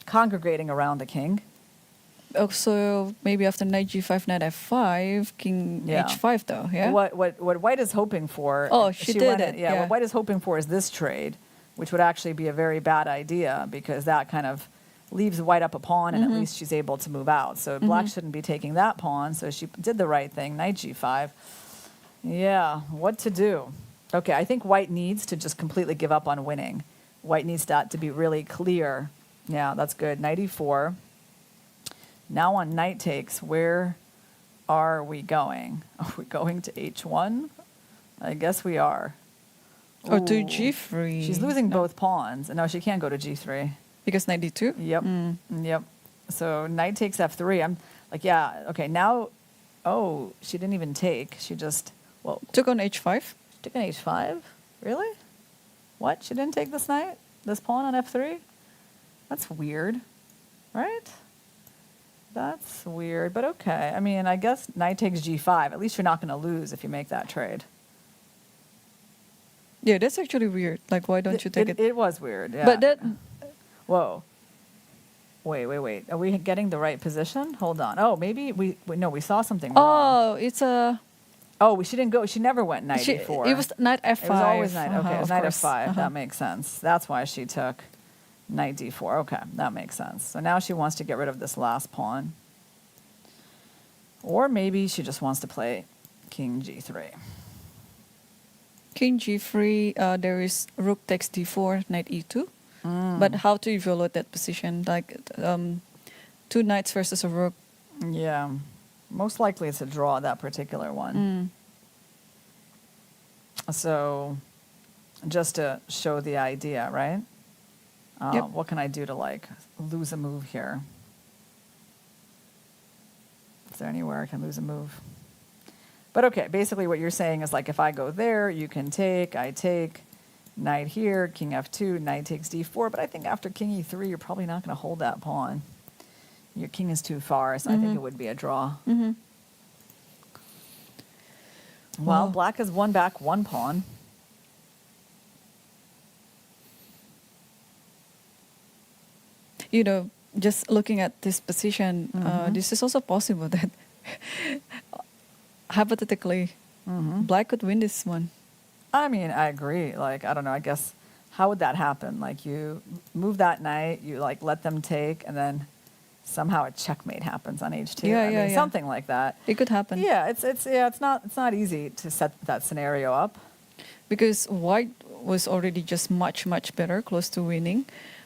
congregating around the king. Also, maybe after knight g5, knight f5, king Yeah. h5 though, yeah? What white is hoping for... Oh, she did went it, in- yeah, what white is hoping for is this trade, which would actually be a very bad idea because that kind of leaves white up a pawn and at least she's able to move out. So black shouldn't be taking that pawn, so she did the right thing, knight g5. Yeah, what to do? Okay, I think white needs to just completely give up on winning. White needs that to be really clear. Yeah, that's good. Knight e4. Now on knight takes, where are we going? Are we going to h1? I guess we are. Or to Ooh. g3. She's losing No, both pawns. No, she can't go to g3. Because knight d2? Yep. Yep. So knight takes f3. I'm like, yeah, okay, now, oh, she didn't even take. She just, well, Took on h5. she took an h5? Really? What? She didn't take this knight? This pawn on f3? That's weird, right? That's weird, but okay. I mean, I guess knight takes g5. At least you're not going to lose if you make that trade. Yeah, that's actually weird. Like, why don't you take it? It was weird, yeah. But that, Whoa. Wait. Are we getting the right position? Hold on. Oh, maybe no, we saw something wrong. oh, it's a... Oh, she didn't go. She never went knight e4. It was knight f5. It was always knight. Okay, it was of knight course. f5. That makes sense. That's why she took knight d4. Okay, that makes sense. So now she wants to get rid of this last pawn. Or maybe she just wants to play king g3. King g3, there is rook takes d4, knight e2. But how to evaluate that position? Like, two knights versus a rook. Yeah. Most likely it's a draw, that particular one. So just to show the idea, right? Yep. What can I do to like lose a move here? Is there anywhere I can lose a move? But okay, basically what you're saying is like if I go there, you can take, I take, knight here, king f2, knight takes d4. But I think after king e3, you're probably not going to hold that pawn. Your king is too far, so I think it would be a draw. Well, black has won back one pawn. You know, just looking at this position, this is also possible that hypothetically, black could win this one. I mean, I agree. Like, I don't know, I guess, how would that happen? Like, you move that knight, you, like, let them take, and then somehow a checkmate happens on h2. Yeah, I mean, yeah. something like that. It could happen. Yeah, it's not easy to set that scenario up. Because white was already just much better, close to winning.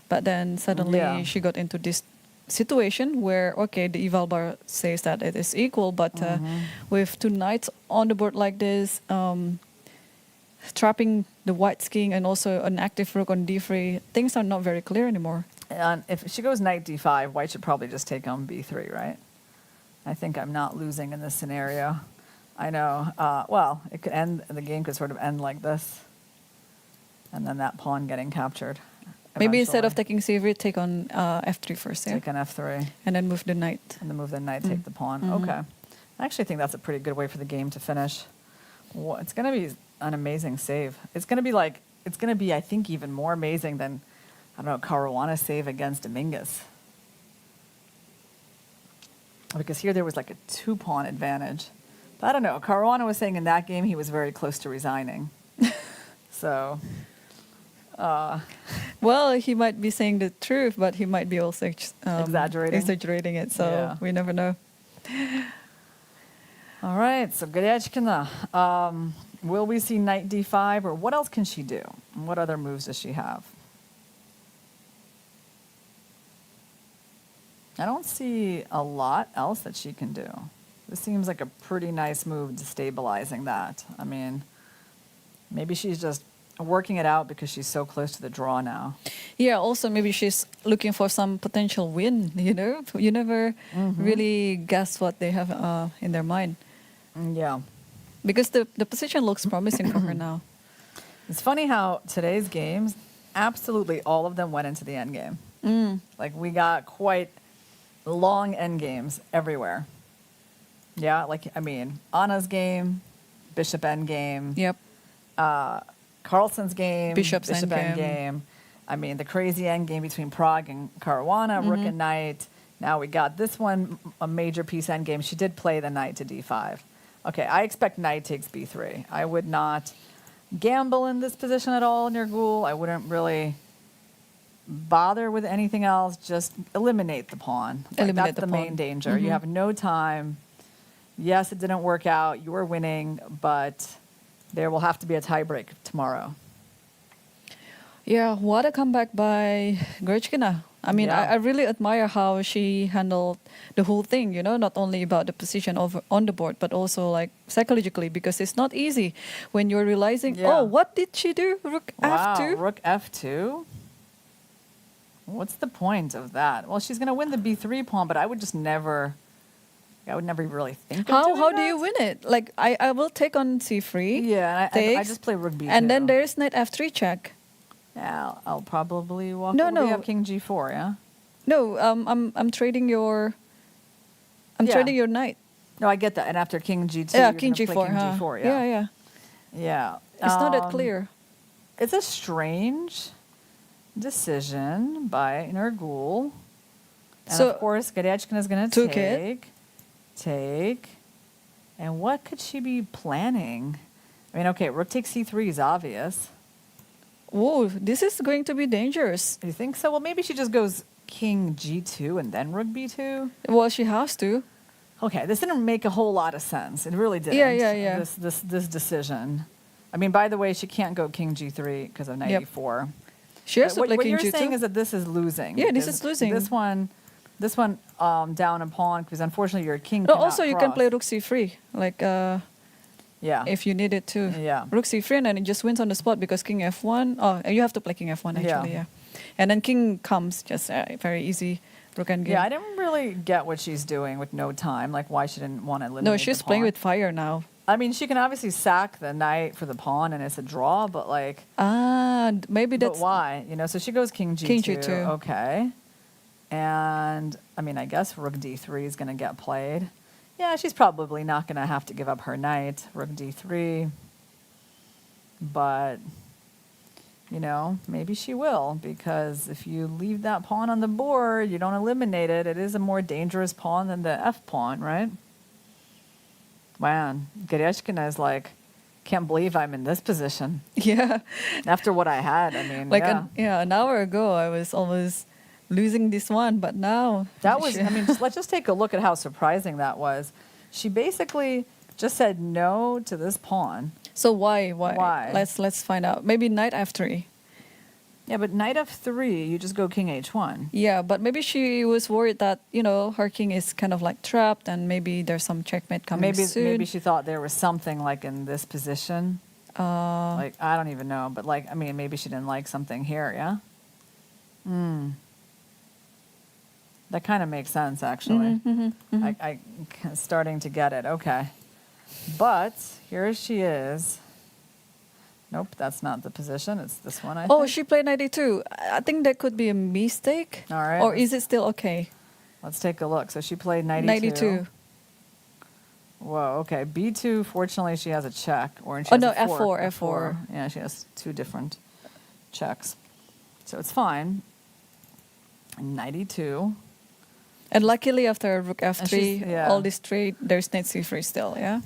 But then suddenly Yeah. she got into this situation where, okay, the eval bar says that it is equal, but with two knights on the board like this, trapping the white's king and also an active rook on d3, things are not very clear anymore. And if she goes knight d5, white should probably just take on b3, right? I think I'm not losing in this scenario. I know. Well, it could end, the game could sort of end like this. And then that pawn getting captured. Maybe instead of eventually. taking c3, take on f3 first, yeah? Take an f3. And then move the knight. And then move the knight, take the pawn. Okay. I actually think that's a pretty good way for the game to finish. Well, it's going to be an amazing save. It's going to be, I think, even more amazing than, I don't know, Caruana's save against Dominguez. Because here there was like a 2-pawn advantage. But I don't know. Caruana was saying in that game he was very close to resigning. So... Well, he might be saying the truth, but he might be also exaggerating it. So Yeah. we never know. All right, so Goryachkina. Will we see knight d5, or what else can she do? What other moves does she have? I don't see a lot else that she can do. This seems like a pretty nice move destabilizing that. I mean, Maybe she's just working it out because she's so close to the draw now. Yeah, also maybe she's looking for some potential win, you know? You never really guess what they have in their mind. Yeah. Because the position looks promising for her now. It's funny how today's games, absolutely all of them went into the end game. Like we got quite long end games everywhere. Yeah, like, I mean, Anna's game, bishop end game. Yep. Carlsen's game, Bishop's bishop endgame. end game. I mean, the crazy end game between Prague and Caruana, rook and knight. Now we got this one, a major piece end game. She did play the knight to d5. Okay, I expect knight takes b3. I would not gamble in this position at all, Nurgul. I wouldn't really bother with anything else. Just eliminate the pawn. Eliminate that's the the main pawn. danger. You have no time. Yes, it didn't work out. You were winning, but there will have to be a tiebreak tomorrow. Yeah, what a comeback by Grechkina. I mean, Yeah. I really admire how she handled the whole thing, you know, not only about the position on the board, but also like psychologically, because it's not easy when you're realizing, Yeah. oh, what did she do? Rook Wow, F2? rook f2? What's the point of that? Well, she's going to win the b3 pawn, but I would just never... I would never really think of doing How do that. you win it? Like, I will take on c3. Yeah, and I takes, just play rook b2. And then there's knight f3 check. Yeah, I'll probably walk No, over. no. You have king g4, yeah? No, I'm trading your... I'm Yeah. trading your knight. No, I get that. And after king g2, Yeah, you're king gonna g4, play king huh? g4, Yeah, yeah. Yeah. It's not that clear. It's a strange decision by Nurgul. And So, of course, Goryachkina is going to took it. take. And what could she be planning? I mean, okay, rook takes c3 is obvious. Whoa, this is going to be dangerous. Do you think so? Well, maybe she just goes king g2 and then rook b2. Well, she has to. Okay, this didn't make a whole lot of sense. It really didn't. Yeah. This decision. I mean, by the way, she can't go king g3 because of knight Yep. e4. She has to play What king you're g2. saying is that this is losing. Yeah, this because is losing. This one down a pawn because unfortunately your king. No, cannot also you can cross. play rook c3, like Yeah. if you need it to. Yeah. Rook c3 and then it just wins on the spot because king f1. Oh, and you have to play king f1 actually, Yeah. yeah. And then king comes, just very easy rook endgame. Yeah, I didn't really get what she's doing with no time. Like why she didn't want to eliminate. No, she's the playing pawn. with fire now. I mean, she can obviously sack the knight for the pawn and it's a draw, but like. Maybe But that's why? You know, so she goes king g2. King g2. Okay. And I mean, I guess rook d3 is going to get played. Yeah, she's probably not going to have to give up her knight, rook d3. But, you know, maybe she will, because if you leave that pawn on the board, you don't eliminate it. It is a more dangerous pawn than the f pawn, right? Man, Goryachkina is like, can't believe I'm in this position. yeah. After what I had, I mean, Like yeah. an hour ago I was almost losing this one, but now That was, I mean, let's just take a look at how surprising that was. She basically just said no to this pawn. So why? Why? Let's find out. Maybe knight f3. Yeah, but knight f3, you just go king h1. Yeah, but maybe she was worried that, you know, her king is kind of like trapped and maybe there's some checkmate coming soon. Maybe she thought there was something like in this position. Like, I don't even know. But like, I mean, maybe she didn't like something here, yeah? That kind of makes sense, actually. I'm starting to get it. Okay. But here she is. Nope, that's not the position. It's this one, I think. Oh, she played 92. I think that could be a mistake. All right. Or is it still okay? Let's take a look. So she played 92. 92. Whoa, okay. B2, fortunately, she has a check. Or she Oh, has no, a fork. F4. Yeah, she has two different checks. So it's fine. 92. And luckily after rook she's- f3, yeah. all this trade, there's knight c3 still, yeah?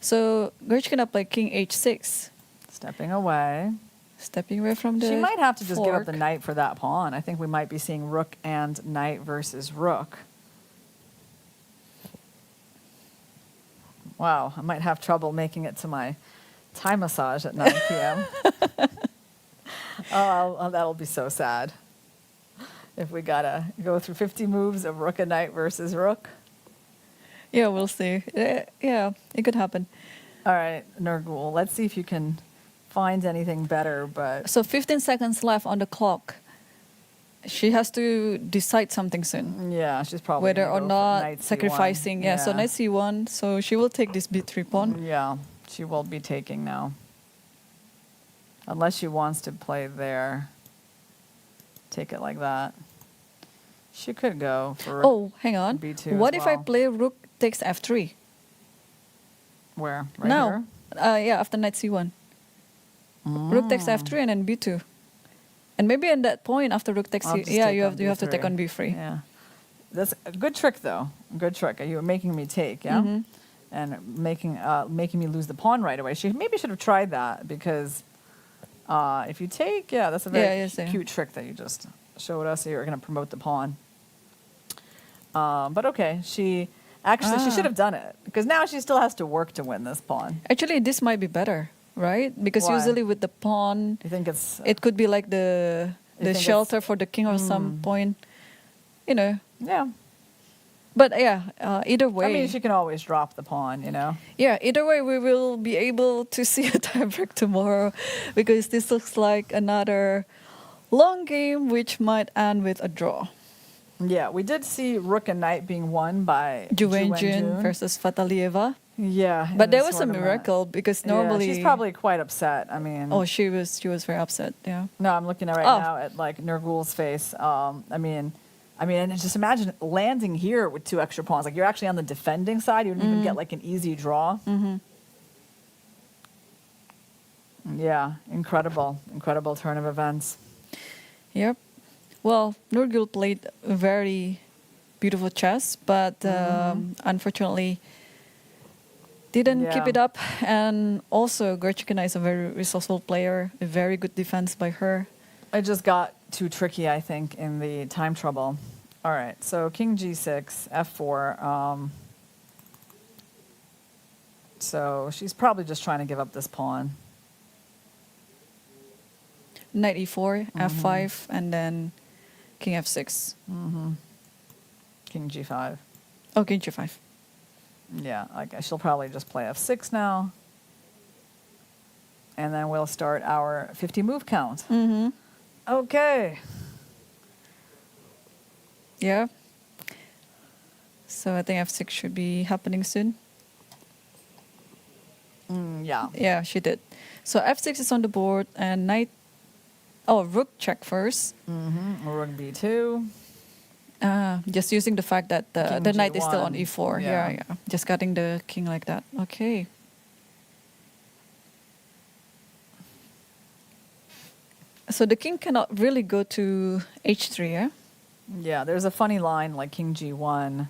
So Grechkina play king h6. Stepping away. Stepping away from the She might have to just give up the fork. knight for that pawn. I think we might be seeing rook and knight versus rook. Wow, I might have trouble making it to my Thai massage at 9 p.m. Oh, that'll be so sad. If we gotta go through 50 moves of rook and knight versus rook. Yeah, we'll see. Yeah, it could happen. All right, Nurgul, let's see if you can find anything better, but So 15 seconds left on the clock. She has to decide something soon. yeah, she's probably Whether gonna or go for not knight C1. sacrificing. Yeah, so knight c1. So she will take this b3 pawn. Yeah, she will be taking now. Unless she wants to play there. Take it like that. She could go for Oh, hang on. B2 What as if I well. play rook takes f3? where? Right Now. here? Yeah, after knight c1. Rook takes f3 and then b2. And maybe at that point after rook takes I'll c, just yeah, take you on have to take B3. on b3. Yeah. That's a good trick, though. Good trick. You were making me take, yeah? Mm-hmm. And making me lose the pawn right away. She maybe should have tried that, because if you take, yeah, that's a very yes, yeah. cute trick that you just showed us. You're going to promote the pawn. But okay, she should have done it, because now she still has to work to win this pawn. Actually, this might be better, right? Because Why? usually with the pawn, You think it's it could be like the think it's- shelter for the king or some point, you know. yeah. But yeah, either way. I mean, she can always drop the pawn, you know. Yeah, either way, we will be able to see a tiebreak tomorrow, because this looks like another long game which might end with a draw. Yeah, we did see rook and knight being won by Ju Wen Wenjun versus Fatalieva. Yeah, in But there this was a tournament. miracle, because Yeah, normally she's probably quite upset. I mean, Oh, she was very upset. Yeah. no, I'm looking at right Oh. now at like Nurgul's face. I mean, and just imagine landing here with 2 extra pawns. Like, you're actually on the defending side. You wouldn't even get like an easy draw. Yeah, incredible turn of events. Yep. Well, Nurgul played a very beautiful chess, but unfortunately didn't keep Yeah. it up. And also, Gorchikina is a very resourceful player. A very good defense by her. It just got too tricky, I think, in the time trouble. All right, so king g6, f4. So she's probably just trying to give up this pawn. Knight e4, f5, and then king f6. King g5. Oh, king g5. Yeah, I guess she'll probably just play f6 now. And then we'll start our 50 move count. Okay. Yeah. So I think f6 should be happening soon. Yeah. Yeah, she did. So f6 is on the board, and knight. Oh, rook check first. Rook b2. Just using the fact that King the knight is still G1. on e4. Yeah. Yeah. Just cutting the king like that. Okay. So the king cannot really go to h3, yeah? Yeah, there's a funny line like king g1.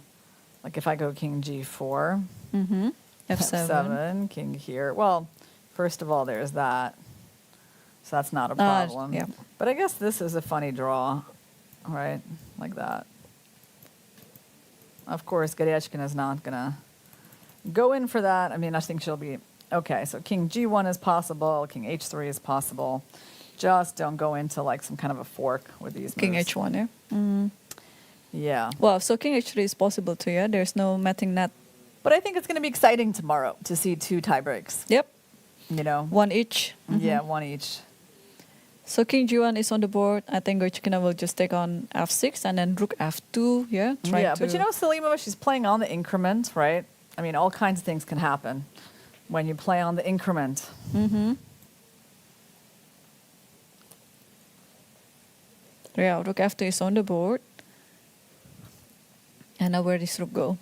Like if I go king g4, Mm-hmm. f7. king here. Well, first of all, there's that. So that's not a problem. yeah. But I guess this is a funny draw, right? Like that. Of course, Goryachkina is not going to go in for that. I mean, I think she'll be... Okay, so king g1 is possible. King h3 is possible. Just don't go into like some kind of a fork with these King moves. h1, yeah? Mm. Yeah. Well, so king h3 is possible too, yeah? There's no matting net. But I think it's going to be exciting tomorrow to see 2 tie breaks. Yep. You know? One each. Yeah, one each. So king g1 is on the board. I think Gorchikina will just take on f6 and then rook f2, yeah? Yeah, but you know, Salimova, she's playing on the increment, right? I mean, all kinds of things can happen when you play on the increment. Mm-hmm. Yeah, rook f2 is on the board. And now where does rook go?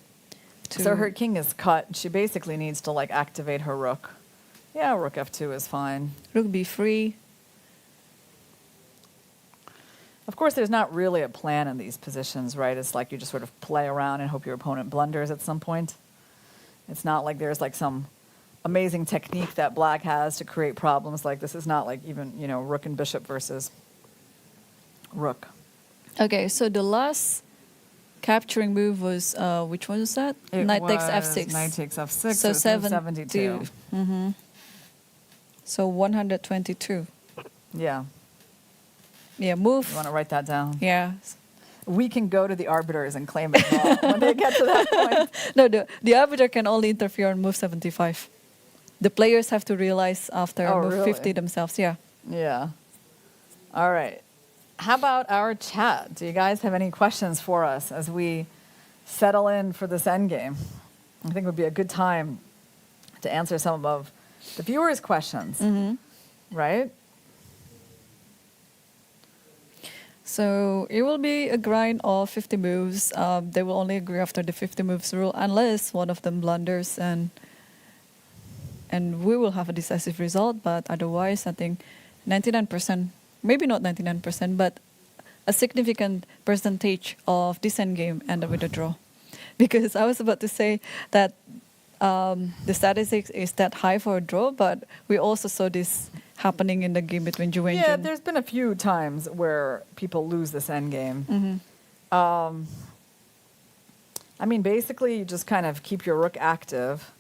So her king is cut. She basically needs to like activate her rook. Yeah, rook f2 is fine. Rook b3. Of course, there's not really a plan in these positions, right? It's like you just sort of play around and hope your opponent blunders at some point. It's not like there's like some amazing technique that black has to create problems. Like this is not like even, you know, rook and bishop versus rook. Okay, so the last capturing move was, which one was that? Knight takes f6. Knight takes f6. So 72. Mm-hmm. So 122. Yeah. Yeah, move. You want to write that down? Yeah. We can go to the arbiters and claim it wrong when they get to that point. No, the arbiter can only interfere on move 75. the players have to realize after Oh, move really? 50 themselves. Yeah. Yeah. All right. How about our chat? Do you guys have any questions for us as we settle in for this endgame? I think it would be a good time to answer some of the viewers' questions, right? So it will be a grind of 50 moves. They will only agree after the 50 moves rule unless one of them blunders, and we will have a decisive result. But otherwise, I think 99%, maybe not 99%, but a significant percentage of this endgame ended with a draw. Because I was about to say that the statistics is that high for a draw, but we also saw this happening in the game between Ju and Yeah, Jin. there's been a few times where people lose this endgame. I mean, basically, you just kind of keep your rook active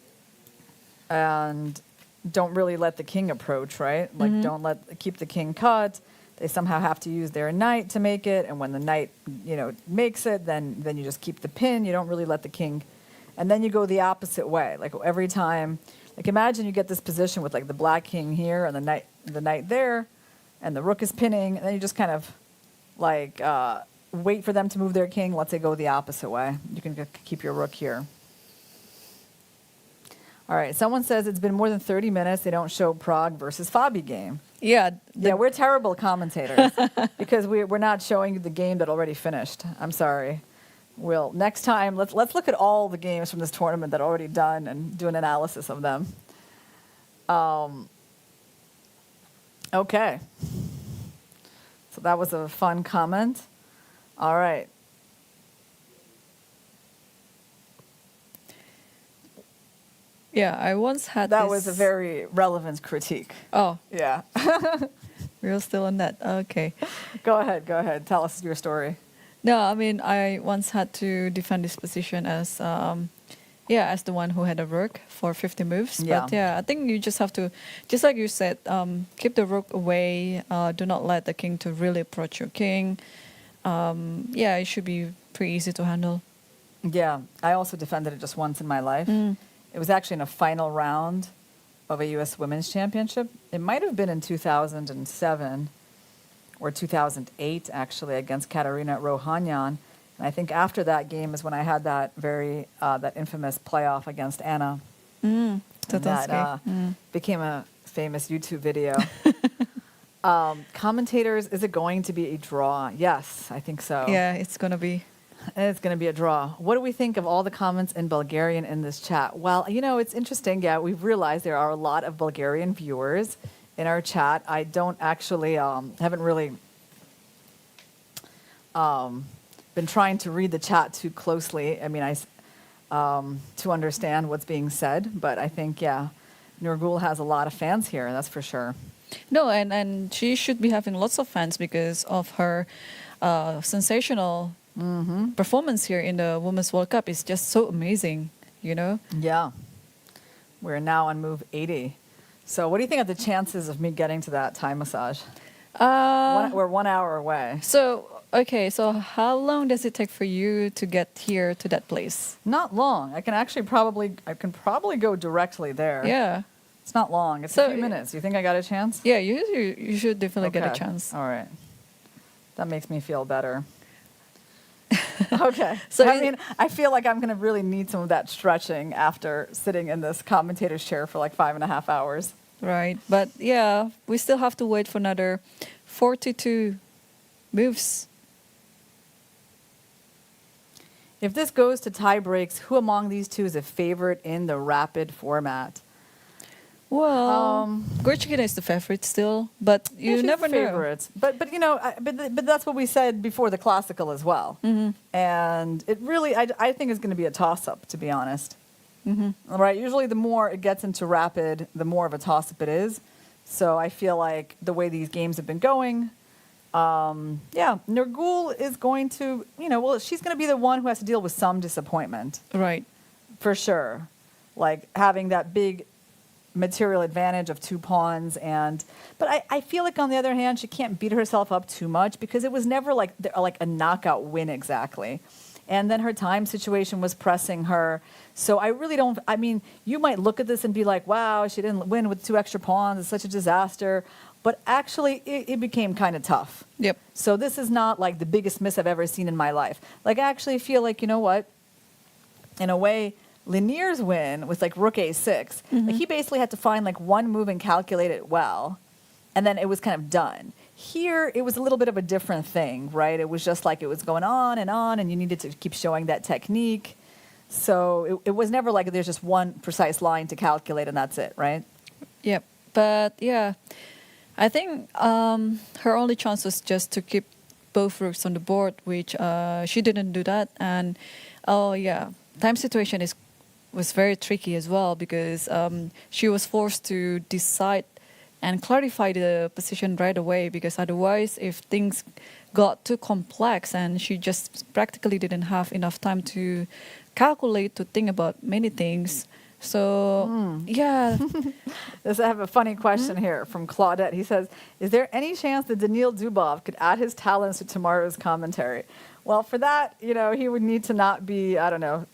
and don't really let the king approach, right? Like, keep the king cut. They somehow have to use their knight to make it, and when the knight, makes it, then you just keep the pin. You don't really let the king, and then you go the opposite way. Like every time, like imagine you get this position with like the black king here and the knight there, and the rook is pinning, and then you just kind of like wait for them to move their king. Let's say go the opposite way. You can keep your rook here. All right. Someone says it's been more than 30 minutes. They don't show Prague versus FIDE game. Yeah. Yeah, we're terrible commentators because we're not showing you the game that already finished. I'm sorry. We'll next time let's look at all the games from this tournament that are already done and do an analysis of them. Okay. So that was a fun comment. All right. Yeah, I once had That this... was a very relevant critique. Oh, Yeah. we're still on that. Okay. Go ahead. Tell us your story. No, I mean, I once had to defend this position as, as the one who had a rook for 50 moves. Yeah. But yeah, I think you just have to, just like you said, keep the rook away. Do not let the king to really approach your king. It should be pretty easy to handle. Yeah, I also defended it just once in my life. It was actually in a final round of a U.S. Women's Championship. It might have been in 2007 or 2008, actually, against Katarina Rohanyan. And I think after that game is when I had that that infamous playoff against Anna. And that became a famous YouTube video. Commentators, is it going to be a draw? Yes, I think so. Yeah, it's going to be. It's going to be a draw. What do we think of all the comments in Bulgarian in this chat? Well, it's interesting. Yeah, we've realized there are a lot of Bulgarian viewers in our chat. I don't actually, haven't really been trying to read the chat too closely. I mean, to understand what's being said. But I think, Nurgul has a lot of fans here, that's for sure. No, and she should be having lots of fans because of her sensational performance here in the Women's World Cup. Is just so amazing, Yeah. We're now on move 80. So what do you think of the chances of me getting to that Thai massage? We're 1 hour away. So how long does it take for you to get here to that place? Not long. I can probably go directly there. Yeah. It's not long. It's a few minutes. You think I got a chance? Yeah, you should definitely get a chance. All right. That makes me feel better. Okay. So I feel like I'm going to really need some of that stretching after sitting in this commentator's chair for like 5.5 hours. Right. But yeah, we still have to wait for another 42 moves. If this goes to tie breaks, who among these two is a favorite in the rapid format? Well, Gorchikina is the favorite still, but you never know. Favorites. But that's what we said before the classical as well. And it really, I think it's going to be a toss-up, to be honest. All right. Usually, the more it gets into rapid, the more of a toss-up it is. So I feel like the way these games have been going, Nurgul is going to, she's going to be the one who has to deal with some disappointment. Right. For sure. Like having that big material advantage of 2 pawns, but I feel like on the other hand she can't beat herself up too much because it was never like a knockout win exactly. And then her time situation was pressing her. So I really don't, I mean, you might look at this and be like, wow, she didn't win with 2 extra pawns. It's such a disaster. But actually, it became kind of tough. Yep. So this is not like the biggest miss I've ever seen in my life. Like, I actually feel like, you know what? In a way, Lanier's win with like rook a6, like he basically had to find like one move and calculate it well. And then it was kind of done. Here, it was a little bit of a different thing, right? It was just like it was going on, and you needed to keep showing that technique. So it was never like there's just one precise line to calculate and that's it, right? Yep. But yeah, I think her only chance was just to keep both rooks on the board, which she didn't do that. And time situation was very tricky as well because she was forced to decide and clarify the position right away, because otherwise if things got too complex and she just practically didn't have enough time to calculate, to think about many things. So, yeah. I have a funny question here from Claudette. He says, is there any chance that Daniil Dubov could add his talents to tomorrow's commentary? Well, for that, he would need to not be, I don't know,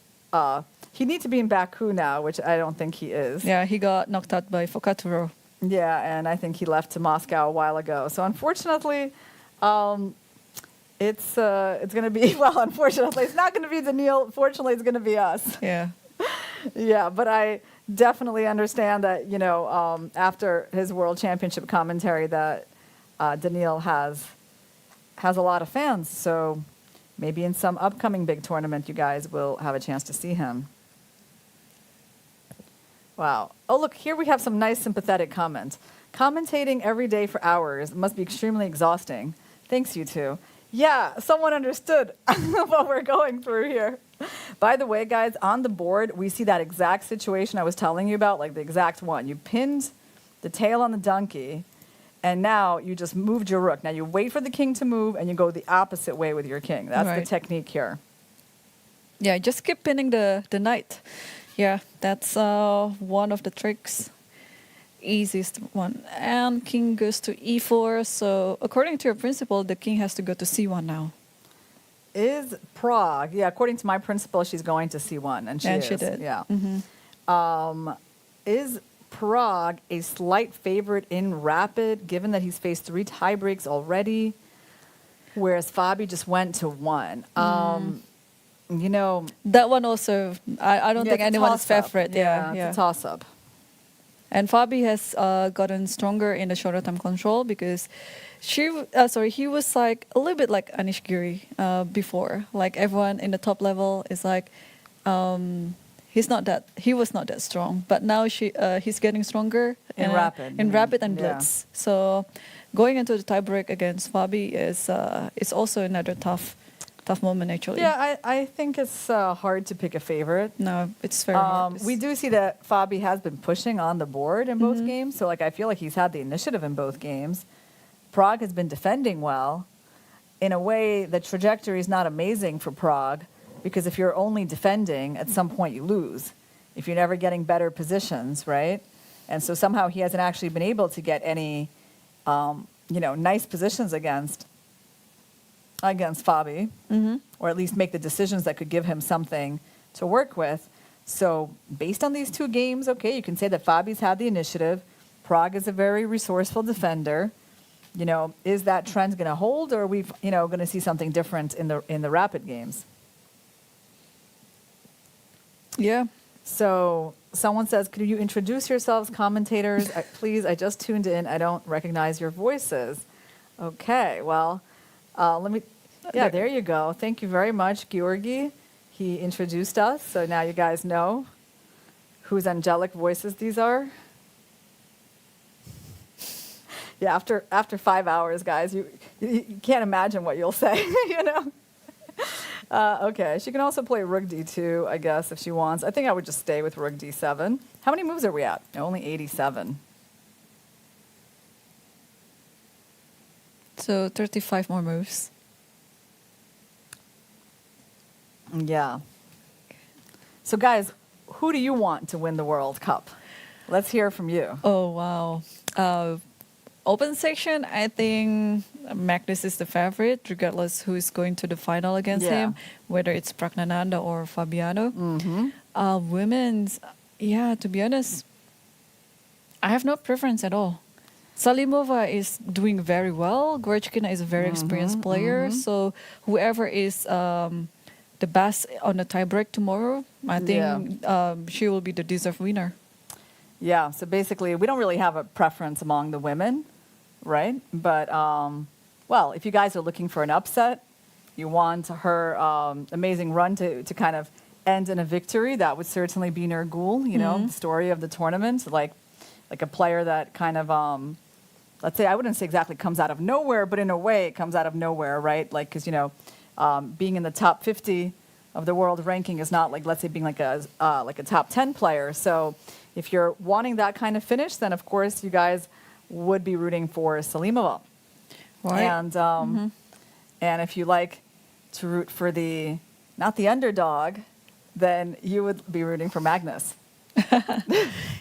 he'd need to be in Baku now, which I don't think he is. Yeah, he got knocked out by Fokaturo. Yeah, and I think he left to Moscow a while ago. So unfortunately, it's going to be, well, unfortunately, it's not going to be Daniil. Fortunately, it's going to be us. Yeah. Yeah, but I definitely understand that, after his World Championship commentary that Daniil has a lot of fans. So maybe in some upcoming big tournament, you guys will have a chance to see him. Wow. Oh, look, here we have some nice sympathetic comments. Commentating every day for hours must be extremely exhausting. Thanks, you two. Yeah, someone understood what we're going through here. By the way, guys, on the board, we see that exact situation I was telling you about, like the exact one. You pinned the tail on the donkey, and now you just moved your rook. Now you wait for the king to move, and you go the opposite way with your king. That's the technique here. Yeah, just keep pinning the knight. Yeah, that's one of the tricks. Easiest one. And king goes to e4. So according to your principle, the king has to go to c1 now. Is Prague? Yeah, according to my principle, she's going to c1, and she did. Yeah. Is Prague a slight favorite in rapid, given that he's faced 3 tie breaks already, whereas Fabi just went to 1? That one also, I don't think anyone's favorite. Yeah, it's a toss-up. And Fabi has gotten stronger in the shorter time control because he was like a little bit like Anish Giri before. Like everyone in the top level is like, he was not that strong, but now he's getting stronger in rapid. In rapid and blitz. Yeah. So going into the tiebreak against Fabi is also another tough moment actually. Yeah, I think it's hard to pick a favorite. No, it's very hard. We do see that Fabi has been pushing on the board in both games, so I feel like he's had the initiative in both games. Prague has been defending well. In a way, the trajectory is not amazing for Prague, because if you're only defending, at some point you lose. If you're never getting better positions, right? And so somehow he hasn't actually been able to get any, nice positions against Fabi, or at least make the decisions that could give him something to work with. So based on these 2 games, okay, you can say that Fabi's had the initiative. Prague is a very resourceful defender. Is that trend going to hold, or are we, going to see something different in the rapid games? Yeah. So someone says, could you introduce yourselves, commentators? Please, I just tuned in. I don't recognize your voices. Okay, well, let me... Yeah, there you go. Thank you very much, Georgi. He introduced us, so now you guys know whose angelic voices these are. Yeah, after 5 hours, guys, you can't imagine what you'll say, Okay, she can also play rook d2, I guess, if she wants. I think I would just stay with rook d7. How many moves are we at? Only 87. So 35 more moves. Yeah. So guys, who do you want to win the World Cup? Let's hear from you. Oh, wow. open section, I think Magnus is the favorite, regardless who is going to the final against him, whether it's Pragnananda or Fabiano. Women's, to be honest, I have no preference at all. Salimova is doing very well. Gorchkina is a very experienced player. So whoever is the best on the tiebreak tomorrow, I think she will be the deserved winner. Yeah, so basically we don't really have a preference among the women, right? But, well, if you guys are looking for an upset, you want her amazing run to kind of end in a victory, that would certainly be Nurgul, you know, the story of the tournament. Like a player that kind of, let's say, I wouldn't say exactly comes out of nowhere, but in a way it comes out of nowhere, right? Like, because, you know, being in the top 50 of the world ranking is not like, let's say, being like a top 10 player. So if you're wanting that kind of finish, then of course you guys would be rooting for Salimova. Right. And if you like to root for not the underdog, then you would be rooting for Magnus.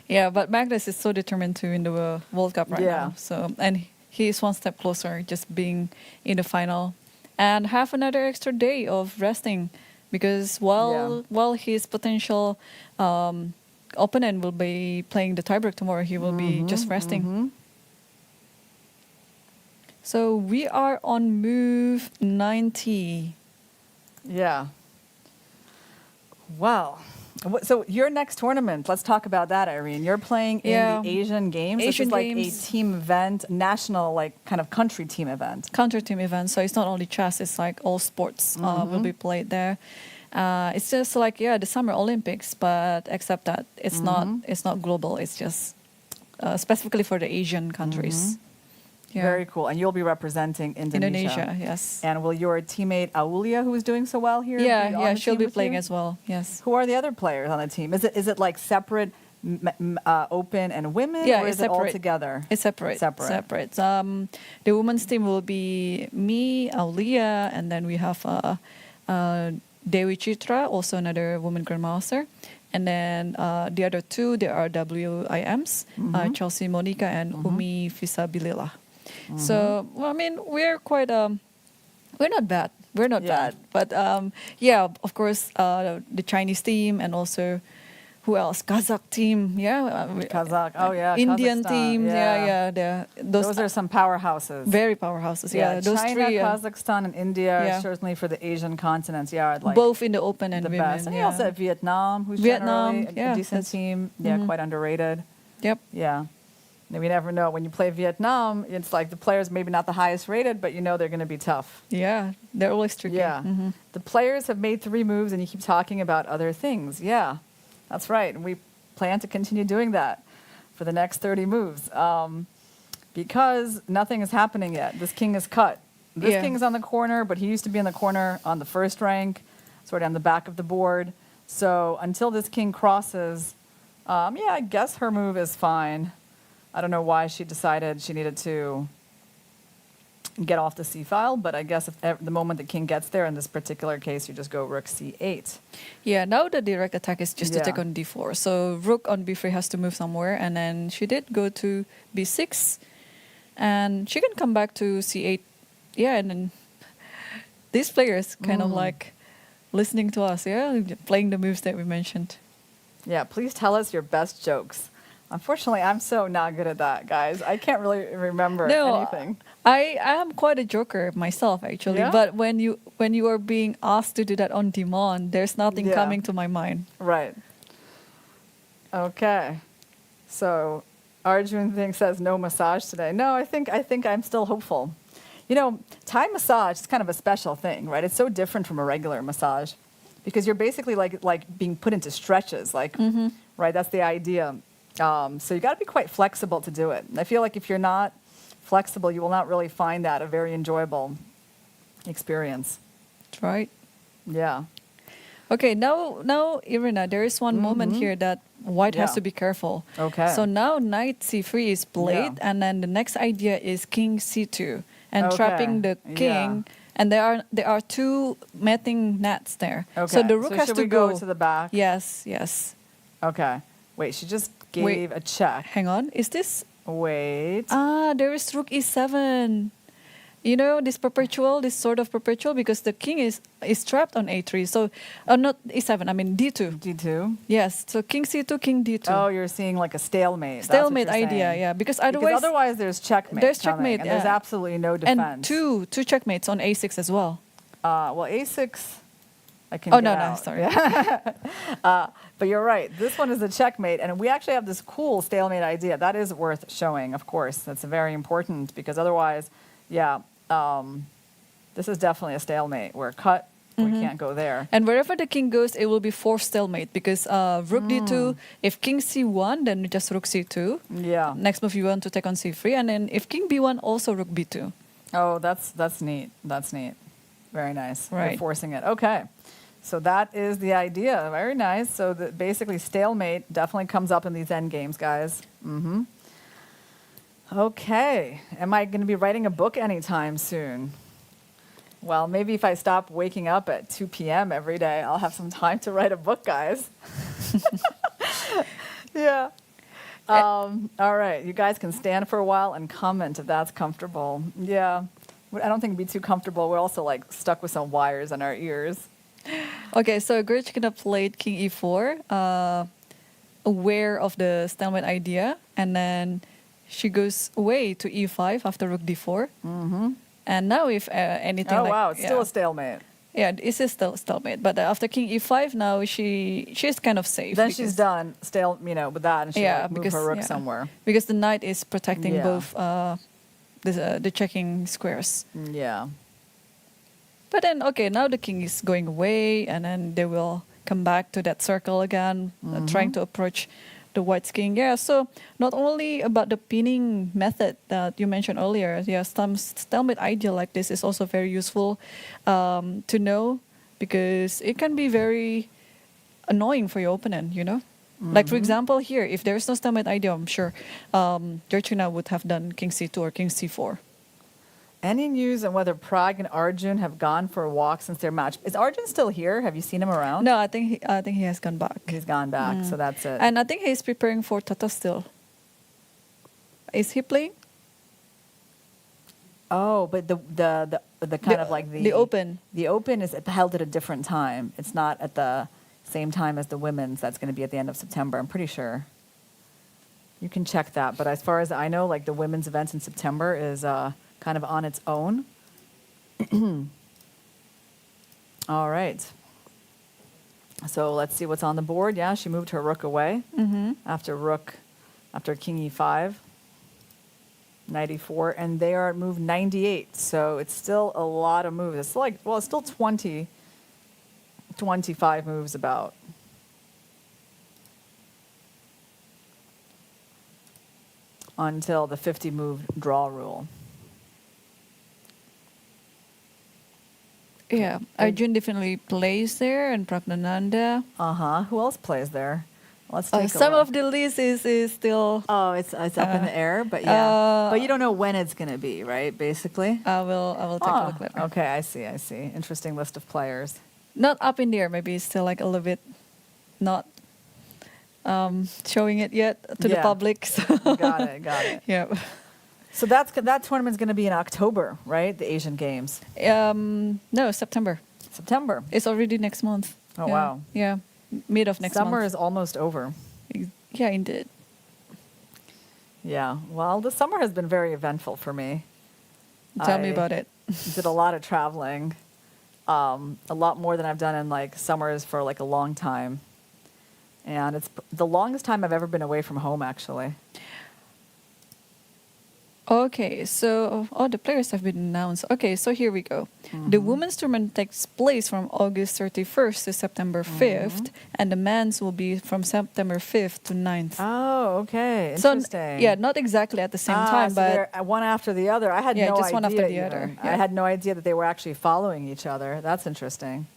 Yeah, but Magnus is so determined to win the World Cup right now. So, and he is one step closer, just being in the final, and have another extra day of resting, because while his potential opponent will be playing the tiebreak tomorrow, he will be just resting. So we are on move 90. Yeah. Wow. So your next tournament, let's talk about that, Irene. You're playing in the Asian Games. This is like a team event, national, like kind of country team event. Country team event. So it's not only chess, it's like all sports will be played there. It's just like, the Summer Olympics, but except that it's not global. It's just specifically for the Asian countries. Yeah. Very cool. And you'll be representing Indonesia. Yes. And will your teammate Aulia, who is doing so well here, Yeah, she'll be playing as well. Yes. Who are the other players on the team? Is it like separate open and women, Yeah, or is it's it all separate. together? It's separate. The women's team will be me, Aulia, and then we have Dewi Chitra, also another woman grandmaster. And then the other two, they are WIMs, Chelsea Monica and Umi Fisabilillah. So, well, I mean, we're quite, we're not bad. We're not bad. But, of course, the Chinese team and also, who else? Kazakh team. Kazakh. Oh, yeah. Indian Kazakhstan. team. Yeah. Those are some powerhouses. Very powerhouses. Yeah. Those China, three. Kazakhstan, and India, certainly for the Asian continents. Yeah. Like both in the open and the women. best. And you also have Vietnam, who's generally a decent team. Yeah, quite underrated. Yep. Yeah. We never know. When you play Vietnam, it's like the players maybe not the highest rated, but you know they're going to be tough. Yeah, they're always tricky. Yeah. The players have made 3 moves, and you keep talking about other things. Yeah, that's right. And we plan to continue doing that for the next 30 moves because nothing is happening yet. This king is cut. This king is on the corner, but he used to be in the corner on the first rank, sort of on the back of the board. So until this king crosses, I guess her move is fine. I don't know why she decided she needed to get off the c-file, but I guess if the moment the king gets there, in this particular case, you just go rook c8. Yeah, now the direct attack is just to take on d4. So rook on b3 has to move somewhere, and then she did go to b6, and she can come back to c8. Yeah, and then these players kind of like listening to us, playing the moves that we mentioned. Yeah, please tell us your best jokes. Unfortunately, I'm so not good at that, guys. I can't really remember anything. I am quite a joker myself, actually. Yeah? But when you are being asked to do that on demand, there's nothing coming to my mind. Right. Okay. So Arjun says no massage today. No, I think I'm still hopeful. You know, Thai massage is kind of a special thing, right? It's so different from a regular massage because you're basically like being put into stretches, right? That's the idea. So you got to be quite flexible to do it. And I feel like if you're not flexible, you will not really find that a very enjoyable experience. That's right. Yeah. Okay, now Irina, there is one moment here that white has to be careful. Okay. So now knight c3 is played, and then the next idea is king c2 and trapping the king. And there are 2 mating nets there. Okay. So the rook has should to we go to the back? Yes. Okay. Wait, she just gave a check. Hang on. Is this Wait. There is rook e7. You know, this sort of perpetual, because the king is trapped on a3. So, not e7, I mean d2. D2. Yes, so king c2, king d2. Oh, you're seeing like a stalemate. Stalemate That's what you're idea, saying. yeah. Because Because otherwise, otherwise there's checkmate. there's coming, checkmate, and there's yeah. absolutely no defense. and two checkmates on a6 as well. Well, a6. I can. Oh, get no, out. sorry. But you're right. This one is a checkmate, and we actually have this cool stalemate idea. That is worth showing, of course. That's very important, because otherwise, yeah, this is definitely a stalemate. We're cut. We can't go there. And wherever the king goes, it will be forced stalemate, because rook d2, if king c1, then just rook c2. Yeah. Next move you want to take on c3, and then if king b1, also rook b2. Oh, that's neat. That's neat. Very nice. Right. You're forcing it. Okay. So that is the idea. Very nice. So basically stalemate definitely comes up in these end games, guys. Okay. Am I going to be writing a book anytime soon? Well, maybe if I stop waking up at 2 p.m. every day, I'll have some time to write a book, guys. Yeah. All right. You guys can stand for a while and comment if that's comfortable. Yeah. I don't think it'd be too comfortable. We're also like stuck with some wires in our ears. Okay, so Grishkina played king e4, aware of the stalemate idea, and then she goes away to e5 after rook d4. And now if anything Oh, like... wow. It's still a stalemate. Yeah, this is still stalemate. But after king e5, now she's kind of safe. Then she's done with that, and she move her rook somewhere. Because the knight is protecting Yeah. both the checking squares. Yeah. But then, okay, now the king is going away, and then they will come back to that circle again, trying to approach the white's king. Yeah, so not only about the pinning method that you mentioned earlier, yeah, stalemate idea like this is also very useful to know, because it can be very annoying for your opponent, you know? Like, for example, here, if there's no stalemate idea, I'm sure Gertrude would have done king c2 or king c4. Any news on whether Prag and Arjun have gone for a walk since their match? Is Arjun still here? Have you seen him around? No, I think he has gone back. He's gone back, so that's it. And I think he's preparing for Tata still. Is he playing? Oh, but the kind of like the Open. The Open is held at a different time. It's not at the same time as the women's. That's going to be at the end of September, I'm pretty sure. You can check that. But as far as I know, like the women's event in September is kind of on its own. All right. So let's see what's on the board. Yeah, she moved her rook away after king e5, knight e4, and they are at move 98. So it's still a lot of moves. It's still 25 moves about. Until the 50-move draw rule. Yeah, Arjun definitely plays there, and Pragnananda. Who else plays there? Let's take a Some look. of the list is still... Oh, it's up in the air, but yeah. But you don't know when it's going to be, right, basically? I will take a look later. Okay, I see. Interesting list of players. Not up in the air, maybe it's still like a little bit not showing it yet to the public. So. Got it. Yeah. So that tournament's going to be in October, right? The Asian Games. No, September. September. It's already next month. Oh, yeah. wow. Yeah, mid of next month. Summer is almost over. Yeah, indeed. Yeah. Well, the summer has been very eventful for me. Tell me about it. Did a lot of traveling. A lot more than I've done in like summers for like a long time. And it's the longest time I've ever been away from home, actually. Okay, so the players have been announced. Okay, so here we go. The women's tournament takes place from August 31st to September 5th, and the men's will be from September 5th to 9th. Oh, okay. So, Interesting. yeah, not exactly at the same time, so but they're one after the other. I had no just idea. one after the even. other. I had no idea that they were actually following each other. That's interesting.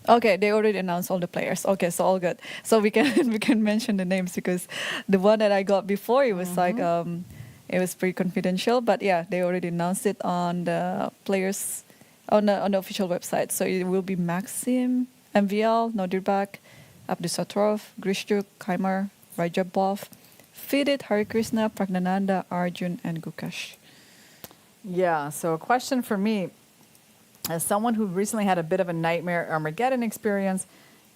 okay, they already announced all the players. Okay, so all good. So we can mention the names, because the one that I got before, it was like it was pretty confidential. But yeah, they already announced it on the players on the official website. So it will be Maxim, MVL, Nodirbak, Abdusattorov, Grishchuk, Kaimar, Rajabov, FIDE, Harikrishna, Pragnananda, Arjun, and Gukesh. Yeah, so a question for me, as someone who recently had a bit of a nightmare Armageddon experience,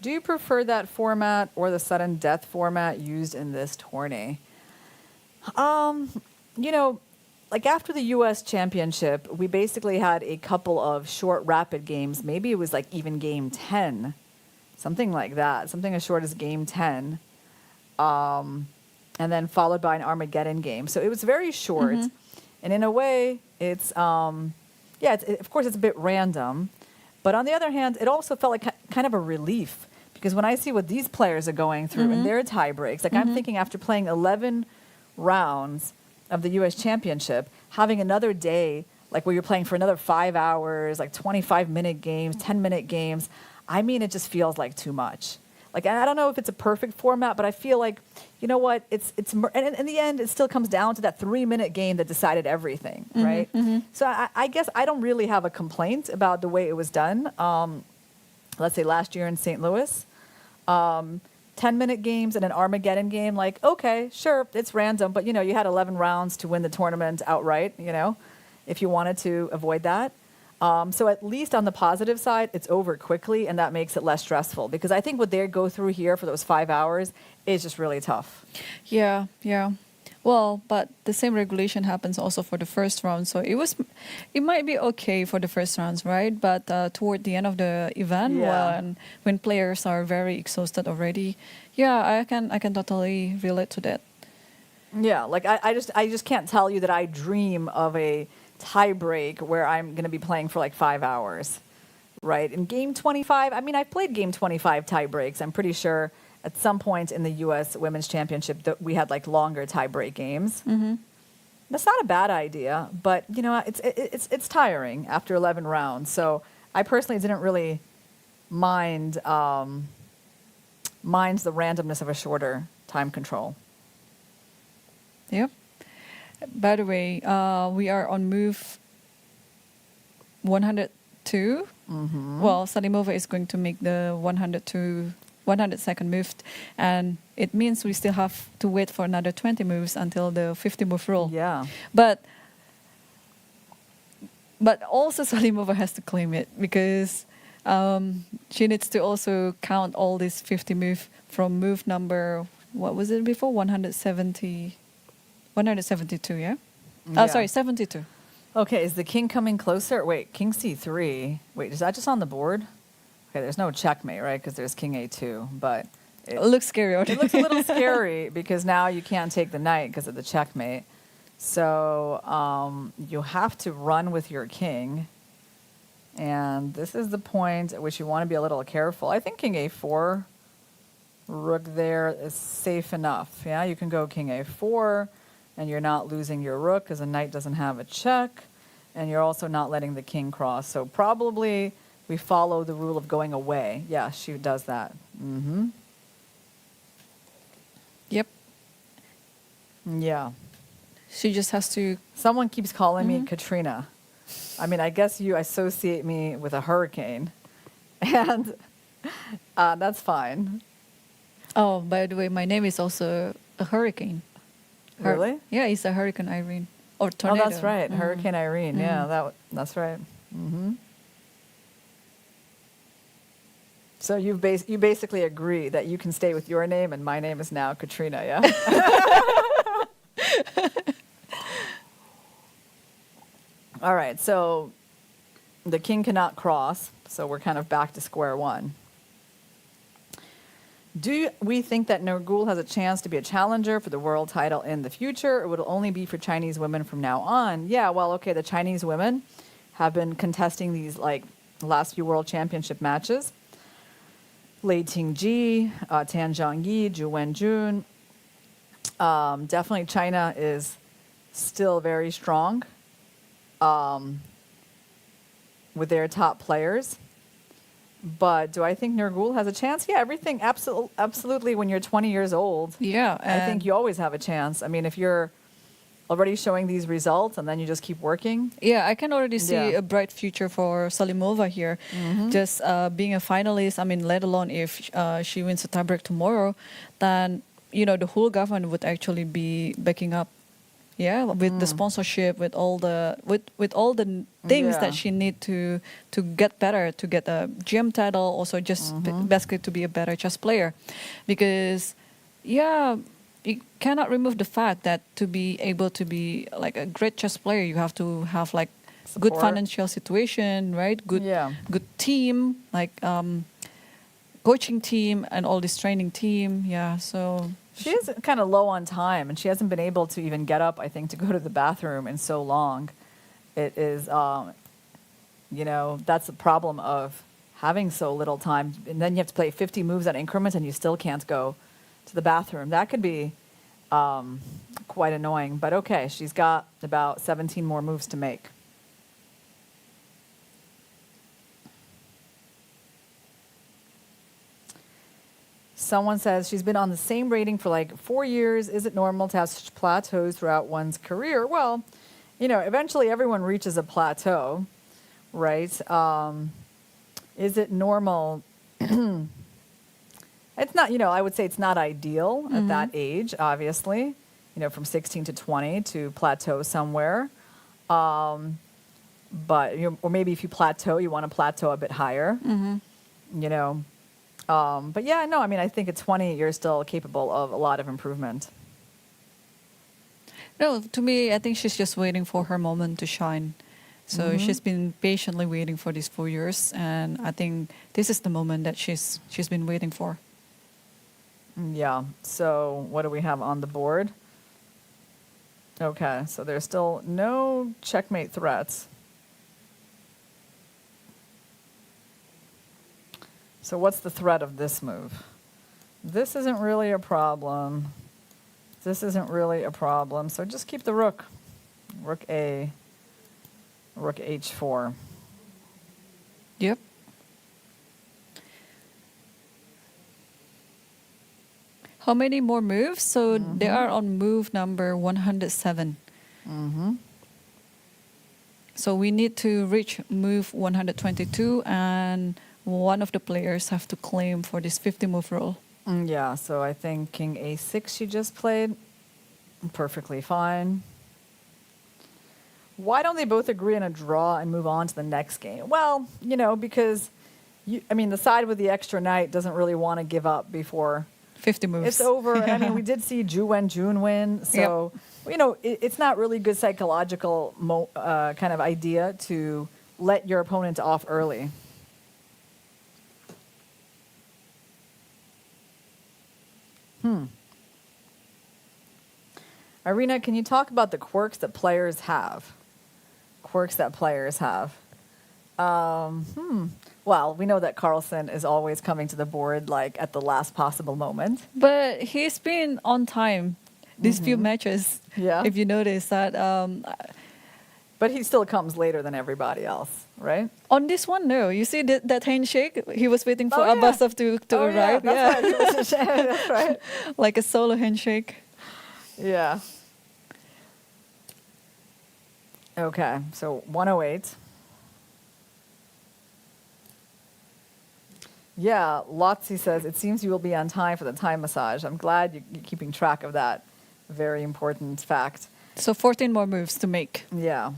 do you prefer that format or the sudden death format used in this tourney? You know, like after the U.S. Championship, we basically had a couple of short, rapid games. Maybe it was like even game 10, something like that, something as short as game 10, and then followed by an Armageddon game. So it was very short. And in a way, it's, of course, it's a bit random. But on the other hand, it also felt like kind of a relief. Because when I see what these players are going through in their tie breaks, like I'm thinking after playing 11 rounds of the U.S. Championship, having another day, like where you're playing for another 5 hours, like 25-minute games, 10-minute games, I mean, it just feels like too much. Like, I don't know if it's a perfect format, but I feel like, you know what, and in the end, it still comes down to that 3-minute game that decided everything, right? So I guess I don't really have a complaint about the way it was done. Let's say last year in St. Louis, 10-minute games and an Armageddon game, like, okay, sure, it's random, but, you know, you had 11 rounds to win the tournament outright, you know, if you wanted to avoid that. So at least on the positive side, it's over quickly, and that makes it less stressful. Because I think what they go through here for those 5 hours is just really tough. Yeah. Well, but the same regulation happens also for the first round. So it might be okay for the first rounds, right? But toward the end of the event, when players are very exhausted already, I can totally relate to that. Yeah, like I just can't tell you that I dream of a tie break where I'm going to be playing for like 5 hours, right? In game 25, I mean, I've played game 25 tie breaks. I'm pretty sure at some point in the U.S. Women's Championship that we had like longer tie break games. That's not a bad idea, but you know, it's tiring after 11 rounds. So I personally didn't really mind the randomness of a shorter time control. Yep. By the way, we are on move 102. Well, Salimova is going to make the 100-second move, and it means we still have to wait for another 20 moves until the 50-move rule. Yeah. But also Salimova has to claim it because she needs to also count all these 50 move from move number, what was it before? 172, yeah? Yeah. Sorry, 72. Okay, is the king coming closer? Wait, king c3. Wait, is that just on the board? Okay, there's no checkmate, right? Because there's king a2, but it looks scary. It looks a little scary because now you can't take the knight because of the checkmate. So you have to run with your king. And this is the point at which you want to be a little careful. I think king a4, rook there is safe enough. Yeah, you can go king a4, and you're not losing your rook because the knight doesn't have a check, and you're also not letting the king cross. So probably we follow the rule of going away. Yeah, she does that. Yep. Yeah. She just has to... Someone keeps calling me Katrina. I mean, I guess you associate me with a hurricane, and that's fine. Oh, by the way, my name is also a hurricane. Really? Yeah, it's a Hurricane Irene. Or tornado. Oh, that's right. Hurricane Irene. Yeah, that's right. So you basically agree that you can stay with your name and my name is now Katrina, yeah? All right, so the king cannot cross, so we're kind of back to square one. Do we think that Nurgul has a chance to be a challenger for the world title in the future, or would it only be for Chinese women from now on? Yeah, well, okay, the Chinese women have been contesting these like last few world championship matches. Lei Tingji, Tan Zhongyi, Zhu Wenjun. Definitely China is still very strong with their top players. But do I think Nurgul has a chance? Yeah, everything, absolutely. When you're 20 years old, yeah, I think you always have a chance. I mean, if you're already showing these results, and then you just keep working. Yeah, I can already see Yeah. a bright future for Salimova here. Just being a finalist, I mean, let alone if she wins the tiebreak tomorrow, then, you know, the whole government would actually be backing up. Yeah, with the sponsorship, with all the things Yeah. that she need to get better, to get a GM title, also just basically to be a better chess player, because yeah, you cannot remove the fact that to be able to be like a great chess player, you have to have like good Support. financial situation, right? Good Yeah. good team, like coaching team and all this training team. Yeah, so. She is kind of low on time, and she hasn't been able to even get up, I think, to go to the bathroom in so long. It is, you know, that's the problem of having so little time. And then you have to play 50 moves on increments, and you still can't go to the bathroom. That could be quite annoying. But okay, she's got about 17 more moves to make. Someone says she's been on the same rating for like 4 years. Is it normal to have such plateaus throughout one's career? Well, you know, eventually everyone reaches a plateau, right? Is it normal? It's not, you know, I would say it's not ideal at that age, obviously, you know, from 16 to 20 to plateau somewhere. But, you know, or maybe if you plateau, you want to plateau a bit higher, you know. But yeah, no, I mean, I think at 20, you're still capable of a lot of improvement. No, to me, I think she's just waiting for her moment to shine. So she's been patiently waiting for these 4 years, and I think this is the moment that she's been waiting for. Yeah. So what do we have on the board? Okay, so there's still no checkmate threats. So what's the threat of this move? This isn't really a problem. This isn't really a problem. So just keep the rook. Rook A. Rook H4. Yep. How many more moves? So they are on move number 107. So we need to reach move 122, and one of the players have to claim for this 50 move rule. Yeah, so I think King A6 she just played. Perfectly fine. Why don't they both agree on a draw and move on to the next game? Well, you know, because, I mean, the side with the extra knight doesn't really want to give up before 50 moves. it's over. I mean, we did see Ju Wen-jun win, so, you know, it's not really good psychological kind of idea to let your opponent off early. Irina, can you talk about the quirks that players have? Quirks that players have. Well, we know that Carlsen is always coming to the board like at the last possible moment. But he's been on time these few matches. Yeah. If you notice that. But he still comes later than everybody else, right? On this one, no. You see that handshake? He was waiting for Oh, yeah. Abbasov to arrive. Yeah, that's right. That's right. Like a solo handshake. Yeah. Okay, so 108. Yeah, Lotzi says, it seems you will be on time for the time massage. I'm glad you're keeping track of that very important fact. So 14 more moves to make. Yeah.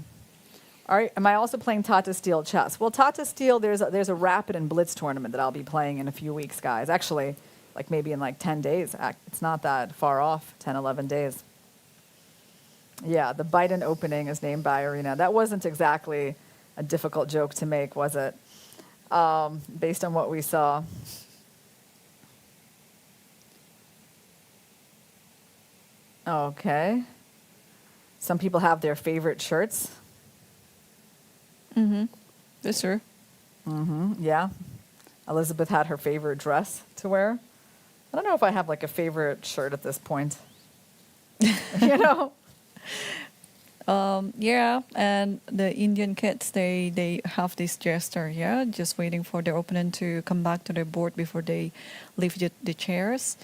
All right, am I also playing Tata Steel chess? Well, Tata Steel, there's a Rapid and Blitz tournament that I'll be playing in a few weeks, guys. Actually, like maybe in like 10 days. It's not that far off, 10, 11 days. Yeah, the Biden opening is named by Irina. That wasn't exactly a difficult joke to make, was it? Based on what we saw. Okay. Some people have their favorite shirts. That's true. Yeah. Elizabeth had her favorite dress to wear. I don't know if I have like a favorite shirt at this point. You know? Yeah, and the Indian kids, they have this gesture, yeah, just waiting for their opponent to come back to their board before they leave the chairs.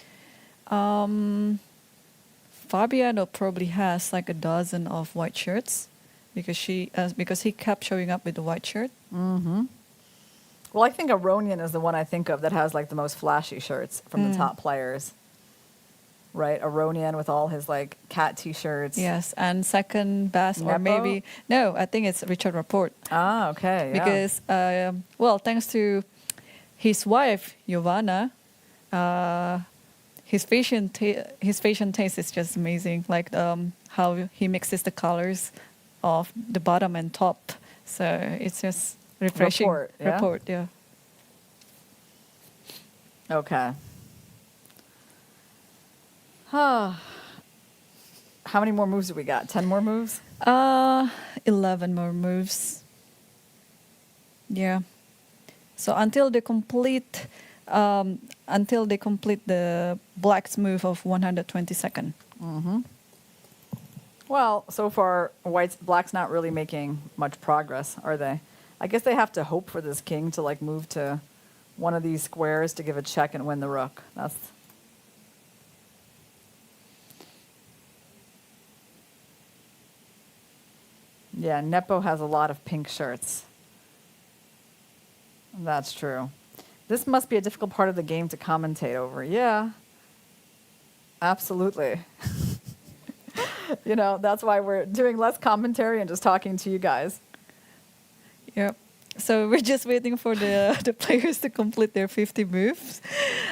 Fabiano probably has like a dozen of white shirts because he kept showing up with the white shirt. Well, I think Aronian is the one I think of that has like the most flashy shirts from the top players. Right? Aronian with all his like cat t-shirts. Yes, and second best, or Nepo? maybe, no, I think it's Richard Rapport. Ah, okay. Yeah. Because, well, thanks to his wife, Giovanna, his fashion taste is just amazing. Like how he mixes the colors of the bottom and top. So it's just refreshing. Rapport, yeah? Yeah. Okay. How many more moves do we got? 10 more moves? 11 more moves. Yeah. So until they complete the black's move of 122nd. Well, so far, black's not really making much progress, are they? I guess they have to hope for this king to like move to one of these squares to give a check and win the rook. Yeah, Nepo has a lot of pink shirts. That's true. This must be a difficult part of the game to commentate over. Yeah, absolutely. That's why we're doing less commentary and just talking to you guys. Yep. So we're just waiting for the players to complete their 50 moves.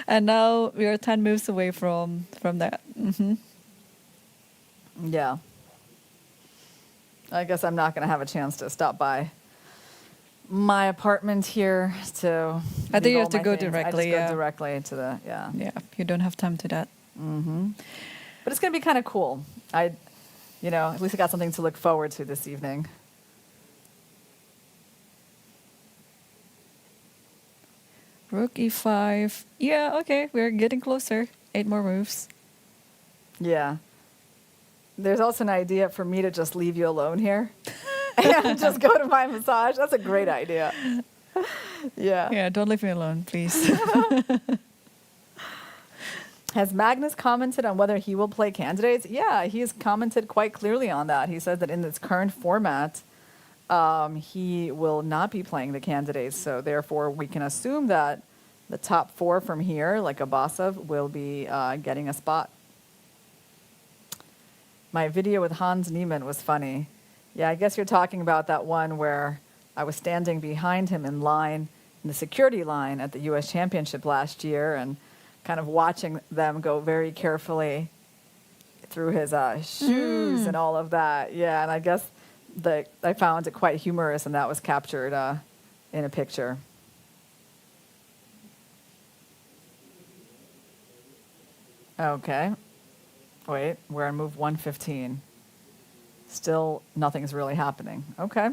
And now we are 10 moves away from that. Yeah. I guess I'm not going to have a chance to stop by my apartment here to. I think you have to go things. directly. I just go directly to the Yeah, you don't have time to that. But it's going to be kind of cool. At least I got something to look forward to this evening. Rook e5. Yeah, okay, we're getting closer. 8 more moves. Yeah. There's also an idea for me to just leave you alone here and just go to my massage. That's a great idea. Yeah. Yeah, don't leave me alone, please. Has Magnus commented on whether he will play candidates? Yeah, he has commented quite clearly on that. He said that in this current format, he will not be playing the candidates. So therefore, we can assume that the top 4 from here, like Abasov, will be getting a spot. My video with Hans Niemann was funny. Yeah, I guess you're talking about that one where I was standing behind him in line, in the security line at the U.S. Championship last year, and kind of watching them go very carefully through his shoes and all of that. Yeah, and I guess I found it quite humorous, and that was captured in a picture. Okay. Wait, we're on move 115. Still, nothing's really happening. Okay.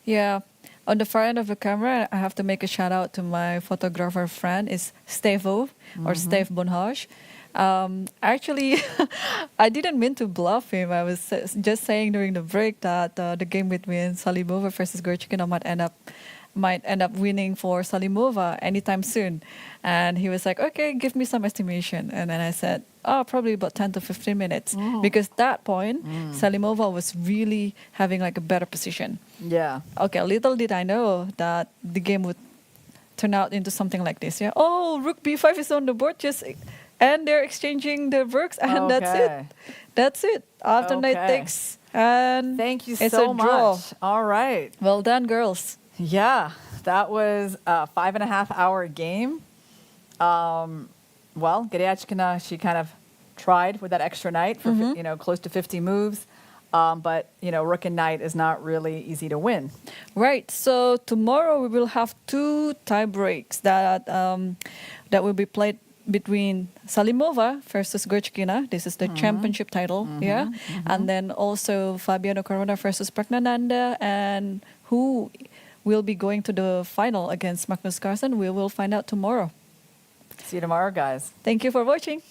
Yeah. On the far end of the camera, I have to make a shout out to my photographer friend, is Stevo, or Steve Bonhage. Actually, I didn't mean to bluff him. I was just saying during the break that the game between Salimova versus Gorchikina might end up winning for Salimova anytime soon. And he was like, okay, give me some estimation. And then I said, probably about 10 to 15 minutes. Because at that point, Salimova was really having like a better position. Yeah. Okay, little did I know that the game would turn out into something like this. Yeah. Oh, rook b5 is on the board. And they're exchanging the rooks. And that's it. That's it. After knight takes. And thank you it's so a draw. much. All right. Well done, girls. Yeah, that was a 5.5-hour game. Well, Geryachkina, she kind of tried with that extra knight for close to 50 moves. But rook and knight is not really easy to win. Right. So tomorrow we will have 2 tie breaks that will be played between Salimova versus Gorchikina. This is the championship title, and then also Fabiano Caruana versus Pragnananda, and who will be going to the final against Magnus Carlsen. We will find out tomorrow. See you tomorrow, guys. Thank you for watching.